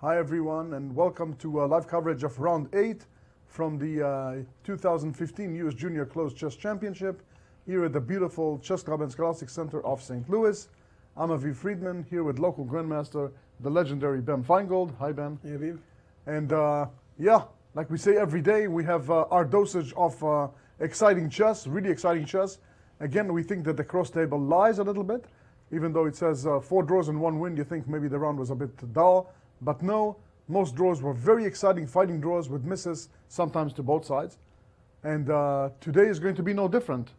Hi everyone, and welcome to live coverage of Round 8 from the 2015 U.S. Junior Closed Chess Championship here at the beautiful Chess Club and Scholastic Center of St. Louis. I'm Aviv Friedman, here with local grandmaster, the legendary Ben Finegold. Hi Ben. Hey Aviv. And like we say every day, we have our dosage of exciting chess, really exciting chess. Again, we think that the cross table lies a little bit. Even though it says 4 draws and 1 win, you think maybe the round was a bit dull. But no, most draws were very exciting, fighting draws with misses, sometimes to both sides. And today is going to be no different.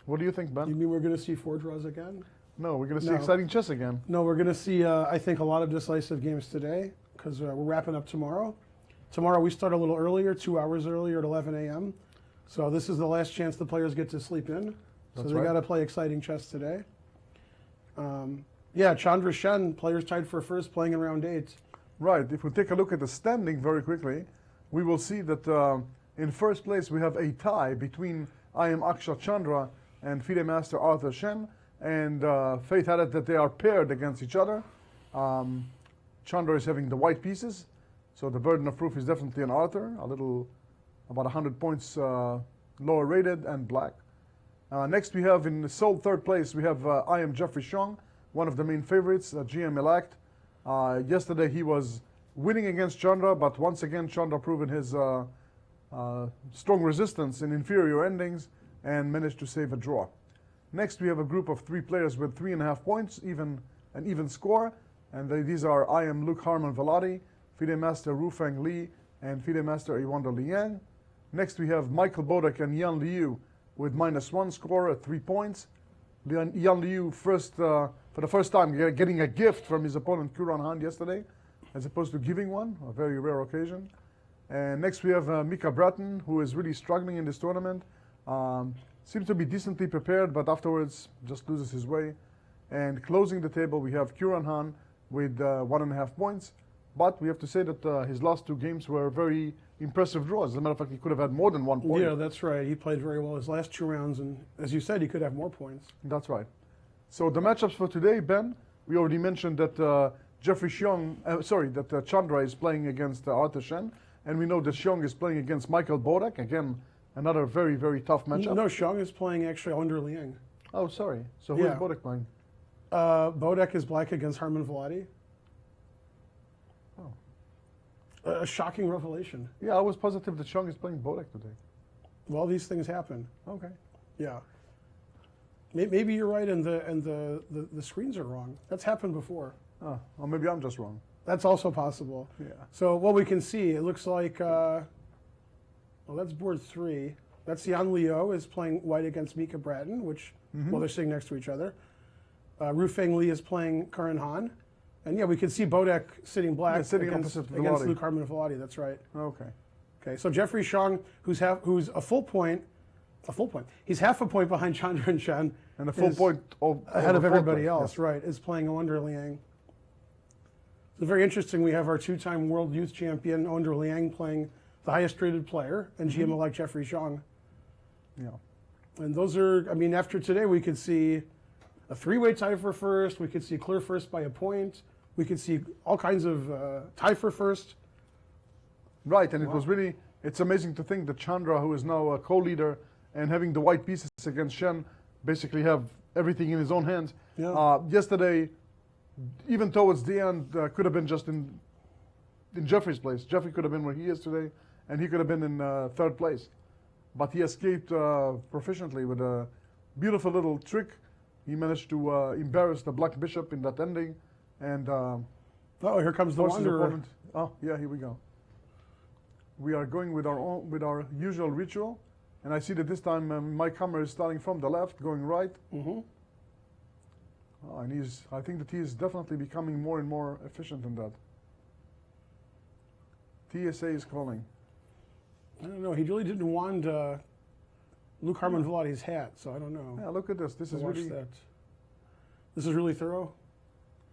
What do you think, Ben? You mean we're going to see 4 draws again? No, we're going to see exciting chess again. No, we're going to see, I think, a lot of decisive games today because we're wrapping up tomorrow. Tomorrow we start a little earlier, 2 hours earlier at 11 a.m. So this is the last chance the players get to sleep in. So they got to play exciting chess today. Chandra Shen, players tied for first, playing in round 8. Right. If we take a look at the standing very quickly, we will see that in first place we have a tie between I am Akshat Chandra and FIDE Master Arthur Shen. And Faith had it that they are paired against each other. Chandra is having the white pieces, so the burden of proof is definitely on Arthur, about 100 points lower rated, and black. Next we have in the sole third place, we have I am Jeffrey Xiong, one of the main favorites, GM-elect. Yesterday he was winning against Chandra, but once again Chandra proven his strong resistance in inferior endings and managed to save a draw. Next we have a group of 3 players with 3.5 points, an even score, and these are I am Luke Harmon Velati, FIDE Master Rufeng Li, and FIDE Master Iwanda Liang. Next we have Michael Bodek and Yan Liu with -1 score at 3 points. Yan Liu for the first time getting a gift from his opponent Kuran Han yesterday, as opposed to giving one, a very rare occasion. And next we have Mika Bratton, who is really struggling in this tournament. Seems to be decently prepared, but afterwards just loses his way. And closing the table, we have Kuran Han with 1.5 points. But we have to say that his last 2 games were very impressive draws. As a matter of fact, he could have had more than 1 point. Yeah, that's right. He played very well his last 2 rounds, and as you said, he could have more points. That's right. So the matchups for today, Ben, we already mentioned that Chandra is playing against Arthur Shen, and we know that Xiong is playing against Michael Bodek. Again, another very, very tough matchup. No, Xiong is playing actually under Liang. Oh, sorry. So who is Bodek playing? Bodek is black against Harmon Velati. Oh. A shocking revelation. Yeah, I was positive that Xiong is playing Bodek today. Well, these things happen. Okay. Yeah. Maybe you're right, and the screens are wrong. That's happened before. Oh, or maybe I'm just wrong. That's also possible. Yeah. So what we can see, it looks like, well, that's board 3. That's Yan Liu is playing white against Mika Bratton, which, well, they're sitting next to each other. Rufeng Li is playing Kuran Han. And yeah, we can see Bodek sitting black against Luke Harmon Velati. That's right. Okay. Okay, so Jeffrey Xiong, who's a full point. He's half a point behind Chandra and Shen. And a full point ahead of everybody else, right, is playing Under Liang. So very interesting, we have our 2-time world youth champion, Under Liang, playing the highest rated player, and GM-elect Jeffrey Xiong. Yeah. And those are, I mean, after today, we could see a 3-way tie for first, we could see clear first by a point, we could see all kinds of tie for first. Right, and it was really, it's amazing to think that Chandra, who is now a co-leader and having the white pieces against Shen, basically have everything in his own hands. Yeah. Yesterday, even towards the end, could have been just in Jeffrey's place. Jeffrey could have been where he is today, and he could have been in 3rd place. But he escaped proficiently with a beautiful little trick. He managed to embarrass the black bishop in that ending, and oh, here comes the wanderer. Oh, yeah, here we go. We are going with our usual ritual. And I see that this time my camera is starting from the left, going right. Oh, and I think that he is definitely becoming more and more efficient in that. TSA is calling. I don't know. He really didn't wand Luke Harmon Velati's hat, so I don't know. Yeah, look at this. This is really. This is really thorough.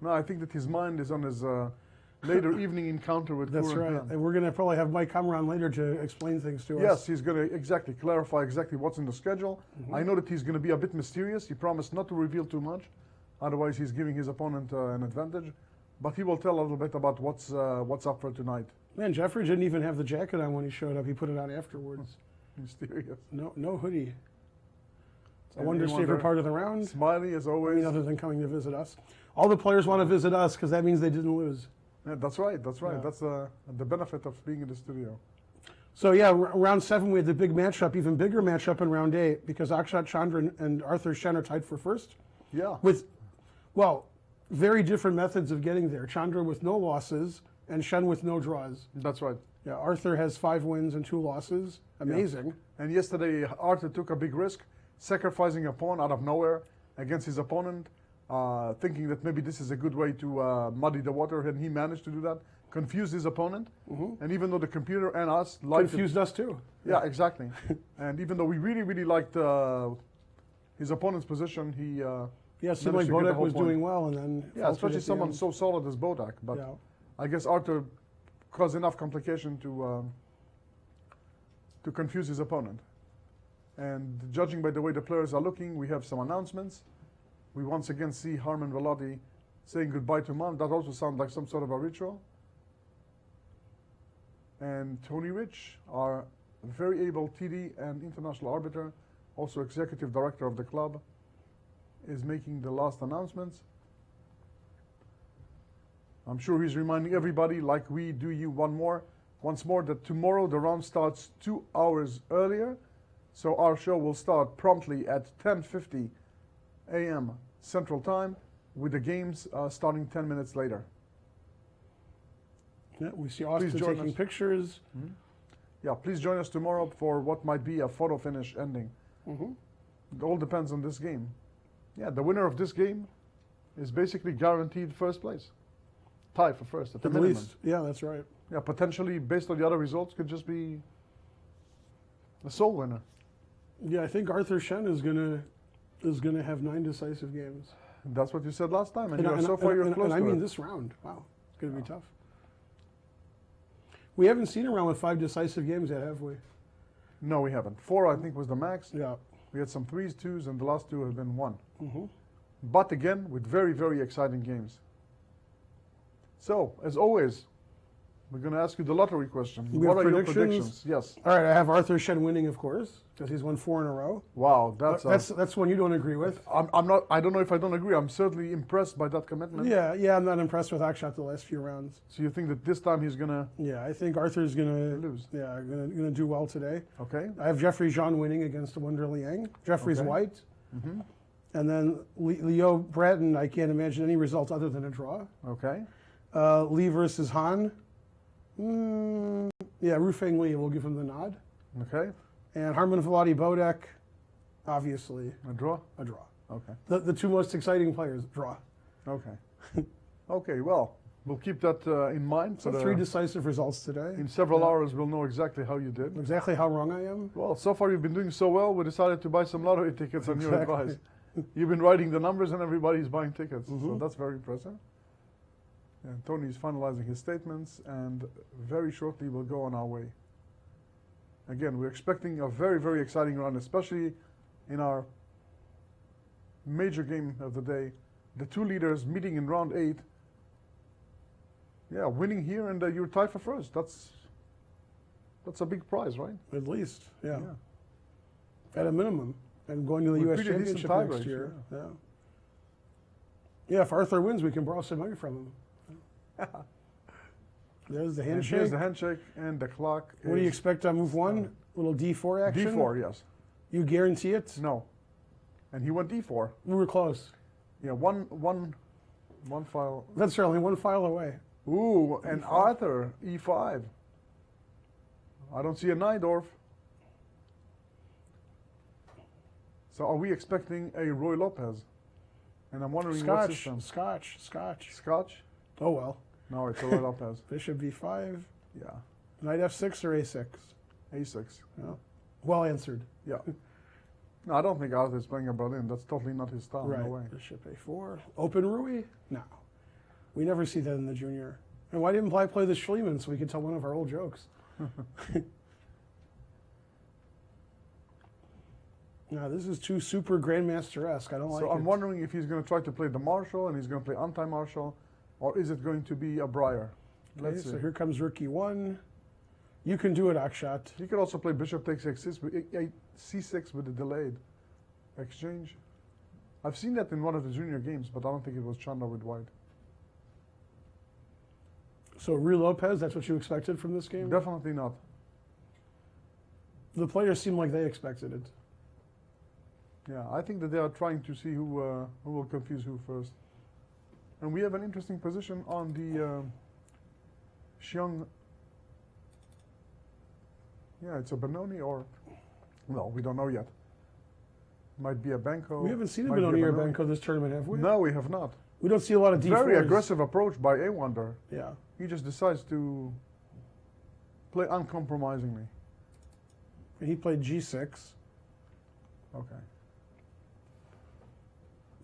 No, I think that his mind is on his later evening encounter with That's Kuran right. Han. And we're going to probably have Mike come around later to explain things to us. Yes, he's going to clarify exactly what's in the schedule. I know that he's going to be a bit mysterious. He promised not to reveal too much. Otherwise, he's giving his opponent an advantage. but he will tell a little bit about what's up for tonight. Man, Jeffrey didn't even have the jacket on when he showed up. He put it on afterwards. Mysterious. No hoodie. I And wonder his anyone favorite there? part of the round. Smiley as I always. mean, other than coming to visit us. All the players want to visit us because that means they didn't lose. Yeah, that's right. That's right. Yeah. That's the benefit of being in the studio. So yeah, round 7 we had the big matchup, even bigger matchup in round 8 because Akshat Chandra and Arthur Shen are tied for first Yeah. with, well, very different methods of getting there. Chandra with no losses and Shen with no draws. That's right. Yeah, Arthur has 5 wins and 2 losses. Amazing. And yesterday, Arthur took a big risk, sacrificing a pawn out of nowhere against his opponent, thinking that maybe this is a good way to muddy the water, and he managed to do that, confused his opponent. And even though the computer and us liked Confused us too. yeah, exactly. And even though we really, really liked his opponent's position, he Yeah, it seemed like managed to get the Bodak whole was point. doing well, and then Yeah, faltered especially at the someone end. so solid as Bodak. But Yeah. I guess Arthur caused enough complication to confuse his opponent. And judging by the way the players are looking, we have some announcements. We once again see Harman Velotti saying goodbye to Mom. That also sounds like some sort of a ritual. And Tony Rich, our very able TD and international arbiter, also executive director of the club, is making the last announcements. I'm sure he's reminding everybody, like we do you once more, that tomorrow the round starts 2 hours earlier. So our show will start promptly at 10:50 a.m. Central Time, with the games starting 10 minutes later. Yeah, we see Austin join taking us. pictures. Yeah, please join us tomorrow for what might be a photo finish ending. It all depends on this game. Yeah, the winner of this game is basically guaranteed first place. Tie for first at the At minimum. least, yeah, that's right. Yeah, potentially based on the other results could just be the sole winner. Yeah, I think Arthur Shen is gonna have 9 decisive games. That's what you said last time, and, And so far you're close and I to mean it. this round. Wow, it's gonna be tough. We haven't seen a round with 5 decisive games yet, have we? No, we haven't. 4, I think, was the max. Yeah. We had some 3s, 2s, and the last 2 have been 1. Mm-hmm. But again, with very, very exciting games. So, as always, we're going to ask you the lottery question. We What have are your predictions? predictions? Yes. All right, I have Arthur Shen winning, of course, because he's won 4 in a row. Wow, That's one you don't agree with. I'm not. I don't know if I don't agree. I'm certainly impressed by that commitment. Yeah, I'm not impressed with Akshat the last few rounds. So you think that this time he's gonna Yeah, I think Arthur's gonna lose? Yeah, gonna do well today. Okay. I have Jeffrey Jean winning against Wonder Liang. Jeffrey's Okay. white. And then Leo Bratton, I can't imagine any result other than a draw. Okay. Lee versus Han. Yeah, Rufeng Lee, we'll give him the nod. Okay. And Harman Velotti Bodak, obviously, A draw. a draw. Okay. The 2 most exciting players, draw. Okay. Okay. Well, we'll keep that in mind. So for 3 decisive results today. in several hours, we'll know exactly how you did. Exactly how wrong I am. Well, so far you've been doing so well, we decided to buy some lottery tickets on your Exactly. advice. You've been writing the numbers and everybody's buying tickets. So that's very impressive. And Tony's finalizing his statements, and very shortly we'll go on our way. Again, we're expecting a very, very exciting round, especially in our major game of the day. The 2 leaders meeting in round 8. Yeah, winning here, and you're tied for first. That's a big prize, right? At least, yeah. At a minimum. And going to the With U.S. pretty decent Championship tie next breaks, year. Yeah. Yeah, if Arthur wins, we can borrow some money from him. There's the And handshake. here's the handshake, and the clock. What do you is expect on move 1? Little D4 action? D4, yes. You guarantee it? No. And he went D4. We were close. Yeah, one file. That's only 1 file away. Ooh, and Arthur, E5. I don't see a Najdorf. So are we expecting a Roy Lopez? And I'm wondering what system. Scotch. Scotch? Oh, well. No, it's a Roy Lopez. Bishop B5. Yeah. Knight F6 or A6? A6. Yeah. Well answered. Yeah. No, I don't think Arthur's playing a Berlin. That's totally not his style. Right. No way. Bishop A4. Open Rui? No. We never see that in the junior. And why didn't I play the Schliemann so we could tell one of our old jokes? No, this is too super Grandmaster-esque. I don't like it. So I'm wondering if he's going to try to play the Marshall, and he's going to play anti-Marshall. or is it going to be a briar? Okay, Let's see. so here comes rookie 1. You can do it, Akshat. You could also play bishop takes c6 c6 with the delayed exchange. I've seen that in one of the junior games, but I don't think it was Chandra with white. So Rui Lopez, that's what you expected from this game? Definitely not. The players seem like they expected it. Yeah, I think that they are trying to see who will confuse who first. And we have an interesting position on the Xiong. Yeah, it's a Benoni or, well, we don't know yet. Might be a Benko. We haven't seen a might be Benoni or Benko this tournament, have we? No, we have not. We don't see a lot of D4s. Very aggressive approach by A-Wonder. Yeah. He just decides to play uncompromisingly. And he played G6. Okay.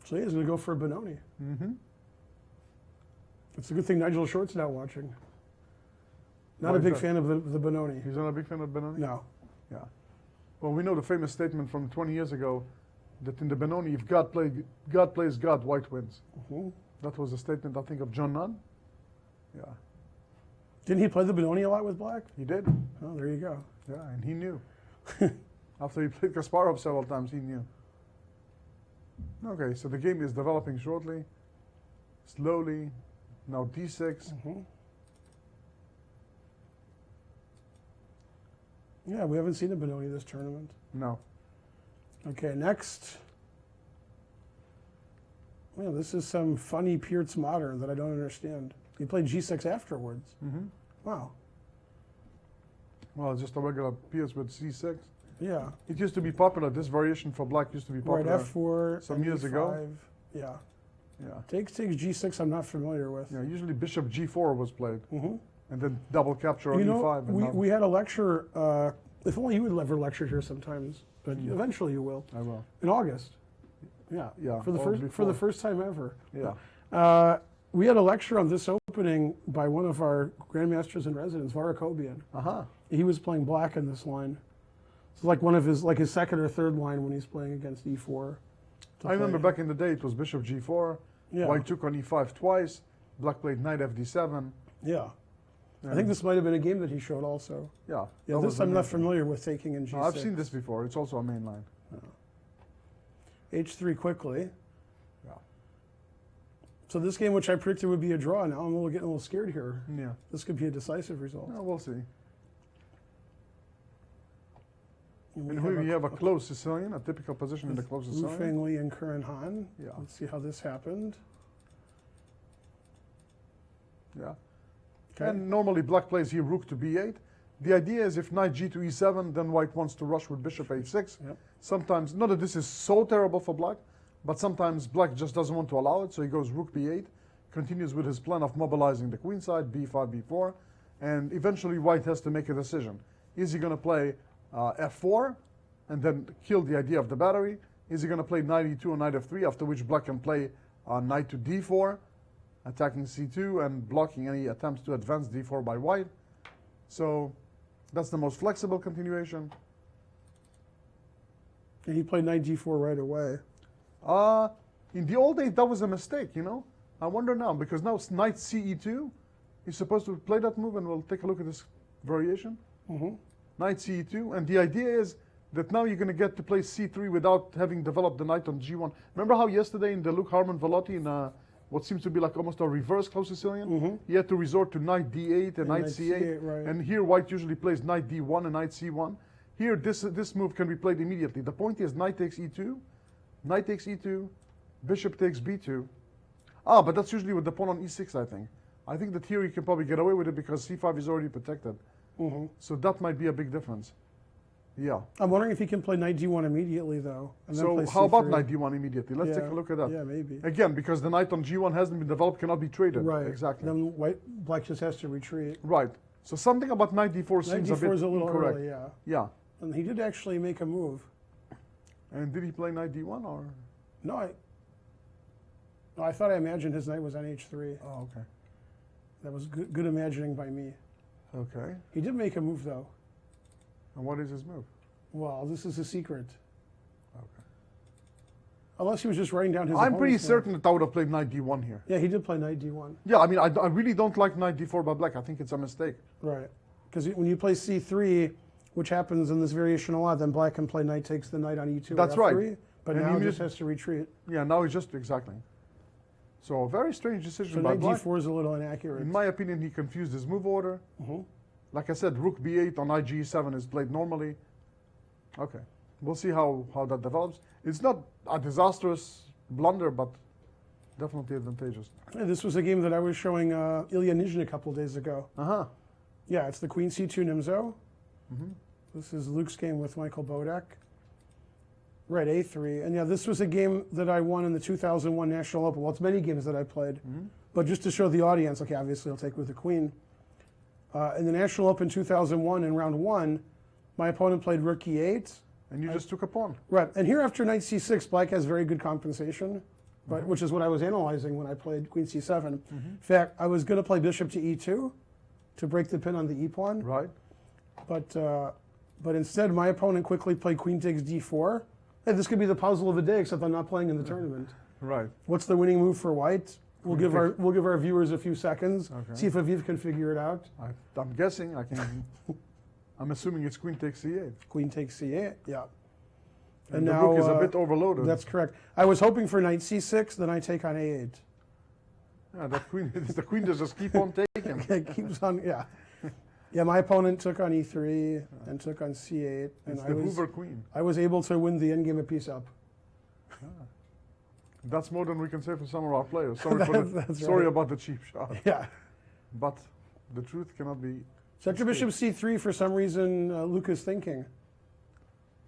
So he's going to go for a Benoni. Mm-hmm. It's a good thing Nigel Short's not watching. Not Why a is big that? fan of the Benoni. He's not a big fan of Benoni? No. Yeah. Well, we know the famous statement from 20 years ago that in the Benoni, if God plays God, white wins. Mm-hmm. That was a statement, I think, of John Nunn. Yeah. Didn't he play the Benoni a lot with black? He did. Oh, there you go. Yeah, and he knew. After he played Kasparov several times, he knew. Okay, so the game is developing shortly, slowly. Now D6. Mm-hmm. Yeah, we haven't seen a Benoni this tournament. No. Okay, next. Yeah, this is some funny Pierce modern that I don't understand. He played G6 afterwards. Mm-hmm. Wow. Well, it's just a regular Pierce with C6. Yeah. It used to be popular. This variation for black used to be Right, popular. F4. some years ago. E5. Yeah. Yeah. Takes G6 I'm not familiar with. Yeah. Usually bishop G4 was played, Mm-hmm. and then double capture on You know, E5. And now- we had a lecture, if only you would ever lecture here sometimes, but Mm. eventually you will, I will. in August. Yeah, Yeah. for the or for the before. first time ever. Yeah. We had a lecture on this opening by one of our grandmasters in residence, Varakobian. Uh-huh. He was playing black in this line. It's like one of his second or third line when he's playing against E4. I remember back in the day it was bishop G4. Yeah. White took on E5 twice. Black played knight FD7. Yeah. I and- think this might have been a game that he showed also. Yeah. Yeah, that this was I'm not amazing. familiar with taking in G6. No, I've seen this before. It's also a main line. H3 quickly. Yeah. So this game, which I predicted would be a draw, now I'm getting a little scared here. Yeah. This could be a decisive result. No, we'll see. And And here we have a close Sicilian, a typical position in the close Sicilian. Rufeng Li and Curran Han. Yeah. Let's see how this happened. Yeah. Okay. And normally black plays here rook to b8. The idea is if knight g to e7, then white wants to rush with bishop h6. Yep. Sometimes, not that this is so terrible for black, but sometimes black just doesn't want to allow it, so he goes rook b8, continues with his plan of mobilizing the queen side, b5, b4, and eventually white has to make a decision. Is he going to play f4 and then kill the idea of the battery? Is he going to play knight e2 or knight f3, after which black can play knight to d4, attacking c2 and blocking any attempts to advance d4 by white? So that's the most flexible continuation. And he played knight d4 right away. In the old days, that was a mistake, you know? I wonder now, because now it's knight ce2. He's supposed to play that move, and we'll take a look at this variation. Mm-hmm. Knight ce2, and the idea is that now you're going to get to play c3 without having developed the knight on g1. Remember how yesterday in the Luke Harmon Velotti in what seems to be like almost a reverse close Sicilian, Mm-hmm. he had to resort to knight d8 and knight c8, right. and here white usually plays knight d1 and knight c1. Here, this move can be played immediately. The point is knight takes e2, knight takes e2, bishop takes b2. But that's usually with the pawn on e6, I think. I think that here you can probably get away with it because c5 is already protected. Mm-hmm. So that might be a big difference. Yeah. I'm wondering if he can play knight d1 immediately, though. And then So play how about c3. knight d1 immediately? Let's take a look at that. Yeah, maybe. Again, because the knight on g1 hasn't been developed, cannot be traded. Right. Exactly. Then black just has to retreat. Right. So something about knight d4 Knight seems d4 a bit is a little incorrect. early, yeah. Yeah. And he did actually make a move. And did he play knight d1 or? No, I thought I imagined his knight was on h3. Oh, okay. That was good imagining by me. Okay. He did make a move, though. And what is his move? Well, this is a secret. Okay. Unless he was just writing down his I'm pretty opponent's move. certain that I would have played knight d1 here. Yeah, he did play knight d1. Yeah, I mean, I really don't like knight d4 by black. I think it's a mistake. Right. Because when you play c3, which happens in this variation a lot, then black can play knight takes the knight on e2 That's or f3, right. but And now he he just just- has to retreat. Yeah, now it's just exactly. So a very strange decision So by knight black. d4 is a little inaccurate. In my opinion, he confused his move order. Mhm. Like I said, rook b8 on knight g7 is played normally. Okay, we'll see how that develops. It's not a disastrous blunder, but definitely advantageous. Yeah, this was a game that I was showing Ilya Nizhin a couple days ago. Uh-huh. Yeah, it's the queen c2 Nimzo. Mhm. This is Luke's game with Michael Bodek. Right, a3. And yeah, this was a game that I won in the 2001 National Open. Well, it's many games that I played. Mhm. But just to show the audience, okay, obviously I'll take with the queen. In the National Open 2001 in round one, my opponent played rook e8. And you just took a pawn. Right, and here after knight c6, black has very good compensation, but which is what I was analyzing when I played queen c7. In fact, I was going to play bishop to e2 to break the pin on the e pawn, Right. but instead my opponent quickly played queen takes d4. Hey, this could be the puzzle of the day, except I'm not playing in the tournament. Right. What's the winning move for white? We'll give our viewers a few seconds. Okay. See if Aviv can figure it out. I'm guessing. I'm assuming it's queen takes c8. Queen takes c8. Yeah. And the rook is a bit overloaded. That's correct. I was hoping for knight c6, then I take on a8. Yeah, that queen. The queen just keep on taking. It keeps on. Yeah. Yeah. My opponent took on e3 and took on c8, and It's the Hoover queen. I was able to win the endgame a piece up. That's more than we can say for some of our players. Sorry right. about the cheap shot. Yeah. But the truth cannot be. So after bishop c3, for some reason, Luke is thinking,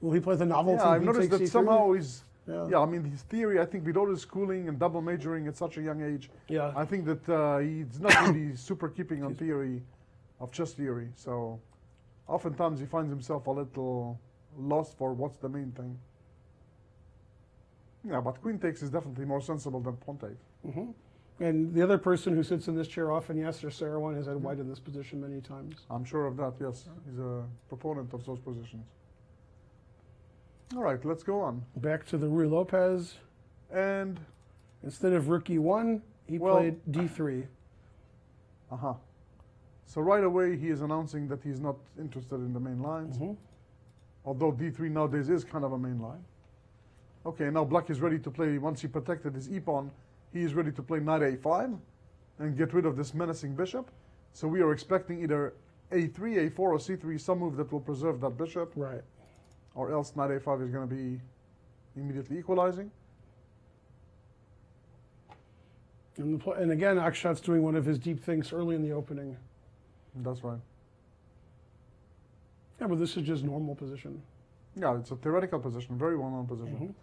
will he play the novelty? Yeah, I've b noticed takes that c3? somehow he's. Yeah. Yeah, I mean, his theory, I think with all his schooling and double majoring at such a young age, Yeah. I think that he's not really super keeping on theory of chess theory. So oftentimes he finds himself a little lost for what's the main thing. Yeah, but queen takes is definitely more sensible than pawn takes. hmm And the other person who sits in this chair often, Yasser Sarawan, has had white in this position many times. I'm sure of that, yes. He's a proponent of those positions. All right, let's go on. Back to the Rui Lopez. And, Instead of rook e1, he Well- played d3. uh-huh. So right away he is announcing that he's not interested in the main lines. Mhm. Although d3 nowadays is kind of a main line. Okay, now black is ready to play, once he protected his e-pawn, he is ready to play knight a5 and get rid of this menacing bishop. So we are expecting either a3, a4, or c3, some move that will preserve that bishop, Right. or else knight a5 is going to be immediately equalizing. And again, Akshat's doing one of his deep thinks early in the opening. That's right. Yeah, but this is just normal position. Yeah, it's a theoretical position, very well-known position. Mhm.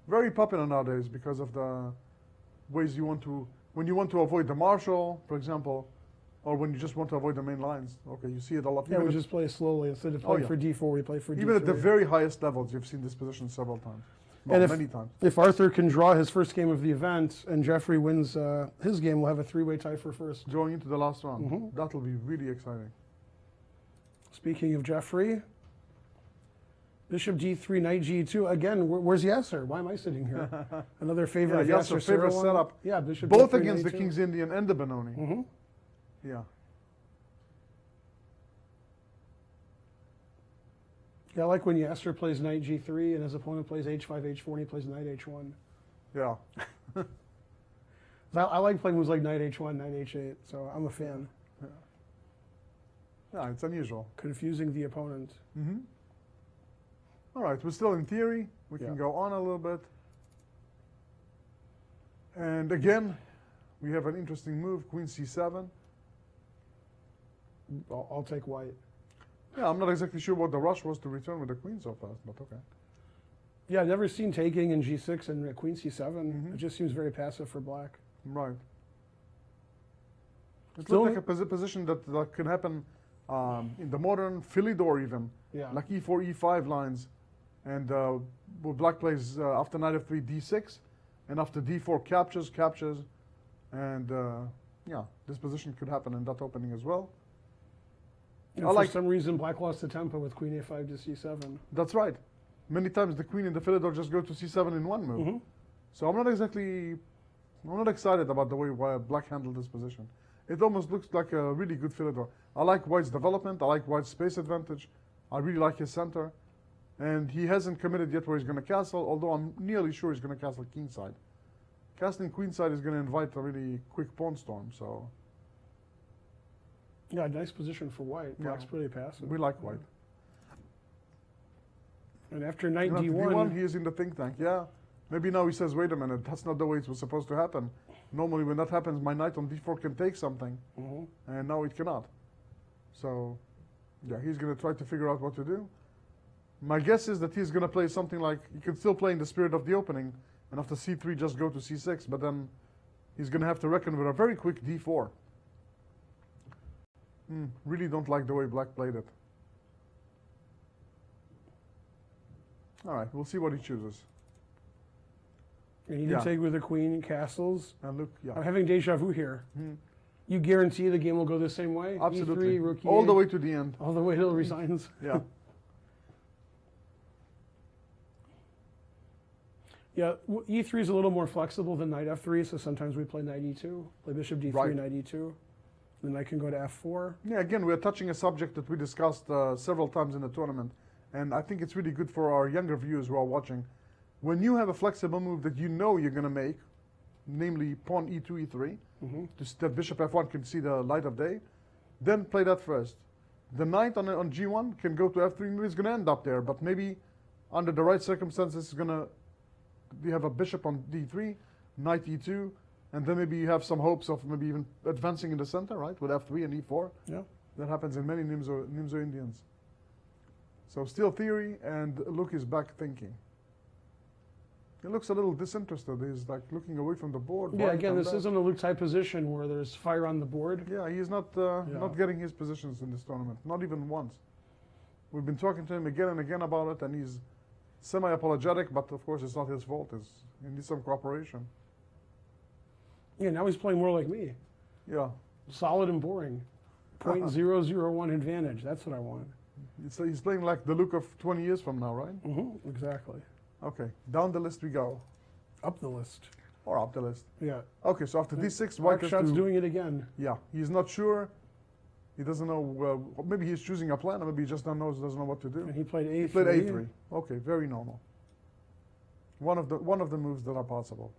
Very popular nowadays because of the ways you want to, when you want to avoid the marshal, for example, or when you just want to avoid the main lines. Okay, you see it a lot. Yeah, Even we at- just play slowly. Instead of playing yeah. for d4, we play for d3. Even at the very highest levels, you've seen this position several times. Well, And if- many times. If Arthur can draw his first game of the event and Jeffrey wins his game, we'll have a three-way tie for first. Going into the last round. Mhm. That'll be really exciting. Speaking of Jeffrey, bishop d3, knight g2. Again, where's Yasser? Why am I sitting here? Another favorite of Yeah, Yasser. Yasser, favorite Sarawan. setup. Yeah, bishop Both d3, against the knight King's Indian and the Benoni. Mhm. Yeah. Yeah, I like when Yasser plays knight g3 and his opponent plays h5, h4, and he plays knight h1. Yeah. I like playing moves like knight h1, knight h8, so I'm a fan. Yeah, it's unusual. Confusing the opponent. Mm-hmm. All right, we're still in theory. We Yeah. can go on a little bit. And again, we have an interesting move, queen c7. I'll take white. Yeah, I'm not exactly sure what the rush was to return with the queen so fast, but okay. Yeah, I've never seen taking in g6 and queen c7. Mhm. It just seems very passive for black. Right. It Still- looks like a position that can happen in the modern Philidor even, Yeah. like e4, e5 lines. And where black plays after knight f3, d6, and after d4 captures, and yeah, this position could happen in that opening as well. And I for like- some reason, black lost the tempo with queen a5 to c7. That's right. Many times the queen and the Philidor just go to c7 in one move. Mhm. So I'm not excited about the way Black handled this position. It almost looks like a really good filler draw. I like White's development. I like White's space advantage. I really like his center. And he hasn't committed yet where he's going to castle, although I'm nearly sure he's going to castle queenside. Castling queenside is going to invite a really quick pawn storm, so... Yeah, nice position for White. Black's pretty passive. We like White. And after knight And after d1... D1, he is in the think tank, yeah. Maybe now he says, wait a minute, that's not the way it was supposed to happen. Normally when that happens, my knight on d4 can take something, and now it cannot. So, yeah, he's going to try to figure out what to do. My guess is that he's going to play something like, he can still play in the spirit of the opening, and after c3 just go to c6, but then he's going to have to reckon with a very quick d4. Really don't like the way Black played it. All right, we'll see what he chooses. And he did take with the queen and castles. And look, yeah. I'm having deja vu here. You guarantee the game will go the same way? Absolutely. E3, rook all E8, the way to the end. all the way till it resigns? Yeah. Yeah, e3 is a little more flexible than knight f3, so sometimes we play knight e2, play bishop d3, Right. knight e2. Then I can go to f4. Yeah, again, we're touching a subject that we discussed several times in the tournament, and I think it's really good for our younger viewers who are watching. When you have a flexible move that you know you're going to make, namely pawn e2, e3, that bishop f1 can see the light of day, then play that first. The knight on g1 can go to f3, maybe it's going to end up there, but maybe under the right circumstances, it's going to, you have a bishop on d3, knight e2, and then maybe you have some hopes of maybe even advancing in the center, right, with f3 and e4. Yeah. That happens in many Nimzo Indians. So still theory, and Luke is back thinking. He looks a little disinterested. He's like looking away from the board. Yeah, right again, and this left. isn't a Luke type position where there's fire on the board. Yeah, he's not not getting his positions in this tournament, not even once. We've been talking to him again and again about it, and he's semi-apologetic, but of course it's not his fault. He needs some cooperation. Yeah, now he's playing more like me. Yeah. Solid and boring. 0.001 advantage. That's what I want. He's playing like the Luke of 20 years from now, right? Exactly. Okay, down the list we go. Up the list. Or up the list. Yeah. Okay, so after d6, White has Shot's to... doing it again. Yeah, he's not sure. He doesn't know. Maybe he's choosing a plan, or maybe he just doesn't know what to do. And he played a3. He played a3. Okay, very normal. One of the moves that are possible.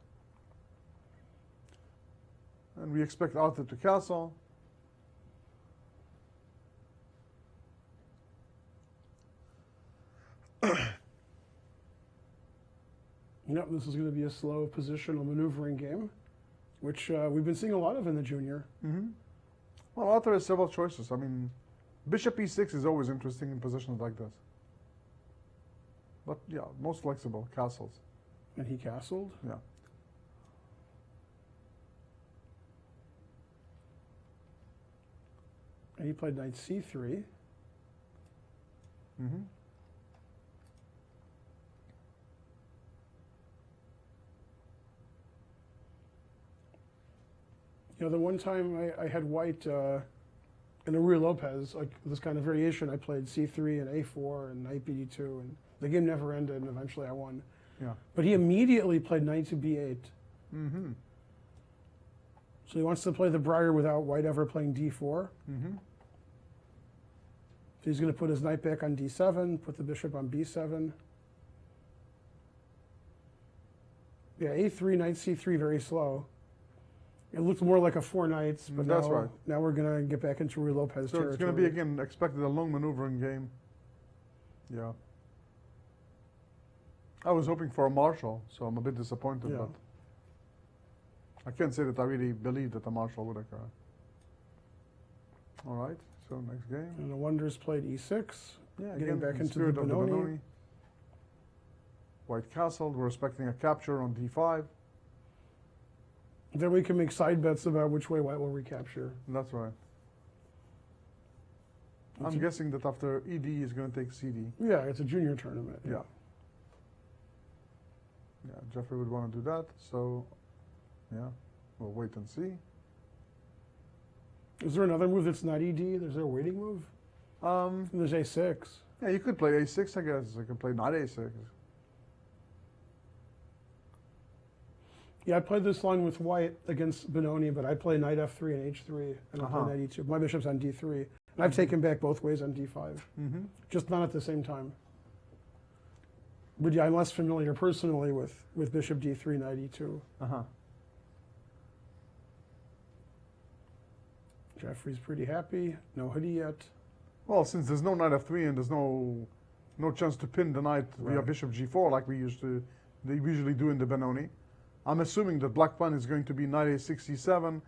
And we expect Arthur to castle. Yep, this is going to be a slow positional maneuvering game, which we've been seeing a lot of in the junior. Well, Arthur has several choices. I mean, bishop e6 is always interesting in positions like this. But yeah, most flexible, castles. And he castled. Yeah. And he played knight c3. You know, the one time I had White in a Ruy Lopez, like this kind of variation, I played c3 and a4 and knight bd2, and the game never ended, and eventually I won. Yeah. But he immediately played knight to b8. So he wants to play the Briar without White ever playing d4. So he's going to put his knight back on d7, put the bishop on b7. Yeah, a3, knight c3, very slow. It looked more like a 4 knights, but That's right. Now we're going to get back into Ruy Lopez So territory. it's going to be, again, expected a long maneuvering game. Yeah. I was hoping for a marshal, so I'm a bit disappointed, Yeah. but I can't say that I really believed that a marshal would occur. All right, so next game. And the Wonders played e6, Yeah, getting again, back in into the spirit of the Benoni. Benoni. White castled. We're expecting a capture on d5. Then we can make side bets about which way White will recapture. That's right. I'm guessing that after ED he's going to take CD. Yeah, it's a junior tournament. Yeah. Yeah, Jeffrey would want to do that. So, yeah, we'll wait and see. Is there another move that's not ED? Is there a waiting move? There's a6. Yeah, you could play a6, I guess. You could play knight a6. Yeah, I played this line with white against Benoni, but I play knight f3 and h3, and I play knight e2. My bishop's on d3, and I've taken back both ways on d5, just not at the same time. But yeah, I'm less familiar personally with bishop d3, knight e2. Jeffrey's pretty happy. No hoodie yet. Well, since there's no knight f3 and there's no chance to pin the knight via bishop g4 like they usually do in the Benoni, I'm assuming that black pawn is going to be knight a6, e7,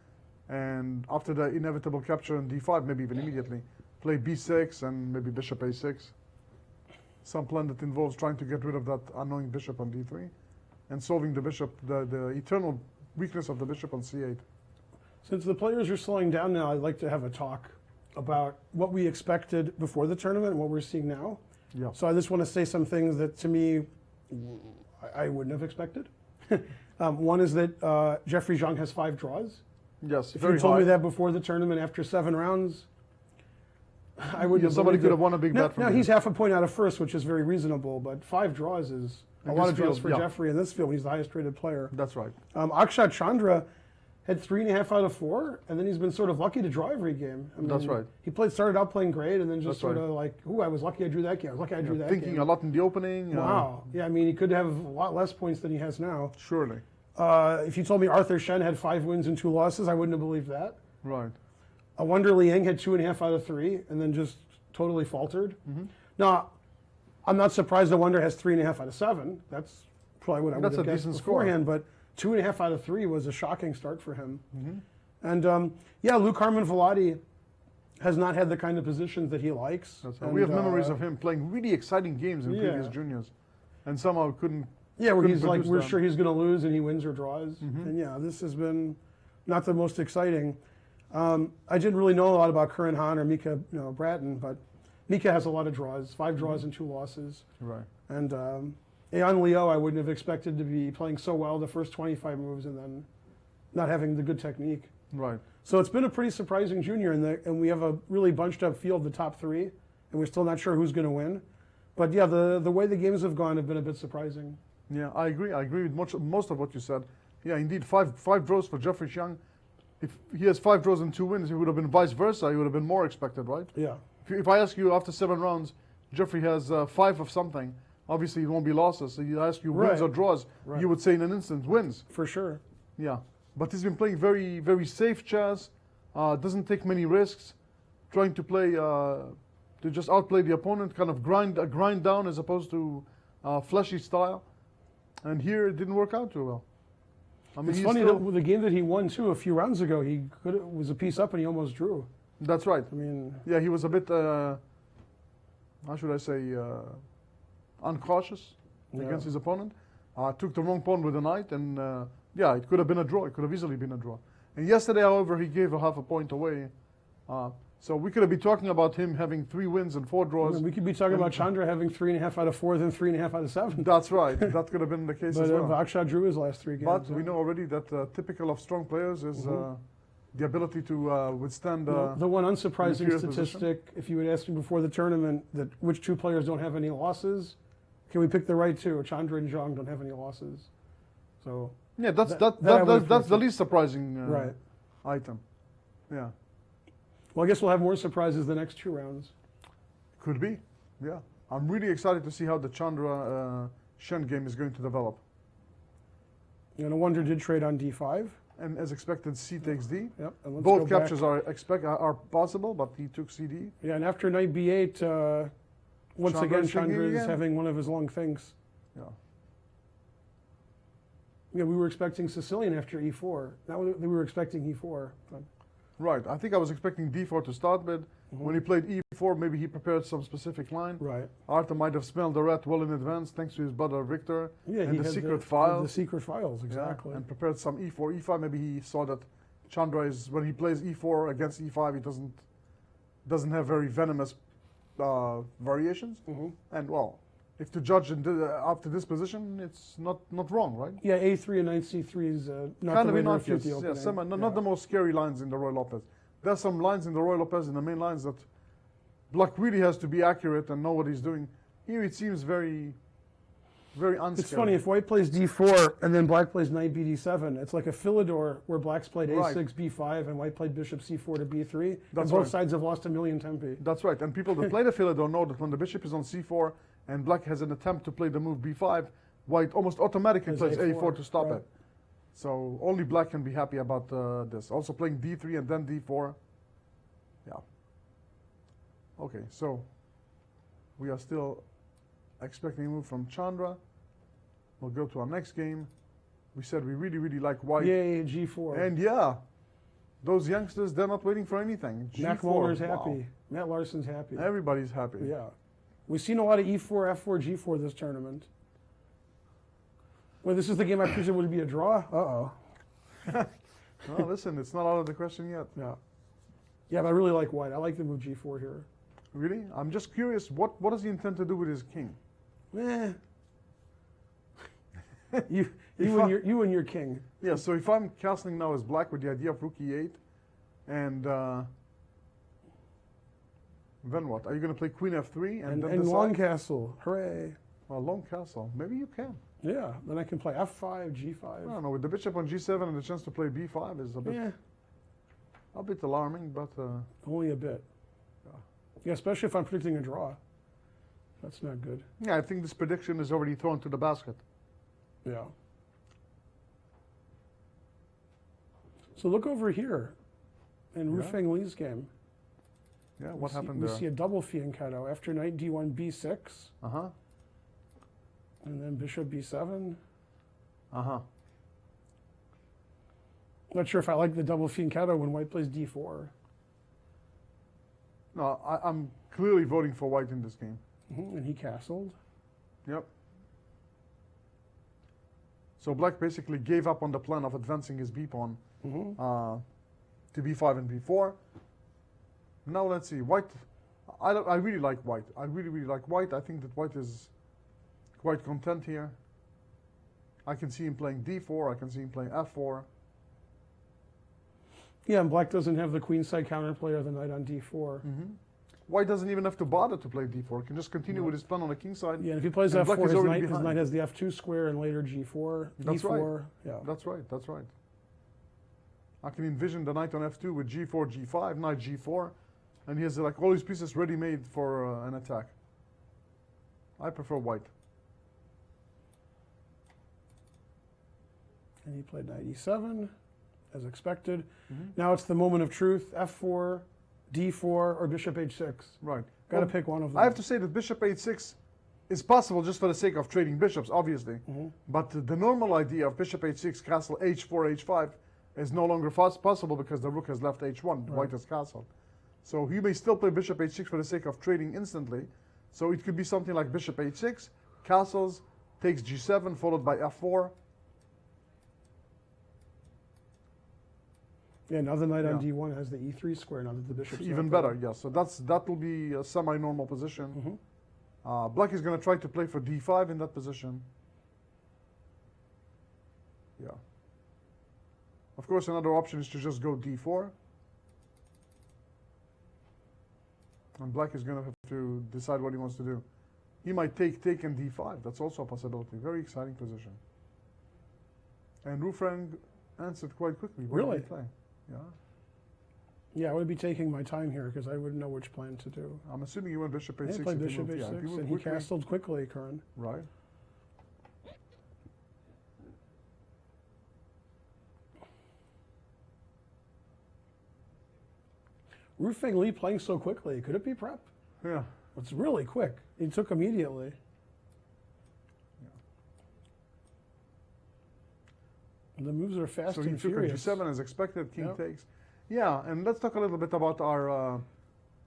and after the inevitable capture on d5, maybe even immediately, play b6 and maybe bishop a6. Some plan that involves trying to get rid of that annoying bishop on d3 and solving the bishop, the eternal weakness of the bishop on c8. Since the players are slowing down now, I'd like to have a talk about what we expected before the tournament and what we're seeing now. Yeah. So I just want to say some things that to me, I wouldn't have expected. One is that Jeffrey Zhang has 5 draws. Yes, If very you told high. me that before the tournament after 7 rounds, I wouldn't have somebody believed could it. have won a big bet from Now him. he's half a point out of first, which is very reasonable, but 5 draws is a lot of draws for yeah. Jeffrey in this field. He's the highest rated player. That's right. Akshat Chandra had 3.5 out of 4, and then he's been sort of lucky to draw every game. I mean, That's right. He started out playing great, and then just That's sort right. of like, ooh, I was lucky I drew that game. I was lucky I drew that Thinking game. a lot in the opening. Wow. Yeah, I mean, he could have a lot less points than he has now. Surely. If you told me Arthur Shen had 5 wins and 2 losses, I wouldn't have believed that. Right. Wonder Liang had 2.5 out of 3, and then just totally faltered. Now, I'm not surprised that Wonder has 3.5 out of 7. That's probably what I would That's have a guessed decent score. beforehand, but 2.5 out of 3 was a shocking start for him. And yeah, Luke Harmon Velati has not had the kind of positions that he likes. That's right. And, We have memories of him playing really exciting games in previous juniors, and somehow couldn't. Yeah, where couldn't he's like, produce we're them. sure he's going to lose, and he wins or draws. And yeah, this has been not the most exciting. I didn't really know a lot about Curran Han or Mika Bratton, but Mika has a lot of draws, 5 draws and 2 losses. Right. And Ayan Leo, I wouldn't have expected to be playing so well the first 25 moves and then not having the good technique. Right. So it's been a pretty surprising junior, and we have a really bunched up field, the top 3, and we're still not sure who's going to win. But yeah, the way the games have gone have been a bit surprising. Yeah, I agree. I agree with most of what you said. Yeah, indeed, five draws for Jeffrey Xiang. If he has 5 draws and 2 wins, it would have been vice versa. It would have been more expected, right? Yeah. If I ask you after 7 rounds, Jeffrey has 5 of something, obviously it won't be losses. So you ask you wins or draws, you would say in an instant wins. For sure. Yeah, but he's been playing very, very safe chess. Doesn't take many risks, trying to play to just outplay the opponent, kind of grind down as opposed to fleshy style. And here it didn't work out too well. I mean, It's funny that with the game that he won too a few rounds ago, he was a piece up and he almost drew. That's right. I mean, Yeah, he was a bit, how should I say, uncautious against his opponent. Took the wrong pawn with a knight, and yeah, it could have been a draw. It could have easily been a draw. And yesterday, however, he gave a half a point away. So we could have been talking about him having 3 wins and 4 draws. we could be talking about Chandra having 3.5 out of 4, then 3.5 out of 7. That's right. That could have been the case But as well. Akshat drew his last 3 games. But we know already that typical of strong players is the ability to withstand. The one unsurprising inferior statistic, if you would ask me before the tournament, that which 2 players don't have any losses, can we pick the right 2? Chandra and Zhang don't have any losses. So yeah, that's I would that's the predicted. least surprising right. item. Yeah, Well, I guess we'll have more surprises the next 2 rounds. could be. Yeah, I'm really excited to see how the Chandra Shen game is going to develop. You know, Wonder did trade on d5. And as expected, C takes D. Yep. And let's Both go captures are possible, but he took CD. Yeah, and after knight b8, once again, Chandra's thinking Chandra is again. having one of his long thinks. Yeah. Yeah, we were expecting Sicilian after e4. Now we were expecting e4. But Right. I think I was expecting D4 to start with. When he played E4, maybe he prepared some specific line. right. Arthur might have smelled the rat well in advance, thanks to his brother Victor. Yeah, and he the had secret The files. secret files, Yeah, exactly. and prepared some E4, E5. Maybe he saw that Chandra is, when he plays E4 against E5, he doesn't have very venomous variations. And well, if to judge after this position, it's not wrong, right? Yeah, a3 and knight c3 is not Kind the of way to refute innocuous. the Yeah, opening. not the most scary lines in the Roy Lopez. There's some lines in the Roy Lopez in the main lines that Black really has to be accurate and know what he's doing. Here it seems very very unscary. It's funny, if white plays d4 and then black plays knight bd7, it's like a Philidor where black's played a6, b5, and white played bishop c4 to b3. And both sides have lost a million tempi. That's right. And people that play the Philidor know that when the bishop is on c4 and black has an attempt to play the move b5, white almost automatically plays a4 to stop it. So only black can be happy about this. Also playing d3 and then d4. Yeah. Okay, so we are still expecting a move from Chandra. We'll go to our next game. We said we really, really like white. Yay, g4. And yeah, those youngsters, they're not waiting for anything. Matt Walner's happy. Matt Larson's happy. Everybody's happy. Yeah. We've seen a lot of e4, f4, g4 this tournament. Well, this is the game I presume would be a draw. Uh-oh. No, listen, it's not out of the question yet. Yeah. Yeah, but I really like white. I like the move g4 here. Really? I'm just curious, what does he intend to do with his king? You and your king. Yeah, so if I'm castling now as black with the idea of rook e8, and then what? Are you going to play queen f3 and then and decide? long castle? Hooray! Well, long castle. Maybe you can. Yeah, then I can play f5, g5. I don't know. With the bishop on g7 and the chance to play b5 is a bit alarming, but only a bit. Yeah, especially if I'm predicting a draw. That's not good. yeah, I think this prediction is already thrown to the basket. Yeah. So look over here in Rufeng Li's game. Yeah, what happened we there? see a double fianchetto after knight d1, b6, Uh-huh. and then bishop b7. Uh-huh. Not sure if I like the double fianchetto when white plays d4. No, I'm clearly voting for white in this game. And he castled. Yep. So black basically gave up on the plan of advancing his b-pawn to b5 and b4. Now let's see. White, I really like white. I really, really like white. I think that white is quite content here. I can see him playing d4. I can see him playing f4. Yeah, and black doesn't have the queenside counterplay or the knight on d4. White doesn't even have to bother to play d4. He can just continue with his plan on the king side. Yeah, and if he plays And black f4, is already his behind. knight has the f2 square and later g4, That's e4. right. Yeah. That's right. That's right. I can envision the knight on f2 with g4, g5, knight g4, and he has like all his pieces ready-made for an attack. I prefer white. And he played knight e7, as expected. Now it's the moment of truth, f4, d4, or bishop h6. Right. Got to pick one of them. I have to say that bishop h6 is possible just for the sake of trading bishops, obviously. But the normal idea of bishop h6, castle h4, h5 is no longer possible because the rook has left h1, white has castled. So you may still play bishop h6 for the sake of trading instantly. So it could be something like bishop h6, castles, takes g7, followed by f4. Yeah, now the knight on d1 has the e3 square now that the bishop's Even better, yes. So that will be a semi-normal position. Black is going to try to play for d5 in that position. Yeah. Of course, another option is to just go d4. And black is going to have to decide what he wants to do. He might take and d5. That's also a possibility. Very exciting position. And Rufeng answered quite quickly. What Really? did he play? Yeah. Yeah, I would be taking my time here because I wouldn't know which plan to do. I'm assuming you went bishop h6. He played if you bishop moved. h6, Yeah, if you moved and he quickly. castled quickly, Karan. Right. Rufeng Li playing so quickly. Could it be prep? Yeah. It's really quick. He took immediately. The moves are fast So he and took furious. a g7 as expected, king Yep. takes. Yeah, and let's talk a little bit about our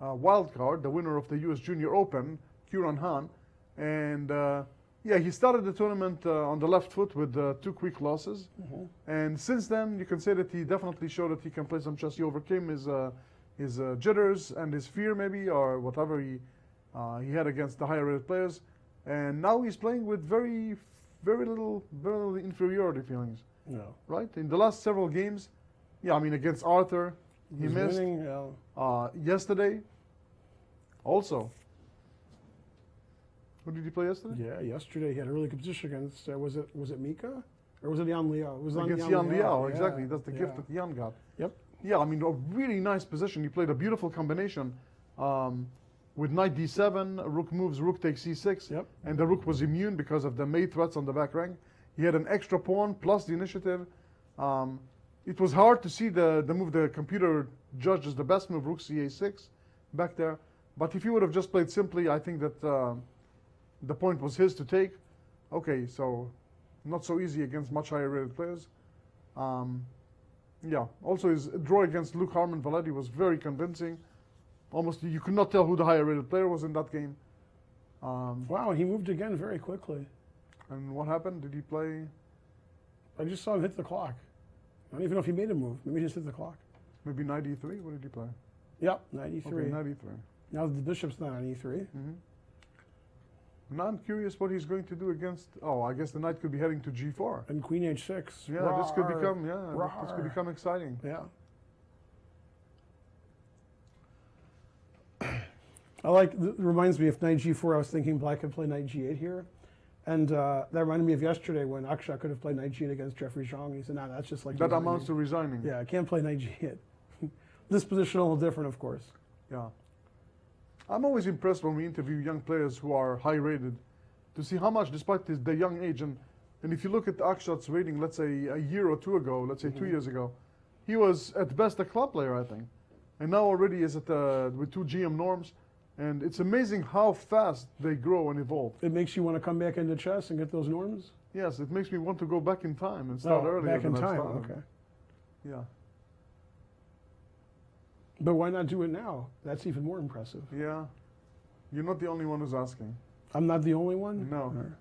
wild card, the winner of the US Junior Open, Kieran Han. And yeah, he started the tournament on the left foot with 2 quick losses. And since then, you can say that he definitely showed that he can play some chess. He overcame his jitters and his fear maybe, or whatever he had against the higher rated players. And now he's playing with very little inferiority feelings. No. Right? In the last several games, yeah, I mean, against Arthur, he He's missed. winning, yeah. Yesterday, also. Who did he play yesterday? Yeah, yesterday he had a really good position against, was it Mika? Or was it Jan Leo? It was Against Jan Liao, yeah, exactly. That's the gift yeah. that Jan got. Yep. Yeah, I mean, a really nice position. He played a beautiful combination with knight d7, rook moves, rook takes c6, Yep. and the rook was immune because of the mate threats on the back rank. He had an extra pawn plus the initiative. It was hard to see the move the computer judged as the best move, rook ca6, back there. But if he would have just played simply, I think that the point was his to take. Okay, so not so easy against much higher rated players. Yeah, also his draw against Luke Harmon Valetti was very convincing. Almost you could not tell who the higher rated player was in that game. Wow, he moved again very quickly. And what happened? Did he play? I just saw him hit the clock. I don't even know if he made a move. Maybe he just hit the clock. Maybe knight e3? What did he play? Yep, 93. Okay, knight e3. Now the bishop's not on e3. Now I'm curious what he's going to do against. Oh, I guess the knight could be heading to g4. And queen h6. Yeah, this could become this could Rawr. become exciting. Yeah. I like, it reminds me of knight g4, I was thinking black could play knight g8 here. And that reminded me of yesterday when Aksha could have played knight g8 against Jeffrey Zhang. He said, no, that's just like That resigning. amounts to resigning. Yeah, I can't play knight g8. This position a little different, of course. Yeah. I'm always impressed when we interview young players who are high rated to see how much, despite the young age, and if you look at Akshat's rating, let's say a year or two ago, let's say 2 years ago, he was at best a club player, I think. And now already is at with 2 GM norms. And it's amazing how fast they grow and evolve. It makes you want to come back into chess and get those norms? Yes, it makes me want to go back in time and start earlier. Back in than I time, started. okay. Yeah. But why not do it now? That's even more impressive. Yeah. You're not the only one who's asking. I'm not the only one? No. Or-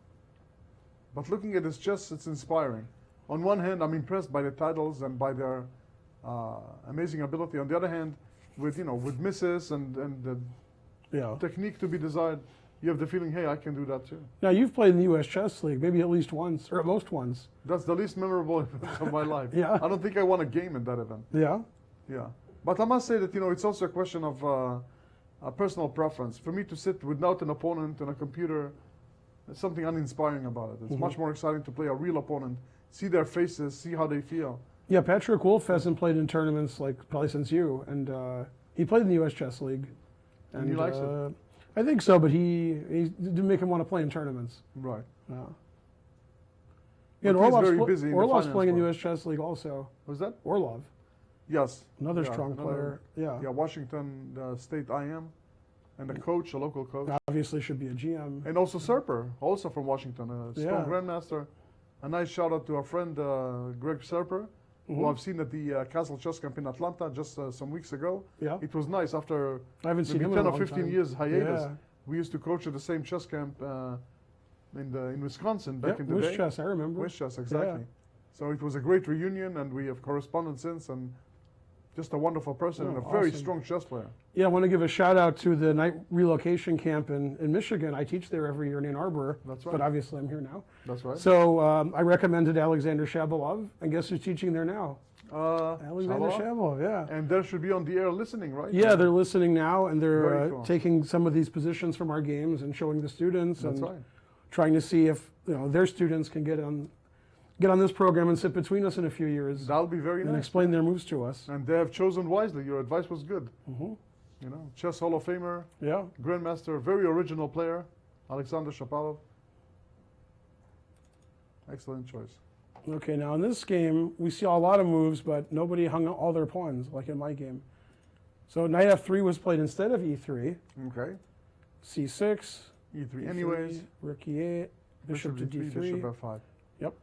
But looking at his chess, it's inspiring. On one hand, I'm impressed by the titles and by their amazing ability. On the other hand, with misses and the Yeah. technique to be desired, you have the feeling, hey, I can do that too. Now, you've played in the U.S. Chess League, maybe at least once, or at most once. That's the least memorable event of my life. Yeah. I don't think I won a game in that event. Yeah? Yeah. But I must say that, it's also a question of a personal preference. For me to sit without an opponent and a computer, there's something uninspiring about it. It's much more exciting to play a real opponent, see their faces, see how they feel. Yeah, Patrick Wolf hasn't played in tournaments like probably since you, and he played in the U.S. Chess League. And he likes it? I think so, but he didn't make him want to play in tournaments. Right. No. But And he's Orlov's, very busy in the Orlov's finance playing in the world. U.S. Chess League also. Was that? Orlov, Yes. another Yeah, strong another- player. Yeah. Yeah, Washington State IM, and a coach, a local coach. Obviously should be a GM. And also Serper, also from Washington, a strong Yeah. grandmaster. A nice shout out to our friend Greg Serper, who I've seen at the Castle Chess Camp in Atlanta just some weeks ago. Yeah. It was nice after I haven't seen maybe him in 10 a or long 15 time. years hiatus. Yeah. We used to coach at the same chess camp in Wisconsin back Yeah, in the Wish day. Chess, I remember. Wish Chess, exactly. So it was a great reunion, and we have corresponded since, and just a wonderful person Oh, and a very awesome. strong chess player. Yeah, I want to give a shout out to the night relocation camp in Michigan. I teach there every year in Ann Arbor. That's right. But obviously I'm here now. That's right. So I recommended Alexander Shabalov, and guess who's teaching there now? Alexander Shabalov? Shabalov, yeah. And there should be on the air listening, right? Yeah, they're listening now, and Very they're cool. taking some of these positions from our games and showing the students, That's and right. trying to see if their students can get on this program and sit between us in a few years That'll be very and nice. explain their moves to us. And they have chosen wisely. Your advice was good. Mm-hmm. Chess Hall of Famer, Yeah. Grandmaster, very original player, Alexander Shabalov. Excellent choice. Okay, now in this game, we see a lot of moves, but nobody hung all their pawns, like in my game. So knight f3 was played instead of e3, Okay. c6, E3 anyways. rook e8, bishop to D3, d3, bishop f5. yep.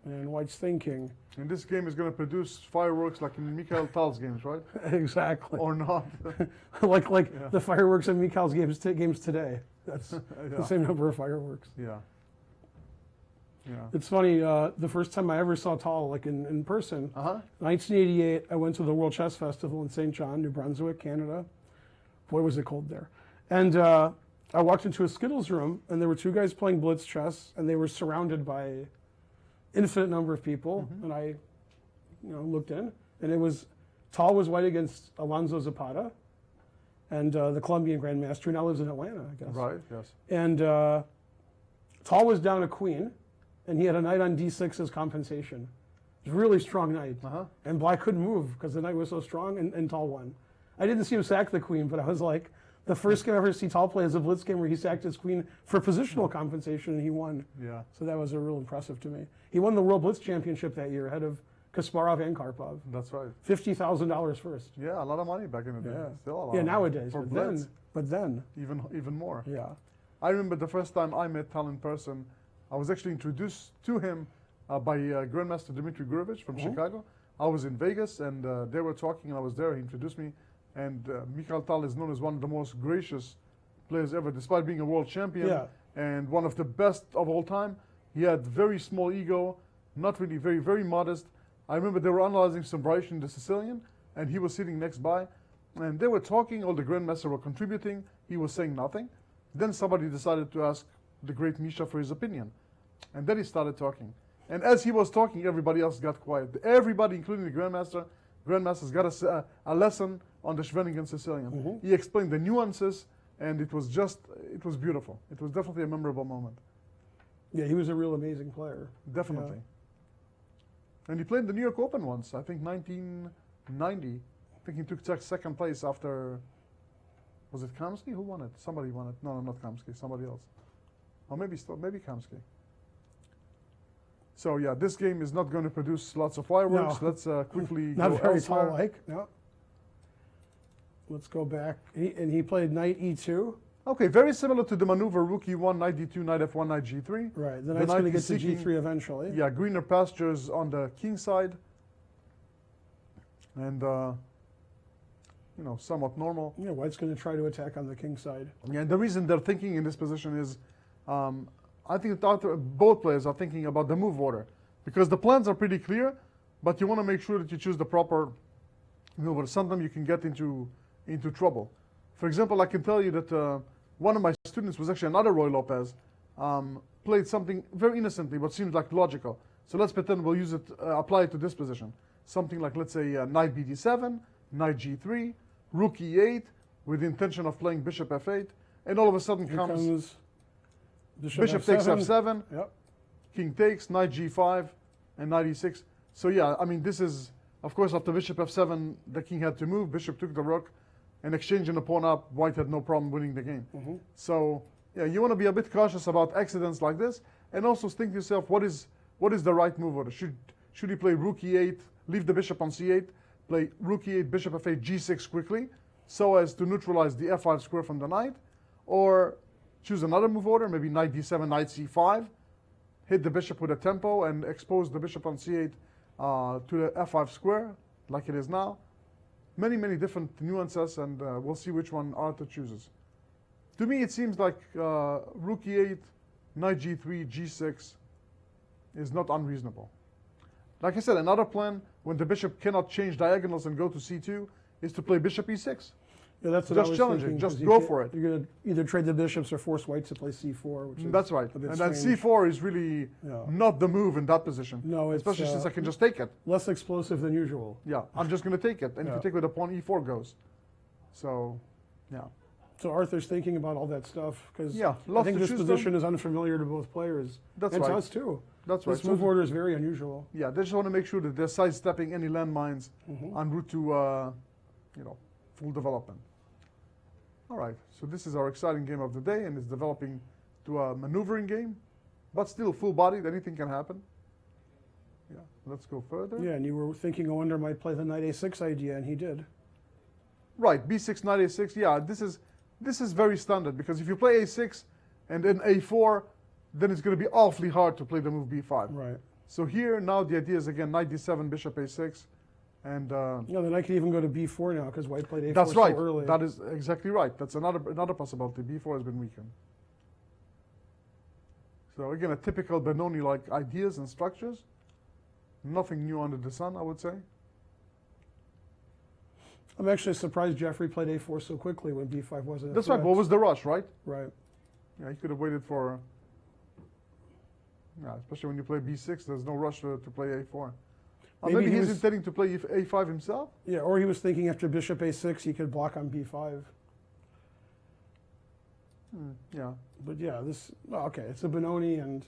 And white's thinking. And this game is going to produce fireworks like in Mikhail Tal's games, right? Exactly. Or not. like Yeah. the fireworks in Mikhail's games today. That's the Yeah. same number of fireworks. Yeah. Yeah. It's funny, the first time I ever saw Tal, like in person, Uh-huh. 1988, I went to the World Chess Festival in St. John, New Brunswick, Canada. Boy, was it cold there. And I walked into a Skittles room, and there were two guys playing blitz chess, and they were surrounded by infinite number of people. And I looked in, and it was, Tal was white against Alonso Zapata, and the Colombian grandmaster who now lives in Atlanta, I guess. Right, yes. And Tall was down a queen, and he had a knight on d6 as compensation. It was a really strong knight. And Black couldn't move because the knight was so strong, and Tall won. I didn't see him sack the queen, but I was like, the first game I ever see Tall play is a blitz game where he sacked his queen for positional compensation, and he won. Yeah. So that was a real impressive to me. He won the World Blitz Championship that year ahead of Kasparov and Karpov. That's right. $50,000 first. Yeah, a lot of money back in the day. Yeah. Still a lot. Yeah, nowadays. For But blitz, then. even more. Yeah. I remember the first time I met Tal in person, I was actually introduced to him by Grandmaster Dmitry Gurovich from Chicago. I was in Vegas, and they were talking, and I was there. He introduced me, and Mikhail Tal is known as one of the most gracious players ever, despite being a world champion and one of the best of all time. He had very small ego, not really very, very modest. I remember they were analyzing some variation in the Sicilian, and he was sitting next by, and they were talking, all the grandmasters were contributing, he was saying nothing. Then somebody decided to ask the great Misha for his opinion, and then he started talking. And as he was talking, everybody else got quiet. Everybody, including the grandmasters got a lesson on the Schwenningen Sicilian. He explained the nuances, and it was beautiful. It was definitely a memorable moment. Yeah, he was a real amazing player. Definitely. Yeah. And he played the New York Open once, I think 1990. I think he took second place after, was it Kamsky? Who won it? Somebody won it. No, not Kamsky, somebody else. Or maybe Kamsky. So yeah, this game is not going to produce lots of fireworks. No. Let's quickly Not go very elsewhere. Tall-like, no. Let's go back. He played knight e2. Okay, very similar to the maneuver rook e1, knight d2, knight f1, knight g3. Right, the knight's going to get to g3 eventually. Yeah, greener pastures on the king side. And, somewhat normal. Yeah, white's going to try to attack on the king side. Yeah, and the reason they're thinking in this position is, I think both players are thinking about the move order. Because the plans are pretty clear, but you want to make sure that you choose the proper move order. Sometimes you can get into trouble. For example, I can tell you that one of my students was actually another Roy Lopez, played something very innocently, but seems like logical. So let's pretend we'll use it, apply it to this position. Something like, let's say, knight bd7, knight g3, rook e8, with the intention of playing bishop f8, and all of a sudden comes bishop takes f7, king takes, knight g5, and knight e6. So yeah, I mean, this is, of course, after bishop f7, the king had to move, bishop took the rook, and exchanging the pawn up, white had no problem winning the game. So yeah, you want to be a bit cautious about accidents like this, and also think to yourself, what is the right move order? Should he play rook e8, leave the bishop on c8, play rook e8, bishop f8, g6 quickly, so as to neutralize the f5 square from the knight, or choose another move order, maybe knight d7, knight c5, hit the bishop with a tempo and expose the bishop on c8 to the f5 square, like it is now. Many, many different nuances, and we'll see which one Arthur chooses. To me, it seems like rook e8, knight g3, g6 is not unreasonable. Like I said, another plan, when the bishop cannot change diagonals and go to c2, is to play bishop e6. Yeah, that's what I Just was challenge it. thinking, Just 'cause go for it. You're going to either trade the bishops or force white to play c4, which is That's right. a bit And then strange. c4 is really not the move in that position. No, it's especially since I can just take it. less explosive than usual. Yeah, I'm just going to take it. And if you take with the pawn, e4 goes. So, yeah. So Arthur's thinking about all that stuff because Yeah, I lots think to this choose position from. is unfamiliar to both players. That's and right. to us too. That's right. This move order is very unusual. Yeah, they just want to make sure that they're sidestepping any landmines en route to, full development. All right, so this is our exciting game of the day, and it's developing to a maneuvering game, but still full-bodied. Anything can happen. Yeah, let's go further. Yeah, and you were thinking Owender might play the knight a6 idea, and he did. Right, b6, knight a6. Yeah, this is very standard, because if you play a6 and then a4, then it's going to be awfully hard to play the move b5. Right. So here, now the idea is, again, knight d7, bishop a6, and... the knight can even go to b4 now, because white played a4 that's so right. early. That is exactly right. That's another possibility. b4 has been weakened. So again, a typical Benoni-like ideas and structures. Nothing new under the sun, I would say. I'm actually surprised Jeffrey played a4 so quickly when b5 wasn't a That's threat. right. What was the rush, right? Right. Yeah, he could have waited for... Yeah, especially when you play b6, there's no rush to play a4. Maybe he's intending to play a5 himself? Yeah, or he was thinking after bishop a6, he could block on b5. Yeah. But yeah, okay, it's a Benoni, and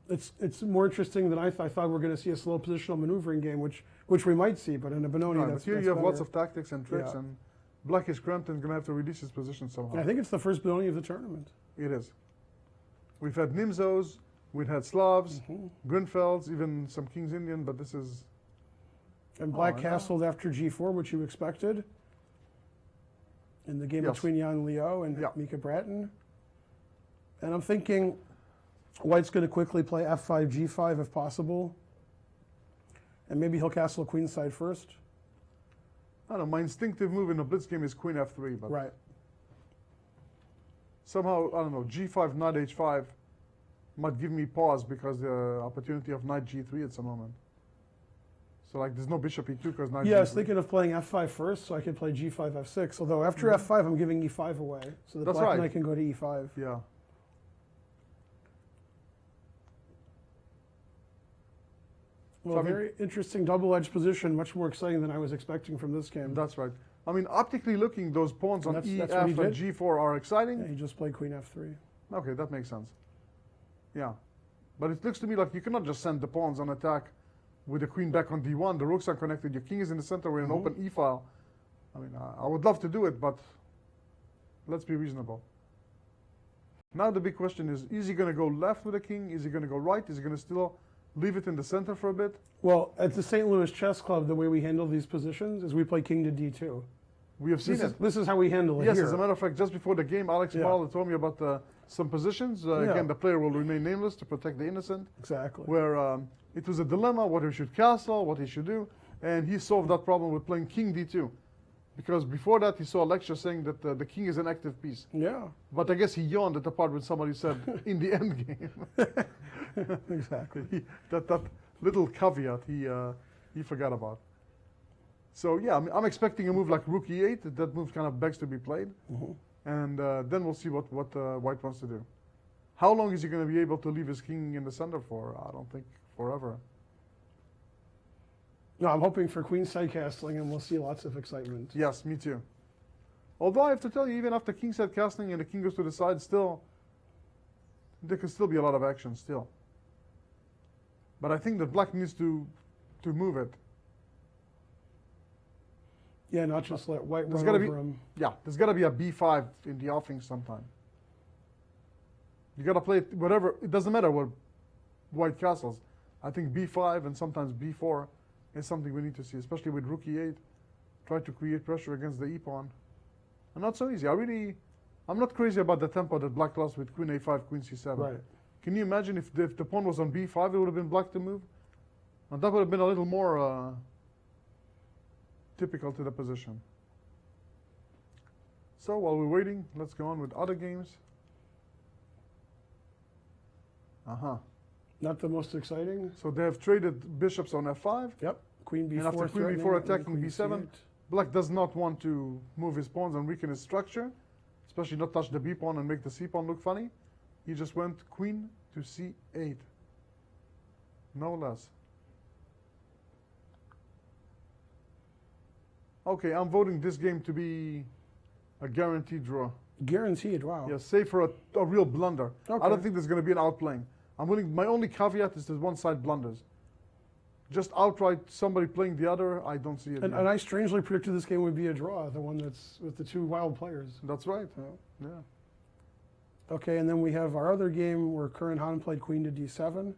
it's more interesting than I thought. I thought we were going to see a slow positional maneuvering game, which we might see, but in a Benoni, Right, that's but here that's you have better. lots of tactics and tricks, Yeah. and Blackish Crampton's going to have to release his position somehow. And I think it's the first Benoni of the tournament. It is. We've had Nimzos, we've had Slavs, Grinfelds, even some King's Indian, but this is... And Black I know. castled after G4, which you expected, in the game Yes. between Jan Leo and Yeah. Mika Bratton. And I'm thinking White's going to quickly play F5, G5 if possible. And maybe he'll castle queenside first. I don't know, my instinctive move in a blitz game is Queen F3, but Right. somehow, I don't know, G5, Knight H5 might give me pause because the opportunity of Knight G3 at some moment. So like there's no Bishop E2 because Knight Yeah, I was G3. thinking of playing F5 first, so I could play G5, F6. Although after F5, I'm giving E5 away, so the That's Black right. Knight can go to E5. Yeah. Well, So, I mean- very interesting double-edged position, much more exciting than I was expecting from this game. That's right. I mean, optically looking, those pawns on That's E, what F, he and did? G4 are exciting. Yeah, he just played Queen F3. Okay, that makes sense. Yeah. But it looks to me like you cannot just send the pawns on attack with the queen back on D1. The rooks are connected. Your king is in the center. We're in an open E file. I mean, I would love to do it, but let's be reasonable. Now the big question is he going to go left with the king? Is he going to go right? Is he going to still leave it in the center for a bit? Well, at the St. Louis Chess Club, the way we handle these positions is we play king to D2. We have seen it. This is how we handle it Yes, here. as a matter of fact, just before the game, Alex Yeah. Marla told me about some positions. Yeah. Again, the player will remain nameless to protect the innocent. Exactly. Where it was a dilemma what he should castle, what he should do, and he solved that problem with playing king d2. Because before that, he saw a lecture saying that the king is an active piece. Yeah, But I guess he yawned at the part when somebody said, in the end game. exactly. that little caveat he forgot about. So yeah, I'm expecting a move like rook e8. That move kind of begs to be played. And then we'll see what White wants to do. How long is he going to be able to leave his king in the center for? I don't think forever. No, I'm hoping for queenside castling, and we'll see lots of excitement. Yes, me too. Although I have to tell you, even after kingside castling and the king goes to the side, still, there could still be a lot of action still. But I think that black needs to move it. Yeah, not just let white There's run gotta over be- him. Yeah, there's got to be a b5 in the offing sometime. You got to play it, whatever, it doesn't matter what white castles. I think b5 and sometimes b4 is something we need to see, especially with rook e8. Try to create pressure against the e-pawn. And not so easy. I'm not crazy about the tempo that black lost with queen a5, queen c7. Right. Can you imagine if the pawn was on b5, it would have been black to move? And that would have been a little more typical to the position. So while we're waiting, let's go on with other games. Not the most exciting. So they have traded bishops on f5. Yep. Queen b4. And after queen threatening, b4 and then attacking queen b7, c8. black does not want to move his pawns and weaken his structure, especially not touch the b pawn and make the c pawn look funny. He just went queen to c8. No less. Okay, I'm voting this game to be a guaranteed draw. Guaranteed. Wow. Yeah, save for a real blunder. I Okay. don't think there's going to be an outplaying. I'm willing. My only caveat is that one side blunders. Just outright somebody playing the other, I don't see it. And, yet. and I strangely predicted this game would be a draw, the one that's with the two wild players. That's right. Yeah. Okay, and then we have our other game where Curran Han played queen to d7.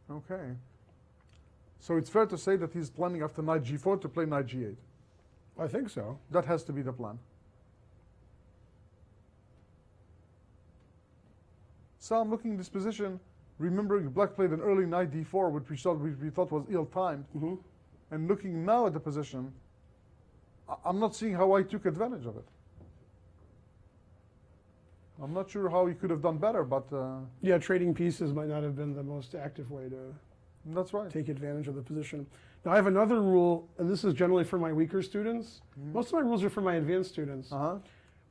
Okay. So it's fair to say that he's planning after knight g4 to play knight g8. I think so. That has to be the plan. So I'm looking at this position, remembering black played an early knight d4, which we thought was ill-timed. And looking now at the position, I'm not seeing how I took advantage of it. I'm not sure how he could have done better, but Yeah, trading pieces might not have been the most active way to that's right. take advantage of the position. Now I have another rule, and this is generally for my weaker students. Most of my rules are for my advanced students.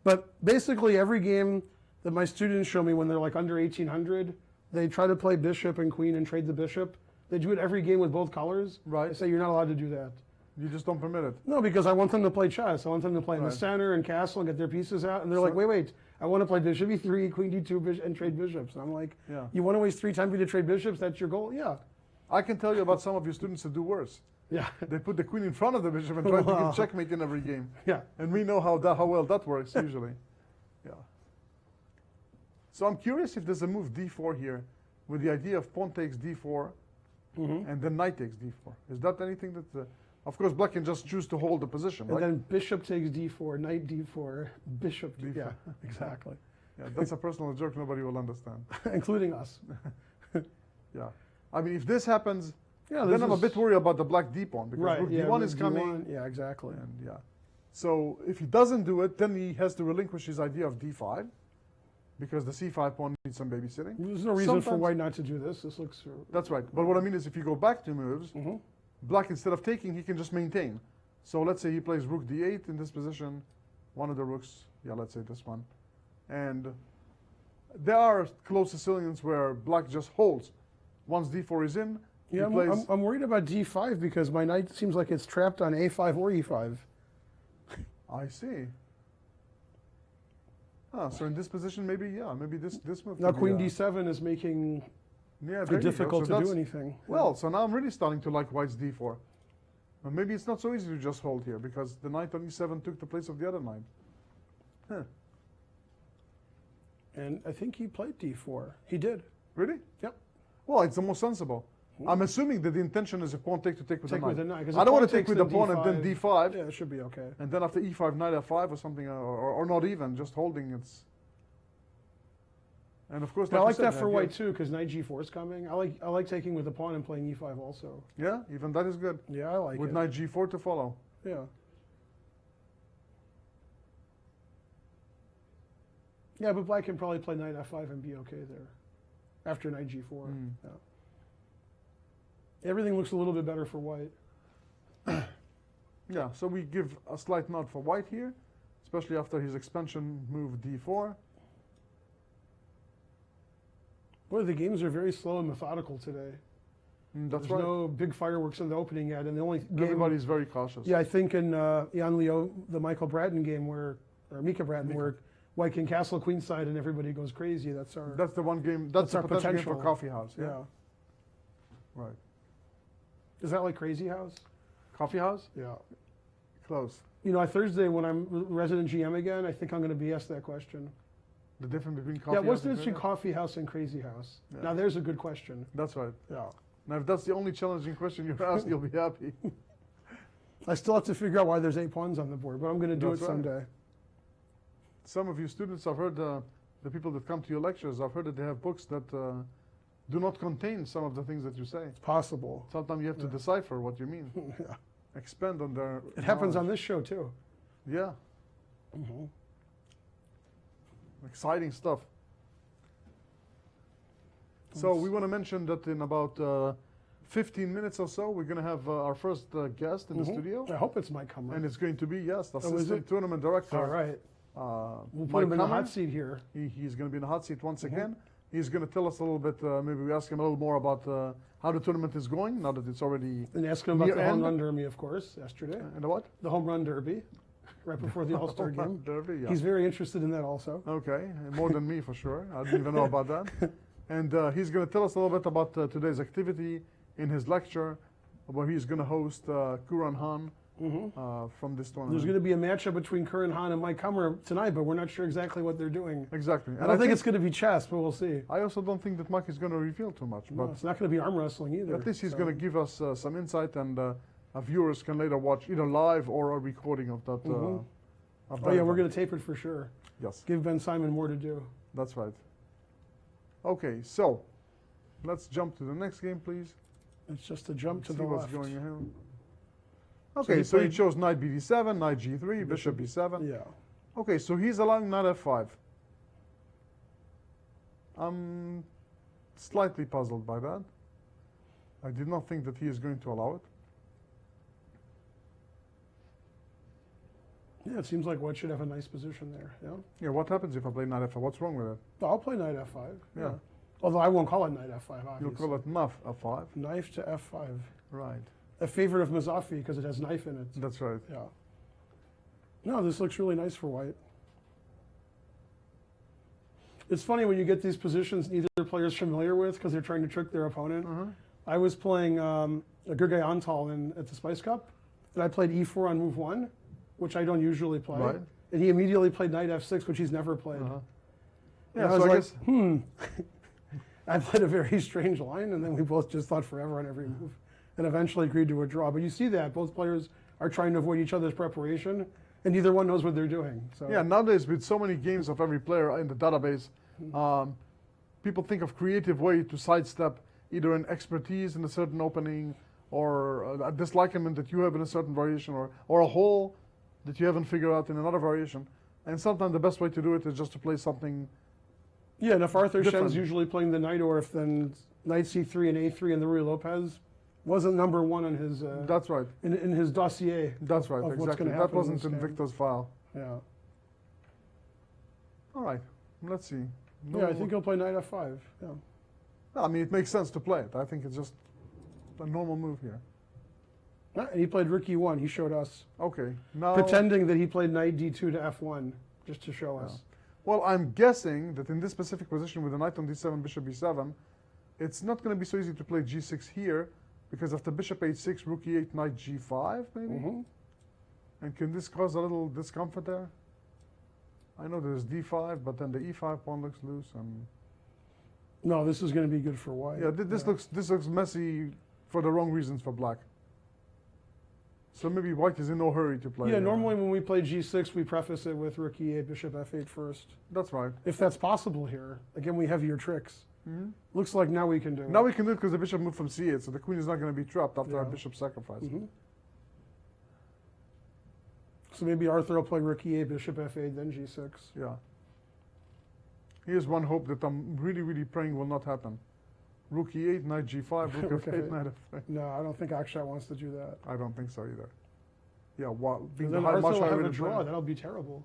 But basically every game that my students show me when they're like under 1800, they try to play bishop and queen and trade the bishop. They do it every game with both colors. Right. I say you're not allowed to do that. You just don't permit it. No, because I want them to play chess. I want them to play in the Right. center and castle and get their pieces out. And they're So- like, wait, I want to play bishop e3, queen d2, and trade bishops. And I'm like, Yeah. you want to waste 3 times to trade bishops? That's your goal? Yeah. I can tell you about some of your students that do worse. Yeah. They put the queen in front of the bishop and try to Wow. give checkmate in every game. Yeah. And we know how well that works usually. Yeah. So I'm curious if there's a move d4 here with the idea of pawn takes d4 and then knight takes d4. Is that anything that, of course, black can just choose to hold the position, And right? then bishop takes d4, knight d4, bishop d4. D4. Yeah, exactly. Yeah, that's a personal joke nobody will understand. Including us. Yeah. I mean, if this happens, Yeah, then this I'm a is- bit worried about the black d pawn because Right, rook yeah, d1 rook is coming. D1, yeah, exactly. And yeah. So if he doesn't do it, then he has to relinquish his idea of d5 because the c5 pawn needs some babysitting. There's no reason for Sometimes- white not to do this. This looks... That's right. But what I mean is if you go back 2 moves, Mhm. black, instead of taking, he can just maintain. So let's say he plays rook d8 in this position, one of the rooks, yeah, let's say this one. And there are close Sicilians where black just holds. Once d4 is in, Yeah, he plays... I'm worried about d5 because my knight seems like it's trapped on a5 or e5. I see. Ah, so in this position, maybe, yeah, maybe this move. Now could be, queen d7 is making yeah, it there you go. difficult So to do that's- anything. Well, so now I'm really starting to like white's d4. But maybe it's not so easy to just hold here because the knight on e7 took the place of the other knight. Huh. And I think he played d4. He did. Really? Yep. Well, it's the most sensible. I'm assuming that the intention is if pawn take to take with Take the with knight. the knight. 'cause I if don't want pawn to take takes with the then pawn and then d5, Yeah, it should be okay. and then after e5, knight f5 or something, or not even, just holding. It's. And of course, I like like you said, that the for idea- white too, because knight g4 is coming. I like taking with the pawn and playing e5 also. Yeah, even that is good. Yeah, I like With it. knight g4 to follow. Yeah. Yeah, but black can probably play knight f5 and be okay there. After knight g4. Mm. Yeah. Everything looks a little bit better for white. Yeah, so we give a slight nod for white here, especially after his expansion move d4. Boy, the games are very slow and methodical today. That's There's right. no big fireworks in the opening yet, and the only game. Everybody's very cautious. Yeah, I think in Jan Leo, the Michael Bratton game or Mika Bratton, where white can castle queenside and everybody goes crazy. That's our. That's the one game. That's the our potential game for potential. Coffee House. Yeah. yeah. Right. Is that like Crazy House? Coffee House? Yeah. Close. You know, Thursday when I'm resident GM again, I think I'm going to be asked that question. The difference between Coffee Yeah, what's House the and difference between Crazy Coffee House and Crazy House? Yeah. Now there's a good question. House? That's right. Yeah. Now, if that's the only challenging question you ask, you'll be happy. I still have to figure out why there's 8 pawns on the board, but I'm going to do That's it right. someday. Some of you students, I've heard the people that come to your lectures, I've heard that they have books that do not contain some of the things that you say. It's possible. Sometimes you have to decipher what you mean. Yeah. Expand on their. It happens on knowledge. this show too. Yeah. Exciting stuff. So we want to mention that in about 15 minutes or so, we're going to have our first guest in the studio. I hope it's Mike Cummer. And it's going to be, yes, the is assistant it? tournament director. All right. We'll put him in the hot seat here. He's going to be in the hot seat once again. He's going to tell us a little bit, maybe we ask him a little more about how the tournament is going, now that it's already And ask him about near the home end. run derby, of course, yesterday. And the what? The home run derby, right before the All-Star Home run game. derby, yeah. He's very interested in that also. Okay, more than me for sure. I didn't even know about that. And he's going to tell us a little bit about today's activity in his lecture, where he's going to host Kuran Han from this tournament. There's going to be a matchup between Curran Han and Mike Cummer tonight, but we're not sure exactly what they're doing. Exactly. I don't think it's going to be chess, but we'll see. I also don't think that Mike is going to reveal too much, No, but it's not going to be arm wrestling either. at least he's so. going to give us some insight, and our viewers can later watch either live or a recording of that. Of Oh that yeah, we're event. going to tape it for sure. Yes, Give Ben Simon more to do. that's right. Okay, so let's jump to the next game, please. It's just a jump to See the what's left. going ahead. So Okay, he so he played- chose knight bd7, knight g3, bishop b7. Yeah. Okay, so he's allowing knight f5. I'm slightly puzzled by that. I did not think that he is going to allow it. Yeah, it seems like white should have a nice position there. Yeah. Yeah, what happens if I play knight f5? What's wrong with it? I'll play knight f5. Yeah. Although I won't call it knight f5, obviously. You'll call it knight f5. Knife to f5. Right. a favorite of Mazafi because it has knife in it. That's right. Yeah. No, this looks really nice for white. It's funny when you get these positions neither player's familiar with because they're trying to trick their opponent. I was playing a Gergely Antal at the Spice Cup, and I played e4 on move 1, which I don't usually play. Right. And he immediately played knight f6, which he's never played. Yeah, And I was so I like, guess I played a very strange line, and then we both just thought forever on every move, and eventually agreed to a draw. But you see that both players are trying to avoid each other's preparation, and neither one knows what they're doing. So yeah, nowadays with so many games of every player in the database, people think of creative way to sidestep either an expertise in a certain opening or a dislikement that you have in a certain variation or a hole that you haven't figured out in another variation. And sometimes the best way to do it is just to play something. yeah, and if Arthur different. Shen's usually playing the knight orf, then knight c3 and a3 and the Rui Lopez wasn't number one on his That's right. in his dossier. That's right. Of what's Exactly. gonna That happen in wasn't this in game. Victor's file. Yeah. All right. Let's see. Yeah, I think he'll play knight f5. Yeah. I mean, it makes sense to play it. I think it's just a normal move here. And he played rook e1. He showed us, Okay. Now. pretending that he played knight d2 to f1, just to show us. Well, I'm guessing that in this specific position with the knight on d7, bishop b7, it's not going to be so easy to play g6 here, because after bishop h6, rook e8, knight g5, maybe? And can this cause a little discomfort there? I know there's d5, but then the e5 pawn looks loose, and No, this is going to be good for white. yeah, this looks messy for the wrong reasons for black. So maybe white is in no hurry to play. Yeah, normally when we play g6, we preface it with rook e8, bishop f8 first. That's right. If that's possible here, again, we have your tricks. Looks like now we can do it. Now we can do it because the bishop moved from c8, so the queen is not going to be trapped after our Yeah. bishop sacrifice. So maybe Arthur will play rook e8, bishop f8, then g6. Yeah. Here's one hope that I'm really, really praying will not happen. Rook e8, knight g5, rook Rook f8, f8. knight f8. No, I don't think Akshat wants to do that. I don't think so either. Yeah, being Then the high, Arthur much will higher have a rated draw. player. That'll be terrible.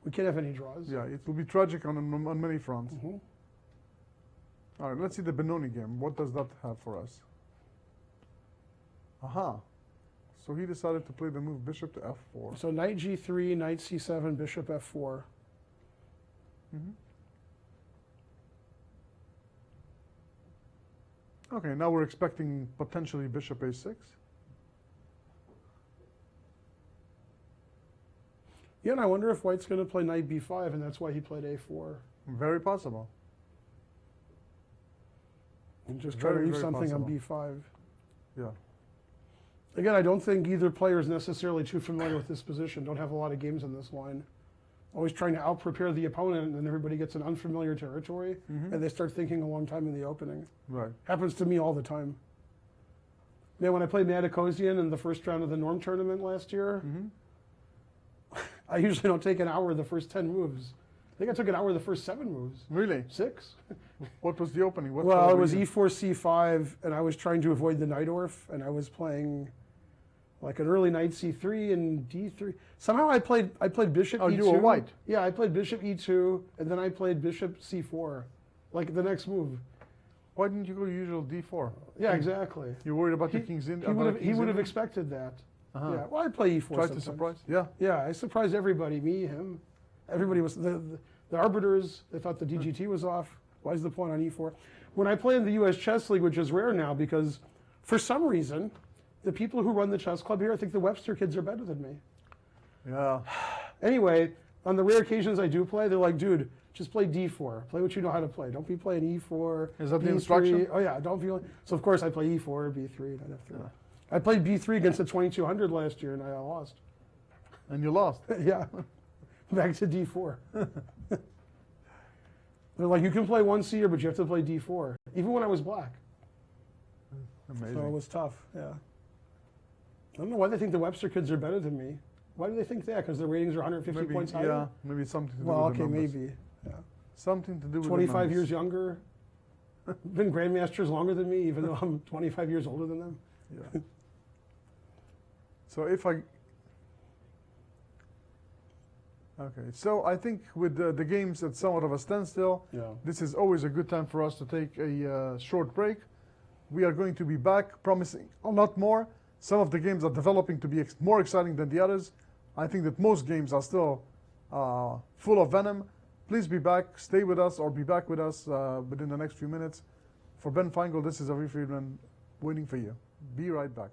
We can't have any draws. Yeah, it will be tragic on many fronts. All right, let's see the Benoni game. What does that have for us? Aha. So he decided to play the move bishop to f4. So knight g3, knight c7, bishop f4. Okay, now we're expecting potentially bishop a6. Yeah, and I wonder if white's going to play knight b5, and that's why he played a4. Very possible. And just try to Very, leave very something on possible. b5. Yeah. Again, I don't think either player is necessarily too familiar with this position. Don't have a lot of games in this line. Always trying to out-prepare the opponent, and then everybody gets an unfamiliar territory, and they start thinking a long time in the opening. Right. Happens to me all the time. Man, when I played Matikosian in the first round of the Norm tournament last year, I usually don't take an hour the first 10 moves. I think I took an hour the first 7 moves. Really? 6? What was the opening? What Well, color it were was you? e4, c5, and I was trying to avoid the knight orf, and I was playing like an early knight c3 and d3. Somehow I played bishop Oh, e2. you were white. Yeah, I played bishop e2, and then I played bishop c4, like the next move. Why didn't you go usual d4? Yeah, exactly. You're worried about the king's in? He would have expected that. Yeah, well, I play e4 Tried to sometimes. surprise? Yeah. Yeah, I surprised everybody, me, him. Everybody was, the arbiters, they thought the DGT was off. Why is the pawn on e4? When I play in the US Chess League, which is rare now because for some reason, the people who run the chess club here think the Webster kids are better than me. Yeah. Anyway, on the rare occasions I do play, they're like, dude, just play d4. Play what you know how to play. Don't be playing e4. Is that the B3. instruction? Oh yeah, don't be. So of course I play e4, b3, knight f3. I played b3 against the 2200 last year and I lost. And you lost. Yeah, back to d4. They're like, you can play one seer, but you have to play d4. Even when I was black. Amazing. So it was tough, yeah. I don't know why they think the Webster kids are better than me. Why do they think that? Because their ratings are 150 Maybe, points higher? yeah, maybe something to do Well, with the okay, numbers. maybe. Yeah. Something to do with 25 the numbers. years younger. Been grandmasters longer than me, even though I'm 25 years older than them. Yeah. So if I... Okay, so I think with the games at somewhat of a standstill, Yeah. this is always a good time for us to take a short break. We are going to be back, promising a lot more, Some of the games are developing to be more exciting than the others. I think that most games are still full of venom. Please be back, stay with us, or be back with us within the next few minutes. For Ben Finegold, this is Aviv Friedman waiting for you. Be right back.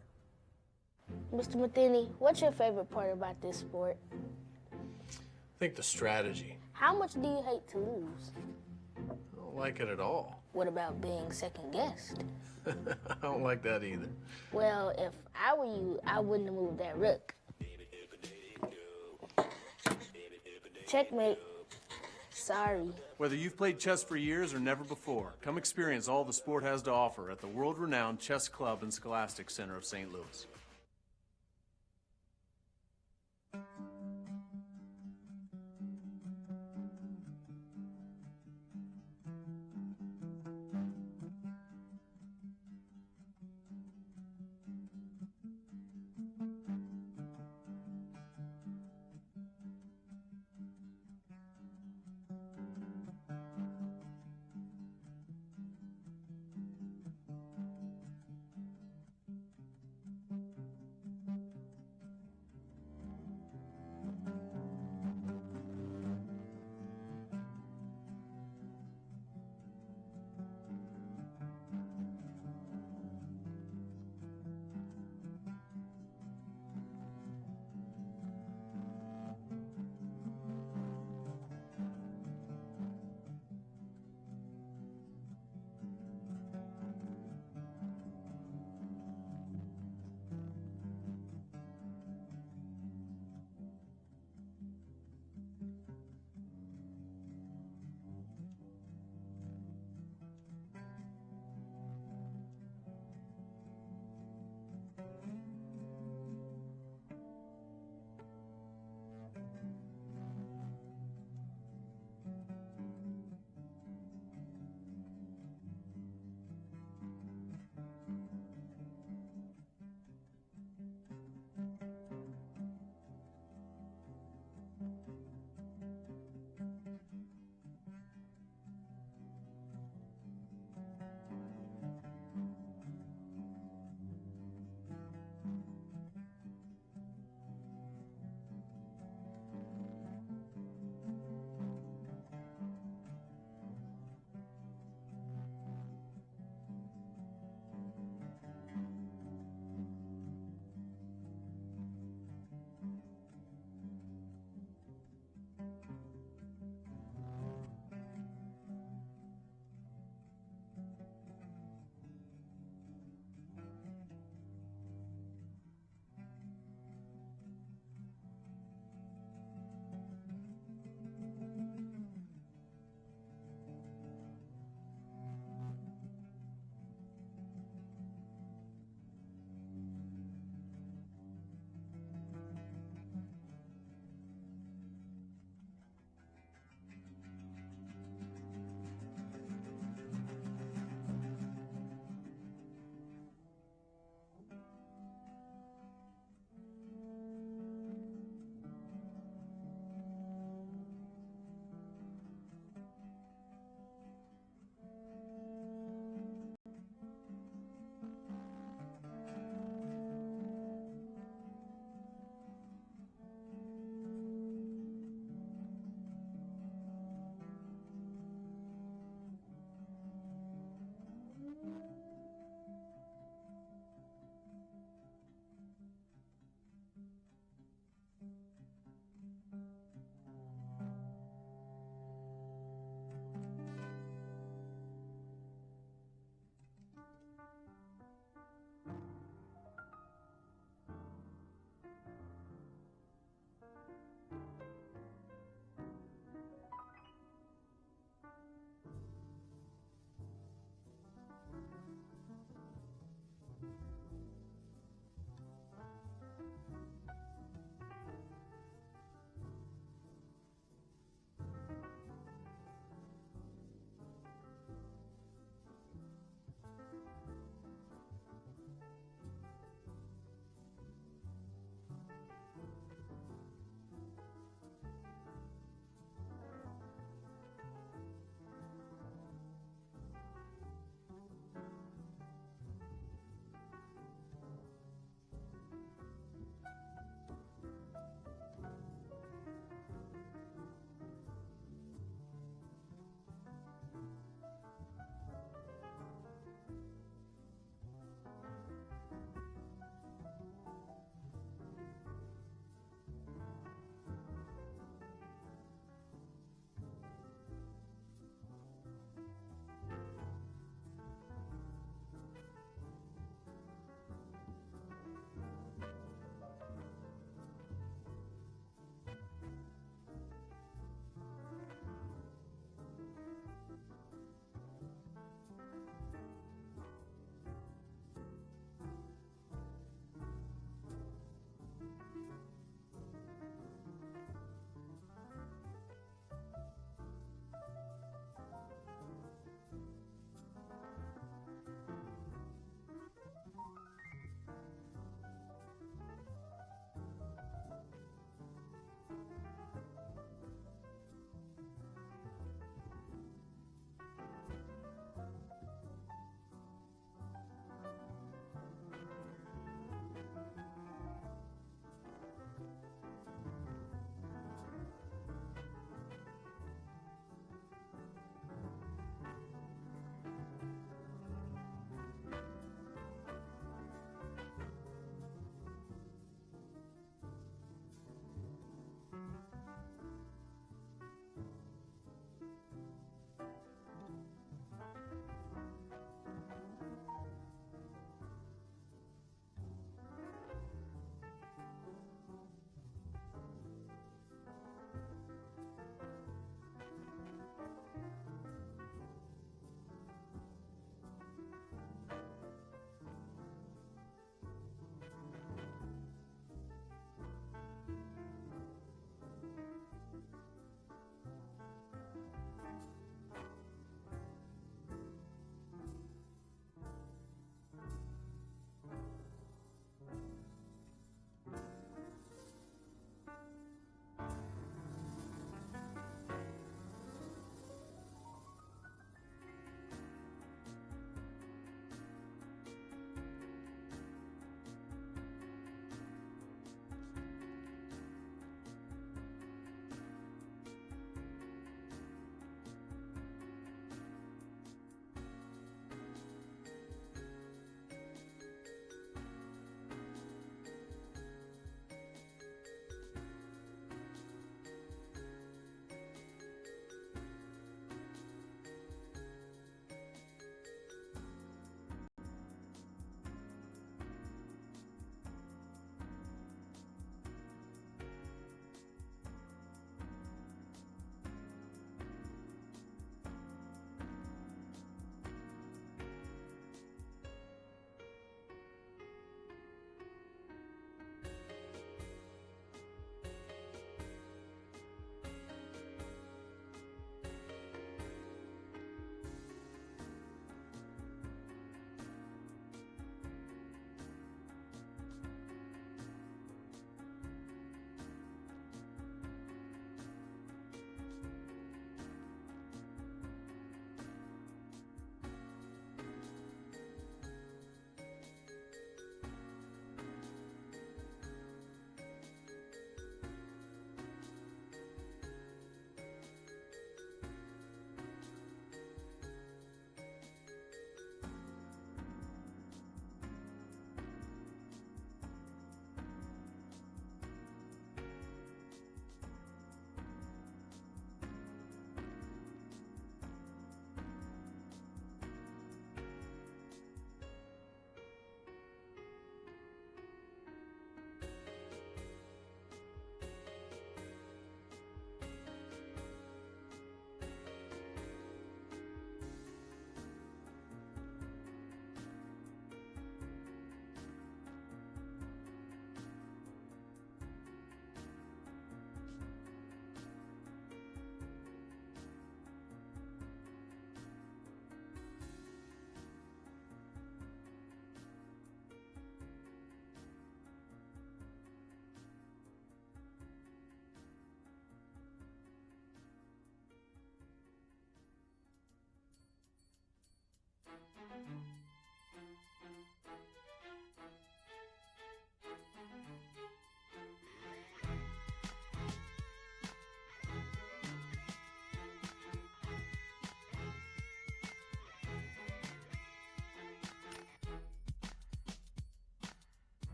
Mr. Matheny, what's your favorite part about this sport? I think the strategy. How much do you hate to lose? I don't like it at all. What about being second guessed? I don't like that either. Well, if I were you, I wouldn't have moved that rook. Checkmate. Sorry. Whether you've played chess for years or never before, come experience all the sport has to offer at the world-renowned Chess Club and Scholastic Center of St. Louis.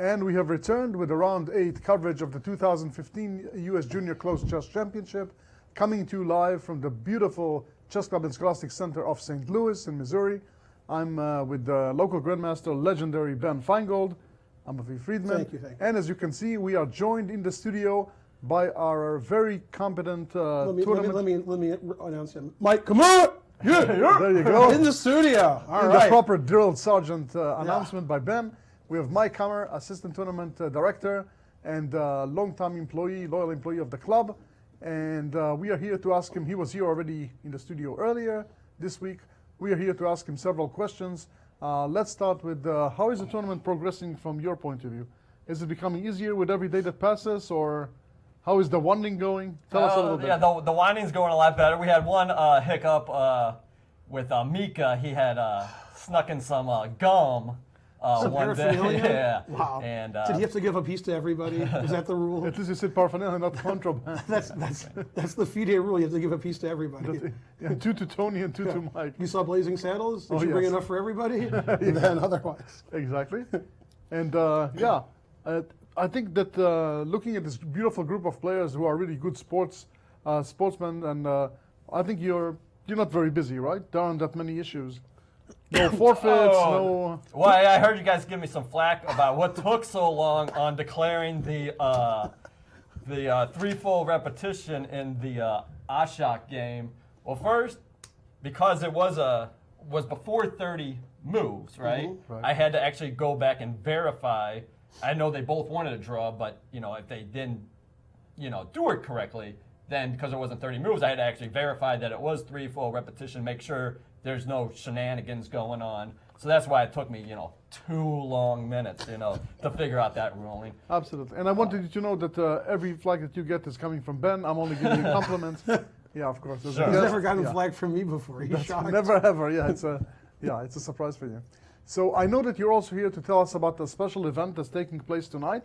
And we have returned with a round 8 coverage of the 2015 U.S. Junior Closed Chess Championship, coming to you live from the beautiful Chess Club and Scholastic Center of St. Louis in Missouri. I'm with the local grandmaster, legendary Ben Finegold. I'm Aviv Friedman. Thank you. And as you can see, we are joined in the studio by our very competent tournament. Let me announce him. Mike, come on! Yeah, There you go. in the studio. All In right. the proper drill sergeant announcement by Ben. We have Mike Hammer, assistant tournament director and long-time employee, loyal employee of the club. And we are here to ask him, he was here already in the studio earlier this week. We are here to ask him several questions. Let's start with how is the tournament progressing from your point of view? Is it becoming easier with every day that passes, or how is the winding going? Tell us a little bit. Yeah, the winding's going a lot better. We had one hiccup with Mika. He had snuck in some gum one day. paraphernalia? Yeah. Wow. And Did he have to give a piece to everybody? Is that the rule? At least you said paraphernalia, not contraband. That's the FIDE rule. You have to give a piece to everybody. And 2 to Tony and 2 to Mike. You saw Blazing Saddles? Did Oh, you bring yes. enough for everybody? Then otherwise. Exactly. And I think that looking at this beautiful group of players who are really good sportsmen, and I think you're not very busy, right? There aren't that many issues. No forfeits, no. Well, I heard you guys give me some flack about what took so long on declaring the threefold repetition in the Ashok game. Well, first, because it was before 30 moves, right? Right. I had to actually go back and verify. I know they both wanted a draw, but if they didn't, do it correctly, then because it wasn't 30 moves, I had to actually verify that it was threefold repetition, make sure there's no shenanigans going on. So that's why it took me, 2 long minutes, to figure out that ruling. Absolutely. And I wanted you to know that every flag that you get is coming from Ben. I'm only giving you compliments. Yeah, of course. Sure. He's Yeah. never gotten Yeah. a flag from me before. He's shocked. Never ever. Yeah, it's a surprise for you. So I know that you're also here to tell us about the special event that's taking place tonight.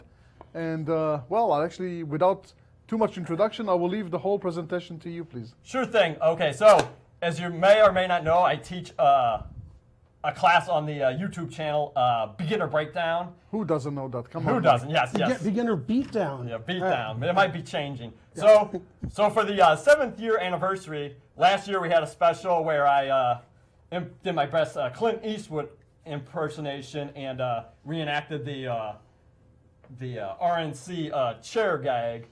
And actually, without too much introduction, I will leave the whole presentation to you, please. Sure thing. Okay, so as you may or may not know, I teach a class on the YouTube channel, Beginner Breakdown. Who doesn't know that? Come on. Who doesn't? Yes, yes. Beginner beatdown. Yeah, Beatdown. It might be changing. So for the 7th year anniversary, last year we had a special where I did my best Clint Eastwood impersonation and reenacted the RNC chair gag.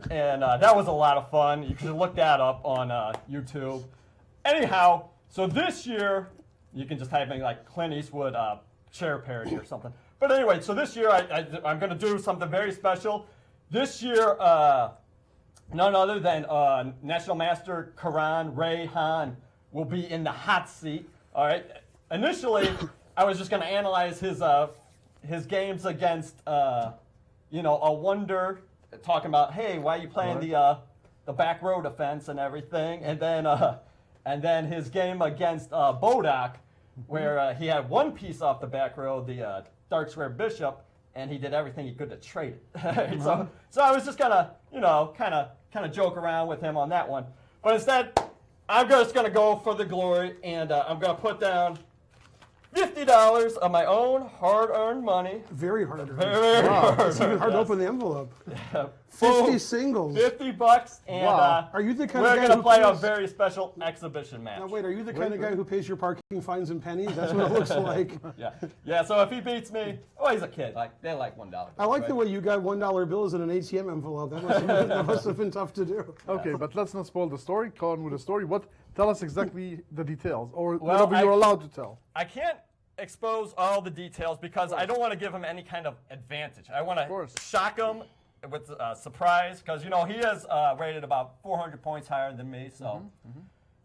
And that was a lot of fun. You can look that up on YouTube. Anyhow, so this year, you can just type in like Clint Eastwood chair parody or something. But anyway, so this year I'm going to do something very special. This year, none other than National Master Karan Ray Han will be in the hot seat. All right. Initially, I was just going to analyze his games against, a wonder, talking about, hey, why are you playing the back row defense and everything, and then his game against Bodak, where he had one piece off the back row, the dark square bishop, and he did everything he could to trade it. So I was just gonna, kind of joke around with him on that one. But instead, I'm just gonna go for the glory, and I'm gonna put down $50 of my own hard-earned money. Very hard. Very It's even hard to open the envelope. 50 singles. $50, and Wow. Are you the kind we're of guy going to who play a pays- very special exhibition match. Now wait, are you the kind of guy who pays your parking fines in pennies? That's what it looks like. Yeah. So if he beats me, he's a kid. They're like $1. I like the way you got $1 bills in an ATM envelope. That must have been tough to do. Okay, but let's not spoil the story. Go on with the story. Tell us exactly the details, or Well, whatever you're allowed to tell. I can't expose all the details because I don't want to give him any kind of advantage. I want to shock him with a surprise because, he is rated about 400 points higher than me. So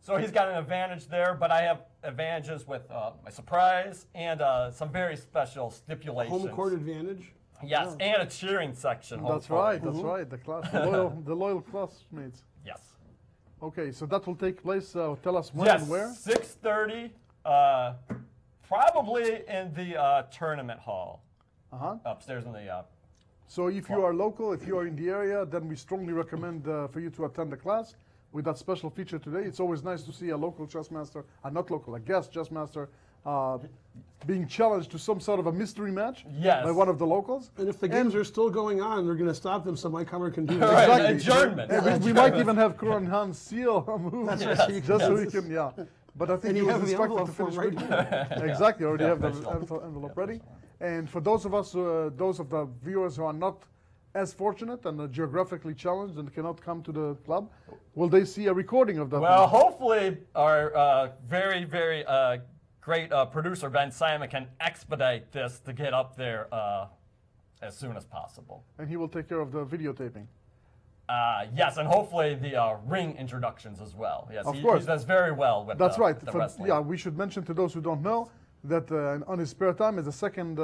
so he's got an advantage there, but I have advantages with my surprise and some very special stipulations. Home court advantage. Yes, and a cheering section. That's hopefully. right. That's right. The class, the loyal classmates. Yes. Okay, so that will take place. Tell us when Yes, and where. 6:30, probably in the tournament hall upstairs in the. So if you are local, if you are in the area, then we strongly recommend for you to attend the class with that special feature today. It's always nice to see a local chess master, a guest chess master being challenged to some sort of a mystery match Yes. by one of the locals. And if the games are still going on, they're going to stop them so Mike Hummer can do that. Right, Exactly. adjournment. And we might even have Kuran Han seal a move right. just so we can, yeah. But I think And he you was have the instructed to envelope finish form right good. Exactly, already have the Professional. envelope ready. And for those of us, those of the viewers who are not as fortunate and geographically challenged and cannot come to the club, will they see a recording of that? Well, hopefully our very, very great producer, Ben Simon, can expedite this to get up there as soon as possible. And he will take care of the videotaping. Yes, and hopefully the ring introductions as well. Yes, Of course. he does very well with That's right. the For- wrestling. yeah, we should mention to those who don't know that on his spare time is a second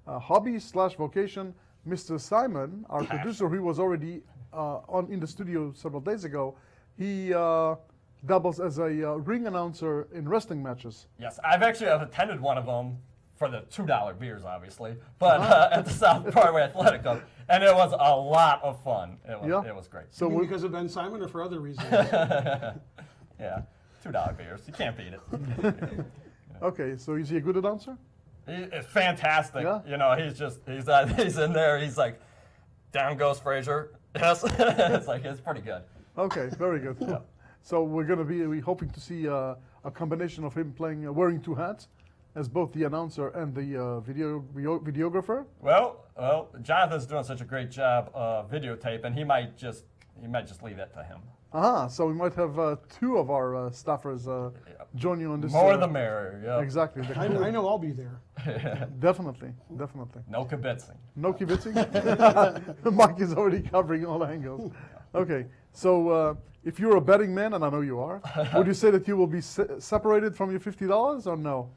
hobby/vocation. Mr. Simon, our producer, who was already in the studio several days ago, he doubles as a ring announcer in wrestling matches. Yes, I've actually attended one of them for the $2 beers, obviously, but at the South Parkway Athletic Club, and it was a lot of fun. It was great. So You mean we, because of Ben Simon or for other reasons? Yeah, $2 beers, you can't beat it. okay, so is he a good announcer? It's fantastic. Yeah? You know, he's in there. He's like, down goes Frazier. Yes, it's pretty good. Okay, very good. So we're hoping to see a combination of him wearing two hats, as both the announcer and the videographer. Well, Jonathan's doing such a great job videotaping. He might just leave it to him. So we might have two of our staffers join you on this. More the merrier. Yeah. Exactly. I know I'll be there. Definitely. No kibitzing. No kibitzing? Mike is already covering all angles. Okay, so if you're a betting man, and I know you are, would you say that you will be separated from your $50 or no?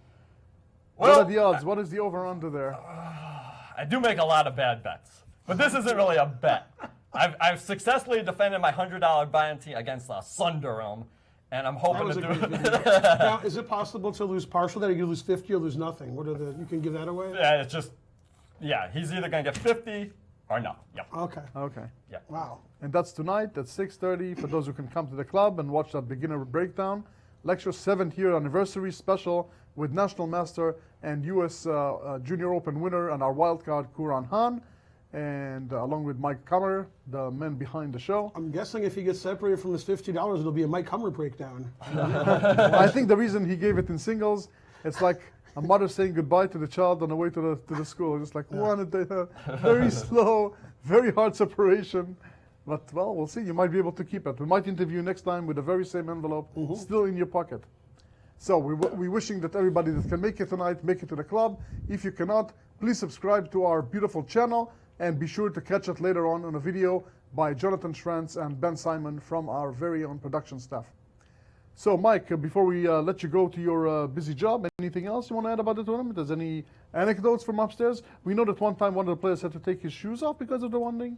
Well, what are the odds? What is the over-under there? I do make a lot of bad bets, but this isn't really a bet. I've successfully defended my $100 bounty against Sunderham, and I'm That hoping was to a do great it. video. Now, is it possible to lose partial that? You can lose 50 or lose nothing. You can give that away? Yeah, it's just, he's either going to get 50 or no. Yep. Okay. Okay. Yeah. Wow. And that's tonight at 6:30 for those who can come to the club and watch that beginner breakdown. Lecture 7th year anniversary special with National Master and U.S. Junior Open winner and our wildcard Kuran Han, and along with Mike Kammer, the man behind the show. I'm guessing if he gets separated from his $50, it'll be a Mike Hummer breakdown. I think the reason he gave it in singles, it's like a mother saying goodbye to the child on the way to the school. Just like one a day, very slow, very hard separation. But, well, we'll see. You might be able to keep it. We might interview next time with the very same envelope still in your pocket. So we're wishing that everybody that can make it tonight, make it to the club. If you cannot, please subscribe to our beautiful channel and be sure to catch it later on a video by Jonathan Schrantz and Ben Simon from our very own production staff. So, Mike, before we let you go to your busy job, anything else you want to add about the tournament? There's any anecdotes from upstairs? We know that one time one of the players had to take his shoes off because of the winding.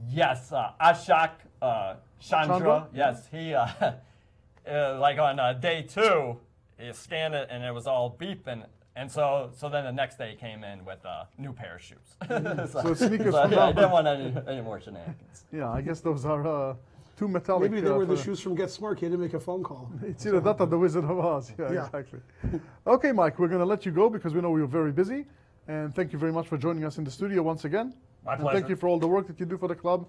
Yes, Ashok Chandra. Chandra? Yes, he like on day 2, he scanned it and it was all beeping, and so then the next day he came in with a new pair of shoes. So sneakers I from now. didn't want any more shenanigans. Yeah, I guess those are two metallic. Maybe they were the for- shoes from Get Smart. He had to make a phone call. It's either that or the Wizard of Oz. Yeah, Yeah. exactly. Okay, Mike, we're going to let you go because we know you're very busy. And thank you very much for joining us in the studio once again. My And pleasure. thank you for all the work that you do for the club.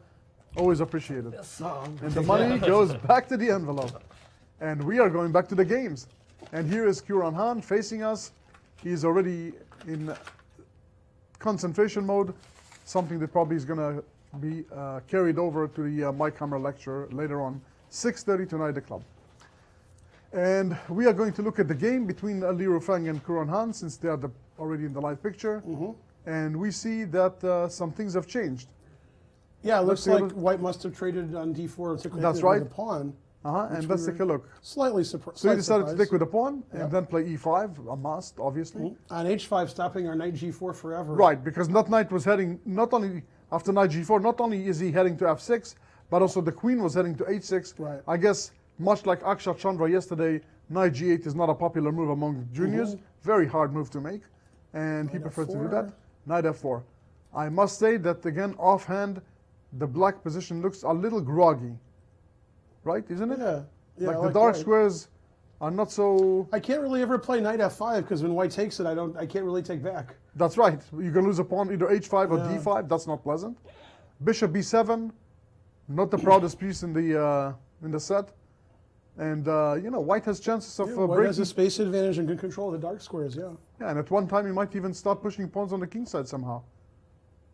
Always appreciated. Uh-oh. And the money goes back to the envelope. And we are going back to the games. And here is Kuran Han facing us. He's already in concentration mode, something that probably is going to be carried over to the Mike Hammer lecture later on, 6:30 tonight at the club. And we are going to look at the game between Li Rufeng and Kuran Han, since they are already in the live picture. And we see that some things have changed. Yeah, it looks Let's see like White must have traded on D4 and took That's it right. with a pawn. And let's take a look. Slightly surprised. So he decided to take with a pawn and then play e5, a must, obviously. On H5, stopping our knight G4 forever. Right, because knight was heading, not only after knight G4, not only is he heading to F6, but also the queen was heading to H6. Right. I guess, much like Akshat Chandra yesterday, knight G8 is not a popular move among juniors. Very hard move to make. And he Knight prefers to do F4. that. Knight F4. I must say that, again, offhand, the black position looks a little groggy. Right, isn't it? Yeah. Yeah, like I the dark white. squares are not so. I can't really ever play knight f5 because when white takes it, I can't really take back. That's right. You can lose a pawn either h5 or Yeah. d5. That's not pleasant. Bishop b7, not the proudest piece in the set. And white has chances of White breaking. has a space advantage and good control of the dark squares. Yeah. Yeah, and at one time you might even start pushing pawns on the king side somehow.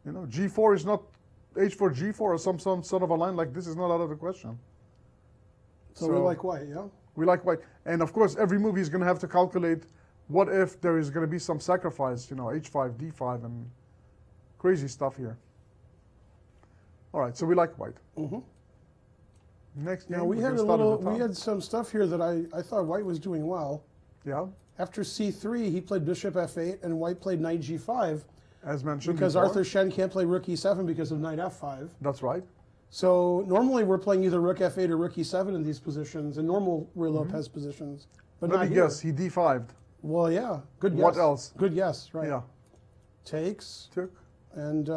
G4 is not h4 g4 or some sort of a line like this is not out of the question. So we like white. Yeah. We like white. And of course, every move he's going to have to calculate what if there is going to be some sacrifice, h5, d5, and crazy stuff here. All right, so we like white. Mm-hmm. Next Now game, we we're had gonna start at the we top. had some stuff here that I thought white was doing well. Yeah, After c3, he played bishop f8, and white played knight g5 as mentioned because before. Arthur Shen can't play rook e7 because of knight f5. That's right. So normally we're playing either rook f8 or rook e7 in these positions, in normal Ruy Lopez positions. But Let not me here. guess, he d5'd. Well, yeah, good guess. What else? Good guess, right? Yeah, Takes, took. and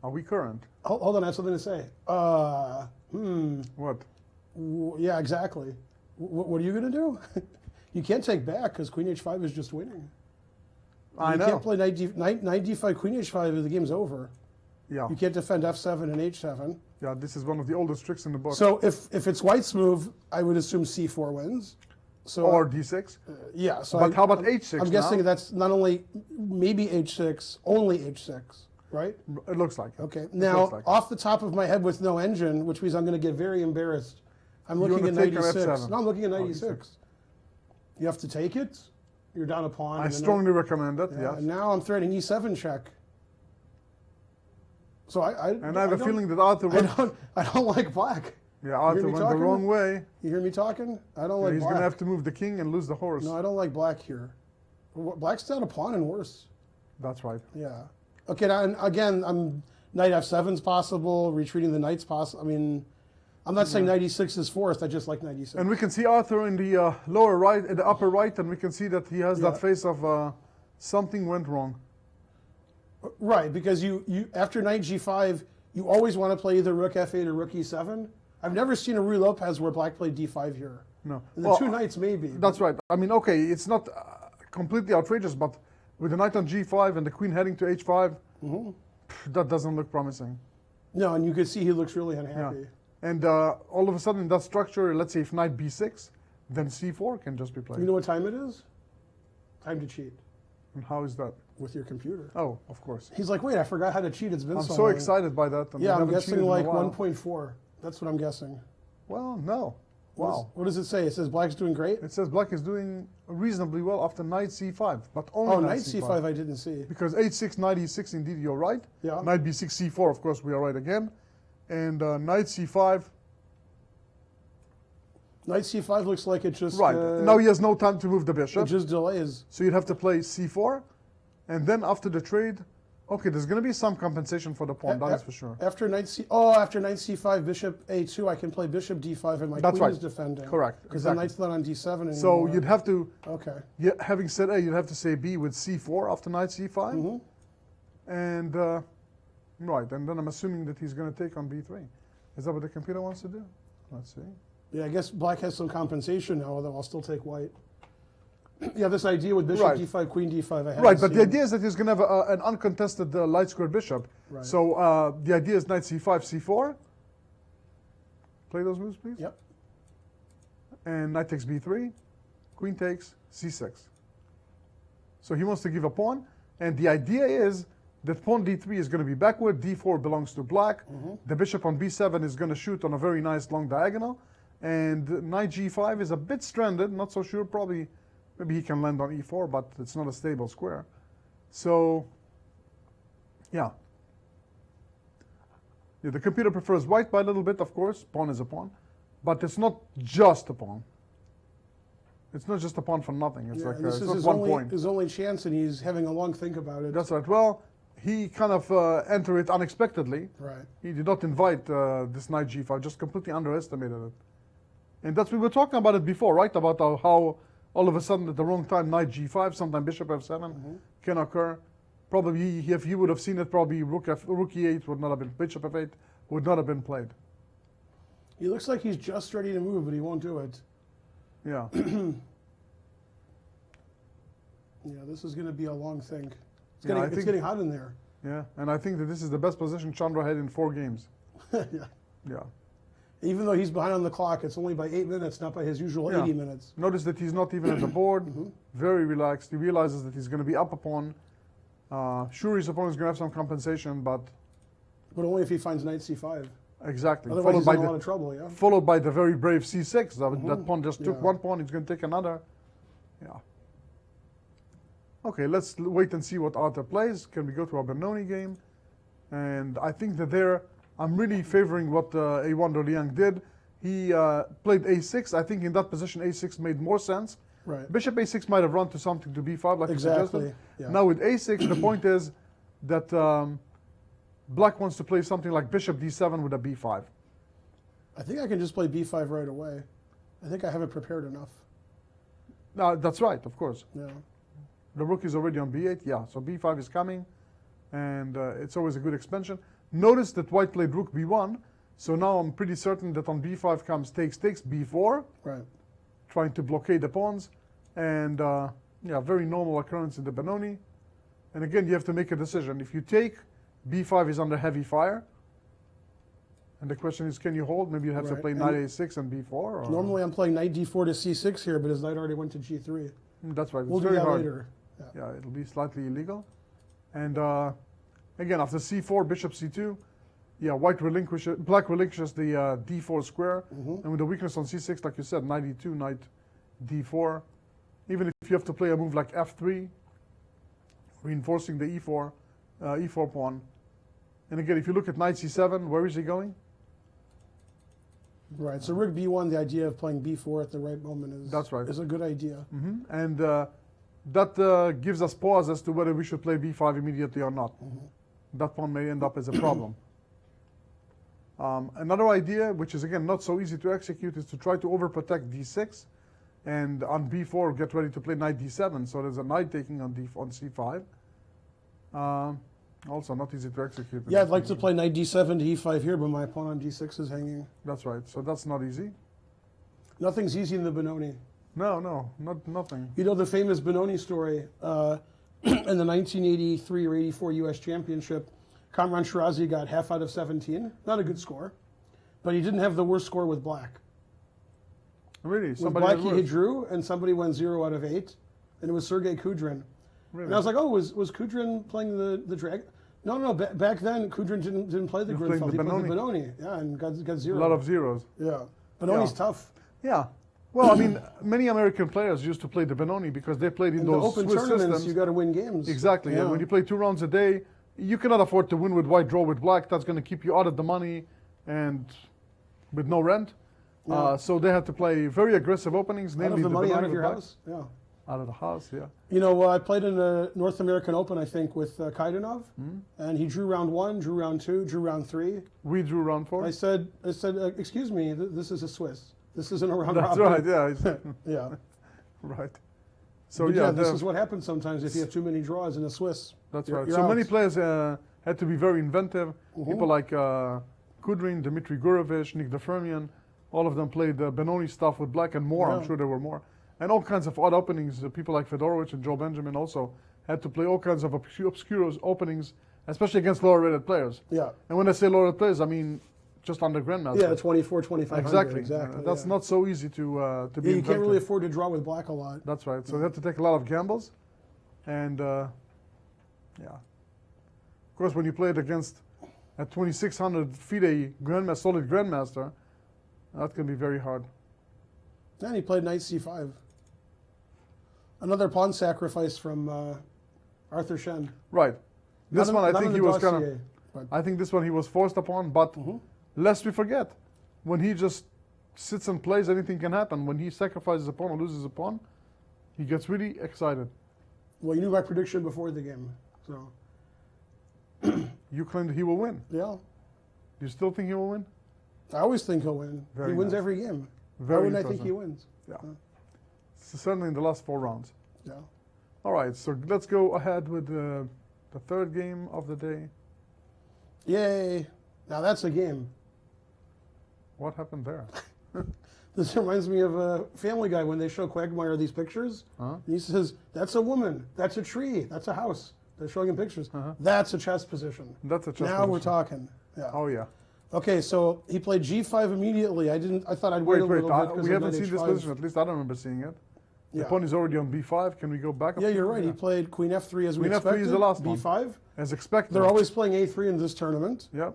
Are we current? hold on, I have something to say. What? Yeah, exactly. What are you going to do? You can't take back because queen h5 is just winning. I You know. can't play knight d5, queen h5, the game's over. Yeah, You can't defend f7 and h7. yeah. This is one of the oldest tricks in the book. So if it's white's move, I would assume c4 wins. So or d6. yeah. So But how about h6 I'm guessing now? that's not only maybe h6, only h6, right? It looks like it. Okay. It Now, looks like it. off the top of my head with no engine, which means I'm going to get very embarrassed, I'm You looking at wanna take on 96. F7. No, I'm looking at Oh, 96. You have to take it. You're down a pawn. I and then strongly recommend it. yeah, Yeah. and now I'm threatening e7 check. So And I have a don't- feeling that Arthur went. I don't like black. Yeah, Arthur me went the talking? wrong way. You hear me talking? I don't Yeah, like he's black. going to have to move the king and lose the horse. No, I don't like black here. Black's down a pawn and worse. That's right. Yeah. Okay. Now, and again, knight f7's possible. Retreating the knight's possible. I mean, I'm not saying knight e6 is forced. I just like knight e6. And we can see Arthur in the lower right, in the upper right, and we can see that he has Yeah. that face of something went wrong. Right, because you after knight g5, you always want to play either rook f8 or rook e7. I've never seen a Ruy Lopez where black played d5 here. No. The Well, two knights maybe. That's right. I mean, okay, it's not completely outrageous, but with the knight on g5 and the queen heading to h5, that doesn't look promising. No, and you can see he looks really Yeah. unhappy. And all of a sudden, in that structure, let's say if knight b6, then c4 can just be played. You know what time it is? Time to cheat And how is that? with your computer. Oh, of course. He's like, wait, I forgot how to cheat. It's been I'm so so long. excited by that. And Yeah, I I'm haven't guessing cheated in a like while. 1.4. That's what I'm guessing. Well, no. Wow. What does it say? It says black's doing great? It says black is doing reasonably well after knight c5, but only Oh, knight knight c5 I didn't see. Because h6, knight e6, indeed, you're right. Yeah. Knight b6, c4, of course, we are right again. And knight c5, Knight c5 looks like it just right. Now he has no time to move the it bishop. just delays. So you'd have to play c4. And then after the trade, okay, there's going to be some compensation for the pawn, that is for sure. After knight c5, bishop a2, I can play bishop d5 and my That's queen right. is defending. Correct, Because the exactly. knight's not on d7 anymore. So you'd have to, Okay. having said A, you'd have to say B with c4 after knight c5. Mm-hmm. And, right, and then I'm assuming that he's going to take on b3. Is that what the computer wants to do? Let's see. Yeah, I guess black has some compensation now, although I'll still take white. Yeah, this idea with bishop Right. d5, queen d5, I haven't Right, but the seen. idea is that he's going to have an uncontested light square bishop. Right. So the idea is knight c5, c4. Play those moves, please. Yep. And knight takes b3, queen takes c6. So he wants to give a pawn, and the idea is that pawn d3 is going to be backward, d4 belongs to black, the bishop on b7 is going to shoot on a very nice long diagonal, and knight g5 is a bit stranded, not so sure, probably, maybe he can land on e4, but it's not a stable square. So, yeah. Yeah, the computer prefers white by a little bit, of course, pawn is a pawn, but it's not just a pawn. It's not just a pawn for nothing. It's Yeah, like and this it's is not his one only, point. his only chance, and he's having a long think about it. That's right. Well, he kind of entered it unexpectedly. Right. He did not invite this knight g5, just completely underestimated it. And that's we were talking about it before, right? About how all of a sudden at the wrong time knight g5, sometimes bishop f7 can occur. Probably if he would have seen it, probably rook e8 would not have been, bishop f8 would not have been played. He looks like he's just ready to move, but he won't do it. Yeah. Yeah, this is going to be a long thing. Yeah, I It's think- getting hot in there. Yeah. And I think that this is the best position Chandra had in 4 games. Yeah. Yeah. Even though he's behind on the clock, it's only by 8 minutes, not by his usual Yeah. 80 minutes. Notice that he's not even at the board. Mm-hmm. Very relaxed. He realizes that he's going to be up upon. Sure, his opponent is going to have some compensation, but But only if he finds knight c5. exactly. Otherwise, he's by in a the lot of trouble, yeah? followed by the very brave c6. That pawn just took Yeah. one pawn. He's going to take another. Yeah. Okay, let's wait and see what Arthur plays. Can we go to our Benoni game? And I think that there, I'm really favoring what A1 Liang did. He played a6. I think in that position, a6 made more sense. Right. Bishop a6 might have run to something to b5, like you Exactly, suggested. yeah. Now with a6, the point is that Black wants to play something like bishop d7 with a b5. I think I can just play b5 right away. I think I have it prepared enough. No, that's right, of course. Yeah. The rook is already on b8, yeah. So b5 is coming, and it's always a good expansion. Notice that white played rook b1, so now I'm pretty certain that on b5 comes takes, b4, Right. trying to blockade the pawns, and yeah, very normal occurrence in the Benoni. And again, you have to make a decision. If you take, b5 is under heavy fire, and the question is, can you hold? Maybe you have to Right. play And knight a6 and b4. Or, Normally I'm playing knight d4 to c6 here, but his knight already went to g3. That's right. It's We'll do very that hard. later. Yeah, it'll be slightly illegal. And again, after c4, bishop c2, yeah, black relinquishes the d4 square. And with the weakness on c6, like you said, knight e2, knight d4. Even if you have to play a move like f3, reinforcing the e4 pawn. And again, if you look at knight c7, where is he going? Right. So rook b1, the idea of playing b4 at the right moment is That's right. is a good idea. And that gives us pause as to whether we should play b5 immediately or not. That pawn may end up as a problem. Another idea, which is again not so easy to execute, is to try to overprotect d6, and on b4 get ready to play knight d7. So there's a knight taking on c5. Also not easy to execute. Yeah, I'd like to play knight d7 to e5 here, but my pawn on d6 is hanging. That's right. So that's not easy. Nothing's easy in the Benoni. No, nothing. You know the famous Benoni story in the 1983 or 84 U.S. Championship, Kamran Shirazi got half out of 17. Not a good score, but he didn't have the worst score with black. Really, With somebody black, had he worse. drew, and somebody went 0 out of 8, and it was Sergei Kudrin. Really? And I was like, oh, was Kudrin playing the drag? No, back then Kudrin didn't play the He was playing Grinfeld. He the played the Benoni. Benoni. Yeah, and got 0. A lot of zeros. Yeah. Benoni's Yeah. tough. Yeah. Well, I mean, many American players used to play the Benoni because they played in In the those open Swiss tournaments, systems. you got to win games. Exactly. Yeah. And when you play 2 rounds a day, you cannot afford to win with white, draw with black. That's going to keep you out of the money and with no rent. Yeah. So they had to play very aggressive openings, Out namely of the money Benoni out of with your black. house. Yeah. Out of the house, yeah. You know, I played in the North American Open, I think, with Kaidanov, Hmm? and he drew round 1, drew round 2, drew round 3. We drew round 4. I said, excuse me, this is a Swiss. This isn't a round That's robin. right, yeah. It's, Yeah. right. So But yeah, this the- is what happens sometimes if you have too many draws in a Swiss. That's You're- right. you're So many out. players had to be very inventive. Mm-hmm. People like Kudrin, Dmitry Gurevich, Nick Defermian, all of them played Benoni stuff with black and more. I'm Yeah. sure there were more. And all kinds of odd openings. People like Fedorovich and Joe Benjamin also had to play all kinds of obscure openings, especially against lower-rated players. Yeah. And when I say lower-rated players, I mean just under grandmaster. Yeah, 24, 25. exactly. Exactly. That's yeah. not so easy to be Yeah, you can't inventive. really afford to draw with black a lot. That's right. So they had to take a lot of gambles, and yeah. Of course, when you played against a 2,600 FIDE solid grandmaster, that can be very hard. And he played knight c5. Another pawn sacrifice from Arthur Shen. Right. This Not in- one, I not think in he the was kind of. dossier, but- I think this one he was forced upon, but lest we forget, when he just sits and plays, anything can happen. When he sacrifices a pawn or loses a pawn, he gets really excited. Well, you knew my prediction before the game, so You claim that he will win. yeah. Do you still think he will win? I always think he'll win. Very he wins nice. every game. Very Why wouldn't I think impressive. he wins? Yeah. Certainly in the last 4 rounds. Yeah. All right, so let's go ahead with the third game of the day. Yay! Now that's a game. What happened there? This reminds me of a Family Guy when they show Quagmire these pictures. And he says, "That's a woman. That's a tree. That's a house." They're showing him pictures. That's a chess position. That's a chess Now we're position. talking. Yeah. Oh yeah. Okay, so he played G5 immediately. I thought I'd wait a Wait, little bit. 'cause we of haven't knight seen this H5. position. At least I don't remember seeing it. The Yeah. pawn is already on B5. Can we go back? Yeah, up you're to- right. He played Queen F3 as we Queen F3 expected. is the last one. B5. As expected. They're always playing A3 in this tournament. Yep.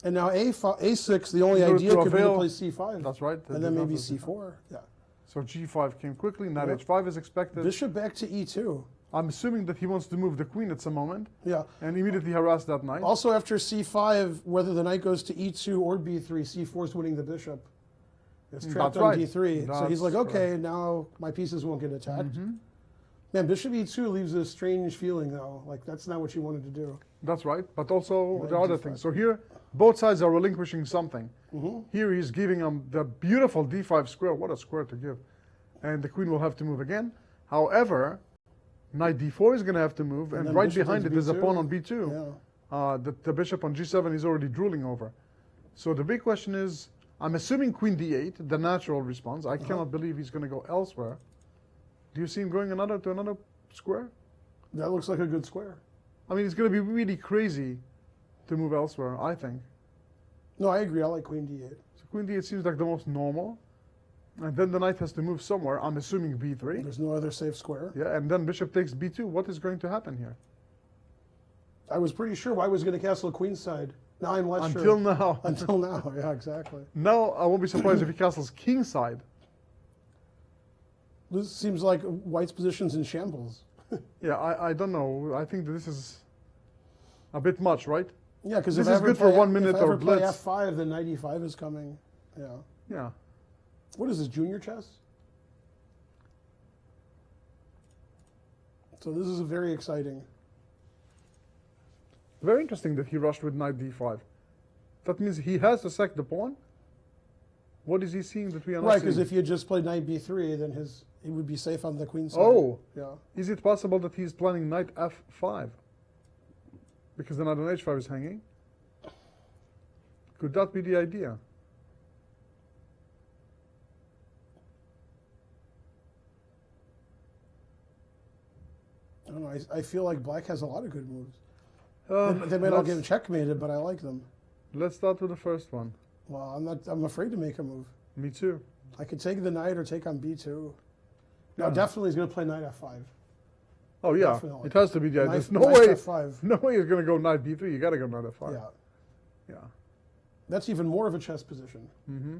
And now A6, the only In order idea to could be to avail- play C5. That's right. And then maybe defense is- C4. Yeah. So G5 came quickly. Knight Yep. H5 is expected. Bishop back to E2. I'm assuming that he wants to move the queen at some moment Yeah. and immediately harass that knight. Also, after C5, whether the knight goes to E2 or B3, C4 is winning the bishop. It's trapped That's on right. D3. So he's like, That's okay, now my pieces won't get attacked. Man, Bishop E2 leaves a strange feeling, though. Like, that's not what you wanted to do. That's right. But also Knight the other D5. things. So here, both sides are relinquishing something. Here he's giving him the beautiful D5 square. What a square to give. And the queen will have to move again. However, Knight D4 is going to have to move. And then right bishop behind takes it is a B2. pawn on B2. Yeah. The bishop on G7 is already drooling over. So the big question is, I'm assuming Queen D8, the natural response. I cannot believe he's going to go elsewhere. Do you see him going to another square? That looks like a good square. I mean, it's going to be really crazy to move elsewhere, I think. No, I agree. I like Queen D8. So Queen D8 seems like the most normal. And then the knight has to move somewhere. I'm assuming B3. There's no other safe square. Yeah, and then bishop takes B2. What is going to happen here? I was pretty sure why was going to castle queenside. Now I'm less sure. Until now. Until now, yeah, exactly. Now, I won't be surprised if he castles kingside. This seems like White's position's in shambles. Yeah, I don't know. I think that this is a bit much, right? Yeah, because This if I is ever good for play, 1 minute if I or ever play blitz. F5, then knight E5 is coming. Yeah. Yeah. What is this, junior chess? So this is very exciting. Very interesting that he rushed with knight D5. That means he has to sack the pawn? What is he seeing that we are not Right, because seeing? if he had just played knight B3, then he would be safe on the queen side. Oh, Yeah. is it possible that he's planning knight F5? Because the knight on H5 is hanging? Could that be the idea? I don't know. I feel like black has a lot of good moves. Uh, They may not let's- get him checkmated, but I like them. Let's start with the first one. Well, I'm afraid to make a move. Me too. I could take the knight or take on B2. Now, Yeah. definitely he's going to play knight F5. Oh yeah, Definitely. it has to be the idea. Knight- There's no knight way, F5. no way he's going to go knight B3. You got to go knight F5. Yeah. Yeah. That's even more of a chess position. Mm-hmm.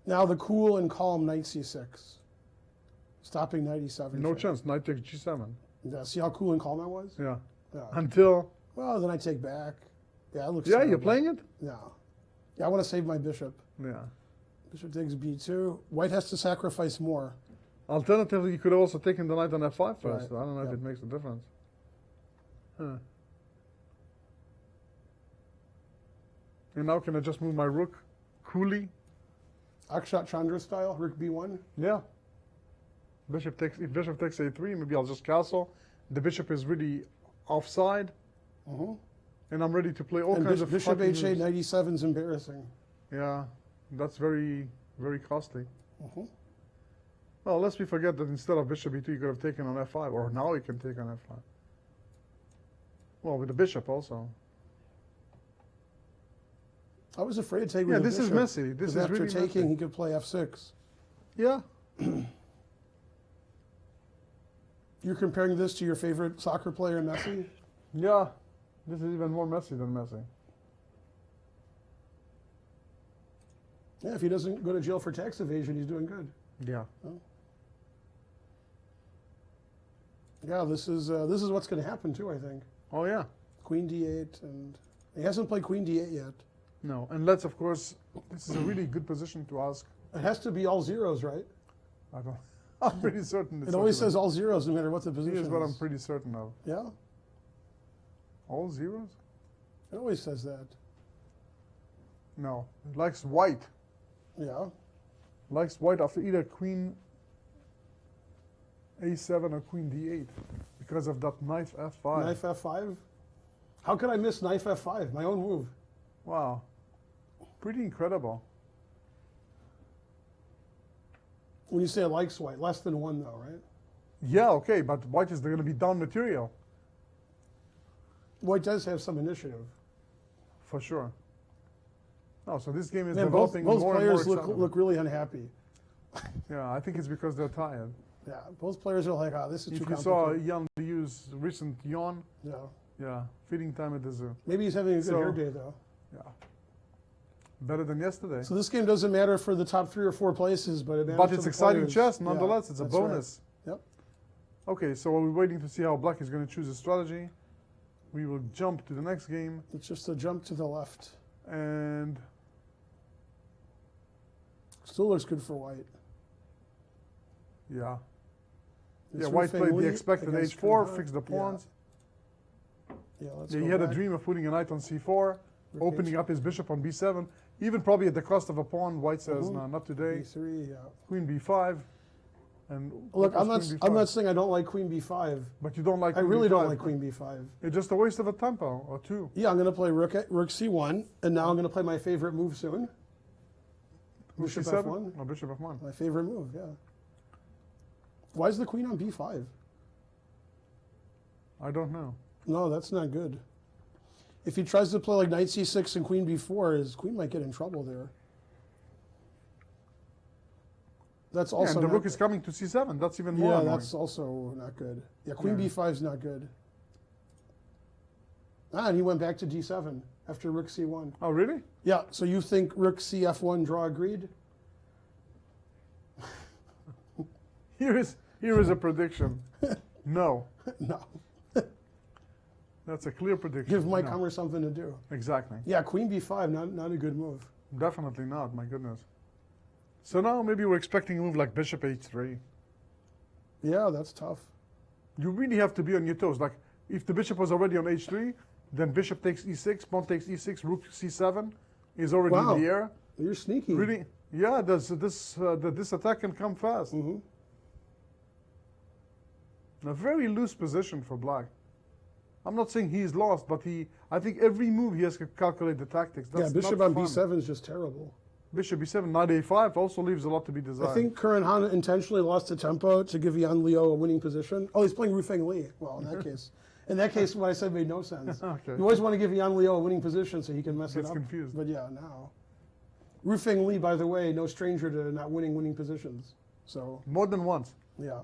Now the cool and calm knight C6. Stopping knight E7. No check. chance. Knight takes G7. Yeah, see how cool and calm that was? Yeah. Yeah. Until. Well, then I take back. Yeah, it looks Yeah, you're terrible. playing it. Yeah. Yeah, I want to save my bishop. Yeah. Bishop takes B2. White has to sacrifice more. Alternatively, you could have also taken the knight on F5 first. Right. I don't know if Yeah. it makes a difference. Huh. And now can I just move my rook coolly? Akshat Chandra style, rook B1. Yeah. If bishop takes A3, maybe I'll just castle. The bishop is really offside. And I'm ready to play all And kinds of bishop fucking H8, moves. knight E7 is embarrassing. Yeah, that's very, very costly. Well, lest we forget that instead of bishop E2, you could have taken on F5, or now you can take on F5. Well, with the bishop also. I was afraid to take with Yeah, the this is bishop, messy. This 'cause is after really taking, messy. he could play F6. Yeah. You're comparing this to your favorite soccer player, Messi? Yeah. This is even more messy than messy. Yeah, if he doesn't go to jail for tax evasion, he's doing good. Yeah. Yeah, this is what's going to happen too, I think. Oh, yeah. Queen D8, and he hasn't played Queen D8 yet. No. And let's, of course, this is a really good position to ask. It has to be all zeros, right? I don't, I'm pretty certain it's It always not says all zeros no matter what the gonna- position Here's what I'm is. pretty certain of. Yeah, All zeros? it always says that. No. It likes white. Yeah. Likes white after either queen A7 or queen D8 because of that knife F5. Knife F5. How could I miss knife F5? My own move. Wow. Pretty incredible. When you say it likes white, less than 1 though, right? Yeah, okay, but white is going to be down material White does have some initiative. for sure. No, so this game is Man, both developing more and more players exciting. look really unhappy. Yeah, I think it's because they're tired. Yeah, both players are like, oh, this is too If you saw complicated. Jan Liu's recent yawn, Yeah. yeah, feeding time at the zoo. Maybe he's having a good So- hair day though. Yeah, better than yesterday. So this game doesn't matter for the top 3 or 4 places, but it matters But to it's the exciting players. chess, Yeah, nonetheless. It's a that's right. bonus. Yep. Okay, so we're waiting to see how black is going to choose a strategy. We will jump to the next game, It's just a jump to the left. and Still looks good for white. yeah, It's yeah. White Rufeng played the Li expected against h4, Kung fixed the Han. pawns. Yeah, let's Yeah, go he had a back. dream of putting a knight on c4, Rook opening H- up his bishop on b7, even probably at the cost of a pawn. White says, Mhm. no, not today. B3, yeah. Queen b5, and Look, what I'm was not. queen I'm b5? not saying I don't like Queen B5. But you don't like. I queen really don't b5. like Queen B5. It's just a waste of a tempo or two. Yeah, I'm going to play Rook C1, and now I'm going to play my favorite move soon. Rook Bishop c7 F1. or bishop f1. My favorite move. Yeah. Why is the queen on B5? I don't know. No, that's not good. If he tries to play like Knight C6 and Queen B4, his queen might get in trouble there. That's Yeah, also and the not rook is coming to c7. That's even more Yeah, annoying. that's also not good. Yeah, Queen Yeah. B5 is not good. Ah, and he went back to D7 after Rook C1. Oh, really? Yeah, so you think Rook CF1 draw agreed? Here is a prediction. No. No. That's a clear prediction. Give Mike No. Hummer something to do. Exactly. Yeah, Queen B5, not a good move. Definitely not, my goodness. So now maybe we're expecting a move like bishop h3. Yeah, that's tough. You really have to be on your toes. Like, if the bishop was already on h3, then bishop takes e6, pawn takes e6, rook c7 is already Wow. in the air. You're sneaky. Really? Yeah, this attack can come fast. Mhm. A very loose position for black. I'm not saying he's lost, but I think every move he has to calculate the tactics. Yeah, That's bishop not on fun. B7 is just terrible. Bishop b7, knight a5 also leaves a lot to be desired. I think Curran Han intentionally lost the tempo to give Jan Leo a winning position. Oh, he's playing Rufeng Li. Well, in that case, what I said made no sense. Okay. You always want to give Jan Leo a winning position so he can mess Gets it up. confused. But yeah, now. Rufeng Li, by the way, no stranger to not winning positions. So, More than once. yeah.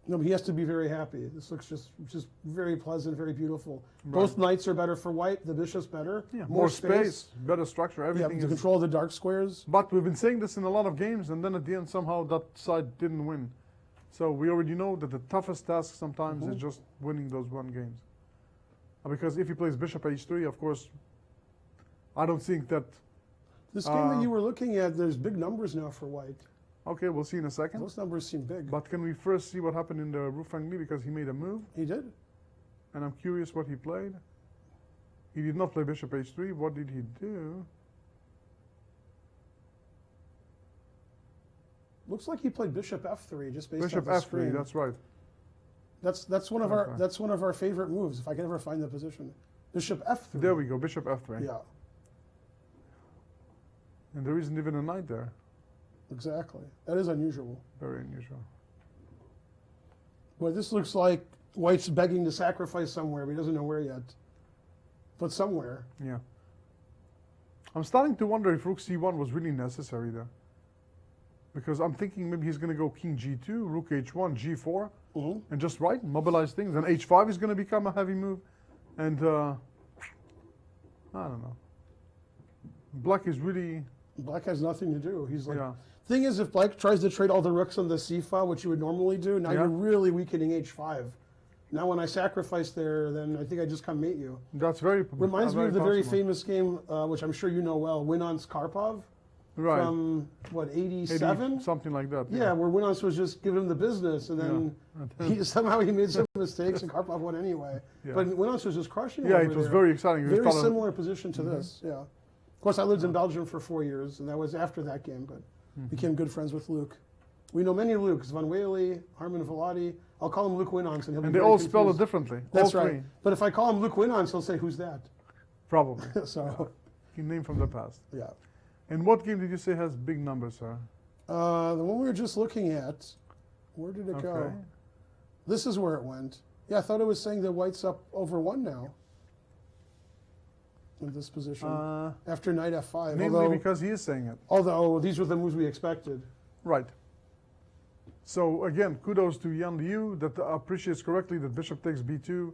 No, but he has to be very happy. This looks just very pleasant, very beautiful. Both knights are better for white. The bishop's better. Yeah, more space, better structure, Yeah, everything to is. control the dark squares. But we've been saying this in a lot of games, and then at the end somehow that side didn't win. So we already know that the toughest task sometimes is just winning those one games. Because if he plays bishop h3, of course, I don't think that. This game that you were looking at, there's big numbers now for white. Okay, we'll see in a second. Those numbers seem big. But can we first see what happened in the Rufeng Li, because he made a move, He did. and I'm curious what he played. He did not play bishop h3. What did he do? Looks like he played bishop f3 just based Bishop off the f3. screen. That's right. That's one of our favorite moves if I can ever find the position. Bishop f3. There we go. Bishop f3. Yeah, And there isn't even a knight there. exactly. That is unusual. Very unusual. Well, this looks like white's begging to sacrifice somewhere, but he doesn't know where yet. But somewhere. Yeah. I'm starting to wonder if rook c1 was really necessary there. Because I'm thinking maybe he's going to go king g2, rook h1, g4, and just mobilize things. And h5 is going to become a heavy move. And I don't know. Black is really, Black has nothing to do. He's like, yeah. thing is, if black tries to trade all the rooks on the c file, which you would normally do, now Yeah. you're really weakening h5. Now when I sacrifice there, then I think I just come mate you. That's very Reminds me of the very possible. famous game, which I'm sure you know well, Winon's Karpov Right. from, what, 80, 87? something like that. Yeah, where Winons was just giving him the business, and then somehow he made some mistakes, and Karpov won anyway. Yeah. But Winons was just crushing Yeah, over it was there. very exciting. We Very thought of- similar position to this, yeah. Of course, I lived in Belgium for 4 years, and that was after that game, but became good friends with Luke. We know many Lukes, Van Whaley, Harman Velati. I'll call him Luke Winons, and he'll be And they very all spell it confused. differently. That's all right. three. But if I call him Luke Winons, he'll say, who's that? Probably. So, He named from the past. yeah. And what game did you say has big numbers, sir? The one we were just looking at, where did it go? Okay. This is where it went. Yeah, I thought it was saying that white's up over 1 now. In this position. After knight f5. Mainly because he is saying it. Although these were the moves we expected. Right. So again, kudos to Yan Liu that appreciates correctly that bishop takes b2.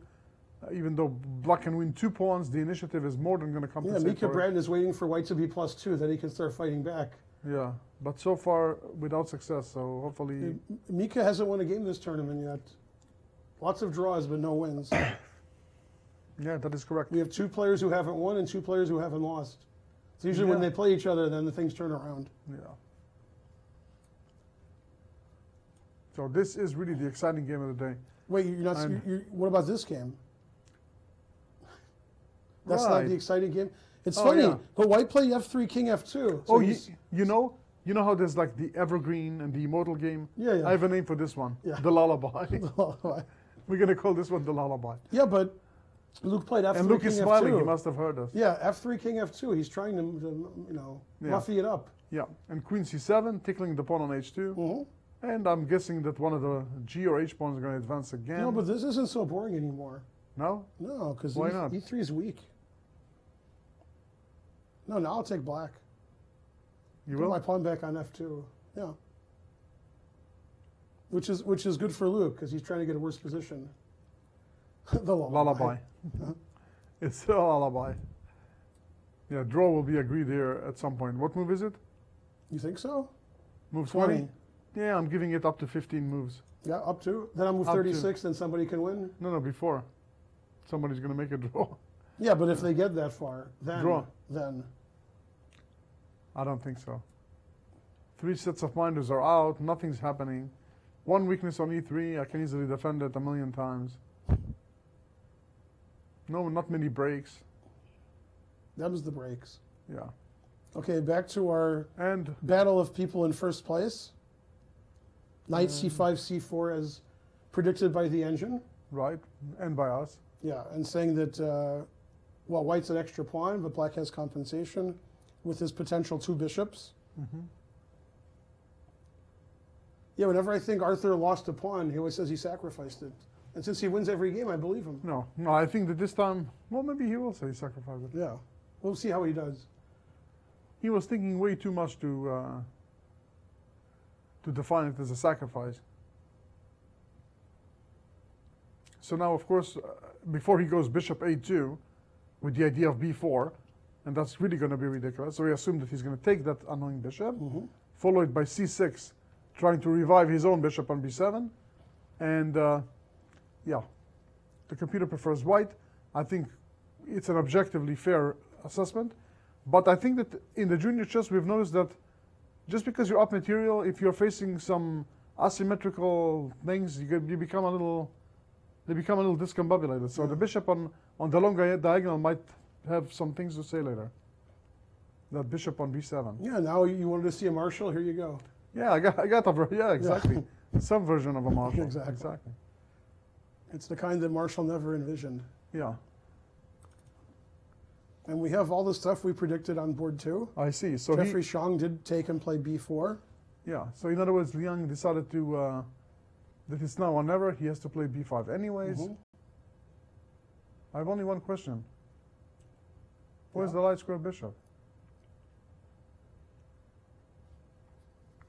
Even though black can win 2 pawns, the initiative is more than going to Yeah, compensate Mika for Bratton is waiting for white to be +2, then he can start fighting back. it. Yeah, but so far without success, so hopefully... Mika hasn't won a game this tournament yet. Lots of draws, but no wins. Yeah, that is correct. We have 2 players who haven't won and 2 players who haven't lost. It's usually when Yeah. they play each other, then the things turn around. Yeah. So this is really the exciting game of the day. Wait, you're not. And- What about this game? That's not Right. the exciting game. It's Oh, funny, yeah. but white play f3, king f2. So Oh, he's- you know how there's like the evergreen and the immortal game? Yeah, yeah. I have a name for this one. Yeah. The lullaby. We're going to call this one the lullaby. yeah, but Luke played f3, And Luke king is smiling. f2. He must have heard us. Yeah, f3, king f2. He's trying to Yeah. roughy it up. Yeah. And queen c7, tickling the pawn on h2. Mhm. And I'm guessing that one of the g or h pawns are going to advance again. No, but this isn't so boring anymore. No? No, because Why not? e3 is weak. No, now I'll take black. You Put will? my pawn back on f2. Yeah. Which is good for Luke because he's trying to get a worse position. The Lullaby. It's a lullaby. Yeah, draw will be agreed here at some point. What move is it? You think so? Move 20? Yeah, I'm giving it up to 15 moves. Yeah, up to. Then I'll move Up to. 36, then somebody can win. No, before. Somebody's going to make a draw. Yeah, but if they get that far, then Draw. Then I don't think so. 3 sets of minders are out. Nothing's happening. 1 weakness on e3. I can easily defend it a million times. No, not many breaks. them's the breaks. Yeah. Okay, back to our And battle of people in first place. Knight c5, c4 as predicted by the engine. right, and by us. Yeah, and saying that, well, white's an extra pawn, but black has compensation with his potential 2 bishops. Yeah, whenever I think Arthur lost a pawn, he always says he sacrificed it. And since he wins every game, I believe him. No, I think that this time, well, maybe he will say sacrifice it. Yeah, we'll see how he does. He was thinking way too much to define it as a sacrifice. So now, of course, before he goes bishop a2 with the idea of b4, and that's really going to be ridiculous. So we assume that he's going to take that annoying bishop, followed by c6, trying to revive his own bishop on b7. And yeah, the computer prefers white. I think it's an objectively fair assessment. But I think that in the junior chess, we've noticed that just because you're up material, if you're facing some asymmetrical things, you become a little, they become a little discombobulated. So the bishop on the long diagonal might have some things to say later. That bishop on b7. Yeah, now you wanted to see a Marshall, here you go. Yeah, I got yeah, exactly. Some version of a Marshall. Exactly. It's the kind that Marshall never envisioned. Yeah, And we have all the stuff we predicted on board 2. I see. So Jeffrey Chang did take and play b4. yeah. So in other words, Liang decided to that it's now or never. He has to play b5 anyways. I have only one question. Where's the light square bishop?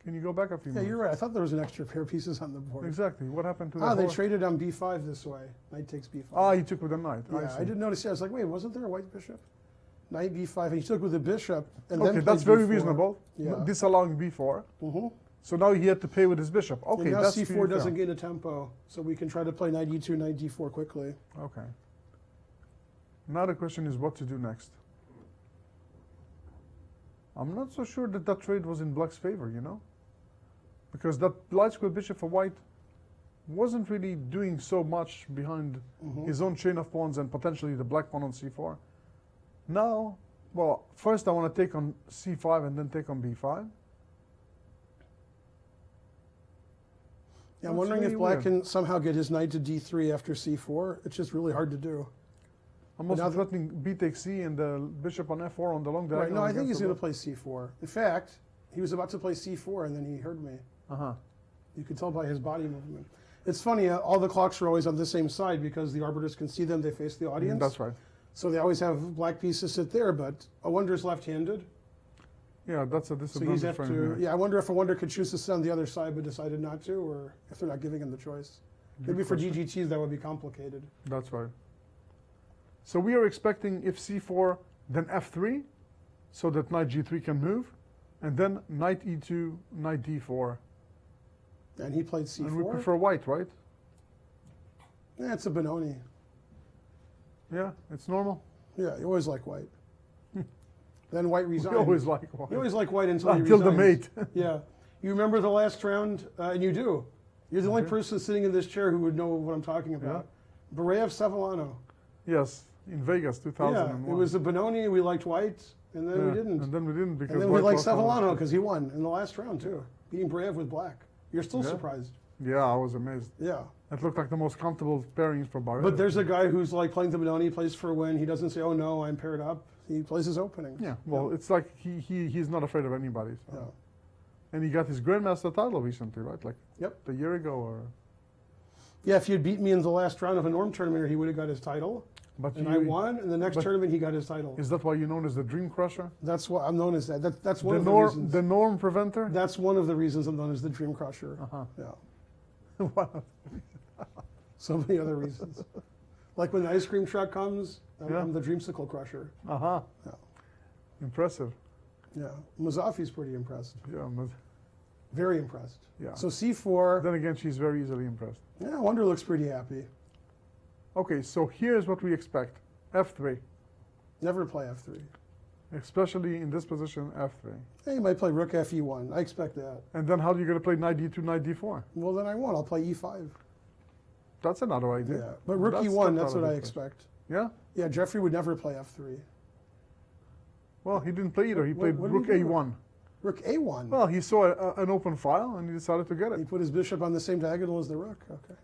Can you go back a few Yeah, minutes? you're right. I thought there was an extra pair of pieces on the board. Exactly. What happened to the They horse? traded on b5 this way. Knight takes b5. Ah, he took with a knight. yeah, I didn't notice. I was like, wait, wasn't there a white bishop? Knight b5, and he took with the bishop, and Okay, then that's played very b4. reasonable. Yeah. Disallowing b4. So now he had to pay with his bishop. Okay, And now that's c4 pretty doesn't fair. gain a tempo, so we can try to play knight e2, knight d4 quickly. Okay. Now the question is what to do next. I'm not so sure that that trade was in black's favor, you know? Because that light square bishop for white wasn't really doing so much behind his own chain of pawns and potentially the black pawn on c4. Now, well, first I want to take on c5 and then take on b5. Yeah, I'm That's wondering really if black weird. can somehow get his knight to d3 after c4. It's just really hard to do. I'm also now- threatening b takes c and the bishop on f4 on the long diagonal. Right, no, I think against he's the going to black. play c4. In fact, He was about to play c4, and then he heard me. Uh-huh. You could tell by his body movement. It's funny, all the clocks are always on the same side because the arbiters can see them, they face the audience. That's right. So they always have black pieces sit there, but a wonder's left-handed. Yeah, that's a So he's disadvantage have for to, him. yeah, I wonder if a wonder could choose to sit on the other side but decided not to, or if they're not giving him the choice. Maybe for question. GGTs that would be complicated. That's right. So we are expecting if c4, then f3, so that knight g3 can move, and then knight e2, knight d4. And he played c4. And we prefer white, right? Yeah, it's a Benoni. Yeah, it's normal. Yeah, you always like white. Then white resigned. We always like white. You always like white until he Until the resigns. mate. Yeah. You remember the last round, and you do. You're the only person sitting in this chair who would know what I'm talking about. Barayev Savillano. Yes, in Vegas, 2001. Yeah, it was a Benoni, we liked white, and then we didn't. And then we didn't because And then we white liked lost all the Savillano time. because he won in the last round too, beating Barayev with black. You're still Yeah. surprised. Yeah, I was amazed. Yeah. It looked like the most comfortable pairings for Barrett. But there's a guy who's like playing the Benoni, he plays for a win. He doesn't say, oh no, I'm paired up. He plays his opening. Yeah, well, it's like he's not afraid of anybody. So. Yeah. And he got his Grandmaster title recently, right? Like Yep. a year ago or... Yeah, if you'd beat me in the last round of a Norm tournament, he would have got his title. But And you, I won, and the next but- tournament he got his title. Is that why you're known as the Dream Crusher? That's what I'm known as that. That's one The of the norm, reasons. the norm preventer? That's one of the reasons I'm known as the Dream Crusher. Uh-huh. Yeah. Wow. So many other reasons. Like when the ice cream truck comes, Yeah. I'm the Dreamsicle Crusher. Uh-huh. Yeah. Impressive. Yeah. Mazafi's pretty impressed. Yeah, but Very impressed. Yeah. So C4. then again, she's very easily impressed. Yeah, Wonder looks pretty happy. Okay, so here's what we expect. F3. Never play F3. Especially in this position, F3. Hey, you might play Rook FE1. I expect that. And then how are you going to play knight D2, knight D4? Well, then I won't. I'll play E5. That's another idea. Yeah. But Rook That's E1, not that's out of what I the expect. Yeah? Yeah, Jeffrey would never play F3. Well, he didn't play either. He What- played what did Rook he do? A1. Rook A1. Well, he saw an open file and he decided to get He it. put his bishop on the same diagonal as the rook. Okay.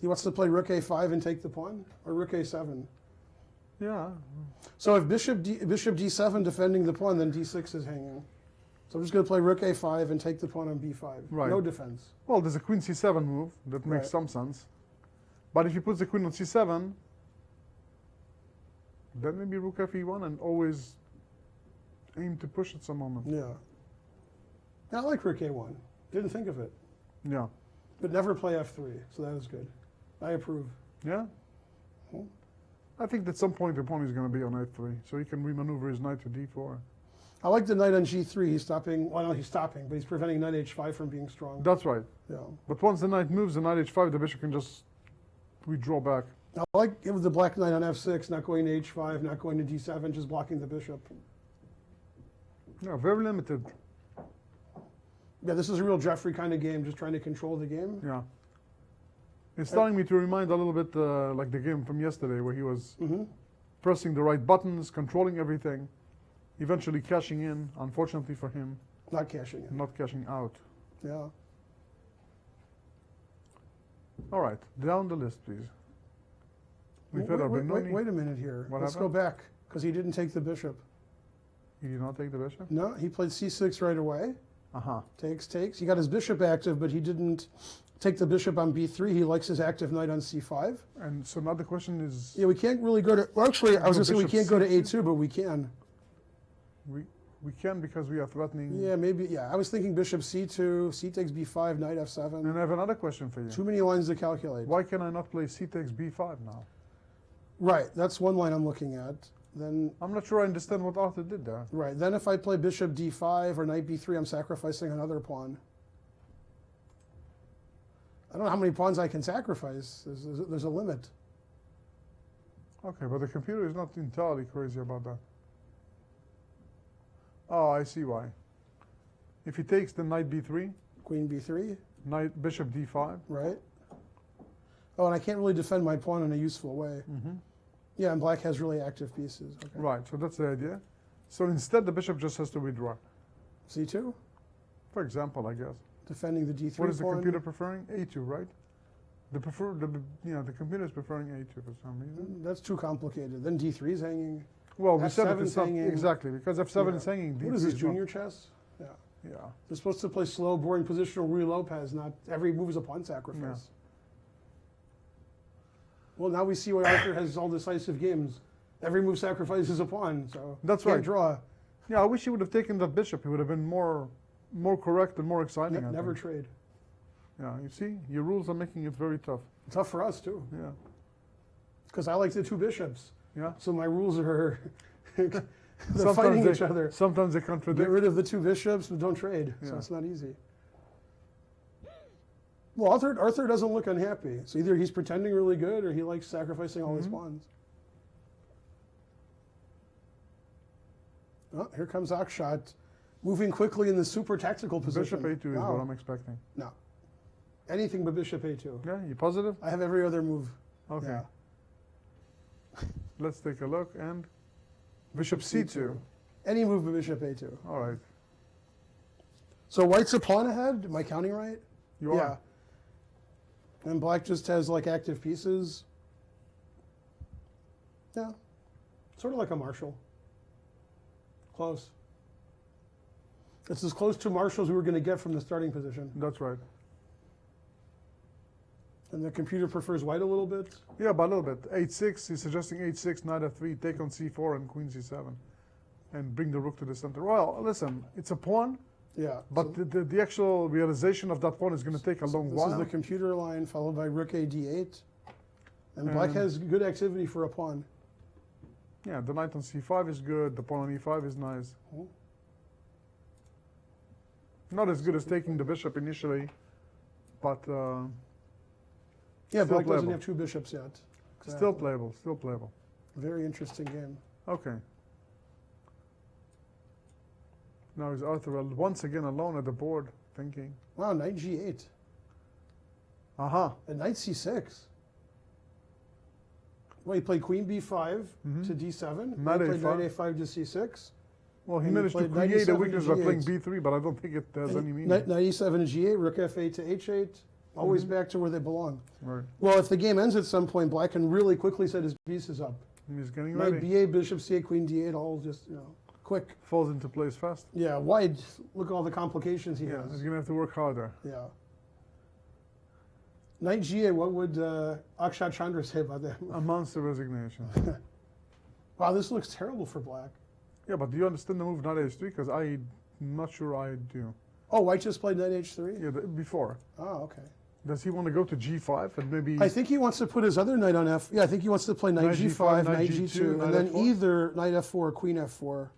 He wants to play Rook A5 and take the pawn, or Rook A7. Yeah. So if bishop D7 defending the pawn, then D6 is hanging. So I'm just going to play Rook A5 and take the pawn on B5. Right. No defense. Well, there's a Queen C7 move that makes Right. some sense. But if he puts the Queen on C7, then maybe Rook Fe1 and always aim to push at some moment. Yeah. I like Rook A1. Didn't think of it. Yeah. But never play F3, so that is good. I approve. Yeah? Hmm. I think at some point the pawn is going to be on F3, so he can remaneuver his knight to D4. I like the knight on G3. He's stopping, well, no, he's stopping, but he's preventing knight H5 from being strong. That's right. Yeah. But once the knight moves, the knight H5, the bishop can just withdraw back. I like give the black knight on F6, not going to H5, not going to D7, just blocking the bishop. Yeah, very limited. Yeah, this is a real Jeffrey kind of game, just trying to control the game. Yeah. It's starting me to remind a little bit like the game from yesterday where he was pressing the right buttons, controlling everything, eventually cashing in, unfortunately for him, Not cashing in. not cashing out. Yeah. All right, down the list, please. We've had our Benoni. Wait a minute here. What Let's happened? go back, because he didn't take the bishop. He did not take the bishop? No, he played C6 right away. Uh-huh. Takes. He got his bishop active, but he didn't take the bishop on B3. He likes his active knight on C5. And so now the question is, Yeah, we can't really go to, well, actually, I was Go going to say we bishop can't go to C2? A2, but we can. we can because we are threatening. Yeah, maybe, yeah. I was thinking bishop C2, C takes B5, knight F7. And I have another question for you. Too many lines to calculate. Why can I not play C takes B5 now? Right, that's one line I'm looking at. Then, I'm not sure I understand what Arthur did there. right, then if I play bishop D5 or knight B3, I'm sacrificing another pawn. I don't know how many pawns I can sacrifice. There's a limit. Okay, but the computer is not entirely crazy about that. Oh, I see why. If he takes the knight B3, Queen B3, knight bishop D5. right? Oh, and I can't really defend my pawn in a useful way. Yeah, and black has really active pieces. Okay. Right, so that's the idea. So instead, the bishop just has to withdraw. C2, For example, I guess. defending the D3 What is the pawn. computer preferring? A2, right? The computer is preferring A2 for some reason. That's too complicated. Then D3 is hanging. Well, we said F7 it's not hanging. exactly because F7 Yeah. is hanging. What is D3 this, not. junior chess? Yeah. Yeah. They're supposed to play slow, boring positional Rui Lopez, not every move is a pawn sacrifice. Yeah. Well, now we see why Arthur has all decisive games. Every move sacrifices a pawn, so That's can't right. draw. Yeah, I wish he would have taken that bishop. He would have been more correct and more exciting. I Never think. trade. Yeah, you see, your rules are making it very tough. Tough for us too, Yeah. because I like the two bishops. Yeah. So my rules are they're fighting each other. Sometimes they Get contradict. rid of the two bishops, but don't trade. So Yeah. it's not easy. Well, Arthur doesn't look unhappy. So either he's pretending really good or he likes sacrificing all his pawns. Oh, here comes Akshat, moving quickly in the super tactical position. Bishop A2 is Wow. what I'm expecting. No. Anything but bishop A2. Yeah, you positive? I have every other move. Okay. Yeah. Let's take a look. And bishop C2. Any move but bishop A2. All right. So white's a pawn ahead? Am I counting right? You Yeah. are. And black just has like active pieces. Yeah. Sort of like a Marshall. Close. It's as close to Marshall as we were going to get from the starting position. That's right. And the computer prefers white a little bit. Yeah, but a little bit. H6, he's suggesting H6, knight F3, take on C4 and queen C7. And bring the rook to the center. Well, listen, it's a pawn, Yeah. but the actual realization of that pawn is going to take a long This while. is the computer line followed by rook A D8. And black has good activity for a pawn. Yeah, the knight on C5 is good, the pawn on E5 is nice. Not as good as taking the bishop initially, but Yeah, black doesn't playable. have two bishops yet. still playable, still playable. Very interesting game. Okay. Now is Arthur once again alone at the board, thinking. Wow, knight G8. Aha. And knight C6. Well, he played queen B5 to D7. Knight He played A5. knight A5 to C6. Well, he And he managed to played knight create a E7 weakness to by playing G8. B3, but I don't think it has any meaning. Knight E7 to G8, rook F8 to H8. Always back to where they belong. Right. Well, if the game ends at some point, black can really quickly set his pieces up. He's getting Knight ready. B8, bishop C8, queen D8, all just, quick. Falls into place fast. Yeah, white, look at all the complications he Yeah, he's has. going to have to work harder. Yeah. Knight G8, what would Akshat Chandra say about that? A monster resignation. Wow, this looks terrible for black. Yeah, but do you understand the move knight H3? Because I'm not sure I do. Oh, white just played knight H3? Yeah, before. Oh, okay. Does he want to go to G5 and maybe... I think he wants to put his other knight on F. Yeah, I think he wants to play knight Knight G5, G5, knight knight G2, G2, and knight then F4? either knight F4 or queen F4.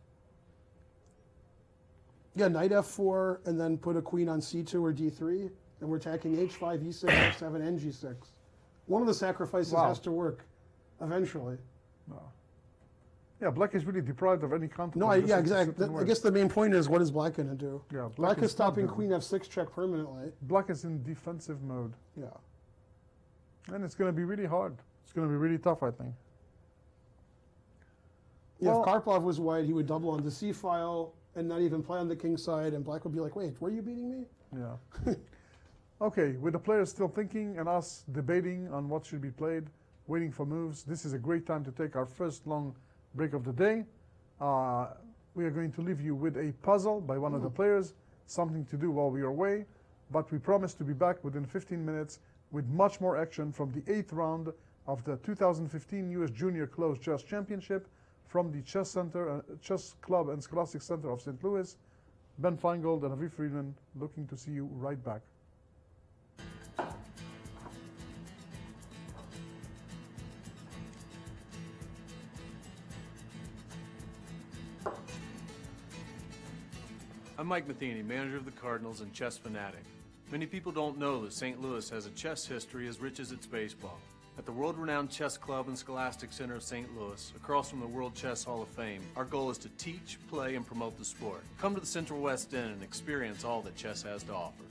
Yeah, knight F4, and then put a queen on C2 or D3, and we're attacking H5, E6, F7, and G6. One of the sacrifices Wow. has to work eventually. Yeah, black is really deprived of any content. No, Just yeah, has to sit exactly. and I wait. guess the main point is, what is black going to do? Yeah, Black is not stopping doing- queen F6 check permanently. Black is in defensive mode. Yeah. And it's going to be really hard. It's going to be really tough, I think. Yeah, Well- if Karpov was white, he would double on the C file and not even play on the king side, and black would be like, wait, were you beating me? Yeah. Okay, with the players still thinking and us debating on what should be played, waiting for moves, this is a great time to take our first long break of the day. We are going to leave you with a puzzle by one of the players, something to do while we are away, but we promise to be back within 15 minutes with much more action from the 8th round of the 2015 U.S. Junior Closed Chess Championship from the Chess Center, Chess Club and Scholastic Center of St. Louis. Ben Finegold and Aviv Friedman looking to see you right back. I'm Mike Matheny, manager of the Cardinals and chess fanatic. Many people don't know that St. Louis has a chess history as rich as its baseball. At the world-renowned Chess Club and Scholastic Center of St. Louis, across from the World Chess Hall of Fame, our goal is to teach, play, and promote the sport. Come to the Central West End and experience all that chess has to offer.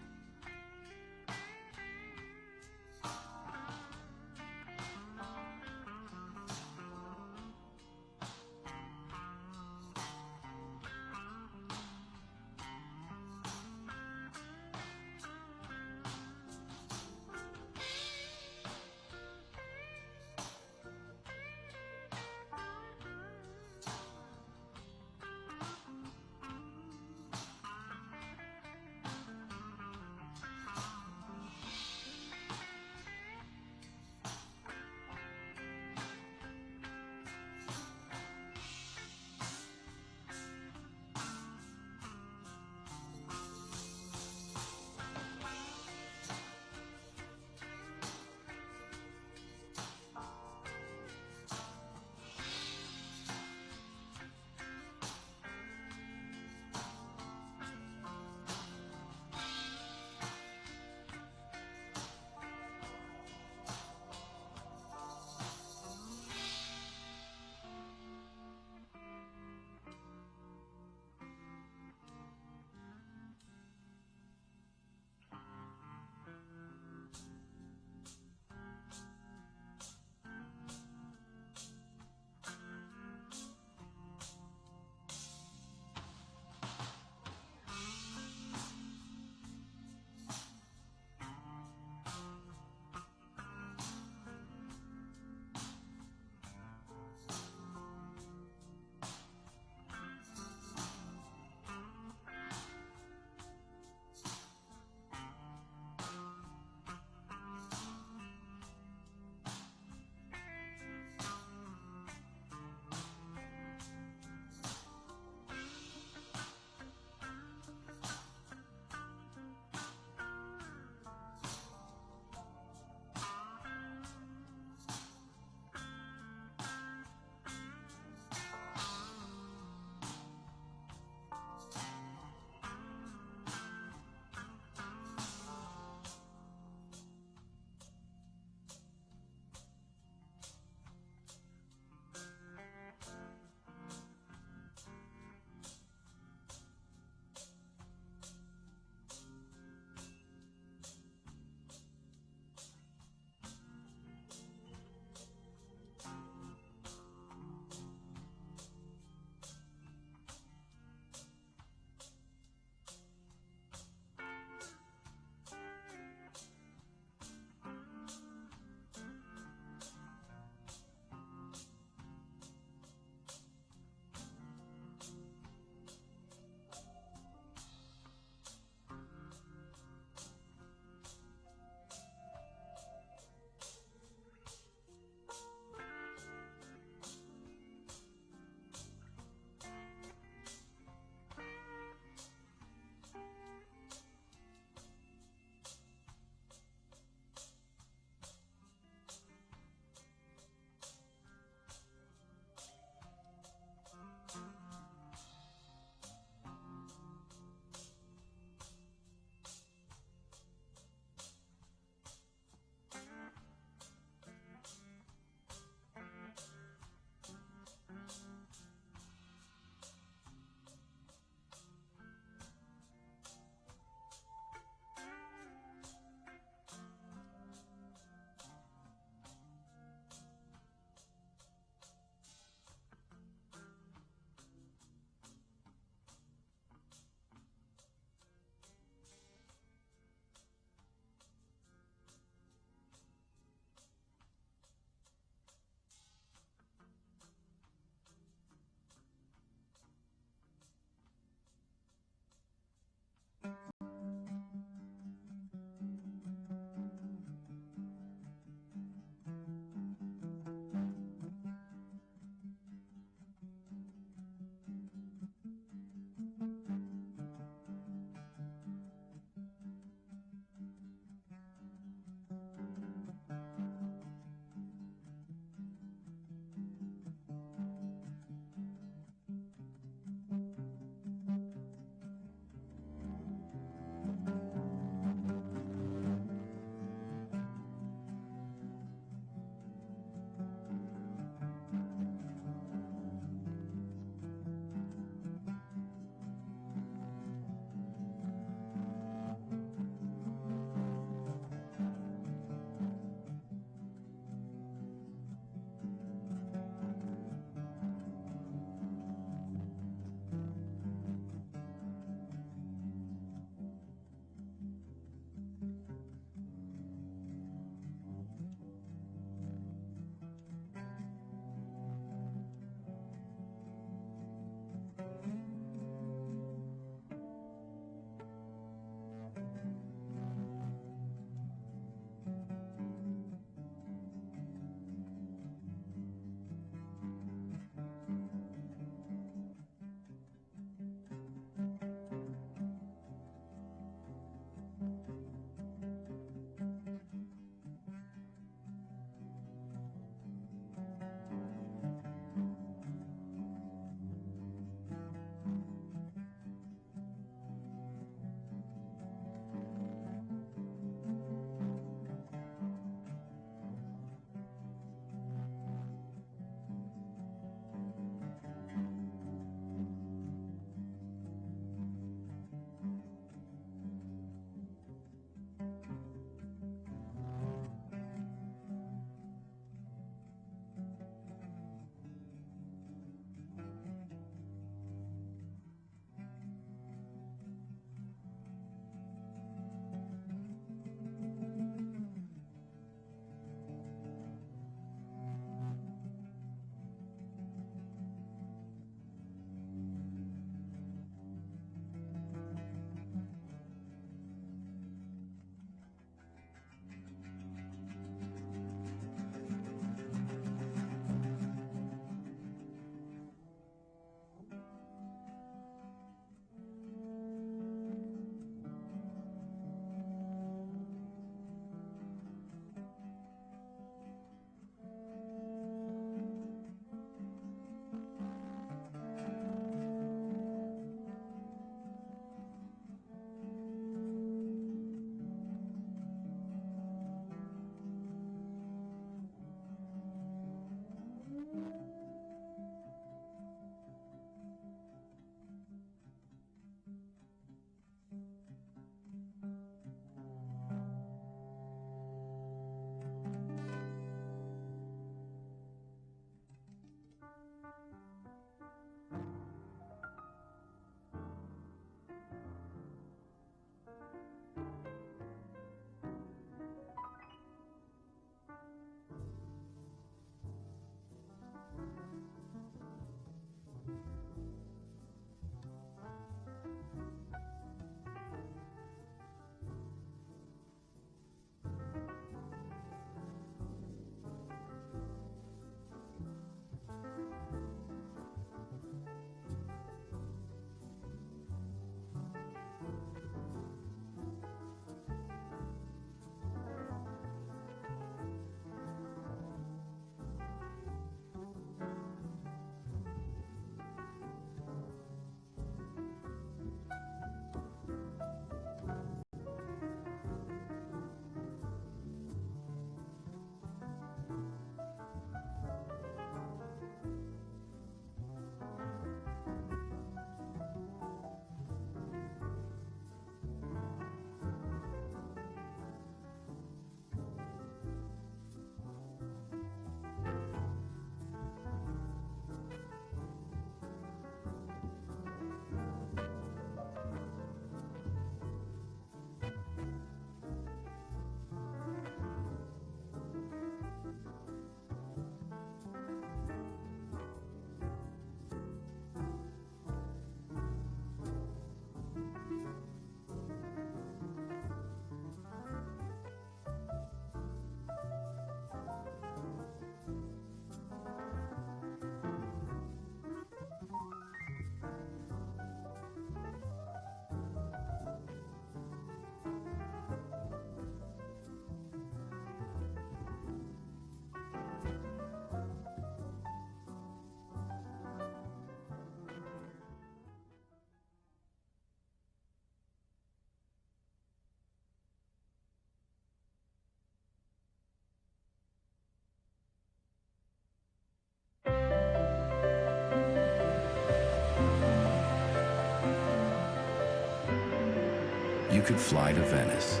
could fly to Venice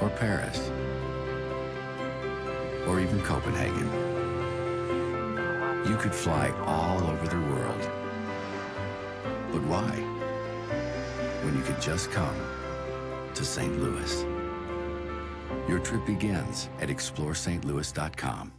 or Paris or even Copenhagen. You could fly all over the world. But why? When you could just come to St. Louis. Your trip begins at ExploreSt.Louis.com.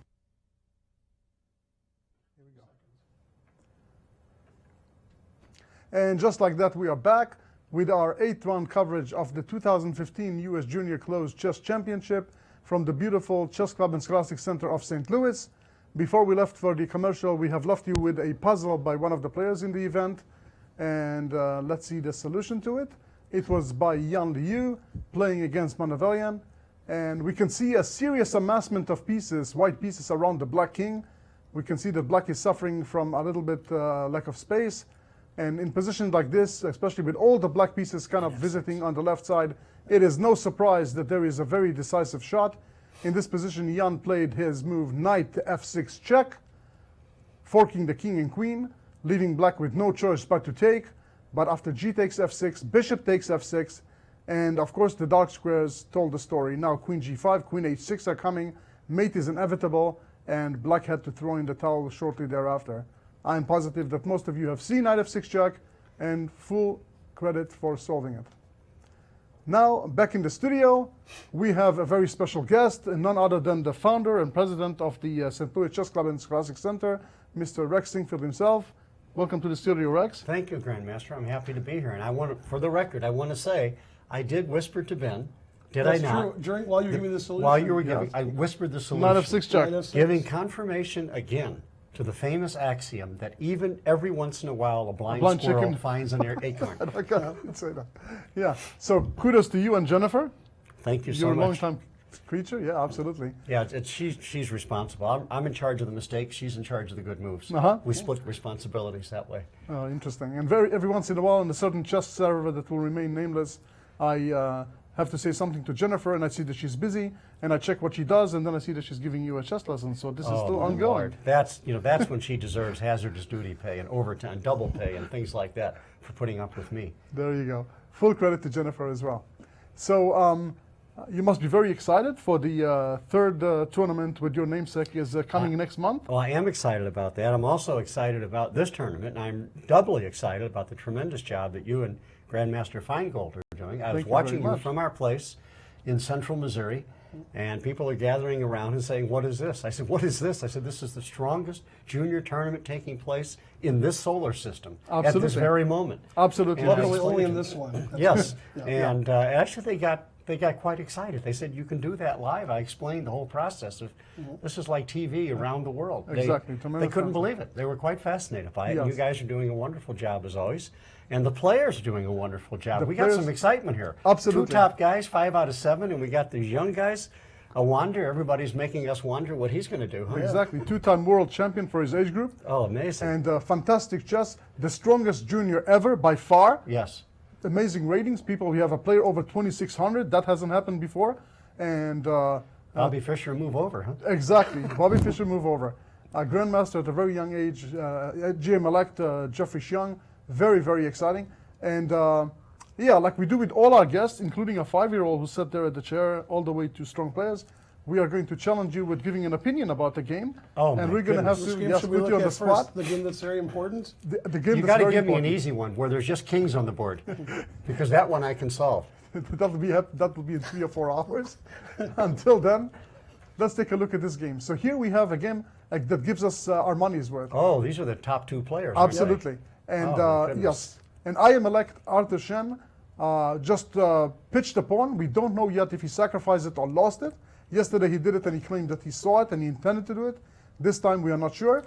And just like that, we are back with our 8th round coverage of the 2015 U.S. Junior Closed Chess Championship from the beautiful Chess Club and Scholastic Center of St. Louis. Before we left for the commercial, we have left you with a puzzle by one of the players in the event. And let's see the solution to it. It was by Yan Liu playing against Manavelian. And we can see a serious amassment of pieces, white pieces around the black king. We can see that black is suffering from a little bit lack of space. And in positions like this, especially with all the black pieces kind of visiting on the left side, it is no surprise that there is a very decisive shot. In this position, Jan played his move knight to f6 check, forking the king and queen, leaving black with no choice but to take. But after g takes f6, bishop takes f6, and of course the dark squares told the story. Now queen g5, queen h6 are coming, mate is inevitable, and black had to throw in the towel shortly thereafter. I am positive that most of you have seen knight f6 check, and full credit for solving it. Now, back in the studio, we have a very special guest, none other than the founder and president of the St. Louis Chess Club and Scholastic Center, Mr. Rex Singfield himself. Welcome to the studio, Rex. Thank you, Grandmaster. I'm happy to be here. And I want to, for the record, I want to say I did whisper to Ben. Did That's I not? true. While you were giving the solution. While you were giving, I whispered the solution. Knight f6 check. Giving confirmation again to the famous axiom that even every once in a while a blind squirrel chicken finds an acorn. I can't say that. Yeah. So kudos to you and Jennifer. Thank you so You're a much. long-time creature. Yeah, absolutely. Yeah, she's responsible. I'm in charge of the mistakes. She's in charge of the good moves. Uh-huh. We split responsibilities that way. Oh, interesting. And every once in a while, on a certain chess server that will remain nameless, I have to say something to Jennifer, and I see that she's busy, and I check what she does, and then I see that she's giving you a chess lesson. So this is still my ongoing. Lord. That's when she deserves hazardous duty pay and overtime, double pay, and things like that for putting up with me. There you go. Full credit to Jennifer as well. So you must be very excited for the third tournament with your namesake is coming next month. Well, I am excited about that. I'm also excited about this tournament, and I'm doubly excited about the tremendous job that you and Grandmaster Finegold are doing. I was watching you from our place in central Missouri, and people are gathering around and saying, "What is this?" I said, "What is this?" I said, "This is the strongest junior tournament taking place in this solar system at this very moment." Absolutely. Luckily, only in this one. Yes, and actually they got quite excited. They said, "You can do that live." I explained the whole process of this is like TV around the world. Exactly. They couldn't believe it. They were quite fascinated by it. Yes. And you guys are doing a wonderful job as always. And the players are doing a wonderful job. We got players- some excitement here. Absolutely. 2 top guys, 5 out of 7, and we got these young guys. Wonder. Everybody's making us wonder what he's going to do. Huh? Exactly. 2-time world champion for his age group. Oh, amazing. And fantastic chess. The strongest junior ever by far. Yes. Amazing ratings. We have a player over 2,600. That hasn't happened before. And Bobby Fischer move over, huh? exactly. Bobby Fischer move over. Grandmaster at a very young age. GM-elect Jeffrey Xiong. Very, very exciting. And yeah, like we do with all our guests, including a 5-year-old who sat there at the chair all the way to strong players, we are going to challenge you with giving an opinion about the game. Oh, and my we're going to have This to game, should we put look you on at the spot. first the game that's very important? The game You that's got to very give me an important. easy one where there's just kings on the board, because that one I can solve. that will be in 3 or 4 hours. Until then, let's take a look at this game. So here we have a game that gives us our money's worth. Oh, these are the top 2 players. aren't they? Absolutely. And Oh, my goodness. yes, and IM-elect Arthur Shen just pitched a pawn. We don't know yet if he sacrificed it or lost it. Yesterday he did it and he claimed that he saw it and he intended to do it. This time we are not sure.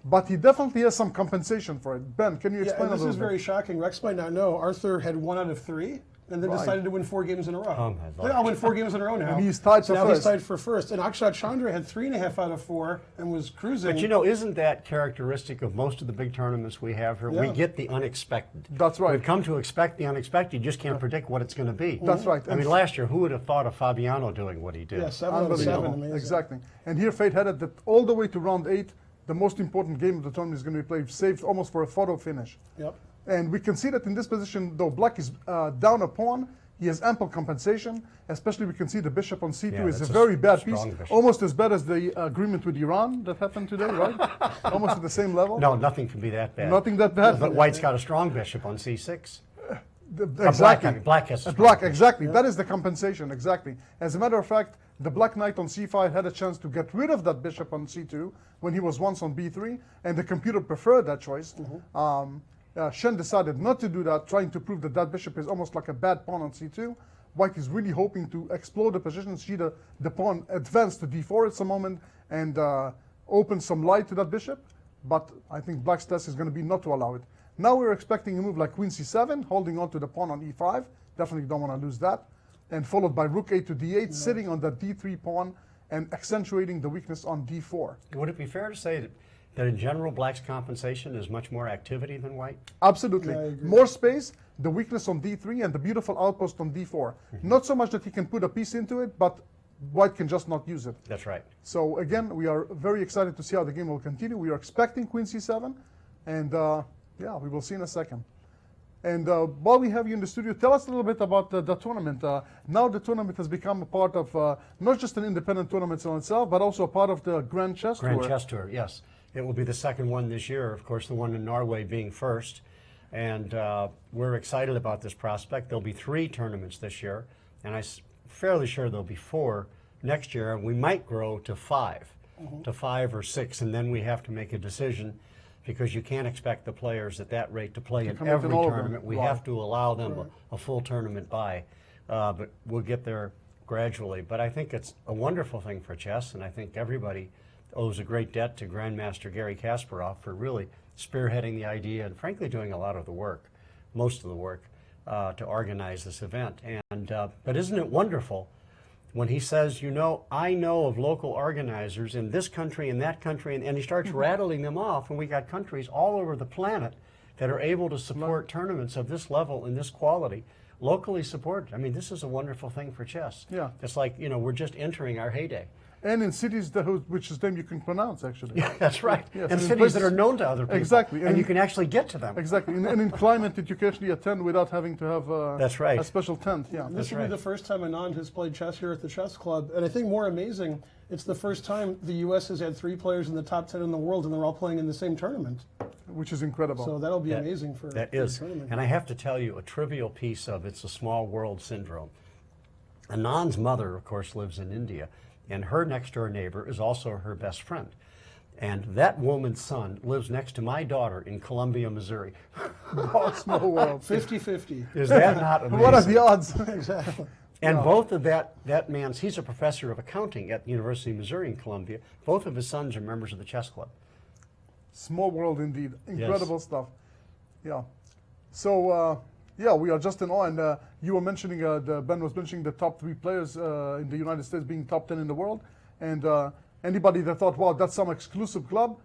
But he definitely has some compensation for it. Ben, can you Yeah, explain and a this little is bit? very shocking. Rex might not know. Arthur had 1 out of 3. And then Right. decided to win 4 games in a row. Oh, my Lord. I'll win 4 games in a row now. And he's tied so for now first. he's tied for first. And Akshat Chandra had 3.5 out of 4 and was cruising. But you know, isn't that characteristic of most of the big tournaments we have here? We Yeah. get the unexpected. That's right. We've come to expect the unexpected. You just can't predict what it's going to be. That's right. I mean, last year, who would have thought of Fabiano doing what he did? yeah, 7 out of 7. Unbelievable. Amazing. Exactly. And here fate had it that all the way to round 8, the most important game of the tournament is going to be played, saved almost for a photo finish. Yep. And we can see that in this position, though black is down a pawn, he has ample compensation. Especially we can see the bishop on c2 is a that's very bad piece. strong bishop. Almost as bad as the agreement with Iran that happened today, right? Almost at the same level. No, nothing can be that bad. Nothing that bad. But white's got a strong bishop on c6. Exactly. Black has a strong Black, bishop. exactly. That is the compensation, exactly. As a matter of fact, the black knight on c5 had a chance to get rid of that bishop on c2 when he was once on b3, and the computer preferred that choice. Shen decided not to do that, trying to prove that that bishop is almost like a bad pawn on c2. White is really hoping to explode the position, see the pawn advance to d4 at some moment, and open some light to that bishop. But I think black's test is going to be not to allow it. Now we're expecting a move like queen c7, holding on to the pawn on e5. Definitely don't want to lose that. And followed by rook a to d8, sitting on that d3 pawn and accentuating the weakness on d4. Would it be fair to say that in general, black's compensation is much more activity than white? Absolutely. Yeah, I agree. More space, the weakness on d3, and the beautiful outpost on d4. Not so much that he can put a piece into it, but white can just not use it. That's right. So again, we are very excited to see how the game will continue. We are expecting queen c7, and yeah, we will see in a second. And while we have you in the studio, tell us a little bit about the tournament. Now the tournament has become a part of not just an independent tournament on itself, but also a part of the Grand Chess Tour. Grand Chess Tour, yes. It will be the second one this year, of course, the one in Norway being first. And we're excited about this prospect. There'll be 3 tournaments this year, and I'm fairly sure there'll be 4 next year. And we might grow to 5, to 5 or 6, and then we have to make a decision, because you can't expect the players at that rate to play in come into every all of them. tournament. We Right. have to allow them a full tournament bye, but we'll get there gradually. But I think it's a wonderful thing for chess, and I think everybody owes a great debt to Grandmaster Garry Kasparov for really spearheading the idea and frankly doing a lot of the work, most of the work, to organize this event. And but isn't it wonderful when he says, you know, I know of local organizers in this country and that country, and he starts rattling them off, and we got countries all over the planet that are able to support tournaments of this level and this quality, locally supported. I mean, this is a wonderful thing for chess. Yeah. It's like, you know, we're just entering our heyday. And in cities which is name you can pronounce, actually. Yeah, that's right. Yes, And in cities places- that are known to other people. Exactly. And you can actually get to them. Exactly. And in climate that you can actually attend without having to have That's right. a special tent. Yeah. This will right. be the first time Anand has played chess here at the chess club, and I think more amazing, it's the first time the U.S. has had 3 players in the top 10 in the world, and they're all playing in the same tournament. Which is incredible. So that'll be amazing for That for is. the tournament. And I have to tell you, a trivial piece of It's a Small World syndrome. Anand's mother, of course, lives in India, and her next door neighbor is also her best friend. And that woman's son lives next to my daughter in Columbia, Missouri. Oh, small world. 50-50. Is that not amazing? What are the odds? Exactly. And both of that man's, he's a professor of accounting at the University of Missouri in Columbia. Both of his sons are members of the chess club. Small world indeed. Incredible stuff. Yeah. So, yeah, we are just in awe. And you were mentioning, Ben was mentioning the top 3 players in the United States being top 10 in the world. And anybody that thought, wow, that's some exclusive club?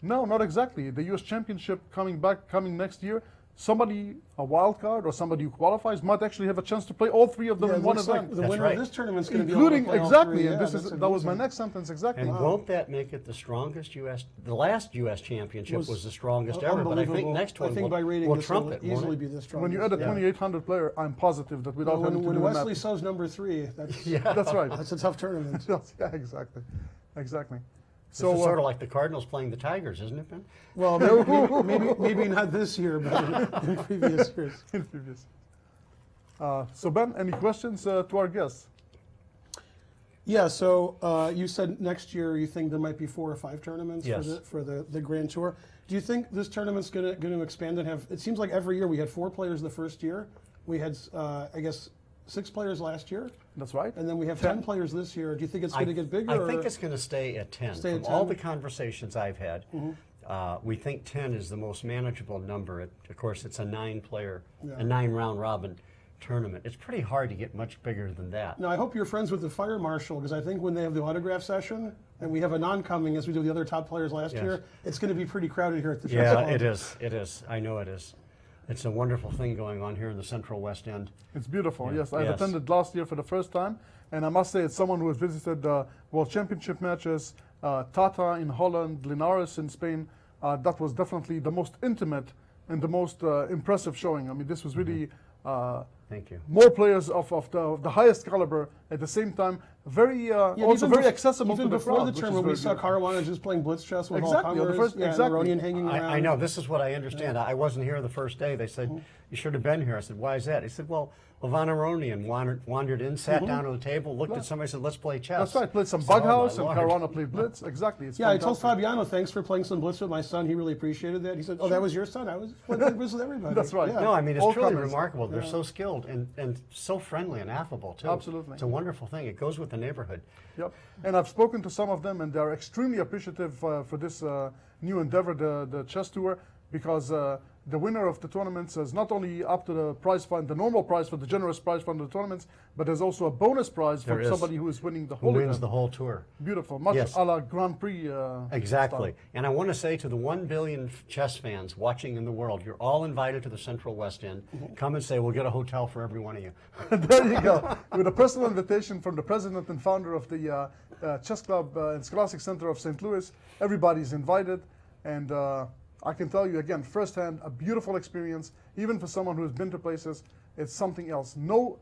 No, not exactly. The U.S. Championship coming next year, somebody, a wild card or somebody who qualifies, might actually have a chance to play all 3 of them Yeah, in it one looks event. like the That's winner right. of this tournament's going to be Including, able to play all exactly, 3. and Yeah, this is that's that was my amazing. next sentence, exactly. And won't that make it the strongest U.S.? The last U.S. championship was the strongest ever, but I think Unbelievable. next one I think will, by rating will this trump will it. won't easily it? be the strongest. When you add a 2,800 player, I'm positive that without having to when do the Wesley math. So's number 3, that's That's right. that's a tough tournament. Yeah, exactly. Exactly. So this is sort of like the Cardinals playing the Tigers, isn't it, Ben? Well, maybe not this year, but in previous years. in previous. So Ben, any questions to our guests? Yeah, so you said next year you think there might be 4 or 5 tournaments Yes. for the Grand Tour. Do you think this tournament's going to expand and have? It seems like every year we had 4 players the first year. We had, I guess, 6 players last year, That's right. and then we have 10 players this year. Do you think it's going to get bigger? I think or- it's going to stay at 10. Stay at From all 10? the conversations I've had, we think 10 is the most manageable number. Of course, it's a 9-player, a 9-round robin tournament. It's pretty hard to get much bigger than that. Now, I hope you're friends with the fire marshal, because I think when they have the autograph session, and we have a non-coming as we do the other top players last Yes. year, it's going to be pretty crowded here at the chess Yeah, club. it is. It is. I know it is. It's a wonderful thing going on here in the Central West End. It's beautiful. Yes, I've Yes. attended last year for the first time, and I must say, it's someone who has visited World Championship matches, Tata in Holland, Linares in Spain. That was definitely the most intimate and the most impressive showing. I mean, this was really Thank you. more players of the highest caliber at the same time. Very also very accessible even to the before crowd, the which is tournament, we very saw beautiful. Caruana just playing blitz chess with Exactly, all the comers. first- Yeah, exactly. and Aronian hanging around. I know, this is what I understand. I wasn't here the first day. They said, you should have been here. I said, why is that? He said, well, Levon Aronian wandered in, sat down at the table, looked at somebody, said, let's play chess. That's right. Played some I said, bug "Oh, my house, and Lord." Caruana played blitz. Exactly. It's Yeah, I told fantastic. Fabiano, thanks for playing some blitz with my son. He really appreciated that. He said, oh, that was your son? I was playing blitz with everybody. That's right. Yeah. No, I mean, it's All truly comers. remarkable. They're so skilled and so friendly and affable, too. Absolutely. It's a wonderful thing. It goes with the neighborhood. Yep. And I've spoken to some of them, and they're extremely appreciative for this new endeavor, the chess tour, because the winner of the tournaments is not only up to the prize fund, the normal prize for the generous prize fund of the tournaments, but there's also a bonus prize There for is. somebody who is winning the Who whole wins event. the whole tour. Beautiful, much Yes. a la Grand Prix. Exactly. style. And I want to say to the 1 billion chess fans watching in the world, you're all invited to the Central West End. Come and say, we'll get a hotel for every one of you. There you go. With a personal invitation from the president and founder of the Chess Club and Scholastic Center of St. Louis. Everybody's invited, and I can tell you again, firsthand, a beautiful experience. Even for someone who's been to places, it's something else. No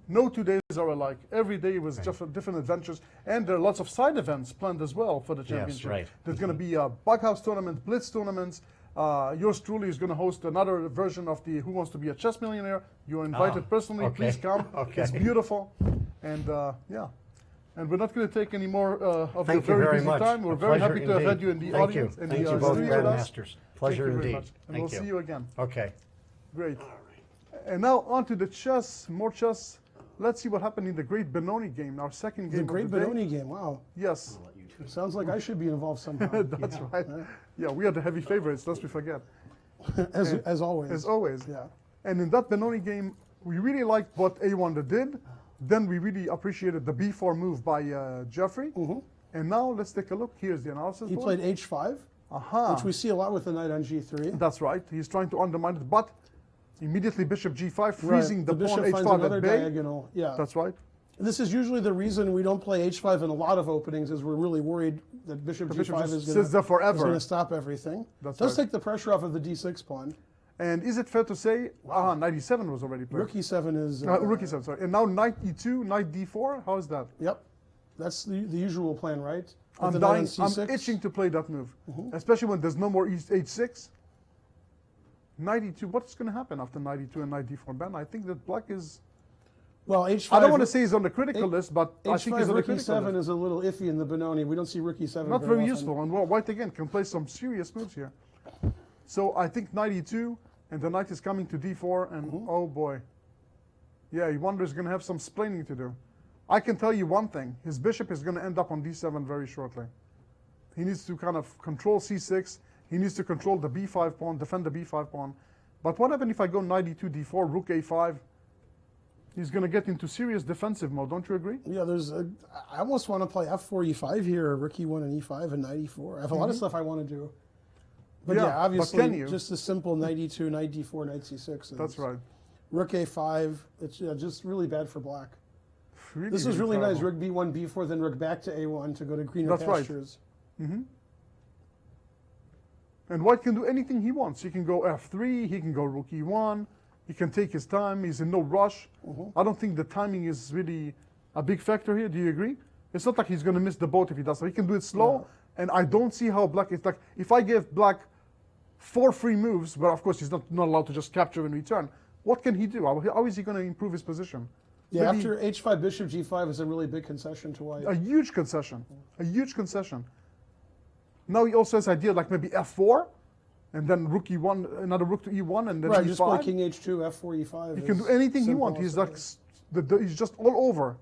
2 days are alike. Every day was just different adventures, and there are lots of side events planned as well for the championship. right. There's going to be a bug house tournament, blitz tournaments. Yours truly is going to host another version of the Who Wants to Be a Chess Millionaire. You're invited personally. okay. Please come. Okay. It's beautiful, and yeah. And we're not going to take any more of Thank your you very very busy much. time. We're A very pleasure happy to have indeed. had you in the Thank audience. you. In Thank the you both, studio with us. Grandmasters. Pleasure Thank you very indeed. much. And Thank we'll you. see you again. Okay. Great. And now on to the chess, more chess. Let's see what happened in the Great Benoni game, our second game The Great of the day. Benoni game, wow. Yes, Sounds like I should be involved somehow. that's right. Yeah, we are the heavy favorites, lest we forget. as always. As always. Yeah. And in that Benoni game, we really liked what A1 did. Then we really appreciated the B4 move by Jeffrey. And now let's take a look. Here's the analysis He board. played H5, Aha. which we see a lot with the knight on G3. That's right. He's trying to undermine it, but immediately Bishop G5, freezing the the pawn bishop finds H5 another at bay. diagonal. Yeah. That's right. This is usually the reason we don't play H5 in a lot of openings, is we're really worried that Bishop bishop G5 just is sits there forever. going to stop everything. That's Does right. take the pressure off of the D6 pawn. And is it fair to say, 97 was already played. Rook E7 is... Rook E7, sorry. And now knight E2, knight D4, how is that? Yep. That's the usual plan, right? With I'm the knight on dying, I'm C6. itching to play that move, especially when there's no more H6. Knight E2, what's going to happen after knight E2 and knight D4? Ben, I think that black is, Well, H5... I don't want to say he's on the critical list, but I think he's H5 on the Rook critical E7 list. is a little iffy in the Benoni. We don't see Rook E7 Not very often. useful, and well, white again can play some serious moves here. So I think knight E2, and the knight is coming to D4, and oh boy. Yeah, he wonders going to have some splaining to do. I can tell you one thing, his bishop is going to end up on D7 very shortly. He needs to kind of control C6, he needs to control the B5 pawn, defend the B5 pawn. But what happens if I go knight E2, D4, rook A5? He's going to get into serious defensive mode, don't you agree? Yeah, I almost want to play F4, E5 here, or Rook E1 and E5 and knight E4. I have a lot of stuff I want to do. But Yeah, yeah, but obviously, can you? just a simple knight E2, knight D4, knight C6. and That's right. Rook A5, it's just really bad for black. Really, This is really nice. terrible. Rook B1, B4, then rook back to A1 to go to greener That's right. pastures. And white can do anything he wants. He can go F3, he can go rook E1, he can take his time, he's in no rush. I don't think the timing is really a big factor here. Do you agree? It's not like he's going to miss the boat if he does. So he can do it slow, and I don't see how black is like. If I give black 4 free moves, but of course he's not allowed to just capture and return, what can he do? How is he going to improve his position? Yeah, Maybe after H5, Bishop G5 is a really big concession to white. a huge concession, a huge concession. Now he also has idea like maybe F4, and then rook E1, another rook to E1, and then Right, E5. just play King H2, F4, E5. He can do anything he wants. He's like, he's just all over.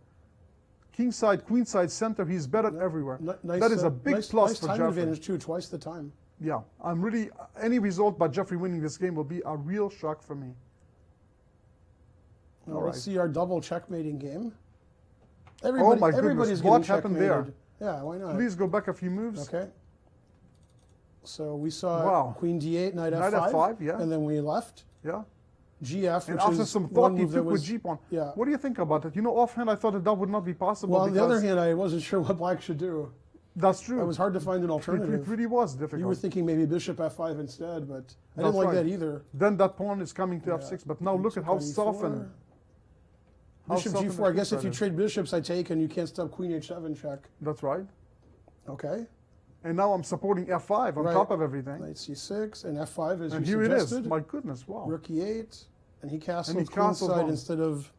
King side, queen side, center. He's better everywhere. Nice, that is a big nice, plus nice for time Jeffrey. advantage too, twice the time. Yeah, I'm really any result by Jeffrey winning this game will be a real shock for me. Now, All let's right. see our double checkmating game. Oh my goodness, Everybody's what getting happened there? checkmated. Yeah, why not? Please go back a few moves. Okay. So we saw Wow. Queen D8, Knight Knight F5, F5, yeah. and then we left. Yeah. GF, And which after is some one thought he move that took with was, G pawn. yeah. What do you think about it? You know, offhand I thought that would not be possible. Well, on the other because- hand, I wasn't sure what black should do. That's true. It was hard to find an alternative. It really was difficult. You were thinking maybe bishop f5 instead, but I That's didn't like right. that either. Then that pawn is coming to f6, but now look at how Queen e4. softened. Bishop softened g4. the I guess if queenside you is. trade bishops, I take, and you can't stop queen h7 check. That's right. Okay. And now I'm supporting f5 on Right. top of everything. Knight c6 and f5 as And you here suggested. it is. My goodness, wow. Rook e8, and he castles And he castles queenside on. instead of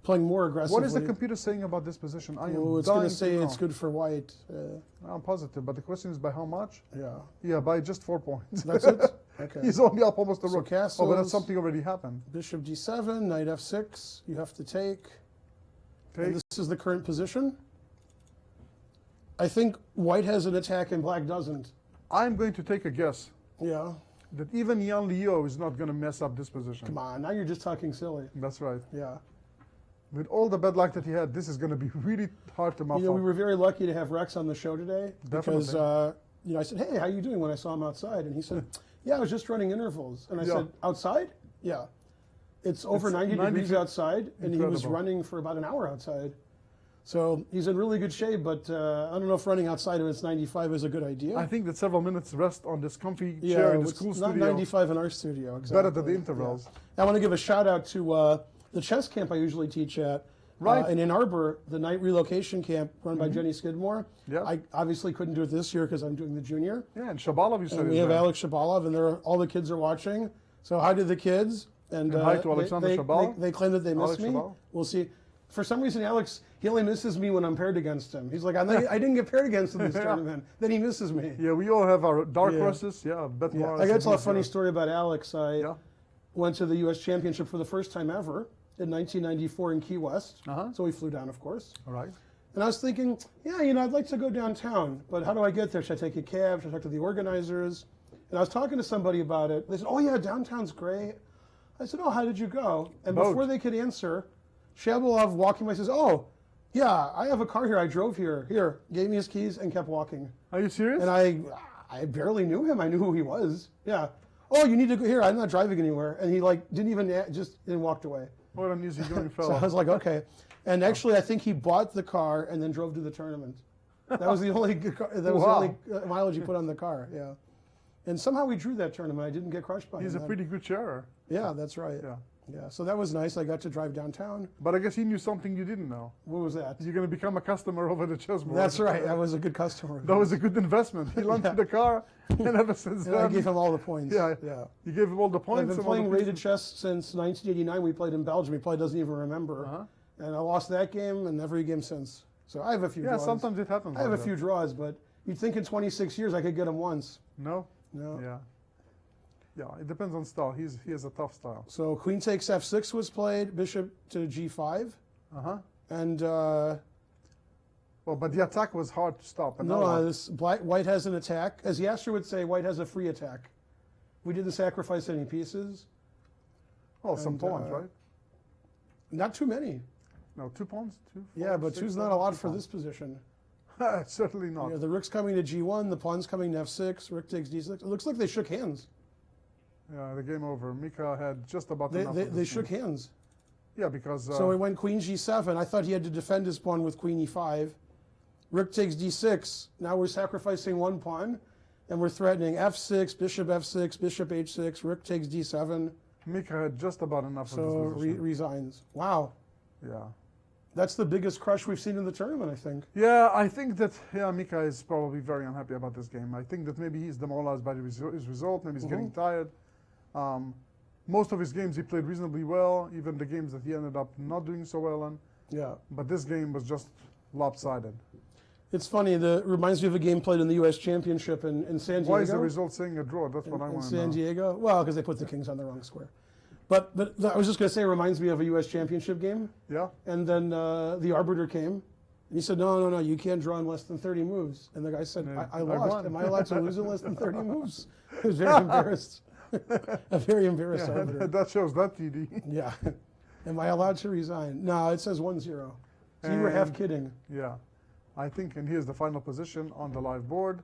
playing more aggressively. What is the computer saying about this position? I am Oh, it's going dying to say know. it's good for white. I'm positive, but the question is by how much? Yeah. Yeah, by just 4 points. That's it? Okay. He's only up almost a So rook. Oh, but castles. that's something already happened. Bishop d7, knight f6. You have to take. Take. And this is the current position. I think white has an attack and black doesn't. I'm going to take a guess Yeah. that even Yan Liu is not going to mess up this position. Come on, now you're just talking silly. That's right. Yeah. With all the bad luck that he had, this is going to be really hard to muff You know, up. we were very lucky to have Rex on the show today because, Definitely. you know, I said, "Hey, how you doing?" when I saw him outside, and he said, "Yeah, I was just running intervals." And I Yeah. said, "Outside?" "Yeah." It's over It's 90 degrees 90 outside, and he was Incredible. running for about an hour outside. So he's in really good shape, but I don't know if running outside when it's 95 is a good idea. I think that several minutes rest on this comfy chair in this it's cool not studio 95 in our studio. Exactly. better than the intervals. Yeah. I want to give a shout out to the chess camp I usually teach at. Right. In Ann Arbor, the night relocation camp run by Jenny Skidmore. Yeah. I obviously couldn't do it this year because I'm doing the junior. Yeah, and Shabalov, you said And is we have there. Alex Shabalov, and all the kids are watching. So hi to the kids. And hi to Alexander Shabalov. They claim that they miss Alex me. Shabalov. We'll see. For some reason, Alex, he only misses me when I'm paired against him. He's like, I didn't get paired against him this Yeah. tournament. Then he misses me. Yeah, we all have our dark Yeah. horses. Yeah, Bet Yeah. Morris I got and to tell a these funny guys. story about Alex. I Yeah. went to the U.S. Championship for the first time ever in 1994 in Key West. Uh-huh. So we flew down, of course. All right. And I was thinking, yeah, you know, I'd like to go downtown, but how do I get there? Should I take a cab? Should I talk to the organizers? And I was talking to somebody about it. They said, oh, yeah, downtown's great. I said, oh, how did you go? And Boat. before they could answer, Shabalov walking by says, oh, yeah, I have a car here. I drove here. Here, gave me his keys and kept walking. Are you serious? And I barely knew him. I knew who he was. Yeah. Oh, you need to go here. I'm not driving anywhere. And he didn't even just walked away. What an easygoing So fellow. I was like, okay. And actually, I think he bought the car and then drove to the tournament. That was the only Wow. mileage he put on the car. Yeah. And somehow we drew that tournament. I didn't get crushed by He's him. a pretty good sharer. Yeah, that's right. Yeah. Yeah. So that was nice. I got to drive downtown. But I guess he knew something you didn't know. What was that? You're going to become a customer over the chessboard. That's right. I was a good customer. That was a good investment. He lent you the car, and ever since And I then, gave him all the points. Yeah. Yeah. you gave him all the I've points. been and all the playing pieces. rated chess since 1989. We played in Belgium. He probably doesn't even remember. Uh-huh. And I lost that game and every game since. So I have a few Yeah, draws. sometimes it happens. I have a like few that. draws, but you'd think in 26 years I could get him once. No? No. Yeah. Yeah, it depends on style. He has a tough style. So queen takes f6 was played, bishop to g5. Uh-huh. And Well, but the attack was hard to stop. And now what? this white has an attack. As Yasser would say, white has a free attack. We didn't sacrifice any pieces. Oh, some and, pawns, right? Not too many. No, 2 pawns? 2, 4, Yeah, but 6, two's 7, not a lot 2 for pawns. this position. Certainly not. Yeah, the rook's coming to g1, the pawn's coming to f6, rook takes d6. It looks like they shook hands. Yeah, the game over. Mika had just about They, enough. they, of they this shook game. hands. Yeah, because So it went queen g7. I thought he had to defend his pawn with queen e5. Rook takes d6. Now we're sacrificing one pawn, and we're threatening f6, bishop h6, rook takes d7. Mika had just about enough So of this position. resigns. Wow. Yeah. That's the biggest crush we've seen in the tournament, I think. Yeah, I think that Mika is probably very unhappy about this game. I think that maybe he's demoralized by his result. Maybe he's getting tired. Most of his games he played reasonably well, even the games that he ended up not doing so well in. Yeah. But this game was just lopsided. It's funny. It reminds me of a game played in the U.S. Championship in San Diego. Why is the result saying a draw? That's what I in want to San know. Diego? Well, because they put the kings on the wrong square. But I was just going to say it reminds me of a U.S. Championship game. Yeah? And then the arbiter came, and he said, no, you can't draw in less than 30 moves. And the guy said, Yeah, I I lost. won." Am I allowed to lose in less than 30 moves? He was very embarrassed. A very embarrassed arbiter. that shows that TD. Yeah. Am I allowed to resign? No, it says 1-0. So you were half And- kidding. Yeah. I think, and here's the final position on the live board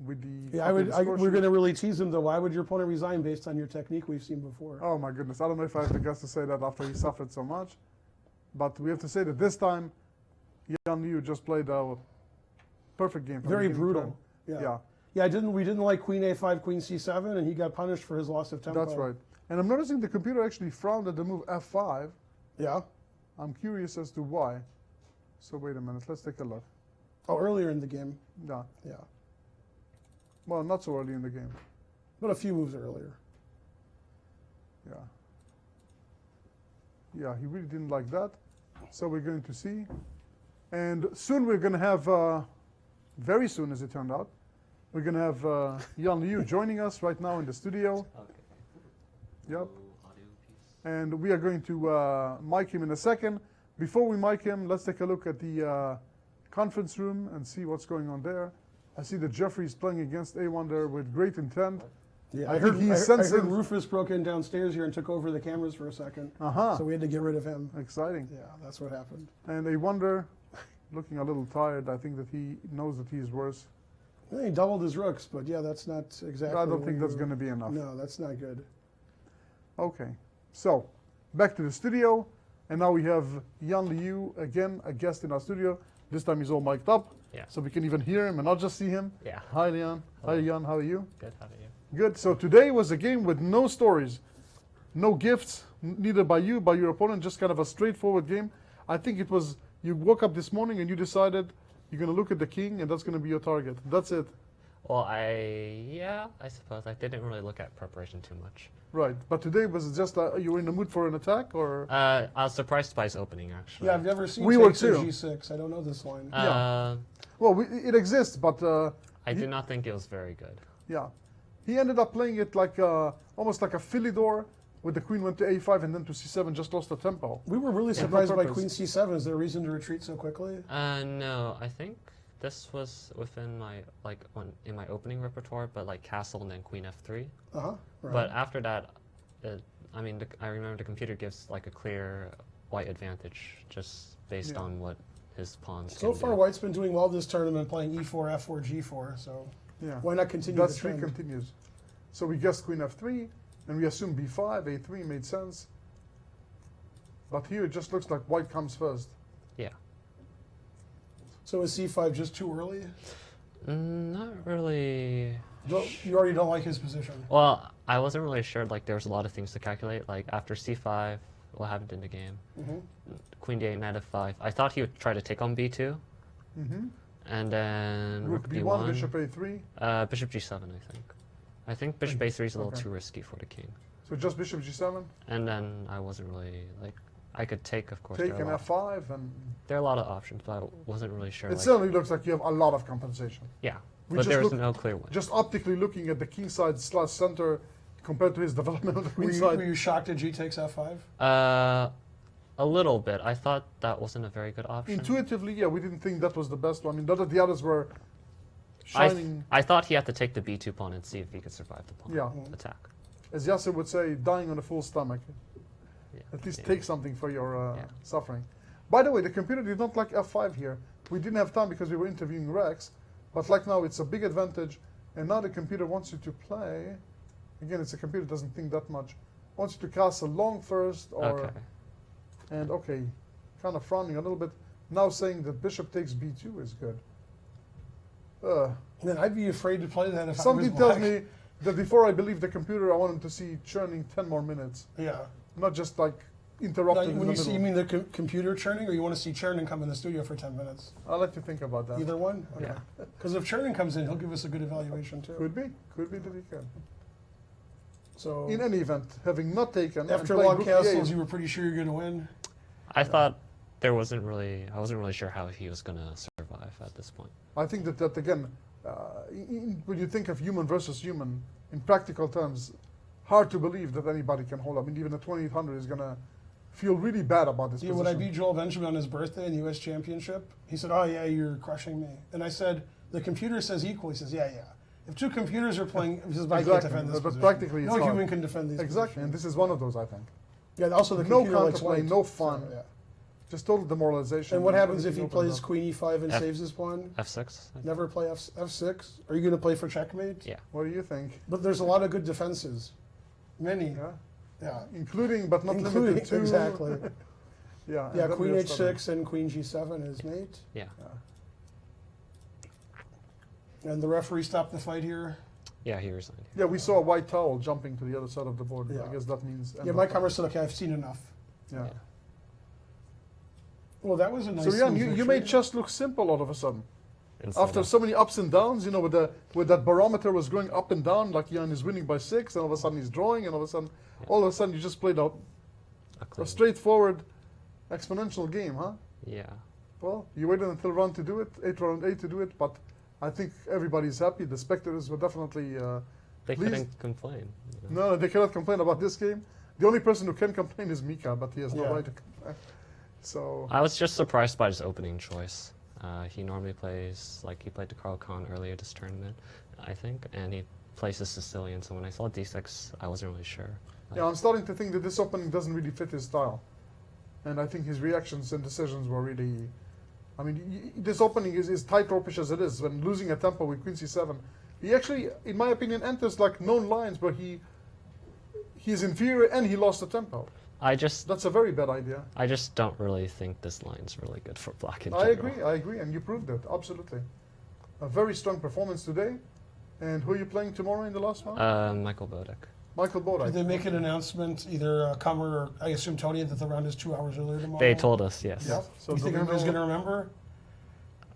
with the. Yeah, updated score we're sheet. going to really tease him, though. Why would your opponent resign based on your technique we've seen before? Oh my goodness, I don't know if I have the guts to say that after he suffered so much. But we have to say that this time, Yan Liu just played perfect game. from Very beginning to brutal. end. Yeah. Yeah, we didn't like Queen A5, Queen C7, and he got punished for his loss of tempo. That's right. And I'm noticing the computer actually frowned at the move F5. Yeah. I'm curious as to why. So wait a minute, let's take a look. Oh, earlier in the game. Yeah. Yeah. Well, not so early in the game. But a few moves earlier. Yeah. Yeah, he really didn't like that. So we're going to see. And soon we're going to have, very soon as it turned out, we're going to have Jan Liu joining us right now in the studio. Yep. And we are going to mic him in a second. Before we mic him, let's take a look at the conference room and see what's going on there. I see that Jeffrey is playing against A1 there with great intent. Yeah, I I think heard, he's I sensitive. heard Rufus broke in downstairs here and took over the cameras for a second. Uh-huh. So we had to get rid of him. Exciting. Yeah, that's what happened. And A1 looking a little tired. I think that he knows that he's worse. Yeah, he doubled his rooks, but yeah, that's not exactly. I don't what think that's you- going to be enough. No, that's not good. Okay. So, back to the studio. And now we have Jan Liu, again, a guest in our studio. This time he's all mic'd up. Yeah. So we can even hear him and not just see him. Yeah. Hi, Jan. Hi, Jan. How are you? Good. How about you? Good. So today was a game with no stories, no gifts, neither by you, by your opponent, just kind of a straightforward game. I think it was, you woke up this morning and you decided you're going to look at the king and that's going to be your target. That's it. Well, I suppose I didn't really look at preparation too much. Right. But today was it just you were in the mood for an attack or? I was surprised by his opening, actually. Yeah, I've never seen We were takes to too. G6. I don't know this line. Well, it exists, but I did not think it was very good. yeah. He ended up playing it like almost like a Philidor, with the queen went to A5 and then to C7, just lost the tempo. We were really Yeah, no surprised by purpose. Queen C7. Is there a reason to retreat so quickly? No, I think this was within my in my opening repertoire, but like castle and then queen F3. Uh-huh. Right. But after that, I remember the computer gives like a clear white advantage just based Yeah. on what his pawns So can far, do. White's been doing well this tournament, playing E4, F4, G4. So Yeah. why not continue That the streak trend? continues. So we guessed queen F3, and we assumed B5, A3 made sense. But here it just looks like white comes first. Yeah. So is C5 just too early? Not really. You already don't like his position. Well, I wasn't really sure. Like, there was a lot of things to calculate. Like, after c5, what happened in the game? Queen d8, knight f5. I thought he would try to take on b2. And then Rook rook B1, b1. bishop A3. Bishop g7, I think. I think bishop a3 is a little Okay. too risky for the king. So just bishop G7, And then I wasn't really, like, I could take, of course. take there an are a lot- F5, and There are a lot of options, but I wasn't really sure. it Like, certainly looks like you have a lot of compensation. yeah, We but just there was look- no clear one. Just optically looking at the king side / center compared to his development on the queen Were side. you shocked at G takes F5? A little bit. I thought that wasn't a very good option. Intuitively, yeah, we didn't think that was the best one. I mean, not that the others were I shining, thought he had to take the b2 pawn and see if he could survive the pawn Yeah. attack. as Yasser would say, dying on a full stomach. Yeah. At least Yeah. take something for your Yeah. suffering. By the way, the computer did not like F5 here. We didn't have time because we were interviewing Rex, but like now it's a big advantage, and now the computer wants you to play. Again, it's a computer doesn't think that much. Wants you to cast a long first, or Okay. and okay, kind of frowning a little bit. Now saying that bishop takes B2 is good. Then I'd be afraid to play that if Something I was tells black. me that before I believe the computer, I want him to see churning 10 more minutes, Yeah. not just like Now, interrupted in when the you see, you middle. mean the computer churning, or you want to see churning come in the studio for 10 minutes? I'll let you think about that. Either one? Yeah. Because if churning comes in, he'll give us a good evaluation too. Could be that he can. So In any event, having not taken and after playing long rook castles, E8, you were pretty sure you're going to win. I thought I wasn't really sure how he was gonna survive at this point. I think that again, when you think of human versus human, in practical terms, hard to believe that anybody can hold up. I mean, even a 2800 is gonna feel really bad about this Yeah, position. when I beat Joel Benjamin on his birthday in the U.S. Championship, he said, "Oh yeah, you're crushing me." And I said, "The computer says equal." He says, "Yeah, yeah." If two computers are playing, he says, "I can't Exactly, defend this but position." practically it's no hard. human can defend these. Exactly, and positions. this is one of those, I think. Yeah. Also, the No computer likes counterplay, white. no fun. So, yeah. Just total demoralization. And what happens if Everything he opens plays up. Queen E5 and F- saves his pawn? f6. I think. Never play F6. Are you going to play for checkmate? Yeah. What do you think? But there's a lot of good defenses. Many. Yeah? Yeah. Including, but not Including, limited to. exactly. Yeah. and Yeah, then Queen we have stubborn. H6 and Queen G7 is mate. Yeah. And the referee stopped the fight here. Yeah, he resigned. Yeah, we saw a white towel jumping to the other side of the board. Yeah. I guess that means. Yeah, my camera said, okay, I've seen enough. Yeah. Well, that was a nice So Jan, smooth you victory. made chess look simple all of a sudden. Instead After of- so many ups and downs, you know, with that barometer was going up and down, like Jan is winning by 6, and all of a sudden he's drawing, and all of a sudden you just played a a clean- straightforward exponential game, huh? Yeah. Well, you waited until round to do it, round 8 to do it, but I think everybody's happy. The spectators were definitely They pleased. couldn't complain. You know? No, they cannot complain about this game. The only person who can complain is Mika, but he has no Yeah. right to complain. So, I was just surprised by his opening choice. He normally plays, like he played to Carl Kahn earlier this tournament, I think, and he plays the Sicilian, so when I saw d6, I wasn't really sure. yeah, I'm starting to think that this opening doesn't really fit his style. And I think his reactions and decisions were really... I mean, this opening is tightropish as it is. When losing a tempo with Queen c7, he actually, in my opinion, enters like known lines where he's inferior and he lost the tempo. That's a very bad idea. I just don't really think this line's really good for black in I general. agree, and you proved it, absolutely. A very strong performance today. And who are you playing tomorrow in the last round? Michael Bodek. Michael Bodek. Did they make an announcement, either Kammer or I assume Tony, that the round is 2 hours earlier tomorrow? They told us, yes. Yeah. So You do think we everybody's know- going to remember?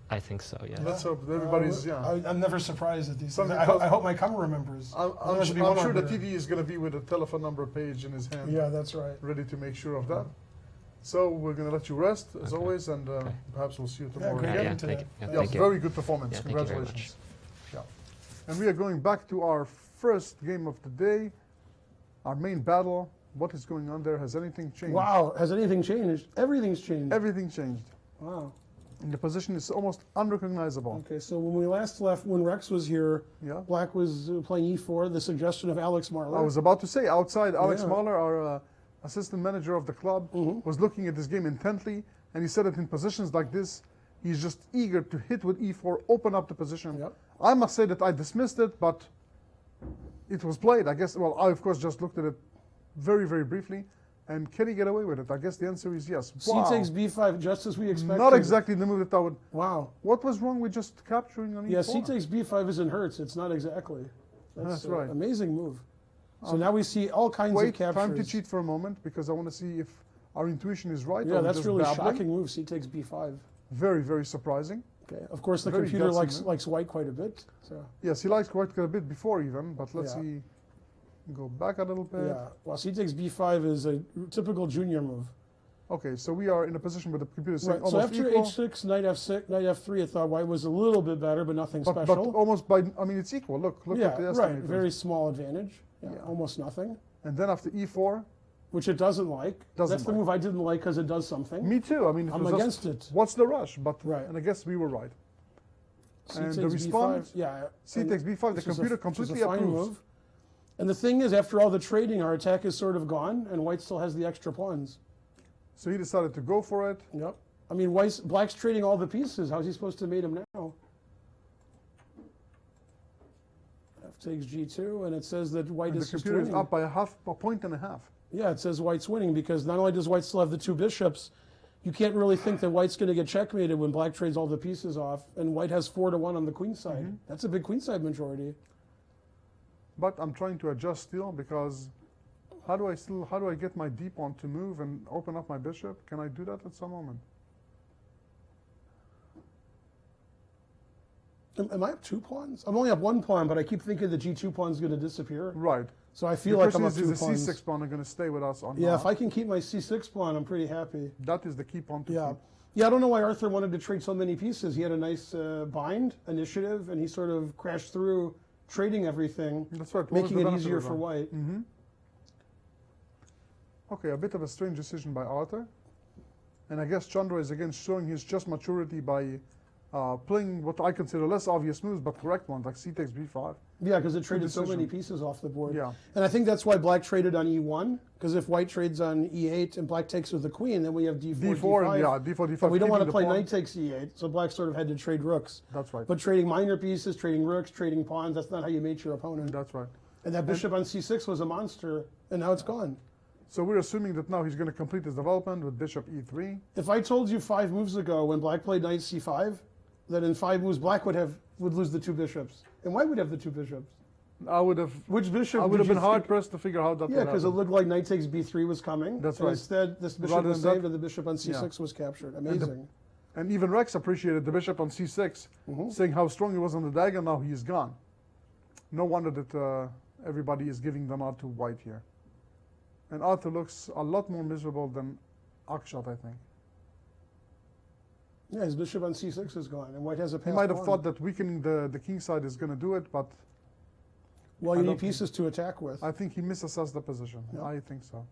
I think so, yes. Let's hope that everybody's, yeah. I'm never surprised at these things. Something I hope my Kammer remembers. I'm Otherwise it'd be one sure the over. TV is going to be with a telephone number page in his hand. Yeah, that's right. Ready to make sure of that. So we're going to let you rest, as Okay. always, and perhaps we'll see you tomorrow great. again. Yeah, into thank that. you. Yeah, Yeah, thank you. very good performance. Yeah, thank you very Congratulations. Yeah. And we are going back to our first game of the day, our main battle. What is going on there? Has anything changed? Wow, has anything changed? Everything's changed. Everything changed. Wow. And the position is almost unrecognizable. Okay, so when we last left, when Rex was here, Yeah. Black was playing e4, the suggestion of Alex Marler. I was about to say, outside, Alex Yeah. Mahler, our assistant manager of the club, was looking at this game intently, and he said that in positions like this, he's just eager to hit with e4, open up the position. Yep. I must say that I dismissed it, but it was played. I guess, well, I of course just looked at it very, very briefly. And can he get away with it? I guess the answer is yes. C takes b5, just as we expected. Not exactly the move that I would. Wow. What was wrong with just capturing on Yeah, e4? C takes b5 isn't hurts. It's not exactly. That's right. Amazing move. So now we see all kinds of Wait, captures. time to cheat for a moment because I want to see if our intuition is right. Yeah, or that's just really babbling. shocking move. C takes b5. Very, very surprising. Okay. Of course, the Very computer gutsy likes white quite a bit. So Yes, he likes quite a bit before even, but let's Yeah. see. Go back a little bit. yeah. Well, C takes b5 is a typical junior move. Okay, so we are in a position where the computer is saying Right. So almost after equal. h6, knight f6, knight f3, I thought white was a little bit better, but nothing but special. almost by, I mean, it's equal. Look yeah, at the right. estimate. Very small advantage. Yeah, Yeah. almost nothing. And then after e4, Which it doesn't like. Doesn't That's the like. move I didn't like because it does something. me too. I mean, it I'm was just, against it. what's the rush? But Right. and I guess we were right. C And takes the response, b5. Yeah. C and takes b5. The which is computer which is completely a fine approves. move. And the thing is, after all the trading, our attack is sort of gone, and white still has the extra pawns. So he decided to go for it. Yep. I mean, black's trading all the pieces. How's he supposed to mate him now? F takes g2, and it says that white And the is just computer is winning. up by a point and a half. Yeah, it says white's winning because not only does white still have the two bishops, you can't really think that white's going to get checkmated when black trades all the pieces off, and white has 4-1 on the queen side. Mm-hmm. That's a big queen side majority. But I'm trying to adjust still because how do I get my d pawn to move and open up my bishop? Can I do that at some moment? Am I up 2 pawns? I'm only up 1 pawn, but I keep thinking the g2 pawn's going to disappear. Right. So I feel The like I'm question up 2 is the pawns. c6 pawn are going to stay with us or Yeah, not? if I can keep my c6 pawn, I'm pretty happy. That is the key pawn to Yeah. keep. Yeah, I don't know why Arthur wanted to trade so many pieces. He had a nice bind initiative, and he sort of crashed through trading everything, That's right. What was making the it benefit easier of for that? white. Okay, a bit of a strange decision by Arthur. And I guess Chandra is again showing his chess maturity by playing what I consider less obvious moves, but correct ones, like c takes b5. Yeah, because it traded so decision. many pieces off the board. Yeah. And I think that's why black traded on e1, because if white trades on e8 and black takes with the queen, then we have d4, d4 d5. and yeah, d4, d5. And we don't want to keeping the play pawn. knight takes e8, so black sort of had to trade rooks. That's right. But trading minor pieces, trading rooks, trading pawns, that's not how you mate your opponent. That's right. And that bishop on c6 was a monster, and now it's gone. So we're assuming that now he's going to complete his development with bishop e3. If I told you 5 moves ago when black played knight c5, that in 5 moves black would have would lose the two bishops, and white would have the two bishops. I would have. Which bishop? I would have did been you hard think- pressed to figure out that. Yeah, would because it happen. looked like knight takes b3 was coming. That's and right. Instead, this bishop Rather was than that- saved, and the bishop on c6 was captured. Amazing. And even Rex appreciated the bishop on c6, saying how strong he was on the dagger. Now he is gone. No wonder that everybody is giving the nod to white here. And Arthur looks a lot more miserable than Akshat, I think. Yeah, his bishop on c6 is gone, and white has a pass. He might have pawn. thought that weakening the king side is going to do it, but Well, I you don't need pieces to attack with. I think he misassessed the position. Yeah. I think so.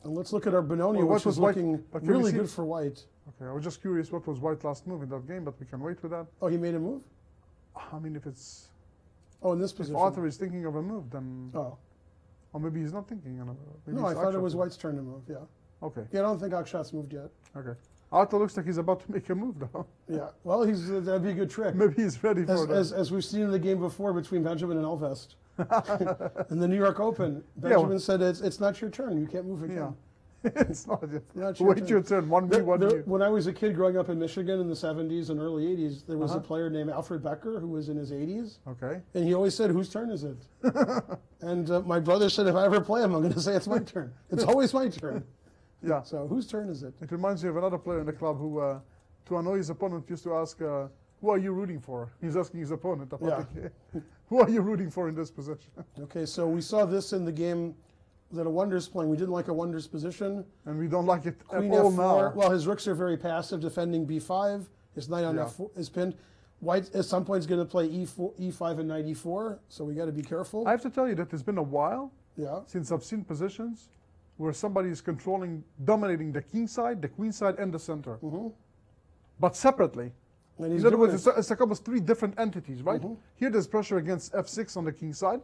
And let's look at our Benoni, Well, what which was is white- looking but can we really see- good for white. Okay, I was just curious what was white's last move in that game, but we can wait with that. Oh, he made a move? I mean, if it's Oh, in this if position. Arthur is thinking of a move, then Oh. or maybe he's not thinking of a move. Maybe No, I it's thought it Akshat's was move. white's turn to move, yeah. Okay, Yeah, I don't think Akshat's moved yet. okay. Arthur looks like he's about to make a move, though. Yeah, well, that'd be a good trick. Maybe he's ready for that. As we've seen in the game before between Benjamin and Elvest. In the New York Open, Yeah, Benjamin well- said, it's not your turn, you can't move again. Yeah. It's not yet. Not your Wait turn. your turn. 1v, 1v. When I was a kid growing up in Michigan in the 70s and early 80s, there was Uh-huh. a player named Alfred Becker who was in his 80s, Okay. and he always said, whose turn is it? And my brother said, if I ever play him, I'm going to say it's my turn. It's always my turn. Yeah. So whose turn is it? It reminds me of another player in the club who, to annoy his opponent, used to ask, who are you rooting for? He's asking his opponent about the game. Who are you rooting for in this position? Okay, so we saw this in the game that a Wonder's playing. We didn't like a Wonder's position. And we don't like it Queen at all F4. now. Well, his rooks are very passive, defending B5. His knight on Yeah. F4 is pinned. White at some point is going to play E4, E5 and knight E4, so we got to be careful. I have to tell you that it's been a while Yeah. since I've seen positions where somebody is dominating the king side, the queen side, and the center. But separately. And he's In other doing words, it. it's almost three different entities, right? Here there's pressure against f6 on the king side,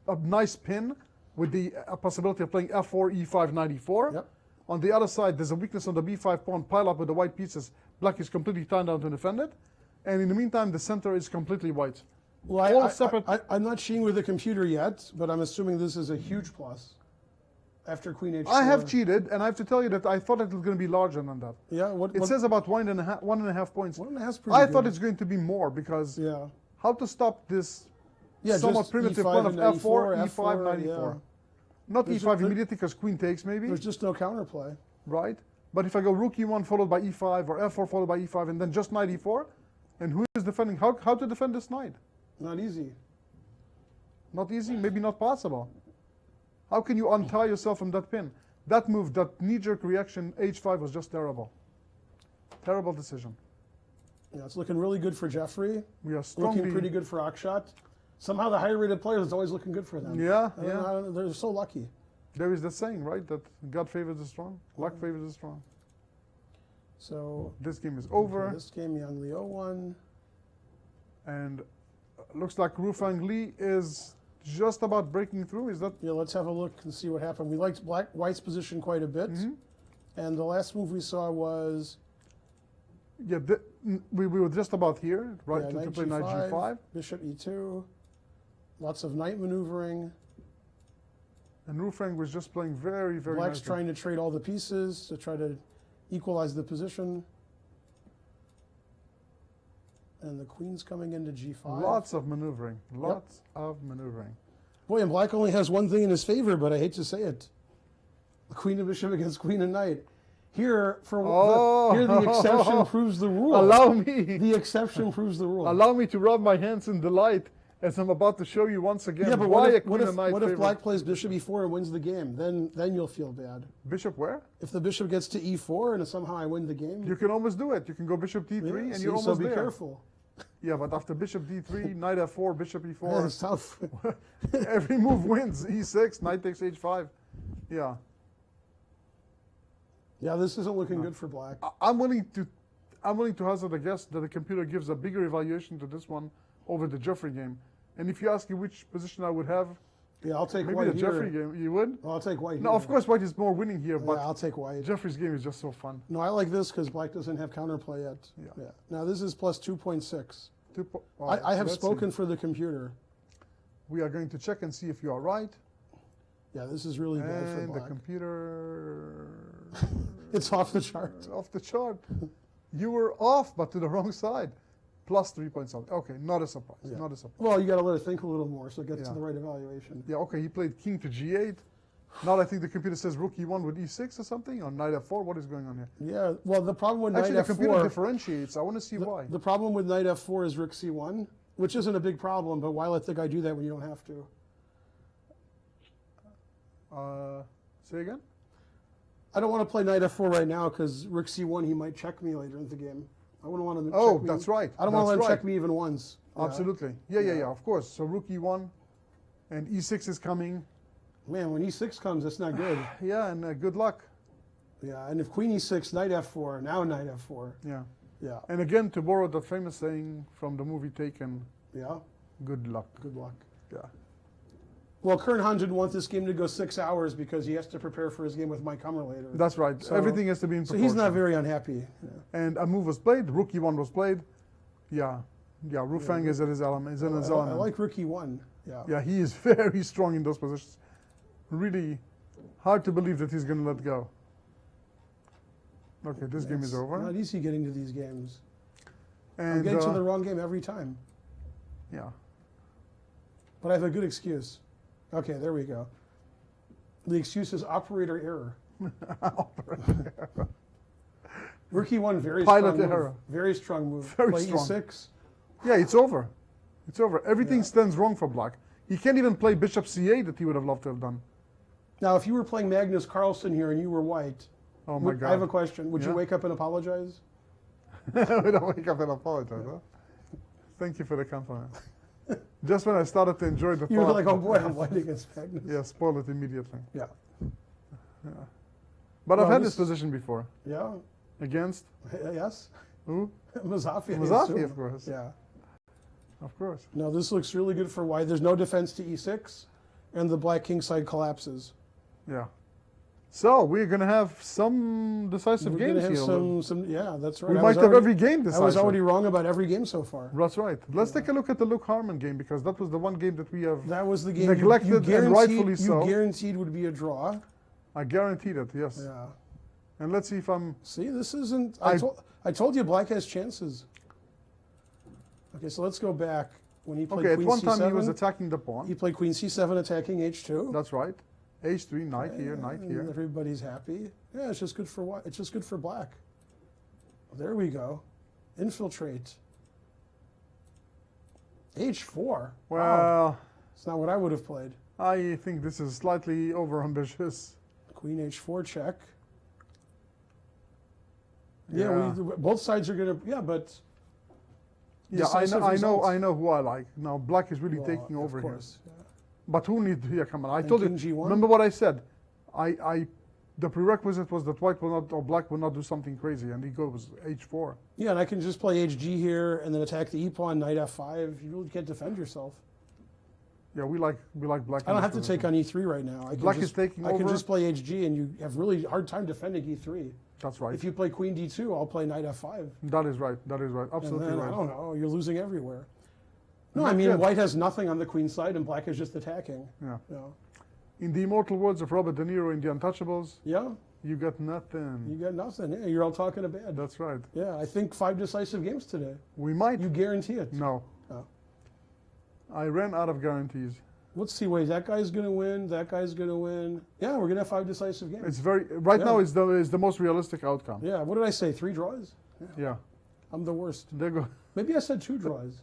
a nice pin with the possibility of playing f4, e5, knight e4. Yep. On the other side, there's a weakness on the b5 pawn, pile up with the white pieces. Black is completely tied down to defend it. And in the meantime, the center is completely white. Well, all separate. I'm not cheating with the computer yet, but I'm assuming this is a huge plus after Queen H4. I have cheated, and I have to tell you that I thought it was going to be larger than that. Yeah, what? It says about 1.5 points. 1.5's pretty I good. thought it's going to be more because Yeah. how to stop this Yeah, somewhat just primitive E5 plan of and knight f4, E4, e5, knight yeah. e4. Not There's e5 there- immediately because queen takes maybe, There's just no counterplay. right? But if I go rook e1 followed by e5 or f4 followed by e5 and then just knight e4, and who is defending? How to defend this knight? Not easy. Not easy, maybe not possible. How can you untie yourself from that pin? That move, that knee-jerk reaction, h5 was just terrible. Terrible decision. Yeah, it's looking really good for Jeffrey. We are strongly... Looking pretty good for Akshat. Somehow the higher rated players is always looking good for them. Yeah, I don't yeah. know, I don't- they're so lucky. There is that saying, right? That God favors the strong, luck favors the strong. So This game is over, this game, Yang Liu won. and looks like Rufang Li is just about breaking through. Is that? Yeah, let's have a look and see what happened. We liked White's position quite a bit. And the last move we saw was Yeah, we were just about here, right? yeah, to knight play knight g5. Bishop E2, lots of knight maneuvering. And Rufang was just playing very, very Black's nicely. trying to trade all the pieces to try to equalize the position. And the queen's coming into G5. Lots of maneuvering. Lots of maneuvering. Boy, and Black only has one thing in his favor, but I hate to say it. Queen and bishop against queen and knight. Here, here the exception proves the rule. Allow me. The exception proves the rule. Allow me to rub my hands in delight as I'm about to show you once again Yeah, but why a what queen if, and knight what if favor. Black plays bishop E4 and wins the game? Then you'll feel bad. Bishop where? If the bishop gets to E4 and somehow I win the game, You can almost do it. You can go bishop d3 yeah, and see, you're so almost be there. careful. Yeah, but after bishop d3, knight f4, bishop Yeah, e4, it's tough. every move wins. e6, knight takes h5. Yeah. Yeah, this isn't looking good for Black. I'm willing to hazard a guess that the computer gives a bigger evaluation to this one over the Jeffrey game. And if you ask me which position I would have, Yeah, I'll take maybe white the Jeffrey here. game. You would? I'll take white No, here. of course white is more winning here, Yeah, but I'll take white. Jeffrey's game is just so fun. No, I like this because Black doesn't have counterplay yet. Yeah. Now this is plus 2.6. Well, I have let's spoken see. for the computer. We are going to check and see if you are right. Yeah, this is really bad for And the Black. computer It's off the chart. off the chart. You were off, but to the wrong side. plus 3 points. Okay, not a surprise. Yeah. Not a surprise. Well, you got to let it think a little more so it gets to Yeah. the right evaluation. Yeah, okay, he played king to g8. Now I think the computer says rook e1 with e6 or something, or knight f4. What is going on here? Yeah, well, the problem with Actually, knight the computer f4, differentiates. I want to see why. the problem with knight f4 is rook c1, which isn't a big problem, but why let the guy do that when you don't have to? Say again? I don't want to play knight f4 right now because rook c1, he might check me later in the game. I wouldn't want him to Oh, check me. that's right. I don't want to let him That's check right. me even once. Yeah. Absolutely. Yeah, of course. So rook e1 and e6 is coming. Man, when e6 comes, that's not good. Yeah, and good luck. Yeah, and if queen e6, knight f4, now knight f4. Yeah. Yeah, And again, to borrow the famous saying from the movie Taken, yeah, good luck. good luck. Yeah. Well, Kern Han didn't want this game to go 6 hours because he has to prepare for his game with Mike Hummer later. That's right. So- Everything has to be in So proportion. he's not very unhappy. Yeah. And a move was played. Rook e1 was played. Yeah. Yeah, Rufang is at his element. Is in his I element. like rook e1. Yeah. Yeah, he is very strong in those positions. Really hard to believe that he's going to let go. Okay, this game is It's over. not easy getting to these games. I'm And getting to the wrong game every time. yeah, But I have a good excuse. Okay, there we go. The excuse is operator error. Rook e1, very Pilot strong error. move. Very strong move. Very Play strong. e6. yeah, it's over. It's over. Everything Yeah. stands wrong for black. He can't even play bishop c8 that he would have loved to have done. Now, if you were playing Magnus Carlsen here and you were white, Oh my I have a God. question. Would you Yeah? wake up and apologize? We don't wake up and apologize, huh? Thank you for the compliment. Just when I started to enjoy the You were thought. like, oh boy, I'm white against Magnus. Yeah, spoil it immediately. Yeah. But I've Well, had this- this position before. Yeah. Against Yes. who? Mazafi. I Mazafi, assume. of course. Yeah. Of course. No, this looks really good for white. There's no defense to e6, and the black king side collapses. Yeah. So we're gonna have some decisive We're games gonna have here. some. Yeah, that's right. We I might was have already- every game decisive. I was already wrong about every game so far. That's right. Let's take a look at the Luke Harmon game because that was the one game that we have. That was the game Neglected you and guaranteed, rightfully so. You guaranteed would be a draw. I guaranteed it. Yes. Yeah. And let's see if I'm. See, this isn't. I- I told you black has chances. Okay, so let's go back. When he played Okay. At queen one c7, time he was attacking the pawn. he played queen c7 attacking h2. That's right. H3, knight here, knight And here. everybody's happy. Yeah, it's just good for white. It's just good for black. There we go. Infiltrate. h4. Wow. Well, It's not what I would have played. I think this is slightly over-ambitious. Queen h4 check. Yeah, both sides are gonna. Yeah, but. Yeah, decisive I results. know who I like. Now black is really Well, taking over of here. course. Yeah. But who needs here? Come on, I And told you. king g1? Remember what I said? The prerequisite was that white will not or black will not do something crazy, and he goes h4. Yeah, and I can just play hg here and then attack the e pawn, knight f5. You really can't defend yourself. Yeah, we like black. I don't have to take on e3 right now. I can Black just, is taking I can over. just play hg, and you have really hard time defending e3. That's right. If you play queen d2, I'll play knight f5. That is right. That is right. Absolutely And then, right. I don't know. You're losing everywhere. No, Not I mean good. white has nothing on the queen side, and black is just attacking. Yeah. No. In the immortal words of Robert De Niro in The Untouchables, Yeah, you got nothing. you got nothing. Yeah, you're all talking a bad. That's right. Yeah, I think 5 decisive games today. We might. You guarantee it. No. Oh. I ran out of guarantees. Let's see. Wait, that guy's gonna win. That guy's gonna win. Yeah, we're gonna have 5 decisive games. It's very right Yeah. now is the most realistic outcome. Yeah. What did I say? 3 draws. Yeah. I'm the worst. There go. Maybe I said 2 draws.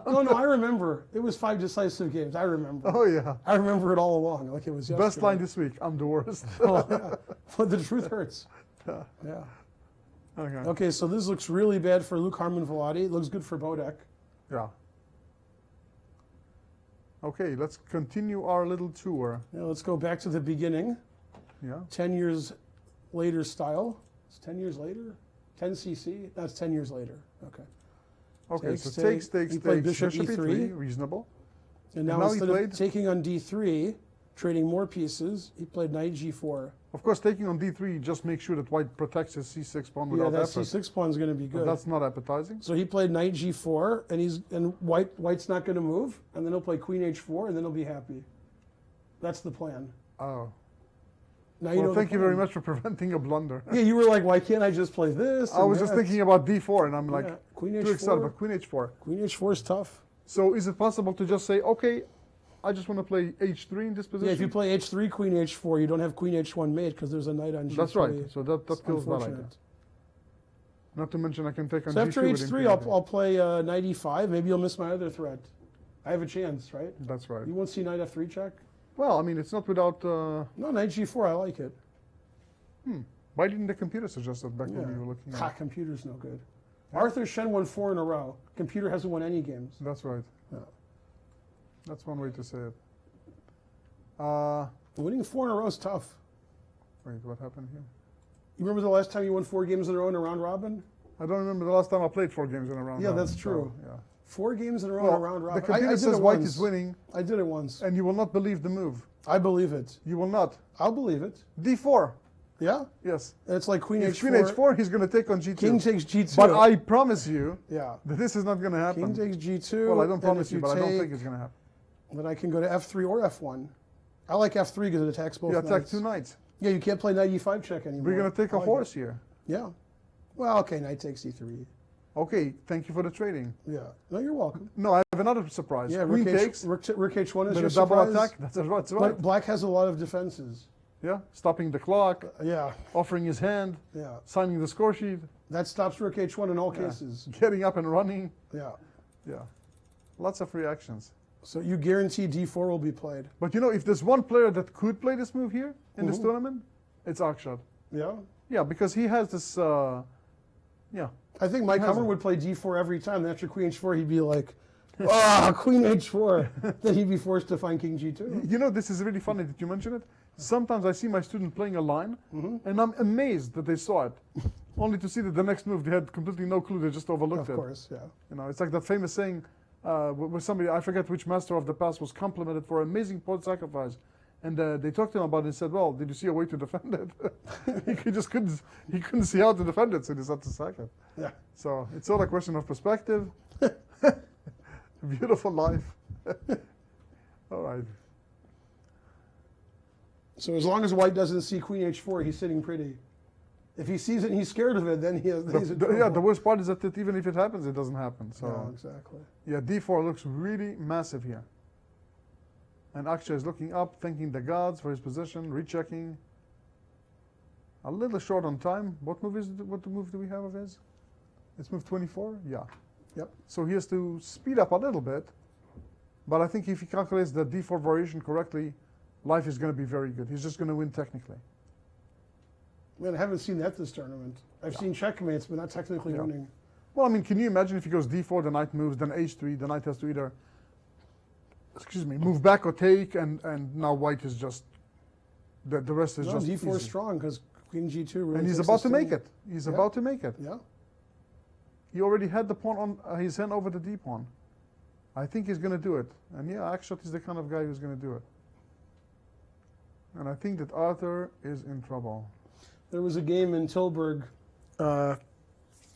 No, I remember. It was 5 decisive games. I remember. Oh yeah. I remember it all along, like it was yesterday. Best line this week. I'm the worst. Oh, yeah. But the truth hurts. Yeah. Okay. Okay, so this looks really bad for Luke Harmon Velati. It looks good for Bodek. Yeah. Okay, let's continue our little tour. Now let's go back to the beginning. Yeah. 10 years later style. It's 10 years later? 10 CC? That's 10 years later. Okay. Okay, Takes, so take. takes, He played bishop bishop e3, reasonable. And now now he instead played- of taking on d3, trading more pieces, he played knight g4. Of course, taking on d3 just makes sure that white protects his c6 pawn Yeah, without that effort. c6 pawn is going to be But good. that's not appetizing. So he played knight g4, and white's not going to move, and then he'll play queen h4, and then he'll be happy. That's the plan. Oh. Now you know Well, the thank you very plan. much for preventing a blunder. Yeah, you were like, why can't I just play this? I and was just that? thinking about d4, and I'm like, Yeah. Queen too excited, H4. but Queen H4. Queen H4 is tough. So is it possible to just say, okay, I just want to play H3 in this position? Yeah, if you play H3, Queen H4, you don't have Queen H1 mate because there's a knight on G3. That's right. So that It's kills that idea. unfortunate. Not to mention I can take on So G2 after with H3, impunity. I'll play knight E5. Maybe you'll miss my other threat. I have a chance, right? That's right. You won't see knight F3 check? Well, I mean, it's not without... No, knight G4, I like it. Why didn't the computer suggest that back Yeah. when we were looking at Ha, it? computer's no good. Arthur Shen won 4 in a row. Computer hasn't won any games. That's right. Yeah. That's one way to say it. Winning 4 in a row is tough. Wait, what happened here? You remember the last time you won 4 games in a row in a round robin? I don't remember the last time I played 4 games in a round. Yeah, robin, that's so, true. yeah. 4 games in a row in a round robin. The computer I did says it white once. is winning, I did it once. and you will not believe the move. I believe it. You will not. I'll believe it. D4. Yeah? Yes. And it's like Queen If H4. Queen H4, he's going to take on G2. King takes G2. But I promise you Yeah. that this is not going to happen. King takes G2. Well, I don't and promise if you, but I don't take, think it's going to happen. then I can go to F3 or F1. I like F3 because it attacks both You attack knights. 2 knights. Yeah, you can't play knight E5 check anymore. We're going to take I a like horse it. here. Yeah. Well, okay, knight takes E3. Okay, thank you for the trading. Yeah. No, you're welcome. No, I have another surprise. Yeah, Queen Rook, takes, Rook H1 is with your a double surprise. attack. That's right. But black has a lot of defenses. Yeah, stopping the clock, Yeah, offering his hand, yeah. signing the score sheet, That stops Rook H1 in all Yeah. cases. getting up and running. Yeah. Yeah, lots of reactions. So you guarantee D4 will be played. But you know, if there's one player that could play this move here in this tournament, it's Akshat. Yeah. Yeah, because he has this. Yeah, I think Mike Has Hummer it. would play D4 every time. Then after Queen H4, he'd be like, Queen H4. Then he'd be forced to find King G2. you know, this is really funny that you mention it. Sometimes I see my student playing a line, and I'm amazed that they saw it, only to see that the next move they had completely no clue. They just overlooked Of it. course, yeah. You know, it's like that famous saying where somebody, I forget which master of the past, was complimented for amazing pot sacrifice. And they talked to him about it and said, well, did you see a way to defend it? he just couldn't, he couldn't see how to defend it, so he decided to sack it. Yeah. So it's all a question of perspective. Beautiful life. All right. So as long as White doesn't see Queen H4, he's sitting pretty. If he sees it and he's scared of it, then he's in trouble. Yeah, the worst part is that even if it happens, it doesn't happen. So Yeah, exactly. yeah, D4 looks really massive here. And Akshay is looking up, thanking the gods for his position, rechecking. A little short on time. What move is it? What move do we have of his? It's move 24? Yeah. Yep. So he has to speed up a little bit. But I think if he calculates the D4 variation correctly, life is going to be very good. He's just going to win technically. Man, I haven't seen that this tournament. I've seen checkmates, but not technically Yeah. winning. Well, I mean, can you imagine if he goes D4, the knight moves, then H3, the knight has to either, move back or take, and now White is just, the rest is No, just D4 is easy. strong because Queen G2 really And he's takes about this to make thing. it. He's Yeah. about to make it. Yeah. He already had the pawn on his hand over the D pawn. I think he's going to do it. And yeah, Akshat is the kind of guy who's going to do it. And I think that Arthur is in trouble. There was a game in Tilburg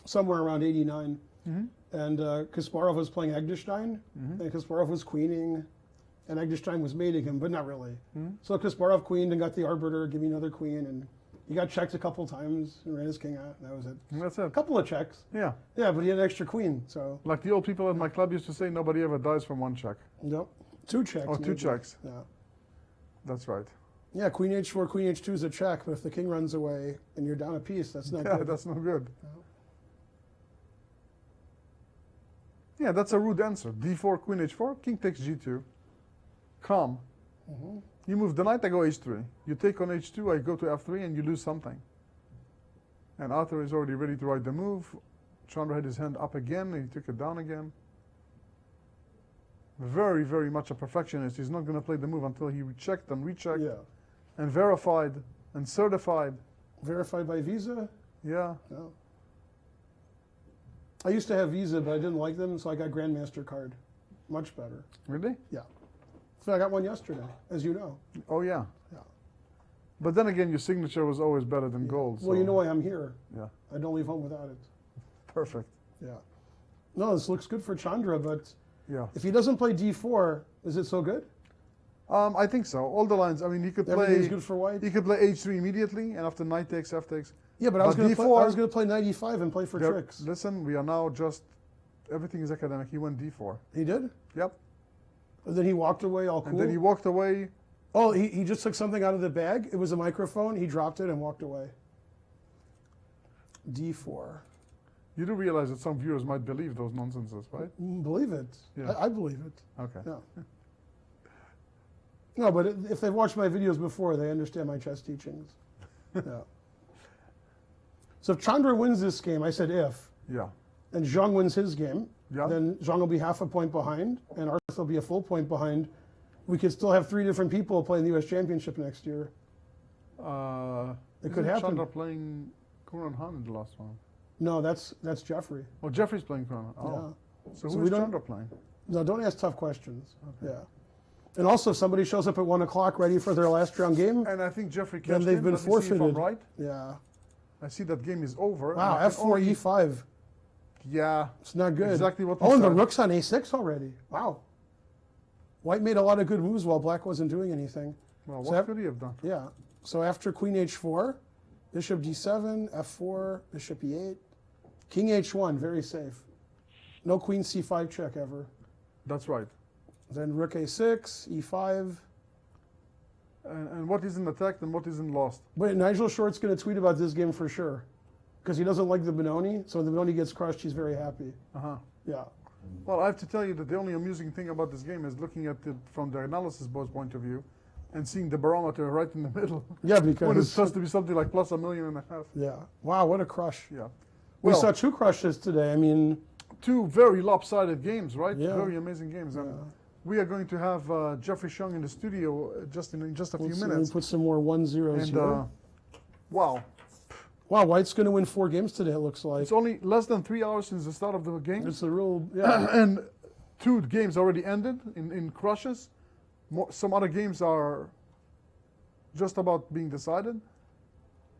somewhere around 89. And Kasparov was playing Egdestein, and Kasparov was queening, and Egdestein was mating him, but not really. So Kasparov queened and got the arbiter, give me another queen, and he got checked a couple times and ran his king out, and that was it. And that's A it. couple of checks. Yeah. Yeah, but he had an extra queen, so Like the old people at my club used to say, nobody ever dies from one check. yep. 2 checks. Or 2 maybe. checks. Yeah. That's right. Yeah, Queen H4, Queen H2 is a check, but if the king runs away and you're down a piece, that's not Yeah, good. that's no good. Yeah, that's a rude answer. D4, Queen H4, King takes G2. Calm. You move the knight, I go H3. You take on H2, I go to F3, and you lose something. And Arthur is already ready to ride the move. Chandra had his hand up again, and he took it down again. Very, very much a perfectionist. He's not going to play the move until he checked and rechecked Yeah. and verified and certified. Verified by Visa? Yeah. No. I used to have Visa, but I didn't like them, so I got Grandmaster card. Much better. Really? Yeah. So I got one yesterday, as you know. Oh, yeah. Yeah. But then again, your signature was always better than gold. Well, you so- know why I'm here. Yeah. I don't leave home without it. Perfect. Yeah. No, this looks good for Chandra, but Yeah. if he doesn't play D4, is it so good? I think so. All the lines. I mean, he could Everything's play. good for white. He could play H3 immediately, and after knight takes, F takes. Yeah, but I was going D4 to play knight E5 and play for There- tricks. Listen, we are now just. Everything is academic. He went D4. He did? Yep. And then he walked away all cool. And then he walked away. Oh, he just took something out of the bag. It was a microphone. He dropped it and walked away. D4. You do realize that some viewers might believe those nonsenses, right? Believe it. Yeah. I believe it. Okay. Yeah. No, but if they've watched my videos before, they understand my chess teachings. Yeah. So if Chandra wins this game, I said if, Yeah. and Zhang wins his game, Yeah. then Zhang will be half a point behind, and Arthur will be a full point behind. We could still have 3 different people playing the U.S. Championship next year. It could happen. Chandra playing Kuran Han in the last one. No, that's Jeffrey. Oh, Jeffrey's playing Kuran. Oh. So So who we is don't- Chandra playing? No, don't ask tough questions. Yeah. And also, if somebody shows up at 1 o'clock ready for their last round game, And I think Jeffrey then cashed they've in. been Let me see if I'm forfeited. right. Yeah. I see that game is over. Wow, and I can F4, only- E5. Yeah. It's not good. Exactly what Oh, we and the said. rook's on A6 already. Wow. White made a lot of good moves while black wasn't doing anything. Well, So what that- could he have done? Yeah. So after Queen H4, Bishop D7, F4, Bishop E8, King H1, very safe. No Queen C5 check ever. That's right. Then Rook A6, E5. And what isn't attacked and what isn't lost? Wait, Nigel Short's going to tweet about this game for sure. Because he doesn't like the Benoni, so when the Benoni gets crushed, he's very happy. Uh-huh. Yeah. Well, I have to tell you that the only amusing thing about this game is looking at it from the analysis board's point of view and seeing the barometer right in the middle. Yeah, When it's because... supposed to be something like plus $1.5 million. Yeah. Wow, what a crush. Yeah. We Well, saw 2 crushes today. I mean, 2 very lopsided games, right? Yeah. Very amazing games. And we are going to have Jeffrey Shung in the studio just in just a few let me minutes. put some more 1-0s And here. wow, Wow, White's going to win 4 games today, it looks like. it's only less than 3 hours since the start of the game, It's a real, yeah. and 2 games already ended in crushes. Some other games are just about being decided.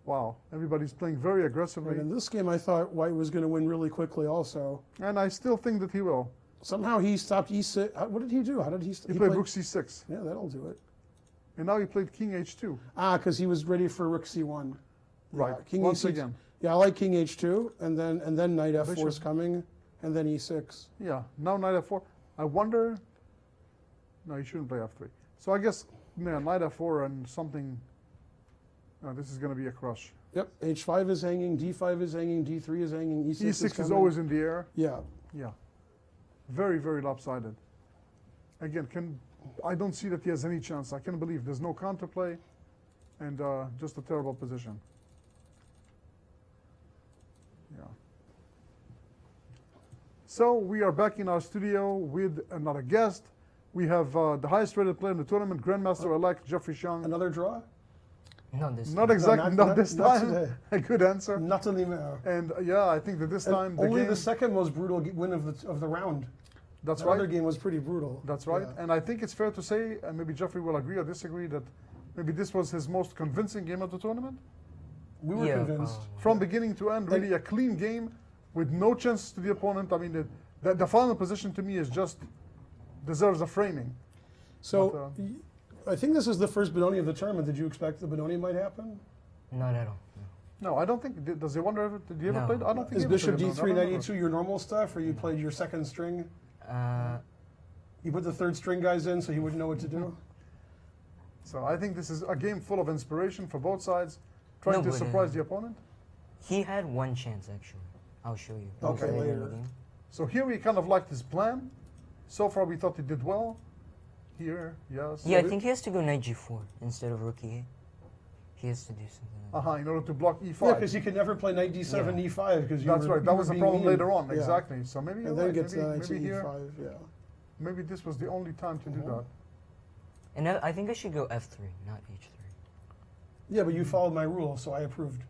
Wow, everybody's playing very aggressively, And in this game, I thought White was going to win really quickly also. and I still think that he will. Somehow he stopped E6. What did he do? How did he... He played Rook C6, Yeah, that'll do it. and now he played King H2. Ah, because he was ready for Rook C1. Right, Yeah, King once E6. again. Yeah, I like King H2, and then Knight F4 is Bishop. coming, and then E6. Yeah, now Knight F4. I wonder. No, you shouldn't play F3. So I guess Knight F4 and something. This is going to be a crush. Yep, H5 is hanging, D5 is hanging, D3 is hanging, E6 is E6 is coming. always in the air. Yeah. Yeah, very very lopsided. Again, I don't see that he has any chance. I can't believe there's no counterplay, and just a terrible position. Yeah. So we are back in our studio with another guest. We have the highest rated player in the tournament, Grandmaster-elect Jeffrey Shung. Another draw? Not this Not time. exactly, not this not time. today. A good answer. Not anymore. And yeah, I think that this time the Only game. the second most brutal win of the round. That's The right. other game was pretty brutal. That's right. Yeah. And I think it's fair to say, and maybe Jeffrey will agree or disagree, that maybe this was his most convincing game of the tournament. We were Yeah, convinced. From beginning to end, really a clean game with no chances to the opponent. I mean, the final position to me is just deserves a framing. So, I think this is the first Benoni of the tournament. Did you expect the Benoni might happen? Not at all. No, I don't think. Does he wonder? Did he ever No. play? I don't think. Is he ever Bishop played it, no, I D3, don't Knight remember. E2 your normal stuff, or you played your second string? No. You put the third string guys in so he wouldn't know what to do? So I think this is a game full of inspiration for both sides, trying No, to but, surprise the opponent. He had one chance actually. I'll show you. Okay, in the later. game. So here we kind of liked his plan. So far we thought he did well. Here, yes. Yeah, I think he has to go knight g4 instead of rook e8. He has to do something like In order to block E5. Yeah, because you could never play Knight D7, Yeah. E5 because That's right. That was a problem later on. Yeah. Exactly. So maybe you're And then right. gets Maybe, Knight to maybe here, E5. Yeah. maybe this was the only time to do that. that. And I think I should go f3, not h3. Yeah, but you followed my rules, so I approved.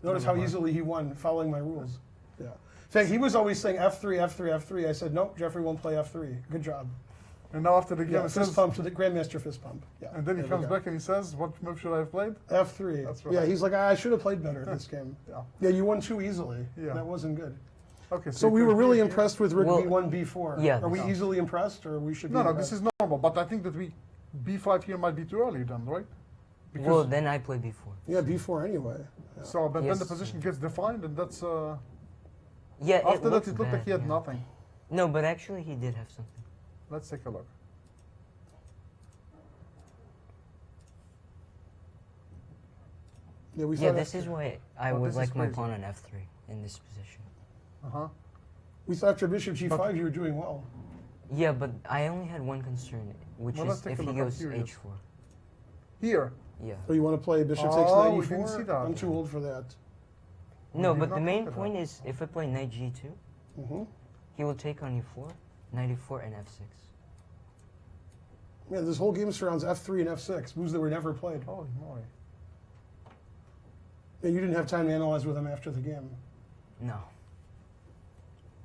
Notice how easily he won following my rules. Yeah. In fact, he was always saying F3, F3, F3. I said, nope, Jeffrey won't play F3. Good job. And now after the game, Yeah, it fist says, pump to the Grandmaster fist pump. Yeah. and then he there we comes go. back and he says, "What move should I have played?" F3. That's right. Yeah, he's like, I should have played better this game. Yeah. Yeah, you won too easily. Yeah. That wasn't good. Okay. So you we were played really here. impressed with Rook Well, B1, B4. yeah, Are we no. easily impressed, or we should be No, impressed? this is normal. But I think that b5 here might be too early then, right? Well, then I play b4. Yeah, b4 anyway. Yeah. So, but then the Yes. position gets defined, and that's Yeah, after that looks it looked like bad, he had yeah. nothing. No, but actually he did have something. Let's take a look. Yeah, we Yeah, thought this after, is why I Oh, would this like is my crazy. pawn on f3 in this position. we thought after bishop g5 you were doing well. Yeah, but I only had one concern, which Well, let's is take if a he look. I'm goes curious. h4. Here. Yeah. So you want to play bishop takes Oh, knight we e4? didn't see that. I'm too old for that. No, did but not the look main at point that. is if I play knight g2, Mm-hmm. he will take on e4, knight e4, and f6. Yeah, this whole game surrounds f3 and f6, moves that were never played. Holy moly. And you didn't have time to analyze with him after the game. No.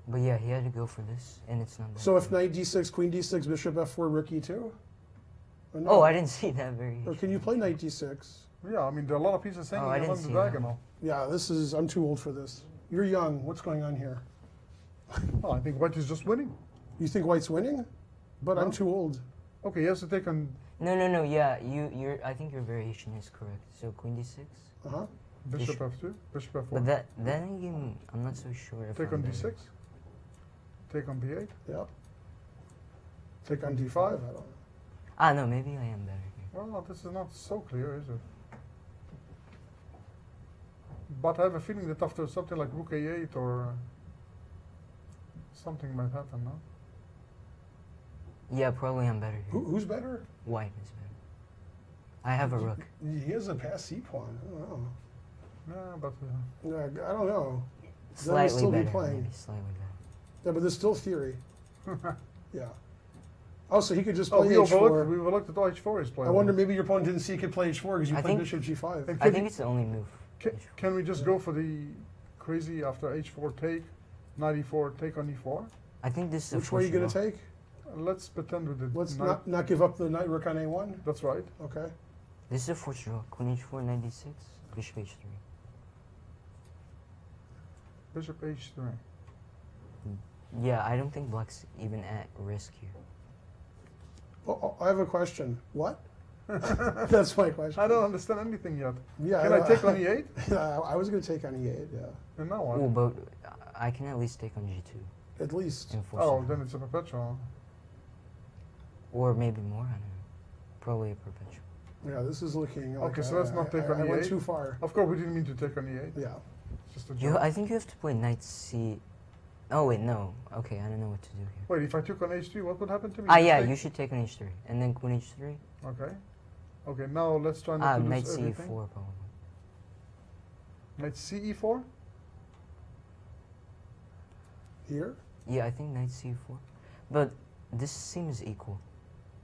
But yeah, he had to go for this, and it's not bad. So if knight d6, queen d6, bishop f4, rook e2? Or no? Oh, I didn't see that very. Or can you play knight d6? Yeah, I mean, there are a lot of pieces hanging Oh, I didn't along the see that. diagonal. Yeah, this is, I'm too old for this. You're young, what's going on here? Oh, I think white is just winning. You think white's winning? But I'm No. too old. Okay, he has to take on No, yeah, I think your variation is correct. So queen d6. Uh-huh. bishop f2, bishop f4. But that game, I'm not so sure if Take I'm on better. d6. Take on b8. Yep. Take on d5. d5, I don't know. Ah, no, maybe I am better here. Well, this is not so clear, is it? But I have a feeling that after something like rook a8 or something might happen, no? Yeah, probably I'm better here. Who's better? White is better. I have a rook. He has a pass c pawn. I don't know. Yeah, but Yeah, I don't know. Slightly still be better. playing. Maybe slightly better. Yeah, but there's still theory. Yeah. Oh, so he could just oh, play we h4. overlooked that h4 is playing. I wonder maybe your opponent didn't see he could play h4 because you I played think- bishop g5. And I think it's the only move. Can we just go for the crazy after h4 take, knight e4, take on e4? I think this is Which way are you going to take? Let's pretend we did. Let's knight. not give up the knight rook on a1. That's right. Okay. This is a forced draw. Queen h4, knight d6, bishop h3. Bishop h3. Yeah, I don't think black's even at risk here. Oh, I have a question. What? That's my question. I don't understand anything yet. Yeah, Can I take on e8? Yeah, I was going to take on e8, yeah. And now what? Oh, but I can at least take on g2 At least. and force Oh, it. then it's a perpetual. Or maybe more, I don't know. Probably a perpetual. Yeah, this is looking like Okay, so let's not take on I went e8. too far. Of course, we didn't mean to take on e8. Yeah. It's just a You, joke. I think you have to play knight c. Oh wait, no. Okay, I don't know what to do here. Wait, if I took on h3, what would happen to me? Ah, Just yeah, take- you should take on h3 and then queen h3. Okay. Okay, now let's try not Ah, to lose knight everything. c4 probably. Knight ce4? Here? Yeah, I think knight c4. But this seems equal.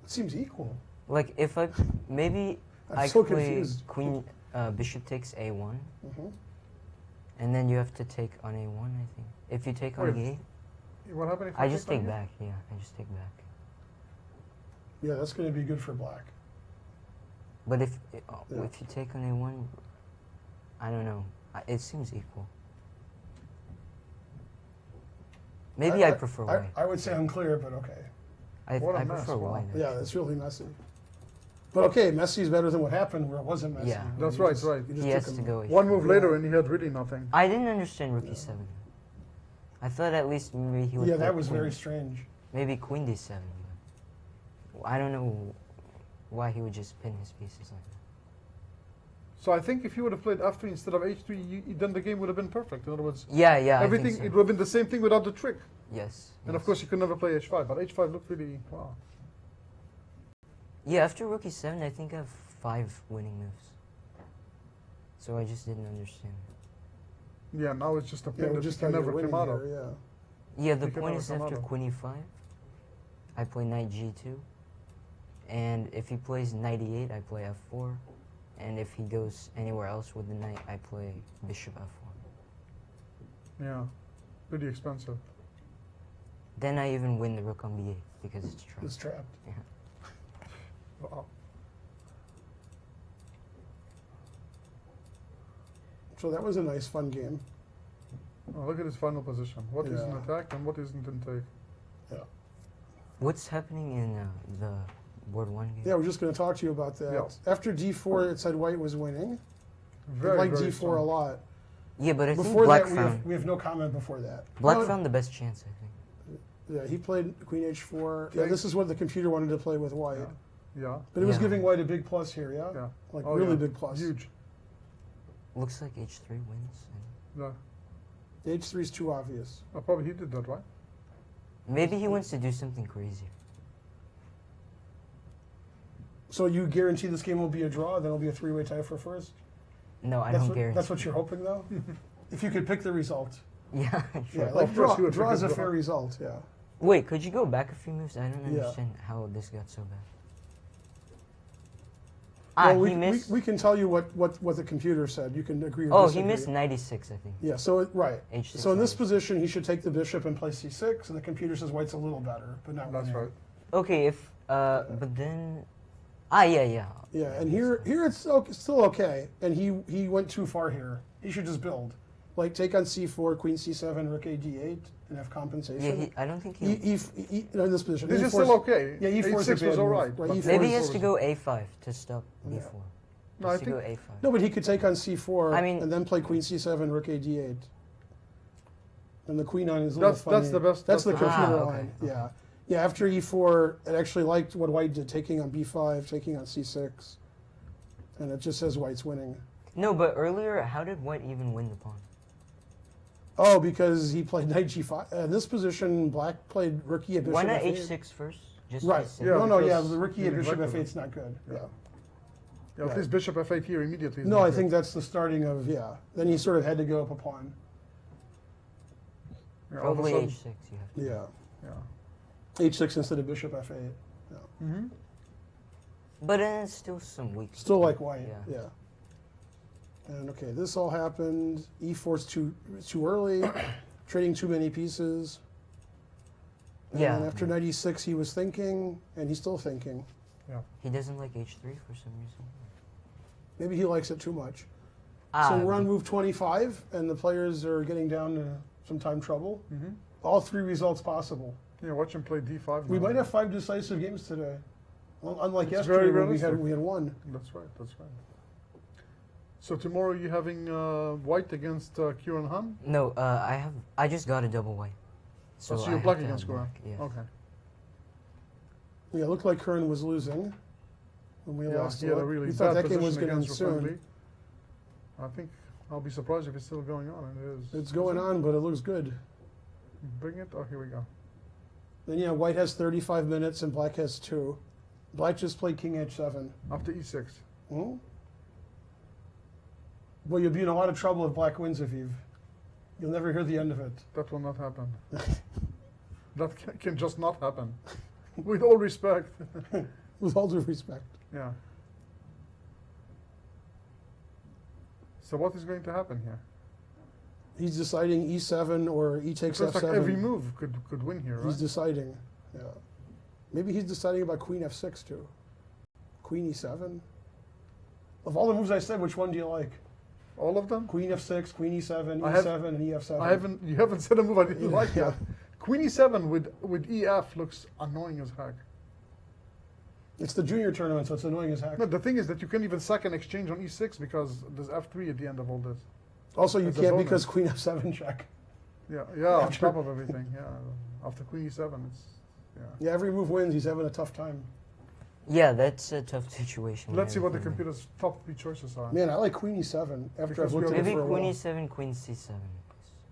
It seems equal. Like if I maybe I'm I so play confused. queen bishop takes a1, hmm and then you have to take on a1. I think if you take on Wait, e8, What happened if I just on take here? back. Yeah, I just take back. Yeah, that's going to be good for black. But if Yeah. if you take on a1, I don't know. It seems equal. Maybe I prefer white. I would say unclear, but okay. What a I mess, prefer wow. white. Yeah, actually. it's really messy. But okay, messy is better than what happened where it wasn't messy. Yeah. That's You right, just- right. you just He has took to him- go. One move Yeah. later and he had really nothing. I didn't understand rook e7. I thought at least maybe he would. Yeah, play that was queen. very strange. Maybe queen d7. But I don't know why he would just pin his pieces like that. So I think if you would have played f3 instead of h3, then the game would have been perfect. In other words, Yeah, I everything, think it so. would have been the same thing without the trick. Yes. And of yes. course, you could never play h5, but h5 looked really, wow. Yeah, after rook e7, I think I have 5 winning moves. So I just didn't understand. Yeah, now it's just a Yeah, pin we that just you can thought you never were come winning out of. here, yeah. Yeah, the You can point never is come after out of. queen e5, I play knight g2. And if he plays knight e8, I play f4. And if he goes anywhere else with the knight, I play bishop f1. Yeah, pretty expensive. Then I even win the rook on b8 because it's trapped. It's trapped. Yeah. Wow. So that was a nice, fun game. Oh, look at his final position. What is in Yeah. attack and what isn't in take. Yeah. What's happening in the board 1 game. Yeah, we're just going to talk to you about that. Yeah. After d4, it said white was winning. Very, I like very d4 strong. a lot. Yeah, but I think Before black that, found we have no comment before that. black found the best chance, I think. Yeah, he played queen h4. Yeah, Okay. this is what the computer wanted to play with white. Yeah. But it was Yeah. giving white a big plus here, yeah? Yeah. Like Oh, really yeah. big plus. Huge. Looks like h3 wins. And Yeah. h3 is too obvious. Oh, probably he did that, right? maybe he wants to do something crazy. So you guarantee this game will be a draw, then it'll be a three-way tie for first? No, I That's don't what, guarantee. That's what you're hoping, though? If you could pick the result. Yeah, sure. Yeah, like Of course you would draw is pick a a fair draw. result, yeah. Wait, could you go back a few moves? I don't Yeah. understand how this got so bad. Well, He missed. we can tell you what the computer said. You can agree or Oh, he disagree. missed 96, I think. Yeah, so, right. H6 So in this 96. position, he should take the bishop and play c6, and the computer says white's a little better, but not That's winning. right. Okay, if but then, yeah. Yeah, and here it's okay, still okay, and he went too far here. He should just build, like take on c4, queen c7, rook a d8, and have compensation. I don't think he. No, in this position. This is E4 still okay. Yeah, e4 is a H6 bad was all move. right. but E4 Maybe he is- has to go a5 to stop Yeah. b4. No, Has I to think- go a5. No, but he could take on c4, I mean- and then play queen c7, rook a d8. And the queen on is a little That's funny. the best. That's the best. computer okay, line. okay. Yeah, yeah. After e4, it actually liked what white did, taking on b5, taking on c6, and it just says white's winning. No, but earlier, how did white even win the pawn? Oh, because he played knight g5. In this position, black played rook e, bishop Why not f8. h6 first? Just Right. h6. Yeah, no, yeah. because The rook e, you bishop neglected f8 is not good. Yeah. Yeah, at least bishop f8 here immediately. is No, not I good. think that's the starting of Then he sort of had to go up a pawn. Yeah, all of a Probably sudden- h6. You have to. Yeah. Yeah. h6 instead of bishop f8. Mm-hmm. But then it's still some weak. Still like white. Yeah. Yeah. And okay, this all happened. E4's too early, trading too many pieces. And Yeah. then after knight e6, he was thinking, and he's still thinking. He doesn't like h3 for some reason. Maybe he likes it too much. Ah, So we're on move 25, and the players are getting down to some time trouble. Mm-hmm. All three results possible. Yeah, watch him play d5. We now. might have 5 decisive games today. Well, unlike It's yesterday, very where realistic. we had 1. That's right. That's right. So tomorrow you're having white against Kieran Han. No, I just got a double white. So, I you're have black to have against Kieran. black, yeah. Okay. Yeah, it looked like Kern was losing when we Yeah, lost. he had a look. really We thought bad that game was position going to against end soon. Friendly. I think I'll be surprised if it's still going on. And it is. It's going on, but it looks good. Bring it. Oh, here we go. Then yeah, white has 35 minutes and black has 2. Black just played king h7. After e6. Hmm? Well, you'll be in a lot of trouble if black wins, Aviv. You'll never hear the end of it. That will not happen. That can just not happen. With all respect. With all due respect. Yeah. So what is going to happen here? He's deciding e7 or e It takes looks f7. like every move could win here, right? He's deciding. Yeah. Maybe he's deciding about queen f6 too. Queen e7. Of all the moves I said, which one do you like? All of them? Queen f6, queen e7, I have- e7, and ef7. You haven't said a move I didn't like Yeah. yet. Queen e7 with ef looks annoying as heck. It's the junior tournament, so it's annoying as heck. No, the thing is that you can't even sack an exchange on e6 because there's f3 at the end of all this. Also, you It's a can't bonus. because queen f7 check. Yeah, on After- top of everything. Yeah, after queen e7, it's Yeah, every move wins. He's having a tough time. Yeah, that's a tough situation. Let's see what the Mhm. computer's top 3 choices are. Man, I like queen e7 after Because I've looked we at have- it Maybe for a queen while. e7, queen c7.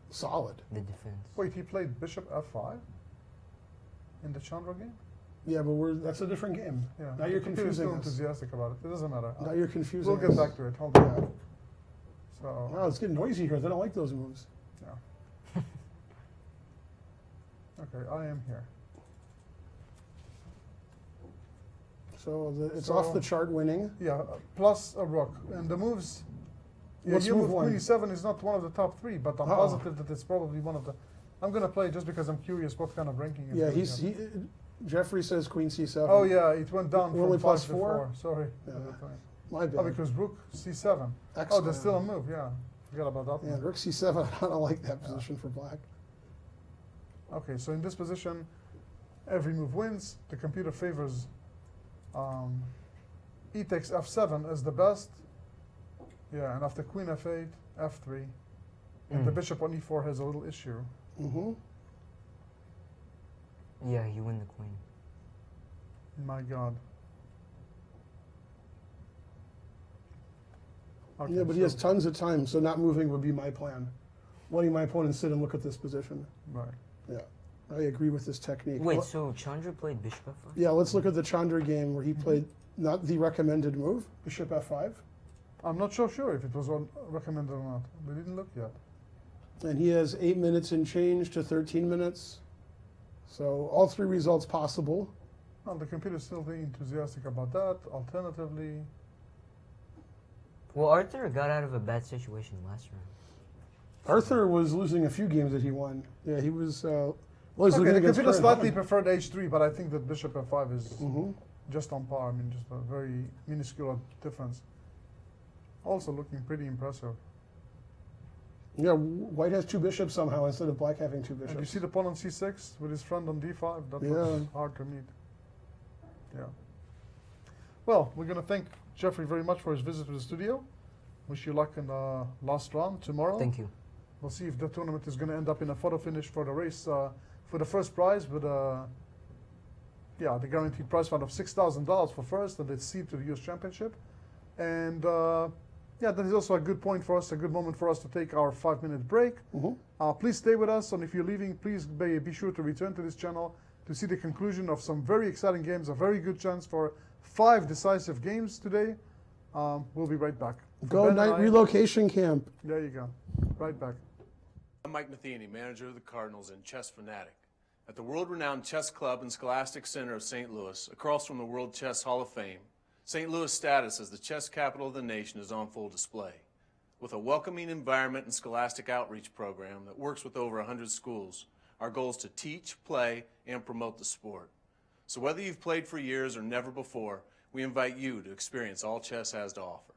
Solid. The defense. Wait, he played bishop f5 in the Chandra game? Yeah, but that's a different game. Yeah. Now you're The computer's confusing still us. enthusiastic about it. It doesn't matter. Now you're confusing We'll get us. back to it. Hold on. So. Wow, it's getting noisy here. They don't like those moves. Yeah. Okay, I am here. So it's So- off the chart winning. Yeah, plus a rook. And the moves. Yeah, What's your move move one? queen e7 is not one of the top 3, but I'm Uh-oh. positive that it's probably one of the. I'm gonna play just because I'm curious what kind of ranking. Yeah, it's gonna have. Jeffrey says queen c7. Oh yeah, it went down We're from only 5 plus to 4? 4. Sorry. Yeah. at that time. My bad. Oh, because rook c7. Oh, Excellent. there's still a move. Yeah, forgot about that Yeah, one. rook c7. I don't like that position for black. Okay, so in this position, every move wins. The computer favors E takes f7 is the best. Yeah, and after queen f8, f3. And the bishop on e4 has a little issue. Mm-hmm. Yeah, you win the queen. My God. Okay, Yeah, but he has tons of time, so not moving would be my plan. Letting my opponent sit and look at this position. Right. Yeah, I agree with this technique. Wait, Well, so Chandra played bishop f5? yeah, let's look at the Chandra game where he played not the recommended move, bishop f5. I'm not so sure if it was recommended or not. We didn't look yet. And he has 8 minutes and change to 13 minutes. So all three results possible. Well, the computer's still very enthusiastic about that. Alternatively, Well, Arthur got out of a bad situation last round. Arthur was losing a few games that he won. Yeah, he was. Well, he's okay, looking the against computer current slightly Holland. preferred h3, but I think that bishop f5 is Mhm. just on par. I mean, just a very minuscule difference. Also looking pretty impressive. Yeah, White has two bishops somehow instead of Black having two And you bishops. see the pawn on c6 with his friend on d5? That Yeah. looks hard to meet. Yeah. Well, we're going to thank Jeffrey very much for his visit to the studio. Wish you luck in the last round tomorrow. Thank you. We'll see if the tournament is going to end up in a photo finish for the race for the first prize with the guaranteed prize fund of $6,000 for first and the seed to the U.S. Championship. And that is also a good point for us, a good moment for us to take our 5-minute break. Please stay with us, and if you're leaving, please be sure to return to this channel to see the conclusion of some very exciting games, a very good chance for 5 decisive games today. We'll be right back. For Go Ben and Knight I- relocation camp. There you go. Right back. I'm Mike Matheny, manager of the Cardinals and chess fanatic. At the world-renowned chess club and Scholastic Center of St. Louis, across from the World Chess Hall of Fame, St. Louis' status as the chess capital of the nation is on full display. With a welcoming environment and Scholastic outreach program that works with over 100 schools, our goal is to teach, play, and promote the sport. So whether you've played for years or never before, we invite you to experience all chess has to offer.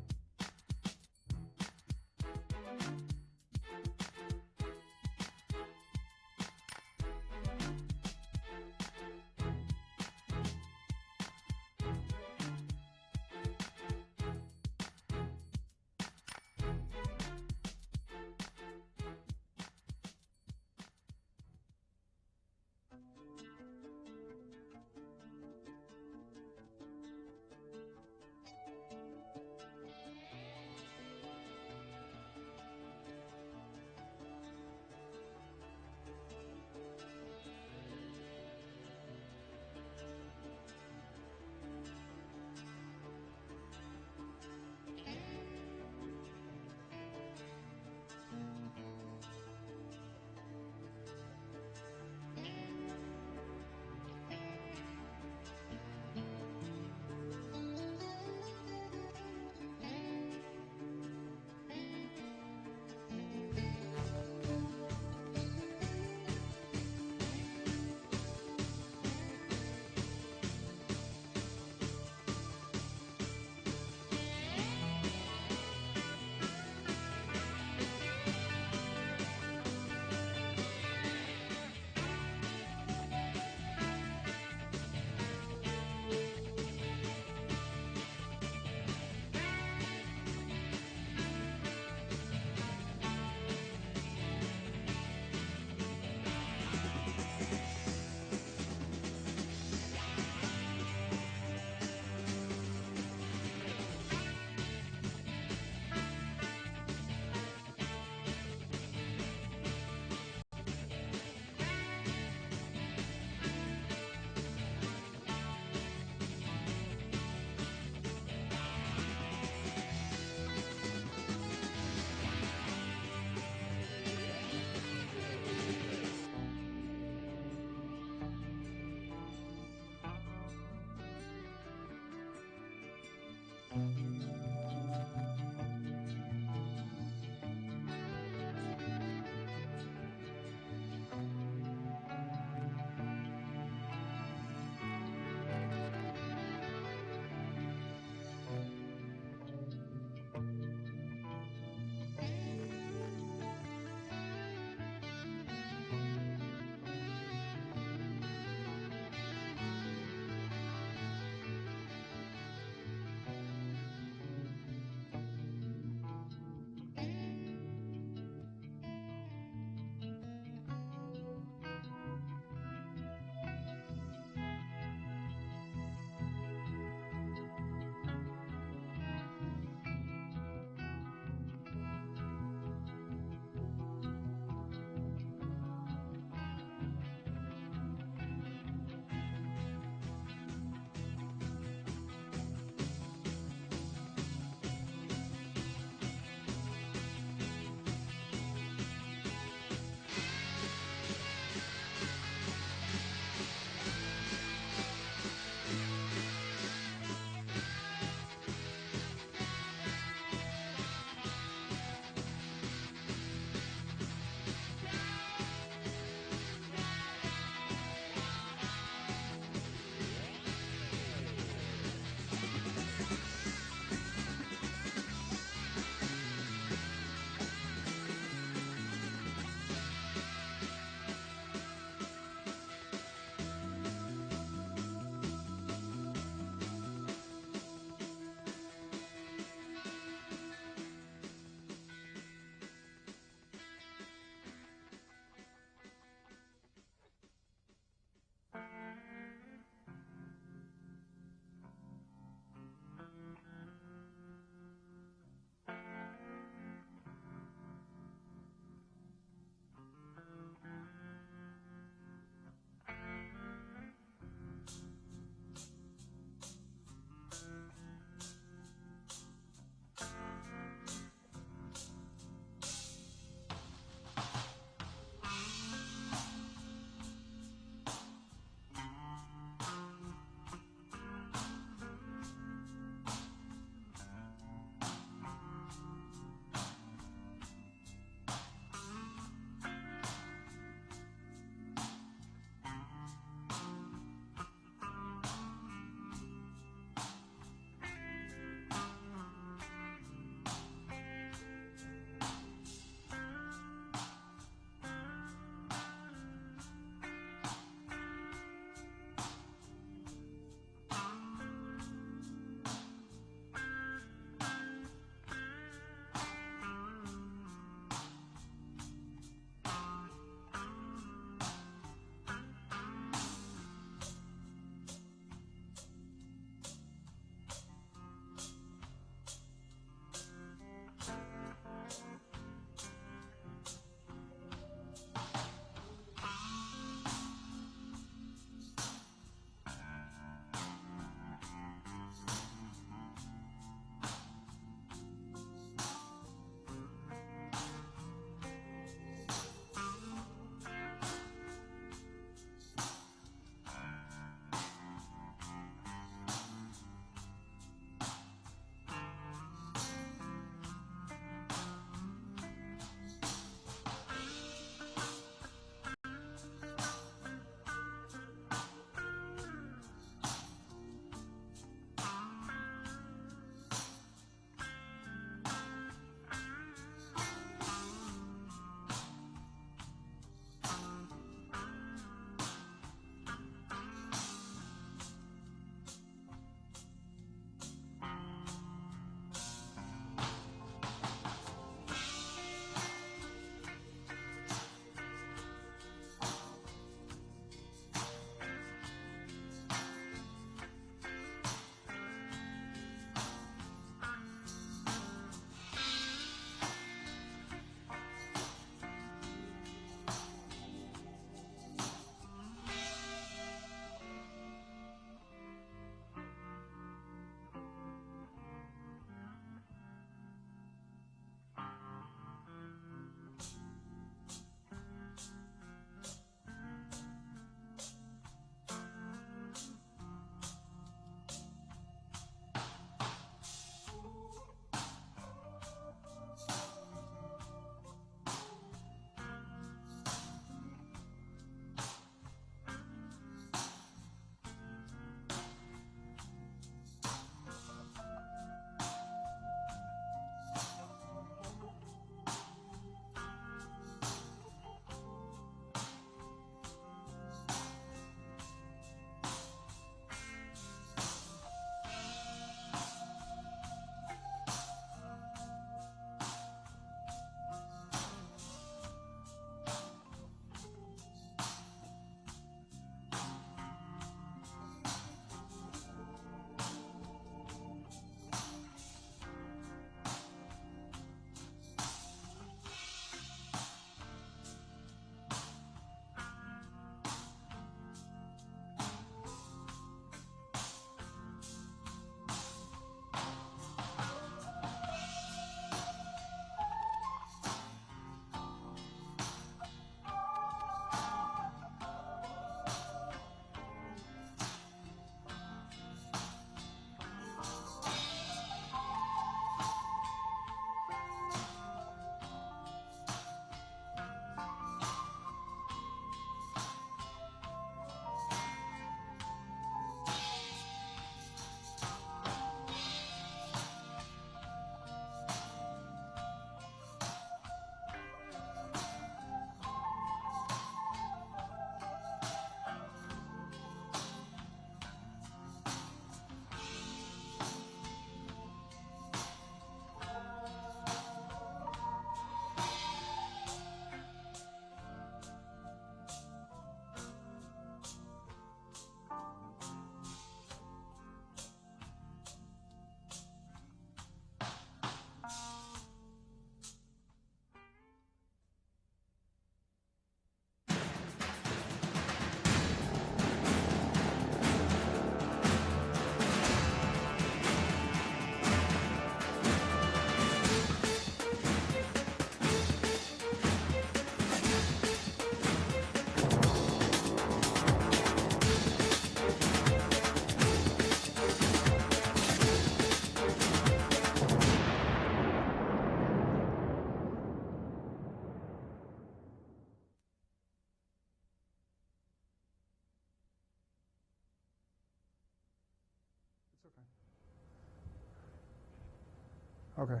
Okay.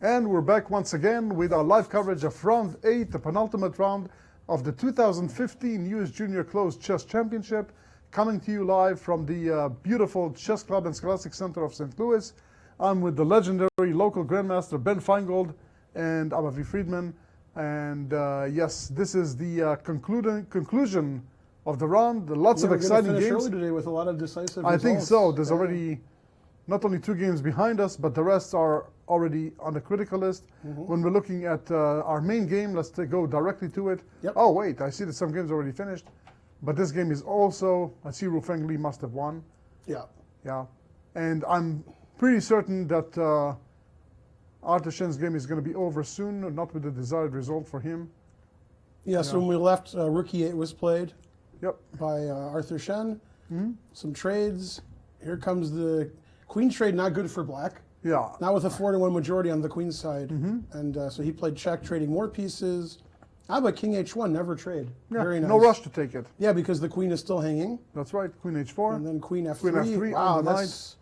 And we're back once again with our live coverage of round 8, the penultimate round of the 2015 US Junior Closed Chess Championship, coming to you live from the beautiful Chess Club and Scholastic Center of St. Louis. I'm with the legendary local grandmaster Ben Finegold and Aviv Friedman. And yes, this is the conclusion of the round. Lots of exciting finish games. early today with a lot of decisive I results. think so. There's already not only 2 games behind us, but the rest are already on the critical list. When we're looking at our main game, let's go directly to it. Yep. Oh, wait, I see that some games already finished. But this game is also, I see Rufeng Li must have won. Yeah. Yeah. And I'm pretty certain that Arthur Shen's game is going to be over soon, not with the desired result for him. Yeah, so when we left, Rook E8 was played Yep. by Arthur Shen. Some trades. Here comes the queen trade, not good for black. Yeah. Not with a 4-1 majority on the queen's side. And so he played check, trading more pieces. How about king H1, never trade. Yeah, Very nice. no rush to take it. Yeah, because the queen is still hanging. That's right. Queen H4. And then queen F3. Queen F3 Wow, on the that's...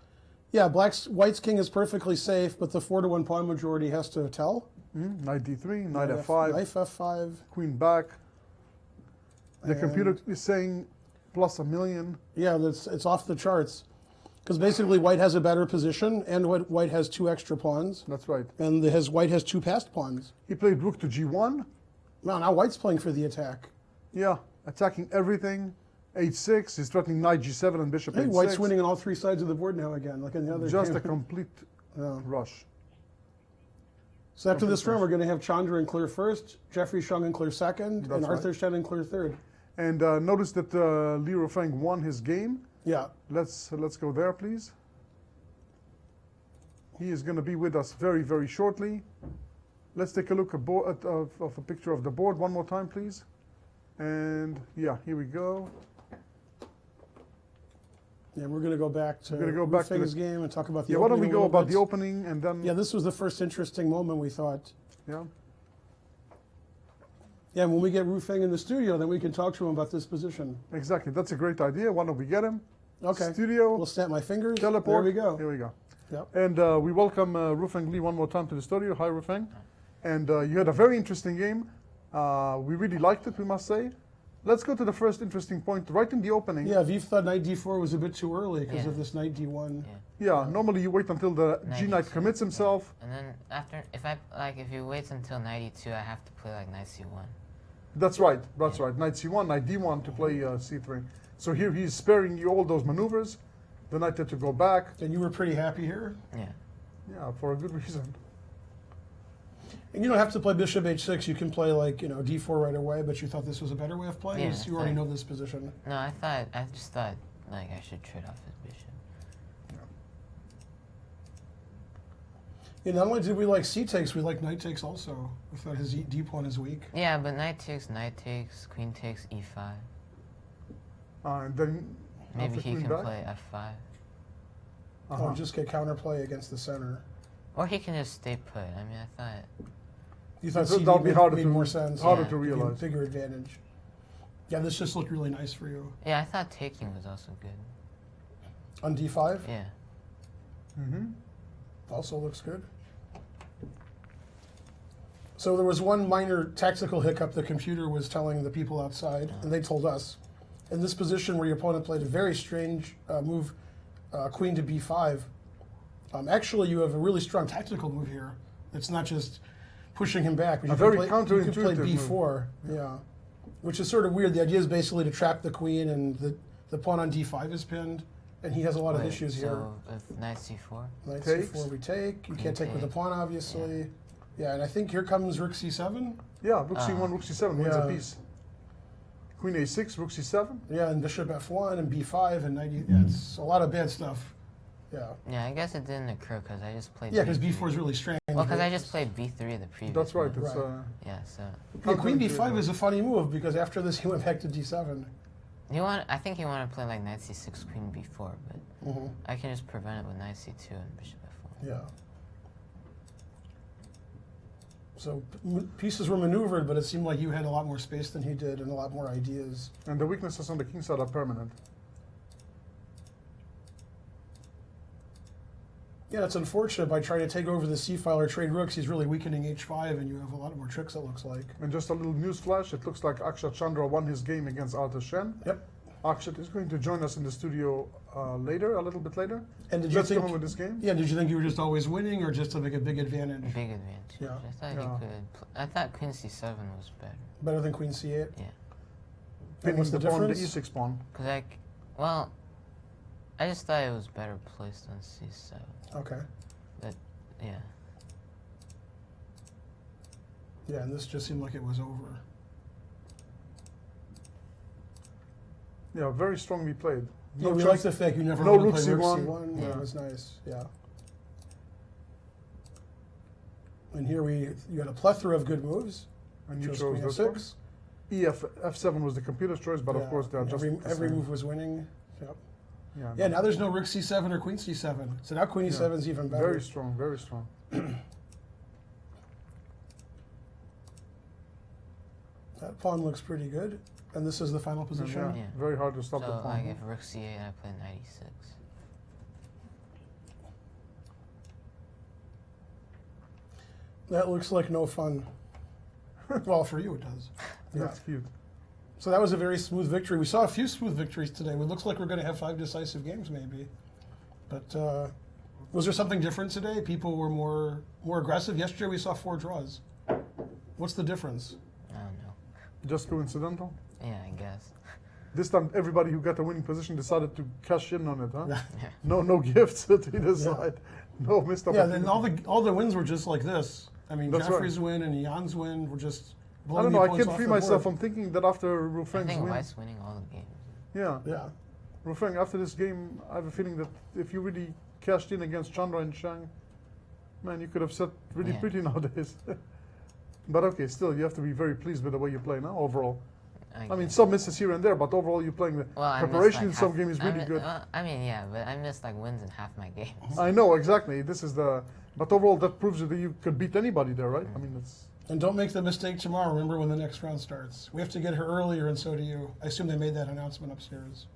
Yeah, white's king is perfectly safe, but the 4-1 pawn majority has to tell. Knight D3, Knight F5. Knight F5. Queen back. The computer is saying plus a million. Yeah, it's off the charts. Because basically white has a better position, and white has 2 extra pawns. That's right. And white has 2 passed pawns. He played rook to G1. Wow, now white's playing for the attack. Yeah, attacking everything. H6, he's threatening knight G7 and bishop Hey, H6. white's winning on all 3 sides of the board now again, like in the other Just game. a complete rush. So after this round, we're going to have Chandra and Clear first, Jeffrey Shung and Clear second, and Arthur Shen and Clear third. And notice that Li Rufeng won his game. Yeah. Let's go there, please. He is going to be with us very, very shortly. Let's take a look at a picture of the board one more time, please. And yeah, here we go. Yeah, we're going to go back to Rufeng's game and talk about the opening. Yeah, why don't we go about bit. the opening and then... Yeah, this was the first interesting moment, we thought. Yeah. Yeah, when we get Rufeng in the studio, then we can talk to him about this position. Exactly. That's a great idea. Why don't we get him? Okay. Studio. We'll snap my fingers. Teleport. There we go. Here we go. Yep. And we welcome Rufeng Li one more time to the studio. Hi, Rufeng. And you had a very interesting game. We really liked it, we must say. Let's go to the first interesting point right in the opening. Yeah, Aviv thought knight d4 was a bit too early because of this knight d1. Yeah, normally you wait until the g-knight commits himself. And then after, if you wait until knight e2, I have to play like knight c1. That's right, that's right. Knight c1, knight d1 to play c3. So here he's sparing you all those maneuvers. The knight had to go back. And you were pretty happy here? Yeah. Yeah, for a good reason. And you don't have to play bishop h6. You can play like, d4 right away, but you thought this was a better way of playing? Yeah, You already know this position. No, I just thought like I should trade off his bishop. Yeah, not only did we like c takes, we like knight takes also. We thought his d pawn is weak. Yeah, but knight takes, queen takes e5. And then maybe he can back? play f5. Oh, just get counterplay against the center. Or he can just stay put. I mean, I thought... You thought So CD that'll be harder made to- more sense. harder to Give you a realize. bigger advantage. Yeah, this just looked really nice for you. Yeah, I thought taking was also good. On d5? Yeah. Also looks good. So there was one minor tactical hiccup the computer was telling the people outside, and they told us. In this position where your opponent played a very strange move, queen to b5, actually you have a really strong tactical move here. It's not just pushing him back. But you A very you could play counterintuitive b4, yeah. Which is sort of weird. The idea is basically to trap the queen, and the pawn on d5 is pinned, and he has a lot of issues here. So, with knight c4? Knight Takes. c4 we take. You Queen can't take with the take. pawn, obviously. Yeah, and I think here comes rook c7. Yeah, rook c1, rook c7 wins Yeah. a piece. Queen a6, rook c7. Yeah, and bishop f1 and b5 and knight. Yeah, it's a lot of bad stuff. Yeah. Yeah, I guess it didn't occur because I just played Yeah, because b3. b4 is really strange. Well, because I just played b3 the previous That's right. move. It's, Right. Yeah, so... Yeah, queen b5 is a funny move because after this he went back to d7. I think he wanted to play like knight c6, queen b4, but I can just prevent it with knight c2 and bishop f1. Yeah. So pieces were maneuvered, but it seemed like you had a lot more space than he did and a lot more ideas. And the weaknesses on the king side are permanent. Yeah, it's unfortunate. By trying to take over the c-file or trade rooks, he's really weakening h5, and you have a lot more tricks, it looks like. And just a little news flash, it looks like Akshat Chandra won his game against Arthur Shen. Yep. Akshat is going to join us in the studio later, a little bit later. And did Let's you go think, on with this game. Yeah, did you think you were just always winning, or just to make a big advantage? Big advantage. Yeah. I thought he could. I thought Queen C7 was better. Better than Queen C8? Yeah. Pinning what's the the pawn, the difference? e6 pawn. Cause well, I just thought it was better placed on C7. Okay. But yeah. Yeah, and this just seemed like it was over. Yeah, very strongly played. Yeah, we like the fact you never no want to play rook rook c1. c1. Yeah, Yeah. it was nice. Yeah. And here you got a plethora of good moves. And you Chose chose Queen this f6. one. F7 was the computer's choice, but of course they are just every move was winning. Yep. Yeah, Yeah, now there's no rook c7 or queen c7. So now queen e7 is even better. very strong, very strong. That pawn looks pretty good. And this is the final position. Yeah, Yeah. very hard to stop the So pawn. like if Rook C8, I play Knight E6. That looks like no fun. Well, for you it does. That's cute. So that was a very smooth victory. We saw a few smooth victories today. It looks like we're going to have 5 decisive games maybe. But was there something different today? People were more aggressive. Yesterday we saw 4 draws. What's the difference? I don't know. Just coincidental? Yeah, I guess. This time everybody who got a winning position decided to cash in on it, huh? Yeah. No gifts to either side. No missed Yeah, opportunity. then all the wins were just like this. I mean, That's Jeffrey's win and Jan's win were just blowing I don't the know, I opponents can't off free the myself. board. I'm thinking that after I Rufeng's think win. White's winning all the games. Yeah. Yeah. Rufeng, after this game, I have a feeling that if you really cashed in against Chandra and Shang, man, you could have set really Yeah. pretty nowadays. But okay, still, you have to be very pleased with the way you play now, overall. I mean, guess. some misses here and there, but overall, you're playing the Well, I missed, preparation like, in some half- game is I really mi- good. Well, I mean, yeah, but I missed like wins in half my games. I know, exactly. This is the. But overall, that proves that you could beat anybody there, right? I mean, it's. And don't make the mistake tomorrow. Remember when the next round starts. We have to get her earlier, and so do you. I assume they made that announcement upstairs.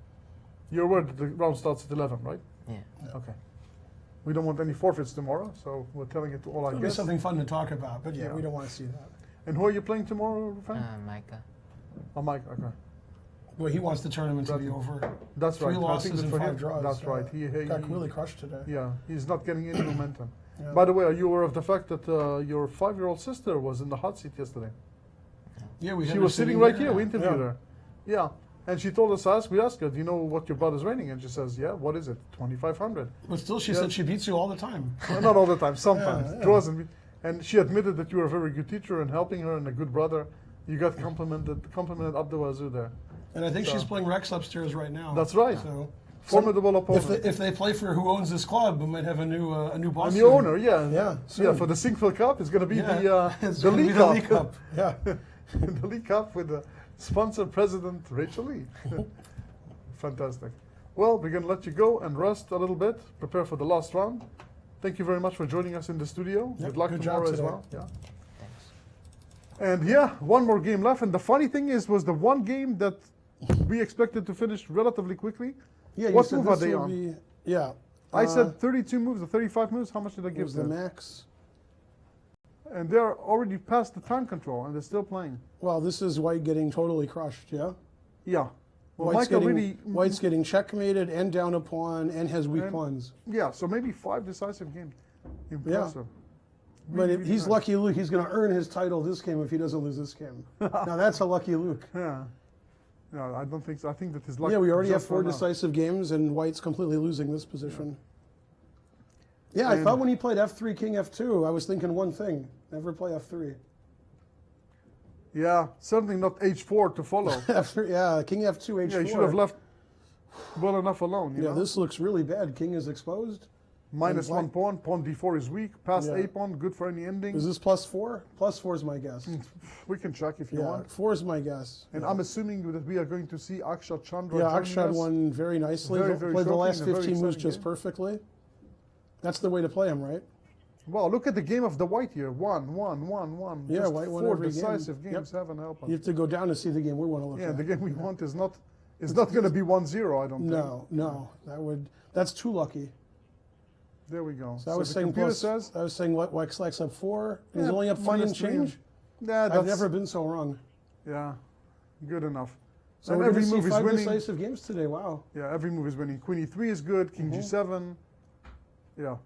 You're aware that the round starts at 11, right? Yeah. Okay. We don't want any forfeits tomorrow, so we're telling it to all our It'll be guests. something fun to talk about, but yeah, Yeah. we don't want to see that. And who are you playing tomorrow, Rufeng? Micah. Oh, Mike, okay. Well, he wants the tournament to be over. That's 3 right. I think losses that and for 5 him- draws. That's right. He Got really crushed today. Yeah, he's not getting any momentum. Yeah. By the way, are you aware of the fact that your 5-year-old sister was in the hot seat yesterday? Yeah, we had She her was sitting right here. We Yeah. interviewed her. Yeah, and she told us, we asked her, do you know what your brother's rating? And she says, yeah, what is it? 2,500. But still, she Yeah. said she beats you all the time. Well, not all the time, sometimes. Yeah. Draws and she admitted that you were a very good teacher and helping her and a good brother. You got complimented up the wazoo there. And I think So- she's playing Rex upstairs right now. That's right. So Formidable opponent. if they play for who owns this club, we might have a new boss. And the soon. owner, yeah. Yeah, Yeah, soon. for the Sinkville Cup, it's going to be Yeah. It's the gonna be League the Cup. League Cup. Yeah. The League Cup with the sponsor president Rachel Lee. Fantastic. Well, we're going to let you go and rest a little bit, prepare for the last round. Thank you very much for joining us in the studio. Yep, Good luck good job tomorrow as today. well. Yeah. Thanks. And yeah, one more game left. And the funny thing was the one game that we expected to finish relatively quickly. Yeah. What you said move are this they will on? be- yeah. I said 32 moves or 35 moves. How much did I it give was the them? max. And they're already past the time control and they're still playing. Well, this is White getting totally crushed. Yeah. Yeah. Well, White's Michael getting, really. White's getting checkmated and down a pawn and has weak And- pawns. Yeah, so maybe 5 decisive games. Impressive. But Really, if really he's nice. lucky Luke, he's going to earn his title this game if he doesn't lose this game. Now that's a lucky Luke. Yeah. No, I don't think so. I think that his luck. Yeah, we already have just 4 run out. decisive games, and White's completely losing this position. Yeah, I And- thought when he played F3, King F2, I was thinking one thing: never play F3. Yeah, certainly not H4 to follow. F3, yeah, King F2, H4. Yeah, you should have left well enough alone. You Yeah, know? this looks really bad. King is exposed. Minus and one pawn. Pawn D4 is weak. Pass Yeah. A pawn, good for any ending. Is this +4? +4 is my guess. We can check if you Yeah, want. 4 is my guess. And I'm assuming that we are going to see Akshat Chandra. Yeah, joining Akshat us. won very nicely. Very, very Played the shortly last in a very 15 moves exciting just game. perfectly. That's the way to play him, right? Wow, look at the game of the white here. 1-1-1-1. Yeah, Just white won 4 every game. decisive Yep. games. Heaven help us. You have to go down to see the game we want to look Yeah, at. the game we want is not going to be 1-0, I don't think. No, that's too lucky. There we go. So I was the saying computer plus, says, I was saying White Slacks up 4, and he's Yeah, only up 3 and minus 3. change. yeah, I've that's never been so wrong. yeah, good enough. So And we're every going to move see is 5 winning. decisive games today. Wow. Yeah, every move is winning. Queen E3 is good. King G7. Yeah.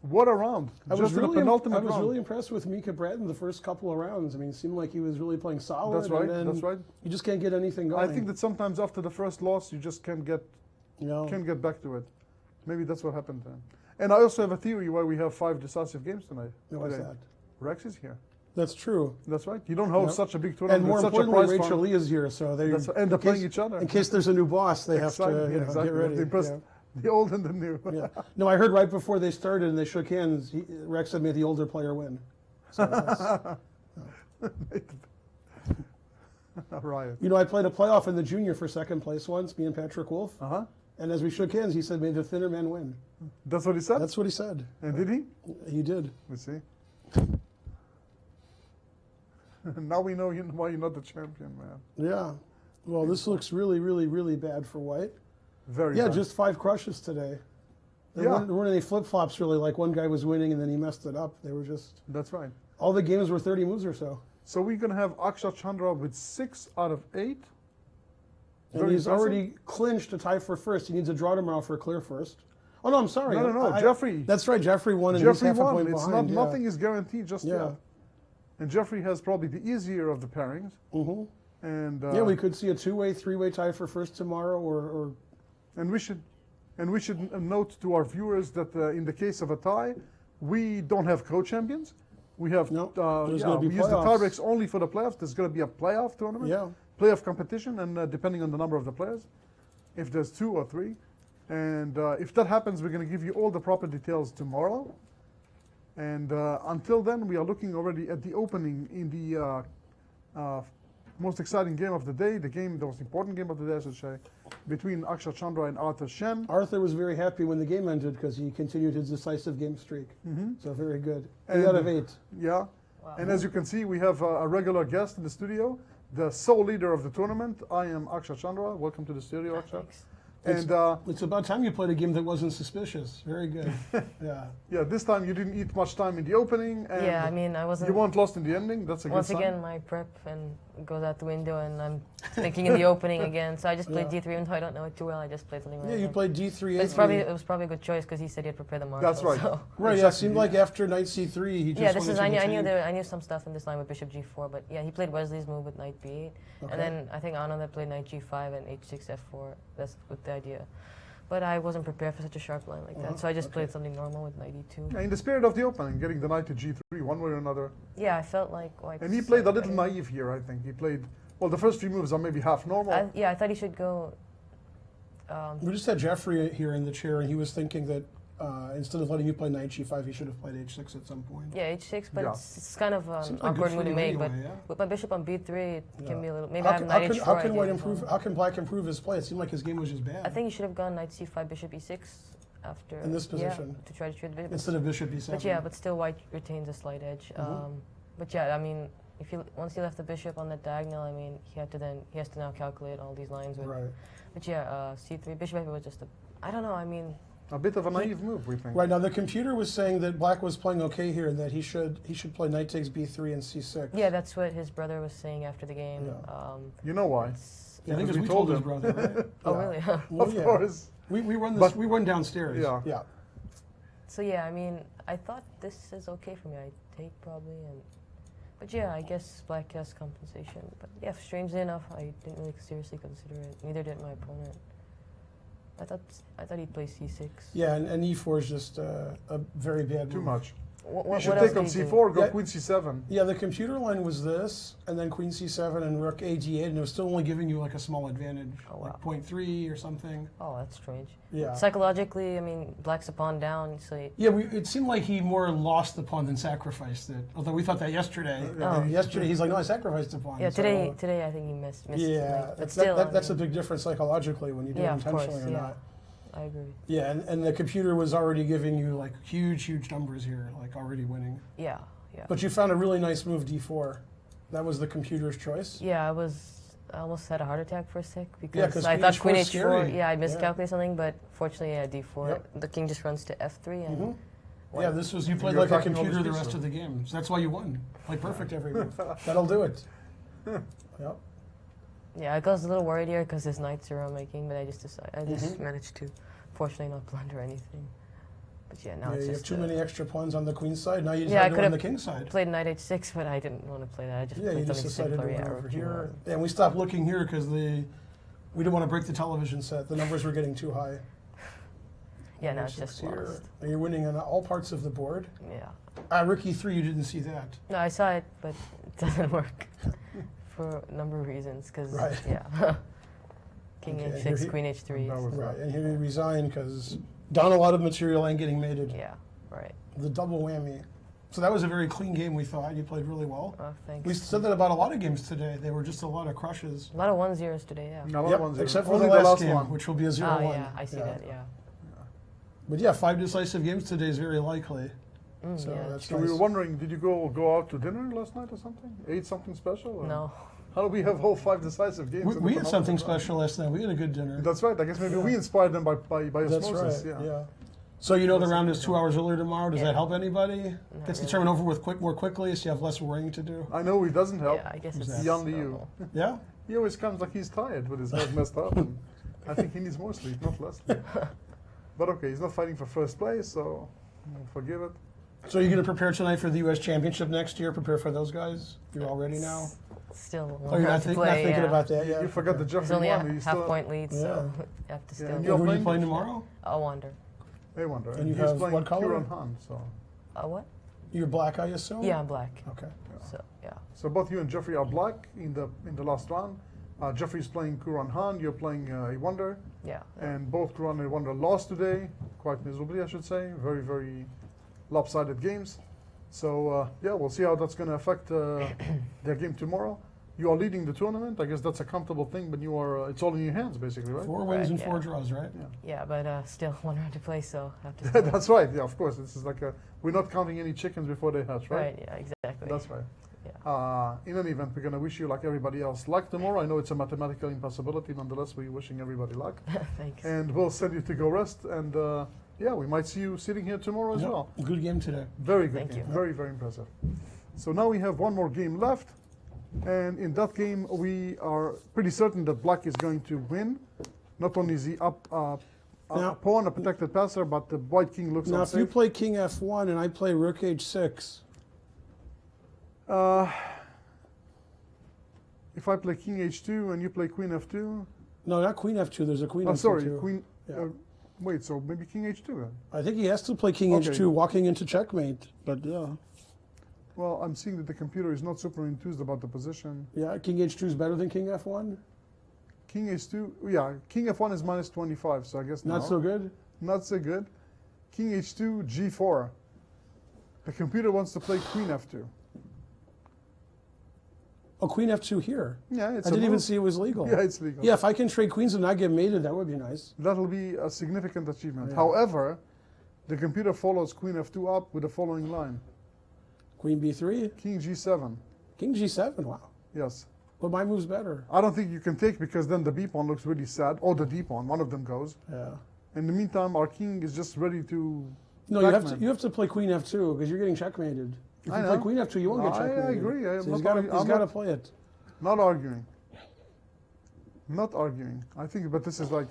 What a round! I Just was in the really, penultimate I was round. really impressed with Mika Bratton the first couple of rounds. I mean, it seemed like he was really playing solid. That's right. And then That's right. You just can't get anything going. I think that sometimes after the first loss, you just can't get back to it. Maybe that's what happened then. And I also have a theory why we have 5 decisive games tonight. What's today. that? Rex is here. That's true. That's right. You don't host Yep. such a big tournament. And more with such a importantly, prize Rachel fund. Lee is here, so they That's right. And they're playing each other. In case there's a new boss, they have to Exactly, exactly. get ready. They press Yeah. the old and the new. Yeah. No, I heard right before they started and they shook hands, Rex had made the older player win. So Riot. you know, I played a playoff in the junior for second place once, me and Patrick Wolf. Uh-huh. And as we shook hands, he said, may the thinner man win. That's what he said? That's what he said. And did he? He did. Let's see. Now we know why you're not the champion, man. Yeah. Well, this looks really, really, really bad for White. Very Yeah, bad. just 5 crushes today. There Yeah. weren't any flip-flops really, like one guy was winning and then he messed it up. They were just, That's right. all the games were 30 moves or so. So we're going to have Akshat Chandra with 6 out of 8. And Very he's impressive. already clinched a tie for first. He needs a draw tomorrow for a clear first. Oh, no, I'm sorry. No. Jeffrey. That's right, Jeffrey won and he's Jeffrey half a won. point It's behind. not, nothing is guaranteed just Yeah. yet. And Jeffrey has probably the easier of the pairings. Mm-hmm. And Yeah, we could see a 2-way, 3-way tie for first tomorrow or and we should note to our viewers that in the case of a tie, we don't have co-champions. We have there's gonna be we use the playoffs. tiebreaks only for the playoffs. There's going to be a playoff tournament, Yeah. playoff competition, and depending on the number of the players, if there's 2 or 3, and if that happens, we're going to give you all the proper details tomorrow. And until then, we are looking already at the opening in the most exciting game of the day, the most important game of the day, I should say, between Akshat Chandra and Arthur Shen. Arthur was very happy when the game ended because he continued his decisive game streak. Mm-hmm. So very good. And- 8 out of 8. Yeah. And as you can see, we have a regular guest in the studio, the sole leader of the tournament. I am Akshat Chandra. Welcome to the studio, Akshat. And It's about time you played a game that wasn't suspicious. Very good. Yeah. yeah, this time you didn't eat much time in the opening, and Yeah, I mean, I wasn't. you weren't lost in the ending. That's a good Once sign. again, my prep and goes out the window, and I'm thinking in the opening again. So I just played Yeah. D3, even though I don't know it too well. I just played something. Yeah, random. you played D3, But it was probably a good choice because he said he had prepared the marshal. That's right. So. Right, yeah, it seemed like after knight C3, he just Yeah, this went is into I the knew tank. I knew some stuff in this line with Bishop G4, but yeah, he played Wesley's move with Knight B8, Okay. and then I think Anand played Knight G5 and H6 F4. That's with the idea. But I wasn't prepared for such a sharp line like that, so I just played something normal with Knight E2. Yeah, in the spirit of the opening, getting the knight to G3 one way or another. Yeah, I felt like White's And he played a little better. naive here, I think. He played, well, the first few moves are maybe half normal. I thought he should go. We just had Jeffrey here in the chair, and he was thinking that instead of letting you play knight G5, he should have played H6 at some point. Yeah, H6, but Yeah. it's kind of an Seems like awkward good move for to you make. But anyway, yeah? with my bishop on B3, it Yeah. can be a little. Maybe How I have can, knight how can, H4. how can I White guess. improve? How can Black improve his play? It seemed like his game was just bad. I think he should have gone knight C5, bishop E6 after. In this position? Yeah, to try to trade bishop. Instead of Bishop E7. But yeah, but still White retains a slight edge. Mhm. But yeah, I mean, once he left the bishop on the diagonal, I mean, he has to now calculate all these lines with. Right. But yeah, C3 bishop was just I don't know. I mean. A bit of a naive move, we think. Right, now the computer was saying that Black was playing okay here and that he should play knight takes B3 and C6. Yeah, that's what his brother was saying after the game. Yeah. You know why? Yeah, I think Because we we told told his him. brother, right? Oh, Yeah. really? Well, Of yeah. course. We run this. But- We run downstairs. Yeah. Yeah. So yeah, I mean, I thought this is okay for me. I take probably, but yeah, I guess Black has compensation. But yeah, strangely enough, I didn't really seriously consider it. Neither did my opponent. I thought he'd play C6. Yeah, and E4 is just a very bad Too move. much. What You should else take on did he do? C4, go Yeah. Queen C7. Yeah, the computer line was this, and then Queen C7 and Rook A8, and it was still only giving you like a small advantage, Oh, wow. like 0.3 or something. Oh, that's strange. Yeah. Psychologically, I mean, Black's a pawn down, so Yeah, it seemed like he more lost the pawn than sacrificed it. Although we thought that yesterday. Oh. Yesterday he's like, no, I sacrificed the pawn. yeah. So, Today I think he missed it. yeah, Like, but that's, still, that's I a mean, big difference psychologically when you do Yeah, it of course, intentionally or yeah. not. I agree. Yeah, and the computer was already giving you like huge numbers here, like already winning. Yeah, yeah. But you found a really nice move, D4. That was the computer's choice. Yeah, I almost had a heart attack for a sec Yeah, because 'cause I queen thought H4 queen is H4. scary. Yeah, I Yeah. miscalculated something, but fortunately, yeah, D4. Yep. The king just runs to F3, and Yeah, this was you played you're like a attacking all the computer the pieces. rest of the game. So that's why you won. Like perfect every move. That'll do it. Yep. yeah, I was a little worried here because his knights are on my king, but I just managed to, fortunately, not blunder anything. But yeah, now Yeah, it's you have just too many extra pawns on the queen side. Now you Yeah, I decide to could win the have king side. played knight H6, but I didn't want to play that. I just Yeah, you played just something decided to simpler. win Yeah, over rook here. E1. And we stopped looking here because we didn't want to break the television set. The numbers were getting too high. Yeah, now it's Six just here. lost. And you're winning on all parts of the board. Yeah. Rook E3, you didn't see that. No, I saw it, but it doesn't work for a number of reasons. Because Right. yeah, king Okay, and H6, here he- queen H3. Right, and here you resign because down a lot of material and getting mated. Yeah, right. The double whammy. So that was a very clean game, we thought. You played really well. Oh, thanks. We said that about a lot of games today. They were just a lot of crushes. A lot of 1-0s today, yeah. A lot of ones. Except for Only the last game, one. which will be a 0-1. Oh, yeah, I see that, yeah. But yeah, 5 decisive games today is very likely. So yeah. that's So nice. we were wondering, did you go out to dinner last night or something? Ate something special? Or? No. How do we have whole 5 decisive games? We had something special last night. We had a good dinner. That's right. I guess maybe we inspired them by That's osmosis. right. Yeah. Yeah. So you know the round is 2 hours earlier tomorrow. Does that help anybody? Gets the really. tournament over with more quickly, so you have less worrying to do. I know it doesn't help. Yeah, I guess Who's it's that? Beyond you. normal. Yeah. He always comes like he's tired with his head messed up. And I think he needs more sleep, not less sleep. But okay, he's not fighting for first place, so we'll forgive it. So you're going to prepare tonight for the U.S. Championship next year? Prepare for those guys? You're all ready now? Still Oh, you're not, to not play, thinking yeah. about that yet? You forgot the There's Jeffrey only one. a You still half-point lead, so Yeah. you have to Yeah, still. and And you're who are you playing- playing tomorrow? I wonder. I wonder. And you he's have playing what color? Kieran Han, so. What? You're black, I assume? Yeah, I'm black. Okay. So, yeah. So both you and Jeffrey are black in the last round. Jeffrey's playing Kuran Han, you're playing a Wonder. Yeah. And both Kuran and Wonder lost today, quite miserably, I should say. Very, very lopsided games. So, yeah, we'll see how that's going to affect their game tomorrow. You are leading the tournament. I guess that's a comfortable thing, but you are, it's all in your hands, basically, right? 4 wins Right, and yeah. 4 draws, right? Yeah, but still 1 round to play, so I have to still. That's right, yeah, of course. This is like we're not counting any chickens before they hatch, right? Right, yeah, exactly. That's right. Yeah. In any event, we're going to wish you, like everybody else, luck tomorrow. I know it's a mathematical impossibility. Nonetheless, we're wishing everybody luck. Thanks. And we'll send you to go rest. And yeah, we might see you sitting here tomorrow as Yep. well. Good game today. Very good Thank game. you. Very, very impressive. So now we have one more game left. And in that game, we are pretty certain that black is going to win. Not only is he up Now- a pawn, a protected passer, but the white king looks Now, if you unsafe. play King F1 and I play Rook H6, If I play king h2 and you play queen f2, no, not Queen F2. There's a Queen oh, F2. sorry, too. queen. Yeah. Wait, so maybe king h2 then? I think he has to play King Okay. H2, walking into checkmate. But yeah, Well, I'm seeing that the computer is not super enthused about the position. yeah, King H2 is better than King F1. King h2, yeah, king f1 is minus 25, so I guess Not no. so good. Not so good. King h2, g4. The computer wants to play queen f2. Oh, Queen F2 here. Yeah, it's I a didn't even move. see it was legal. Yeah, it's legal. Yeah, if I can trade queens and not get mated, that would be nice. That'll be a significant achievement. Yeah. However, the computer follows queen f2 up with the following line. Queen B3, King g7. King G7. Wow. Yes. But my move's better. I don't think you can take because then the b pawn looks really sad, or the d pawn, one of them goes. Yeah. In the meantime, our king is just ready to. No, you have to play Queen F2 because you're getting checkmated. If I you play know. Queen F2, you won't get I checkmated. agree. I'm So not he's got arguing- I'm to not- play it. Not arguing. Not arguing. I think, but this is like.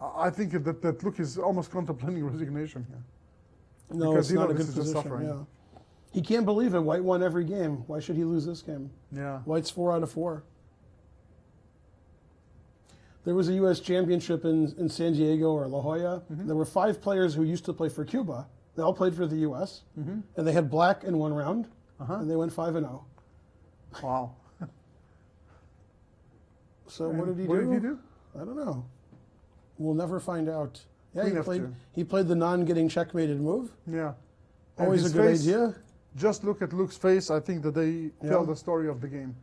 I think that look is almost contemplating resignation here. No, Because it's you know not a this good is just position. suffering. Yeah. He can't believe it. White won every game. Why should he lose this game? Yeah. White's 4 out of 4. There was a U.S. championship in San Diego or La Jolla. Mm-hmm. There were 5 players who used to play for Cuba. They all played for the U.S. Mm-hmm. And they had black in one round, Uh-huh. and they went 5-0. Wow. So what did he do? What did he do? I don't know. We'll never find out. Yeah, Queen he F2. played the non-getting checkmated move. Yeah. And Always a his good face- idea. Just look at Luke's face. I think that they Yeah. tell the story of the game.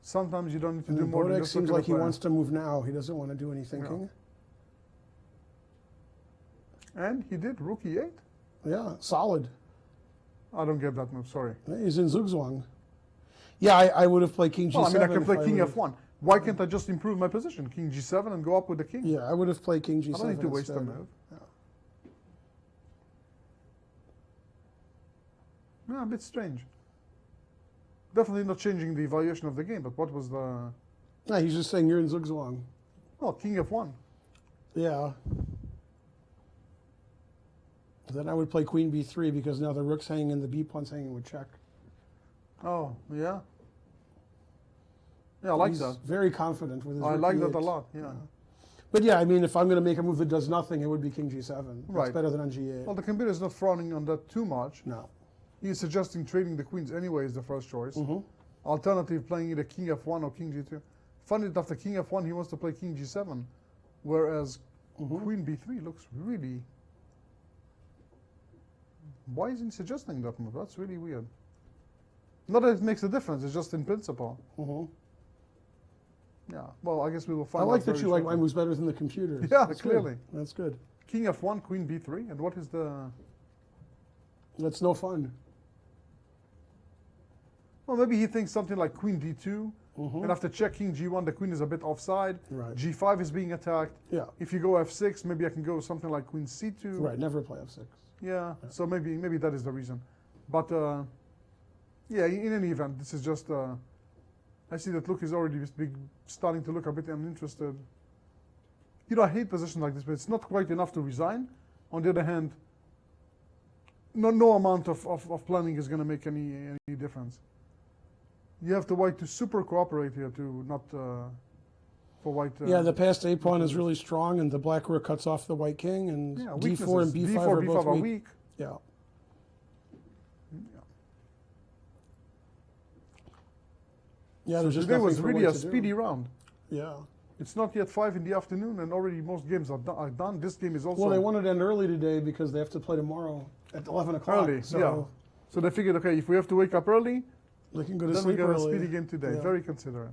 Sometimes you don't need to do And more than Bodek just seems look at like the he player. wants to move now. He doesn't want to do any thinking. And he did rook e8. Yeah, solid. I don't get that move. Sorry. He's in Zugzwang. Yeah, I would have played king g7. Well, I mean, I can if play king would've- f1. Why can't I just improve my position? King g7 and go up with the king. Yeah, I would have played king g7 I don't need to waste a instead. move. Yeah, a bit strange. Definitely not changing the evaluation of the game, but what was the... No, he's just saying you're in Zugzwang. Well, king f1. Yeah. Then I would play queen b3 because now the rook's hanging and the b pawn's hanging with check. Oh, yeah. Yeah, I like He's that. very confident with his I rook like that e8. a lot, yeah. But yeah, I mean, if I'm going to make a move that does nothing, it would be king g7. That's Right. better than on g8. Well, the computer is not frowning on that too much. No. He's suggesting trading the queens anyway is the first choice. Alternative, playing either king f1 or king g2. Funny that after king f1, he wants to play king g7, whereas queen b3 looks really... Why isn't he suggesting that move? That's really weird. Not that it makes a difference, it's just in principle. Yeah, well, I guess we will find I out like that very you like my shortly. moves better than the computers. Yeah, That's clearly. Good. That's good. King f1, queen b3, and what is the... That's no fun. Well, maybe he thinks something like queen d2, and after check king g1, the queen is a bit offside. Right. g5 is being attacked. Yeah. If you go f6, maybe I can go something like queen c2. Right, never play f6. Yeah, so maybe that is the reason. But yeah, in any event, this is just... I see that Luke is already starting to look a bit uninterested. You know, I hate positions like this, but it's not quite enough to resign. On the other hand, no amount of planning is going to make any difference. You have the white to super cooperate here to not for white. Yeah, the passed a pawn is really strong, and the black rook cuts off the white king, and yeah, d4 and b5 are both weak. Yeah. Yeah, So there's just today nothing was for really white a to do. speedy round. Yeah. It's not yet 5 in the afternoon, and already most games are done. This game is also Well, they wanted to end early today because they have to play tomorrow at 11 o'clock. early. So yeah. So they figured, okay, if we have to wake up early, they can go to then we sleep get early. a speedy game today. Yeah. Very considerate.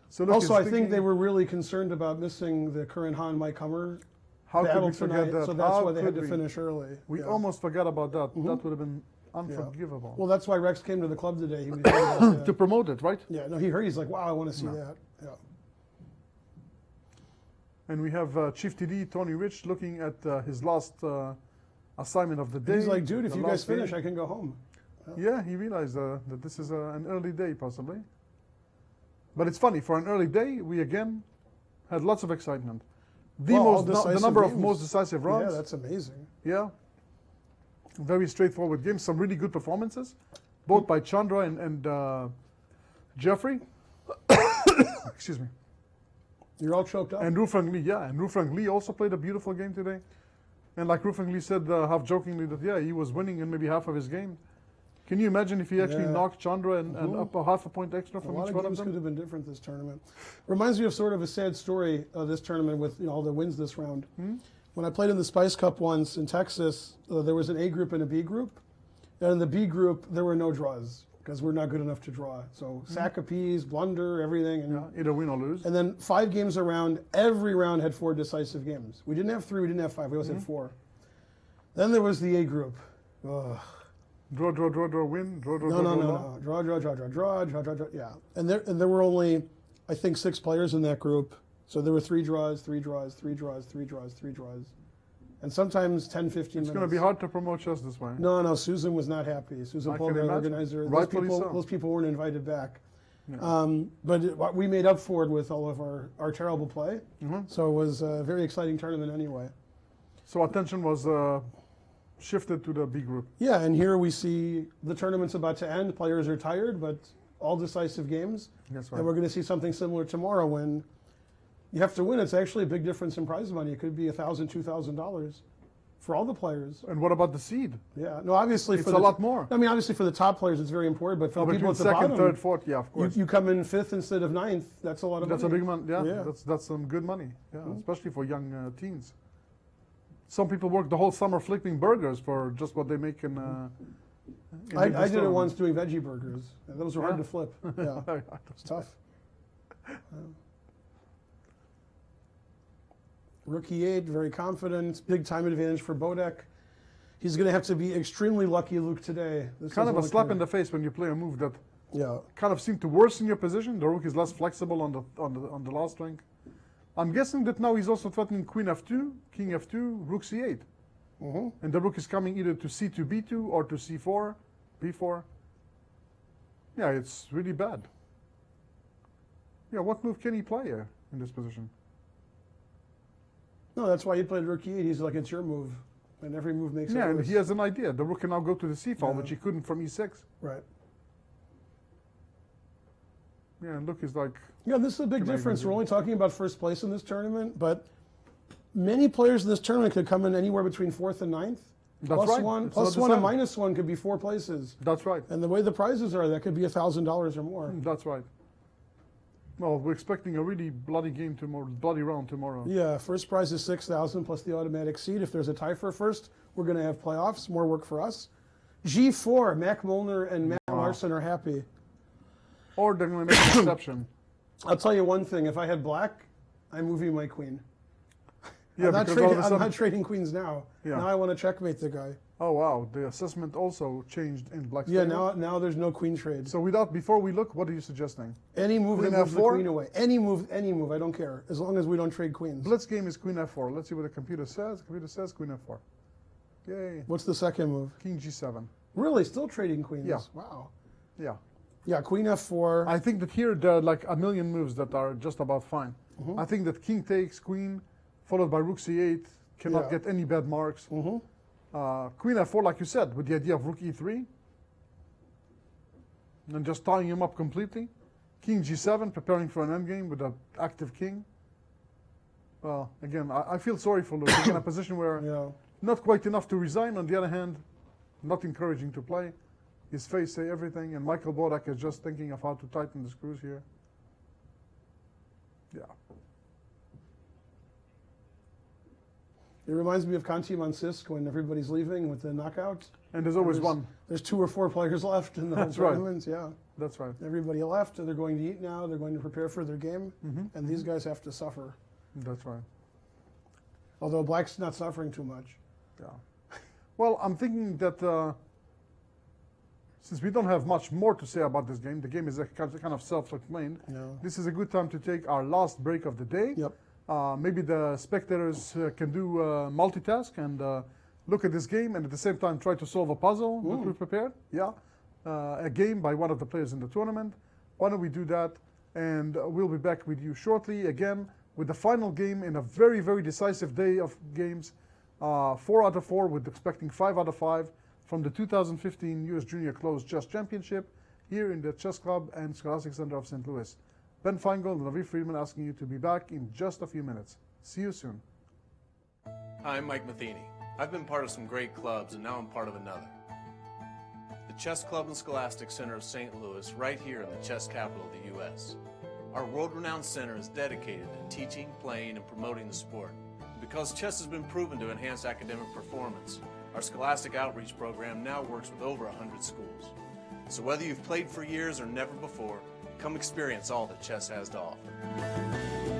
So look, Also, he's I think they thinking, were really concerned about missing the current Han Mike Hummer how could battle we forget tonight, that? so that's How why they had could to we? finish early. We Yeah. almost forgot about that. That would have been unforgivable. Well, that's why Rex came to the club today. He was about that. To promote it, right? Yeah, no, he heard. He's like, wow, I want to see that. Yeah. And we have Chief TD, Tony Rich, looking at his last assignment of the day. He's like, dude, if the you guys last game. finish, I can go home. Yeah, he realized that this is an early day, possibly. But it's funny, for an early day, we again had lots of excitement. The number of most decisive rounds. Yeah, that's amazing. Yeah. Very straightforward games. Some really good performances, both by Chandra and Jeffrey. Excuse me. You're all choked up. And Rufang Lee, yeah. And Rufang Lee also played a beautiful game today. And like Rufang Lee said, half jokingly, that, yeah, he was winning in maybe half of his game. Can you imagine if he actually knocked Chandra and up a half a point extra from A lot each of one of games them? could have been different this tournament. Reminds me of sort of a sad story of this tournament with all the wins this round. When I played in the Spice Cup once in Texas, there was an A group and a B group. And in the B group, there were no draws because we're not good enough to draw. So sack a piece, blunder, everything. And, either win or lose. And then 5 games around, every round had 4 decisive games. We didn't have 3, we didn't have 5, we always had 4. Then there was the A group. Ugh. Draw, win. Draw, No. Draw. Yeah. And there were only, I think, 6 players in that group. So there were 3 draws. And sometimes 10, 15 minutes. It's going to be hard to promote chess this way. No, Susan was not happy. Susan I Paul, can the imagine. organizer. Rightfully so. Those people weren't invited back. Yeah. But we made up for it with all of our terrible play. So it was a very exciting tournament anyway. So attention was shifted to the B group. Yeah, and here we see the tournament's about to end. Players are tired, but all decisive games. That's right. And we're going to see something similar tomorrow when you have to win. It's actually a big difference in prize money. It could be $1,000, $2,000 for all the players. And what about the seed? Yeah, no, obviously It's for a lot more. I mean, obviously for the top players, it's very important. But for the people Between at the second, bottom, third, fourth, yeah, of course. you come in 5th instead of 9th. That's a lot of That's money. a big money. Yeah, Yeah. That's some good money. Yeah, especially for young teens. Some people work the whole summer flipping burgers for just what they make in. I did it once doing veggie burgers. And those were hard to flip. Yeah, it's tough. Rook E8, very confident. Big time advantage for Bodek. He's going to have to be extremely lucky, Luke, today. This Kind is of a only slap clear. in the face when you play a move that Yeah. kind of seemed to worsen your position. The rook is less flexible on the last rank. I'm guessing that now he's also threatening Queen F2, King F2, Rook C8. And the rook is coming either to C2, B2 or to C4, B4. Yeah, it's really bad. Yeah, what move can he play here in this position? No, that's why he played Rook E8. He's like, it's your move. And every move makes it Yeah, and worse. he has an idea. The rook can now go to the C file, Yeah. which he couldn't from E6. Right. Yeah, and look, he's like, Yeah, this is a big Can I difference. even We're do- only talking about first place in this tournament, but many players in this tournament could come in anywhere between 4th and 9th. That's Plus right. one, It's plus not one, and decided. minus one could be 4 places. That's right. And the way the prizes are, that could be $1,000 or more. That's right. Well, we're expecting a really bloody game tomorrow, bloody round tomorrow. Yeah, first prize is 6,000 plus the automatic seed. If there's a tie for first, we're going to have playoffs. More work for us. G4, Mac Molnar and Matt Larson are happy. Or they're going to make an exception. I'll tell you one thing. If I had black, I'm moving my queen. Yeah, I'm not, because all of a I'm sudden, not trading queens now. Yeah. Now I want to checkmate the guy. oh wow, the assessment also changed in black's Yeah, favor. now there's no queen trade. So before we look, what are you suggesting? Any move Queen that moves the F4? queen away. Any move, I don't care. As long as we don't trade queens. Blitz game is Queen F4. Let's see what the computer says. The computer says Queen F4. Yay. What's the second move? King G7. Really? Still trading queens? Yeah. Wow. Yeah. Yeah, Queen F4. I think that here there are like a million moves that are just about fine. Mm-hmm. I think that King takes Queen, followed by Rook C8, cannot Yeah. get any bad marks. Mm-hmm. Queen F4, like you said, with the idea of Rook E3, and just tying him up completely. King G7, preparing for an endgame with an active king. Well, again, I feel sorry for Luke. He's in a position where Yeah. not quite enough to resign. On the other hand, not encouraging to play. His face say everything, and Michael Bodak is just thinking of how to tighten the screws here. Yeah. It reminds me of Conti Monsisk when everybody's leaving with the knockout. And there's always there's, one. There's 2 or 4 players left in the whole That's right. tournament. Yeah. That's right. Everybody left. They're going to eat now. They're going to prepare for their game. And these guys have to suffer. That's right. Although black's not suffering too much. Yeah. Well, I'm thinking that since we don't have much more to say about this game, the game is a kind of self-proclaimed. No. This is a good time to take our last break of the day. Yep. Maybe the spectators can do multitask and look at this game and at the same time try to solve a puzzle that we prepared. Yeah. A game by one of the players in the tournament. Why don't we do that? And we'll be back with you shortly again with the final game in a very, very decisive day of games. 4 out of 4 with expecting 5 out of 5 from the 2015 U.S. Junior Closed Chess Championship here in the Chess Club and Scholastic Center of St. Louis. Ben Finegold and Aviv Friedman asking you to be back in just a few minutes. See you soon. Hi, I'm Mike Matheny. I've been part of some great clubs, and now I'm part of another. The Chess Club and Scholastic Center of St. Louis, right here in the chess capital of the U.S. Our world-renowned center is dedicated to teaching, playing, and promoting the sport. Because chess has been proven to enhance academic performance, our Scholastic Outreach program now works with over 100 schools. So whether you've played for years or never before, come experience all that chess has to offer.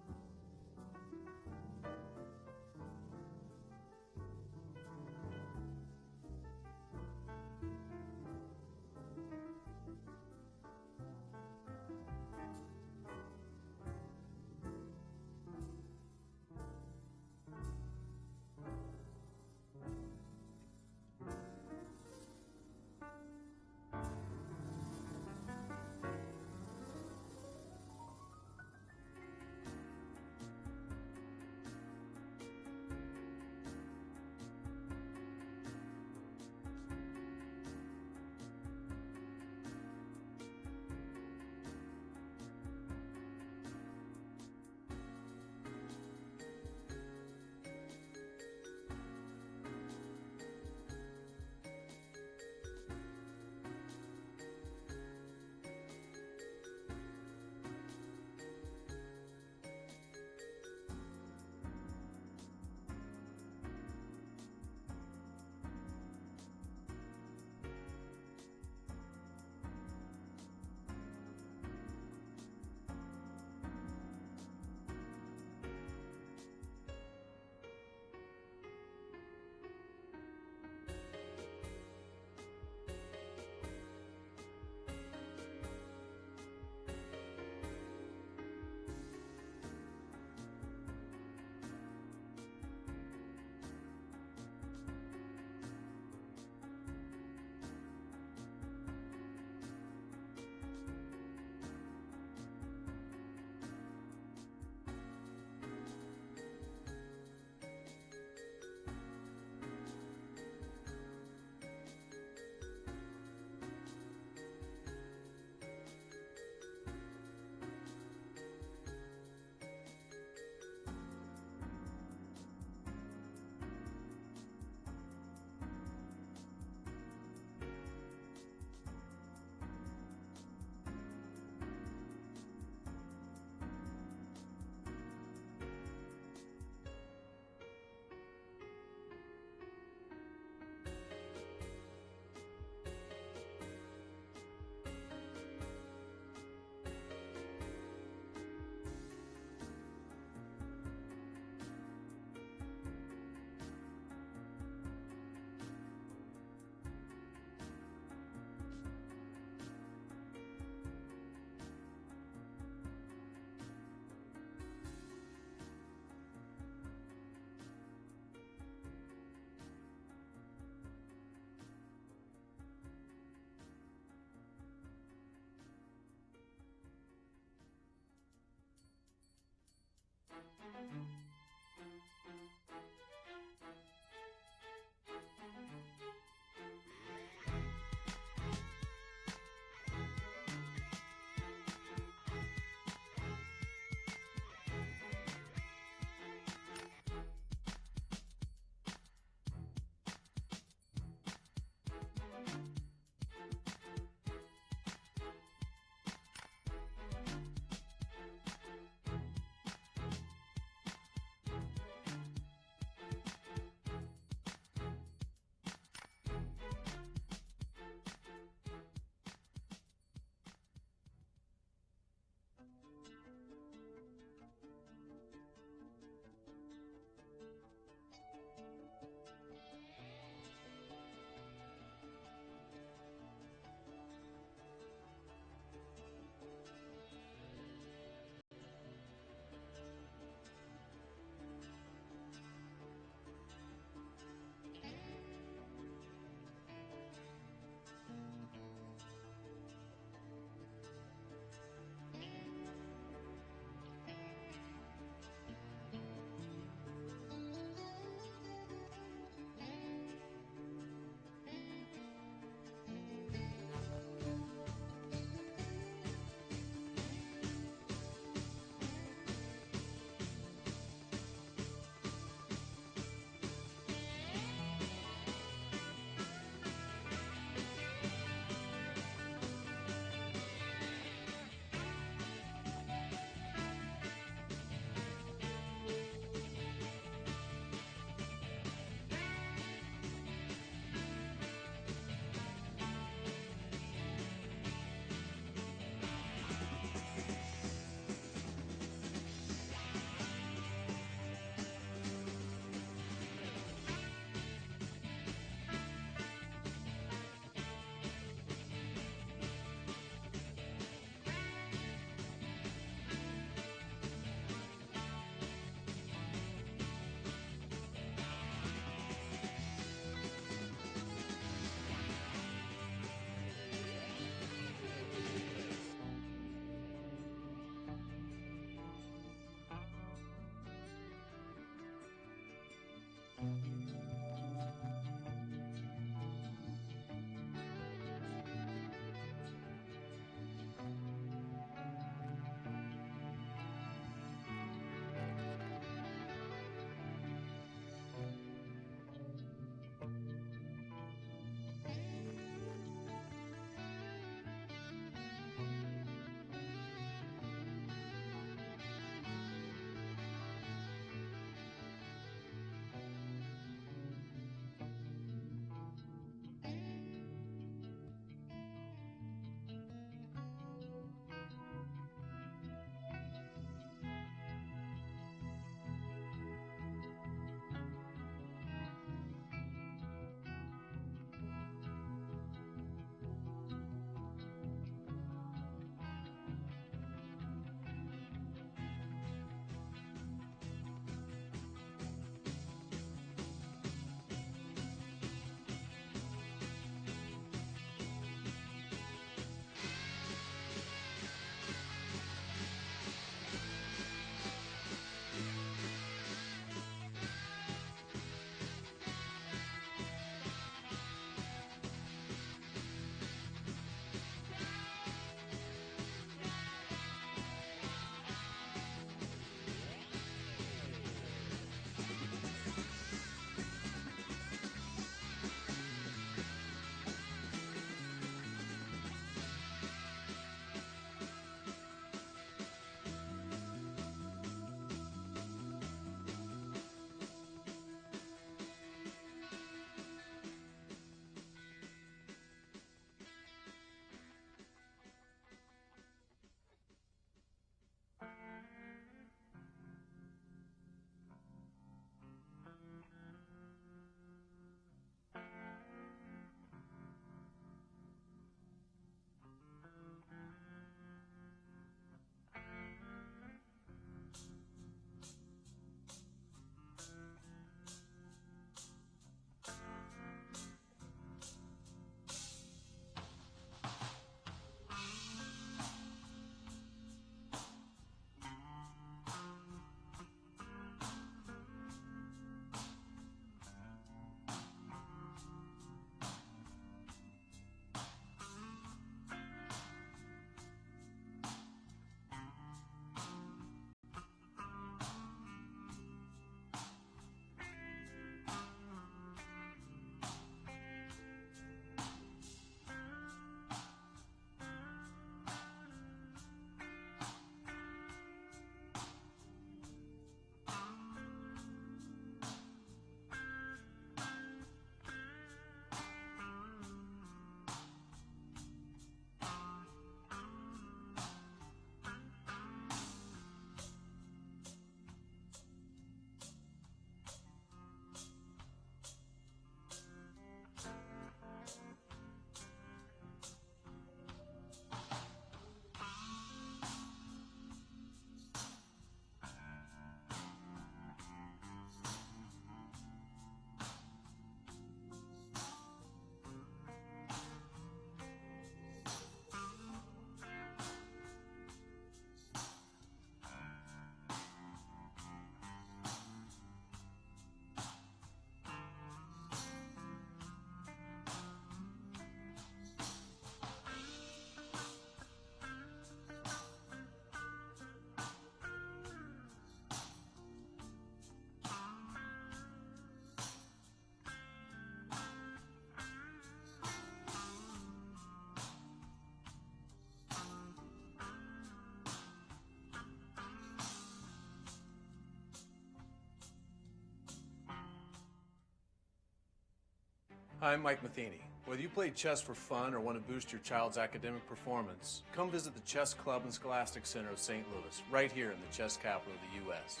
Hi, I'm Mike Matheny. Whether you play chess for fun or want to boost your child's academic performance, come visit the Chess Club and Scholastic Center of St. Louis, right here in the chess capital of the U.S.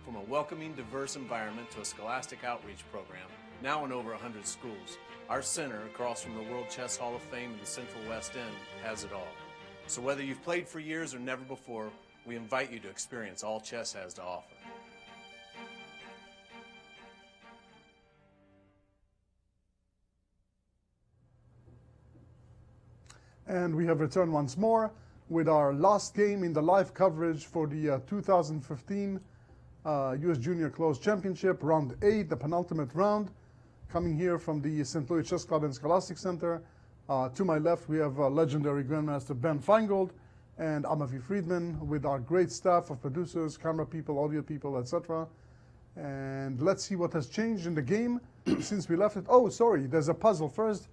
From a welcoming, diverse environment to a scholastic outreach program, now in over 100 schools, our center, across from the World Chess Hall of Fame in the Central West End, has it all. So whether you've played for years or never before, we invite you to experience all chess has to offer. And we have returned once more with our last game in the live coverage for the 2015 U.S. Junior Closed Championship, round 8, the penultimate round, coming here from the St. Louis Chess Club and Scholastic Center. To my left, we have legendary Grandmaster Ben Finegold, and I'm Aviv Friedman with our great staff of producers, camera people, audio people, etc. And let's see what has changed in the game since we left it. Oh, sorry, there's a puzzle first.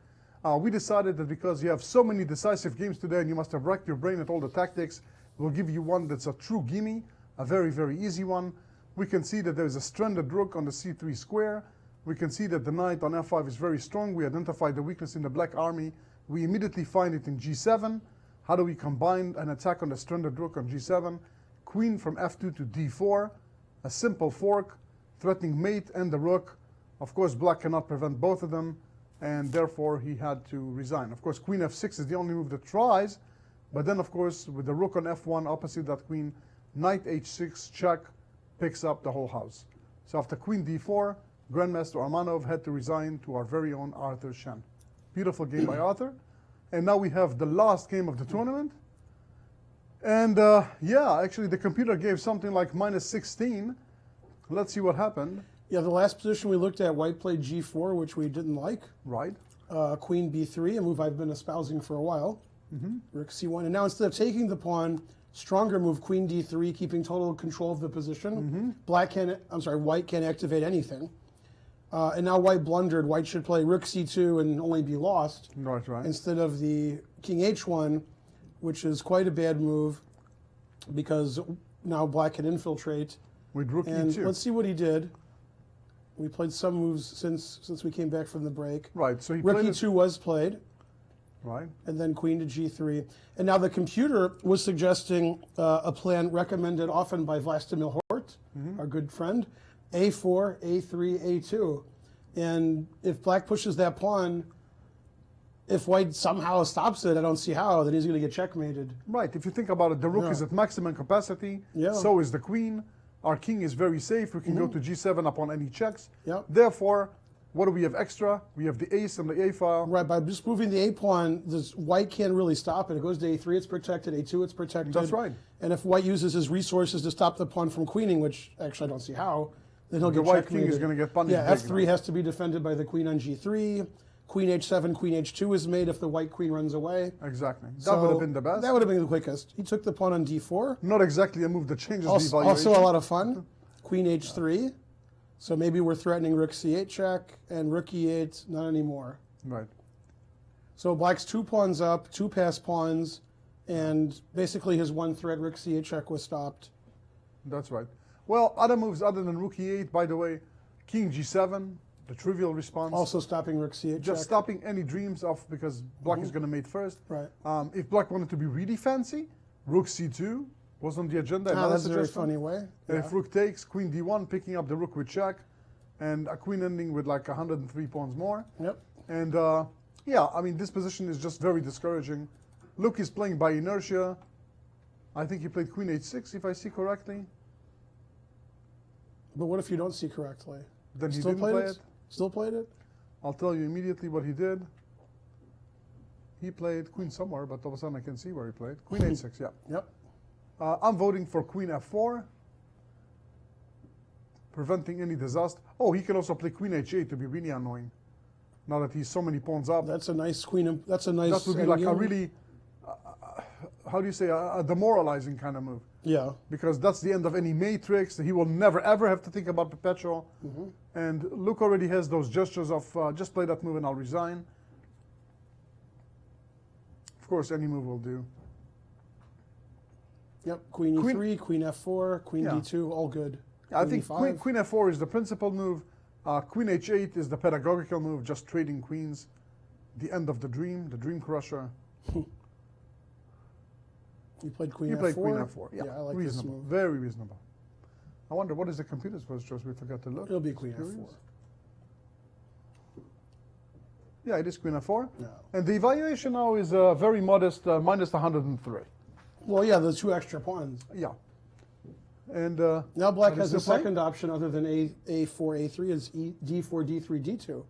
We decided that because you have so many decisive games today and you must have racked your brain at all the tactics, we'll give you one that's a true gimme, a very, very easy one. We can see that there's a stranded rook on the c3 square. We can see that the knight on f5 is very strong. We identified the weakness in the black army. We immediately find it in g7. How do we combine an attack on the stranded rook on g7? Queen from f2 to d4, a simple fork, threatening mate and the rook. Of course, black cannot prevent both of them, and therefore he had to resign. Of course, queen f6 is the only move that tries, but then of course with the rook on f1 opposite that queen, knight h6 check picks up the whole house. So after queen d4, Grandmaster Armanov had to resign to our very own Arthur Shen. Beautiful game by Arthur. And now we have the last game of the tournament. And yeah, actually the computer gave something like -16. Let's see what happened. Yeah, the last position we looked at, white played g4, which we didn't like. Right. Queen b3, a move I've been espousing for a while. Rook c1. And now instead of taking the pawn, stronger move, queen d3, keeping total control of the position. White can't activate anything. And now white blundered. White should play rook c2 and only be lost. Right, right. Instead of the king h1, which is quite a bad move because now black can infiltrate. With rook and e2. Let's see what he did. We played some moves since we came back from the break. Right, so he rook played e2 was played. Right. And then queen to g3. And now the computer was suggesting a plan recommended often by Vlastimil Hort, our good friend, a4, a3, a2. And if black pushes that pawn, if white somehow stops it, I don't see how, then he's going to get checkmated. Right, if you think about it, the rook is at maximum capacity, so is the queen. Our king is very safe. We can go to g7 upon any checks. Therefore, what do we have extra? We have the ace and the a file. Right, by just moving the a pawn, this white can't really stop it. It goes to a3, it's protected, a2, it's protected. That's right. And if white uses his resources to stop the pawn from queening, which actually I don't see how, then he'll get checkmated. The white king is going to get punished. Yeah, f3 has to be defended by the queen on g3. Queen h7, queen h2 is made if the white queen runs away. Exactly. That would have been the best. That would have been the quickest. He took the pawn on d4. Not exactly a move that changes the evaluation. Also a lot of fun. Queen h3. So maybe we're threatening rook c8 check, and rook e8, not anymore. Right. So black's 2 pawns up, 2 passed pawns, and basically his one threat, rook c8 check, was stopped. That's right. Well, other moves other than rook e8, by the way, king g7, the trivial response. Also stopping rook c8 Just check. stopping any dreams of, because black is going to mate first. Right. If black wanted to be really fancy, rook c2 was on the agenda. That's a very funny way. If rook takes, queen d1, picking up the rook with check, and a queen ending with like 103 pawns more. Yep. And yeah, I mean, this position is just very discouraging. Luke is playing by inertia. I think he played queen h6, if I see correctly. But what if you don't see correctly? Then he didn't play it. Still played it? I'll tell you immediately what he did. He played queen somewhere, but all of a sudden I can see where he played. Queen h6, yeah. Yep. I'm voting for queen f4, preventing any disaster. Oh, he can also play queen h8 to be really annoying. Now that he's so many pawns up. That's a nice queen. That's a nice. That would be like a really, how do you say, a demoralizing kind of move. Yeah. Because that's the end of any matrix. He will never ever have to think about perpetual. And Luke already has those gestures of just play that move and I'll resign. Of course, any move will do. Yep. Queen e3, queen f4, queen d2, all good. I think queen f4 is the principal move. Queen h8 is the pedagogical move, just trading queens. The end of the dream crusher. You played queen You f4? played queen f4. Yeah, I like reasonable, this move. very reasonable. I wonder what is the computer's first choice. We forgot to look. It'll be queen Curious. f4. Yeah, it is queen f4. No. And the evaluation now is very modest, minus 103. Well, yeah, the 2 extra pawns. Yeah. And Now black what has is a he playing? second option other than a4, a3 is d4, d3, d2.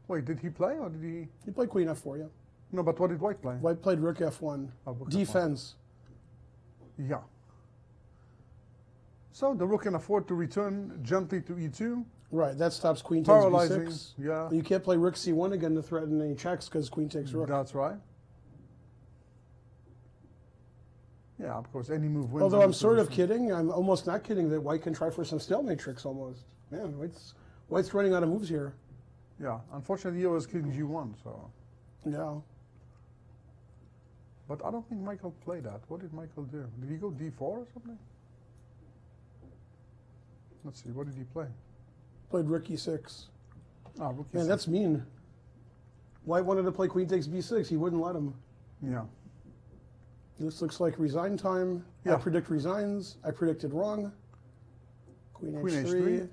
Wait, did he play or did he? He played queen f4, yeah. No, but what did white play? White played rook f1. Oh, rook F1. Defense. Yeah. So the rook can afford to return gently to e2. Right, that stops queen takes Paralyzing, b6. yeah. You can't play rook c1 again to threaten any checks because queen takes rook. That's right. Yeah, of course, any move wins. Although in I'm this sort of position. kidding, I'm almost not kidding that white can try for some stalemate tricks almost. Man, white's running out of moves here. Yeah, unfortunately, he was king g1, so. Yeah. But I don't think Michael played that. What did Michael do? Did he go d4 or something? Let's see, what did he play? Played rook e6. Ah, rook Man, e6. that's mean. White wanted to play queen takes b6. He wouldn't let him. Yeah. This looks like resign time. I Yeah. predict resigns. I predicted wrong. Queen Queen h3. h3.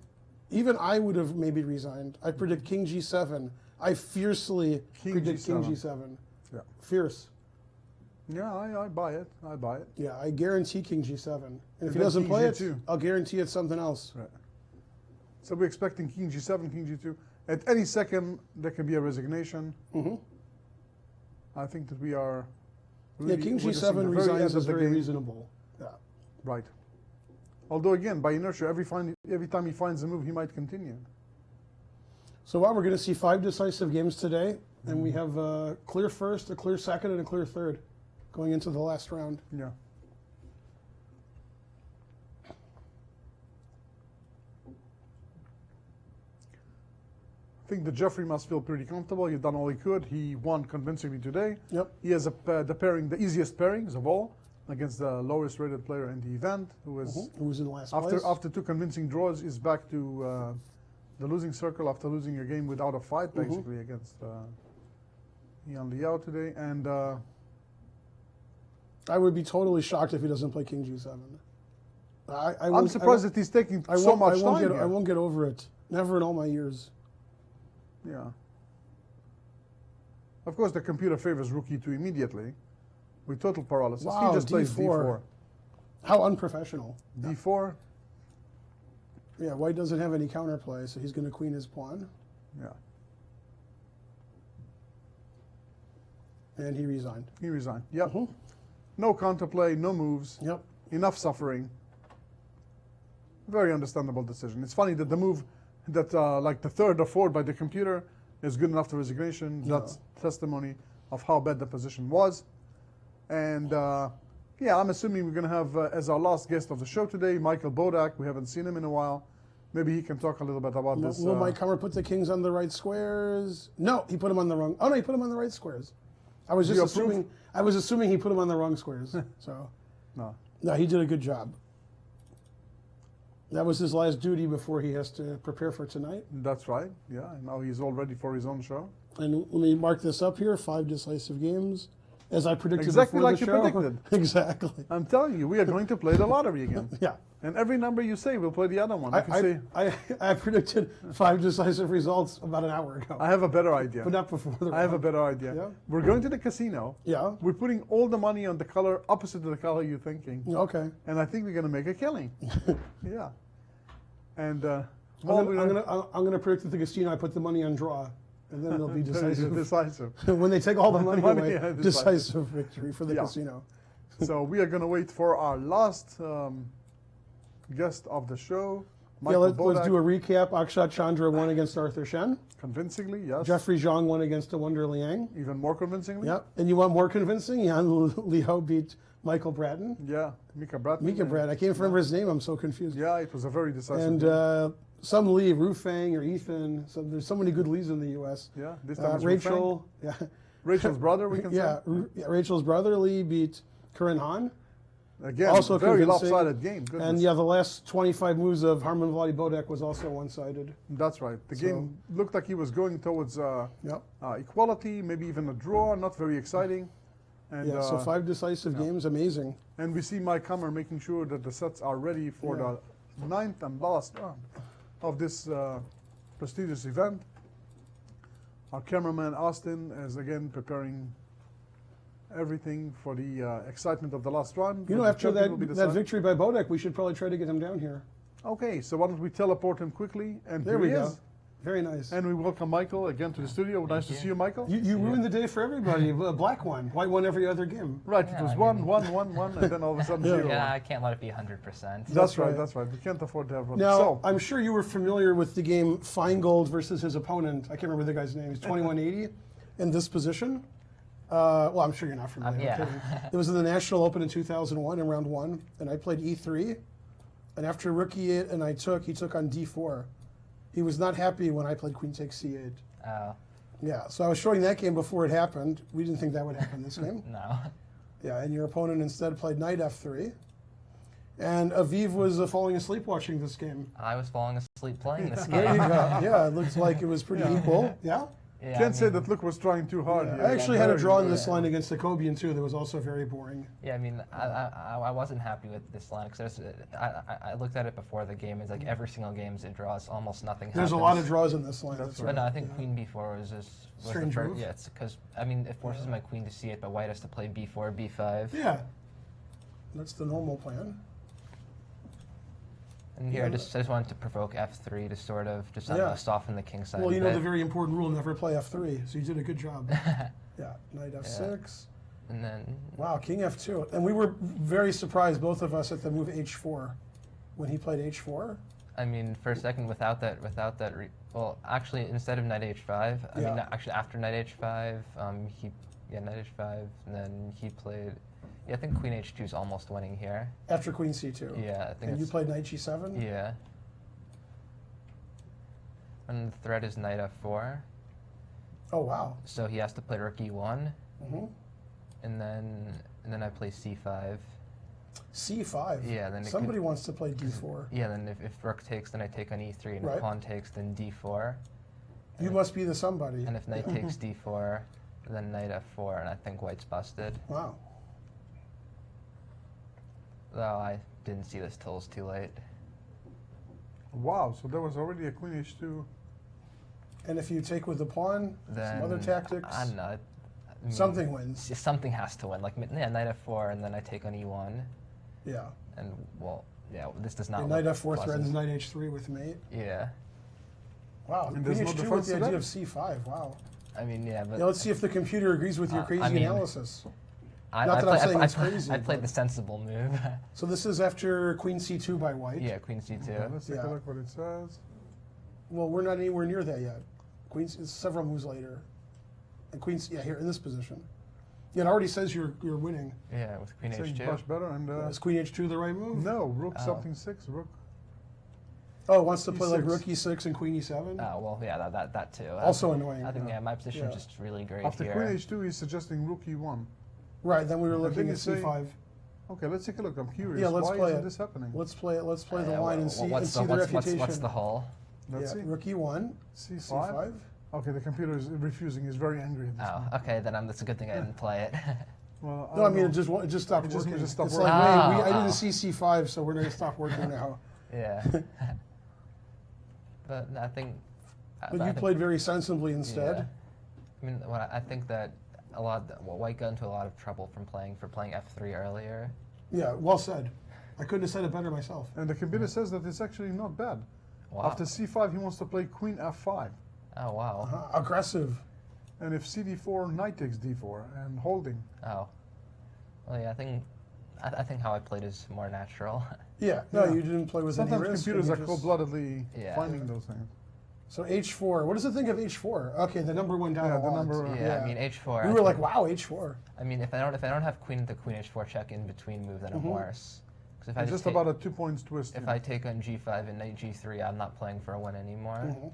Even I would have maybe resigned. I predict king g7. I fiercely King predict G7. king g7. Yeah. Fierce. Yeah, I buy it. I buy it. Yeah, I guarantee king g7. And if he then doesn't king play it, G2. I'll guarantee it's something else. Right. So we're expecting king g7, king g2. At any second, there can be a resignation. Mm-hmm. I think that we are. Yeah, Really king witnessing g7 the very resigns end is of the very game. reasonable. Yeah. Right. Although again, by inertia, every time he finds a move, he might continue. So we're going to see 5 decisive games today, and we have a clear first, a clear second, and a clear third going into the last round. Yeah. I think that Jeffrey must feel pretty comfortable. He's done all he could. He won convincingly today. Yep. He has the easiest pairings of all against the lowest rated player in the event, who was Who was in last after place? after 2 convincing draws is back to the losing circle after losing a game without a fight, basically against Ian Liao today. And I would be totally shocked if he doesn't play king g7. I'm surprised that he's taking so much time here. I won't get over it. Never in all my years. Yeah. Of course, the computer favors rook e2 immediately with total paralysis. Wow, he just plays d4. How unprofessional. D4. Yeah, white doesn't have any counterplay, so he's going to queen his pawn. Yeah. And he resigned. He resigned. Yep. No counterplay, no moves. Yep. Enough suffering. Very understandable decision. It's funny that the move that like the third or fourth by the computer is good enough to resignation. Yeah. That's testimony of how bad the position was. And yeah, I'm assuming we're going to have as our last guest of the show today, Michael Bodak. We haven't seen him in a while. Maybe he can talk a little bit about this. Will Mike Hummer put the kings on the right squares? No, he put them on the wrong. Oh no, he put them on the right squares. I was just assuming. I was assuming he put them on the wrong squares. So no, he did a good job. That was his last duty before he has to prepare for tonight. That's right. Yeah, now he's all ready for his own show. And let me mark this up here: 5 decisive games, as I predicted Exactly before like the you show. predicted. Exactly. I'm telling you, we are going to play the lottery again. Yeah. And every number you say, we'll play the other one. I predicted 5 decisive results about an hour ago. I have a better idea. But not before the I have a round. better idea. Yeah. We're going to the casino. Yeah. We're putting all the money on the color opposite to the color you're thinking. Okay. And I think we're going to make a killing. Yeah. And I'm gonna predict at the casino. I put the money on draw, and then they'll be decisive. Decisive. When they take all the money away, yeah, decisive victory for the Yeah. casino. So we are going to wait for our last guest of the show, Yeah, Michael let's Bodak. do a recap. Akshat Chandra won against Arthur Shen. Convincingly, yes. Jeffrey Zhang won against Wonder Liang. Even more convincingly. Yep. And you want more convincing? Yan Liao beat Michael Bratton. Yeah, Mika Bratton. Mika Bratton. I can't remember his name. I'm so confused. Yeah, it was a very decisive And game. some Lee, Rufang or Ethan. So there's so many good Lees in the U.S. Yeah, this time it's Rachel. Yeah. Rachel's brother, we can Yeah, say. Rachel's brother Lee beat Curran Han. Again, Also very convincing. lopsided game. Goodness. And yeah, the last 25 moves of Harman Vladi Bodek was also one-sided. That's right. The So- game looked like he was going towards Yep. equality, maybe even a draw. Not very exciting. And Yeah, so 5 decisive games, amazing. And we see Mike Hammer making sure that the sets are ready for the 9th and last round of this prestigious event. Our cameraman Austin is again preparing everything for the excitement of the last round. You know, The after champion will be that decided. victory by Bodek, we should probably try to get him down here. Okay, so why don't we teleport him quickly? And There here we he go. is. Very nice. And we welcome Michael again to the studio. Nice to see you, Michael. You ruined the day for everybody. A black one, white one every other game. Right, it was I 1, mean- 1, 1, 1, and then all of a sudden 0. Yeah, I can't let it be 100%. That's right, right. that's right. We can't afford to have one. Now, So, I'm sure you were familiar with the game Finegold versus his opponent. I can't remember the guy's name. He's 2180 in this position. Well, I'm sure you're not familiar. Yeah. I'm kidding. It was in the National Open in 2001 in round 1, and I played E3. And after rook E8 and he took on D4. He was not happy when I played queen takes C8. Oh, Yeah, so I was showing that game before it happened. We didn't think that would happen this game. no. Yeah, and your opponent instead played knight F3. And Aviv was falling asleep watching this game. I was falling asleep playing this There you game. go. Yeah, it looks like it was pretty equal. Yeah? Yeah, can't I say mean- that Luke was trying too hard here. I actually had a Very, draw in very- this line against the Jacobian too that was also very boring. Yeah, I mean, I wasn't happy with this line because I looked at it before the game. It's like every single game it draws, almost nothing There's happens. a lot of draws in this line. That's But right. no, I think queen b4 was just was Strange the first. move. Yeah, it's because I mean it forces my queen to c8, but white has to play b4, b5. Yeah. That's the normal plan. And here Yeah. I just wanted to provoke f3 to sort of just Yeah. soften the king side. Well, you a know bit. the very important rule, never play F3, so you did a good job. Yeah, knight F6. And then Wow, king F2. And we were very surprised, both of us, at the move H4. When he played H4. I mean, for a second, without that, well, actually, instead of knight h5, I mean, Yeah. actually, after knight h5, knight h5, and then he played, yeah, I think queen h2 is almost winning here. After queen C2. Yeah, I think And you it's- played knight G7? Yeah. And the threat is knight f4, Oh, wow. so he has to play rook e1, hmm and then I play c5. C5. Yeah, then it Somebody can- wants to play D4. Yeah, then if rook takes, then I take on e3, and Right. if pawn takes, then d4. You must be the somebody. And if knight takes d4, then knight f4, and I think white's busted. Wow. Though I didn't see this till it was too late. Wow, so there was already a queen H2. And if you take with the pawn, Then some other tactics, I don't know. I mean, something wins. Something has to win. Like yeah, knight f4, and then I take on e1, Yeah. and well, yeah, this does not. And look knight F4 pleasant. threatens knight H3 with mate. Yeah, Wow. And Queen there's no H2 with defense the to idea that? of C5. Wow. I mean, yeah, but Yeah, let's see if the computer agrees with your crazy I mean, analysis. I, not I that I'm play- saying I, it's play- crazy, I played but- the sensible move. So this is after queen C2 by white. Yeah, queen c2. Okay, let's take Yeah. a look what it says. Well, we're not anywhere near that yet. Queen's is several moves later. And queen's, yeah, here in this position. Yeah, it already says you're winning. Yeah, with queen Saying h2. much better. And Is queen H2 the right move? no, rook Oh. something 6, rook. Oh, it wants to play like E6. rook E6 and queen E7? Oh well, yeah, that too. Also annoying. I think yeah. my position Yeah. is just really great After here. queen H2, he's suggesting rook E1. Right, then we were I looking think at it's saying- C5. Okay, let's take a look. I'm curious. Yeah, let's Why play isn't it. this happening? Let's play it. Let's play the Yeah, line well, and see, what's the refutation. what's the hull? Let's Yeah, see. rook E1, C5? C5. Okay, the computer is refusing. He's very angry at this Oh, point. okay, then that's a good thing I didn't play it. Well, No, I don't mean know. it just stopped It just- it working. just stopped it's working. like, wait, I Oh. didn't see C5, so we're going to stop working now. Yeah. But I think. But I you think- played very sensibly instead. Yeah. I mean, I think that White got into a lot of trouble from playing f3 earlier. Yeah, well said. I couldn't have said it better myself. And the computer says that it's actually not bad. Wow. After C5, he wants to play queen F5. Oh wow. Aggressive. And if CD4, knight takes D4 and holding. Oh. Well, yeah, I think how I played is more natural. Yeah, no, Yeah. you didn't play with any Sometimes risk. computers and are you just- cold-bloodedly Yeah. finding those things. So H4. What does it think of H4? Okay, the number went down Yeah, a the lot. number- Yeah, I mean h4. We I were like, think- wow, H4. I mean, if I don't have the queen h4 check in between move, then I'm worse. Because if I It's just about a 2 points twist. if here. I take on g5 and knight g3, I'm not playing for a win anymore. Mhm.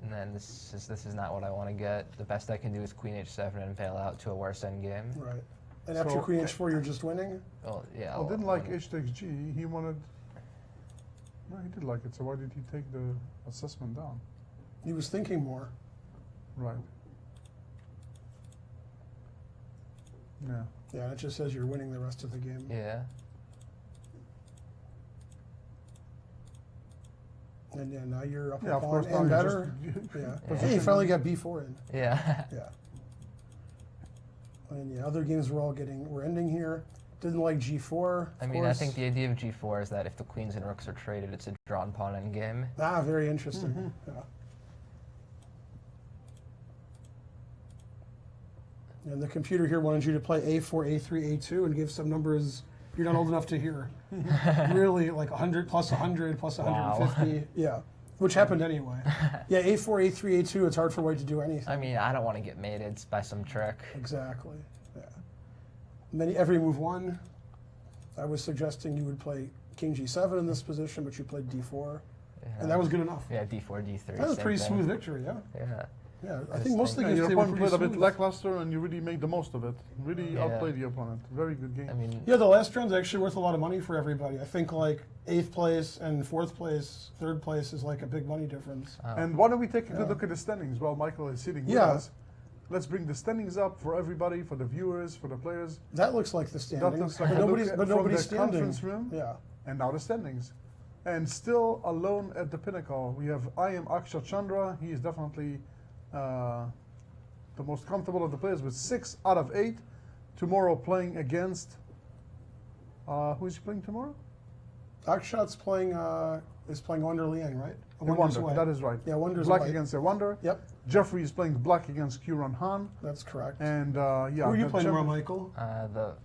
And then this is not what I want to get. The best I can do is queen h7 and bail out to a worse endgame. Right. And after So- queen h4, you're just winning? Well, yeah. Well, didn't like h takes g. He wanted. No, he did like it. So why did he take the assessment down? He was thinking more. Right. Yeah. Yeah, it just says you're winning the rest of the game. Yeah. And yeah, now you're up Yeah, a of pawn course. Now and you're better. just Yeah. Hey, you finally got b4 in. Yeah. Yeah. And yeah, other games we're ending here. Didn't like g4. I mean, I think the idea of g4 is that if the queens and rooks are traded, it's a drawn pawn endgame. Ah, very interesting. Yeah. And the computer here wanted you to play a4, a3, a2, and give some numbers you're not old enough to hear. Really, like 100 plus 100 plus 150. Wow. Yeah, which happened anyway. Yeah, a4, a3, a2, it's hard for white to do anything. I mean, I don't want to get mated by some trick. Exactly, yeah. Every move one, I was suggesting you would play king g7 in this position, but you played d4, and that was good enough. Yeah, d4, d3. That was a pretty smooth victory, yeah. Yeah. Yeah, I think most of the games your they were opponent pretty played a bit smooth. lackluster, and you really made the most of it. Really outplayed the opponent. Very good game. I mean, Yeah, the last round's actually worth a lot of money for everybody. I think like 8th place and 4th place, 3rd place is like a big money difference. And why don't we take a good look at the standings while Michael is sitting with us? Let's bring the standings up for everybody, for the viewers, for the players. That looks like the standings. That looks like but nobody's, from but nobody's the standing. conference room. Yeah. And now the standings. And still alone at the pinnacle, we have I am Akshat Chandra. He is definitely the most comfortable of the players with 6 out of 8. Tomorrow playing against, who is he playing tomorrow? Akshat's playing, is playing Wonder Liang, right? Wonder, that is right. Yeah, Wonder's Black white. against Wonder. Yep. Jeffrey is playing black against Kuran Han. That's correct. And yeah. Who are you playing tomorrow, Michael? The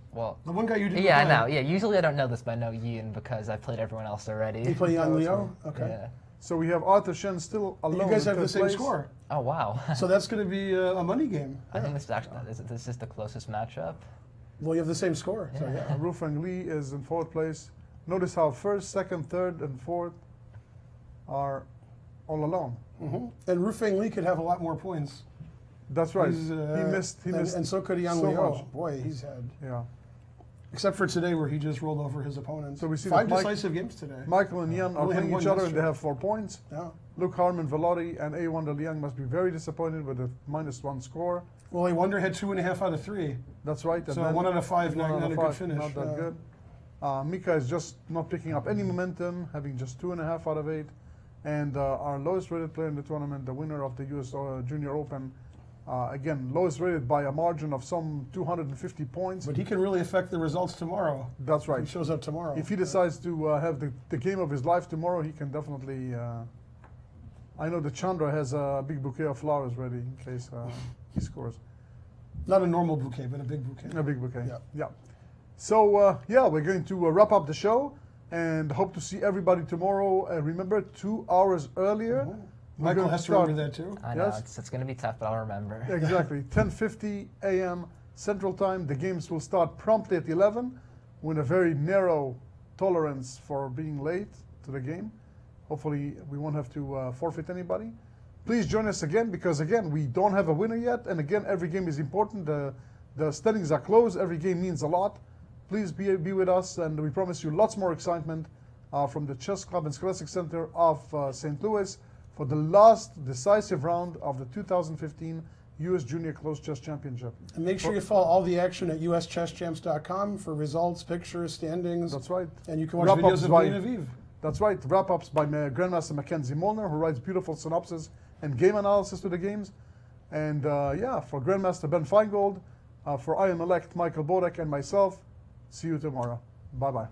one guy you didn't Yeah, I play. know. Yeah, usually I don't know this, but I know Yin because I've played everyone else already. You play Yan Liu? Okay. Yeah. So we have Arthur Shen still alone. You guys in have the third same place. score. Oh wow. So that's going to be a money game. I think this is actually this is the closest matchup. Well, you have the same score. So yeah. Rufeng Li is in 4th place. Notice how 1st, 2nd, 3rd, and 4th are all alone. And Rufeng Li could have a lot more points. That's right. He's, he missed. and so could Yan so Liu. much. Boy, he's had. Yeah. Except for today, where he just rolled over his opponents. So we see 5 that decisive games today. Michael and Yan are Only had playing one each other, and yesterday. they have 4 points. Yeah. Luke Harmon, Velotti, and A. Wonder Liang must be very disappointed with a -1 score. Well, I wonder had 2.5 out of 3. That's right. And So then 1 out of 5, one out not of a good 5, finish. Not that good. Mika is just not picking up any momentum, having just 2.5 out of 8. And our lowest rated player in the tournament, the winner of the US Junior Open, again, lowest rated by a margin of some 250 points. But he can really affect the results tomorrow. That's right. If he shows up tomorrow. If he decides to have the game of his life tomorrow, he can definitely. I know that Chandra has a big bouquet of flowers ready in case he scores. Not a normal bouquet, but a big bouquet. A big bouquet. Yeah. Yeah. So yeah, we're going to wrap up the show and hope to see everybody tomorrow. Remember, 2 hours earlier. We're Michael going has to start- remember that too. I know Yes? it's going to be tough, but I'll remember. Exactly. 10:50 a.m. Central Time. The games will start promptly at 11 with a very narrow tolerance for being late to the game. Hopefully, we won't have to forfeit anybody. Please join us again because, again, we don't have a winner yet. And again, every game is important. The standings are closed. Every game means a lot. Please be with us, and we promise you lots more excitement from the Chess Club and Scholastic Center of St. Louis for the last decisive round of the 2015 U.S. Junior Closed Chess Championship. And make sure you follow all the action at uschesschamps.com for results, pictures, standings. That's right. And you can watch Wrap-ups videos of by- me and Aviv. That's right. Wrap-ups by Grandmaster Mackenzie Molnar, who writes beautiful synopsis and game analysis to the games. And yeah, for Grandmaster Ben Finegold, for I Am Elect Michael Bodek and myself, see you tomorrow. Bye-bye.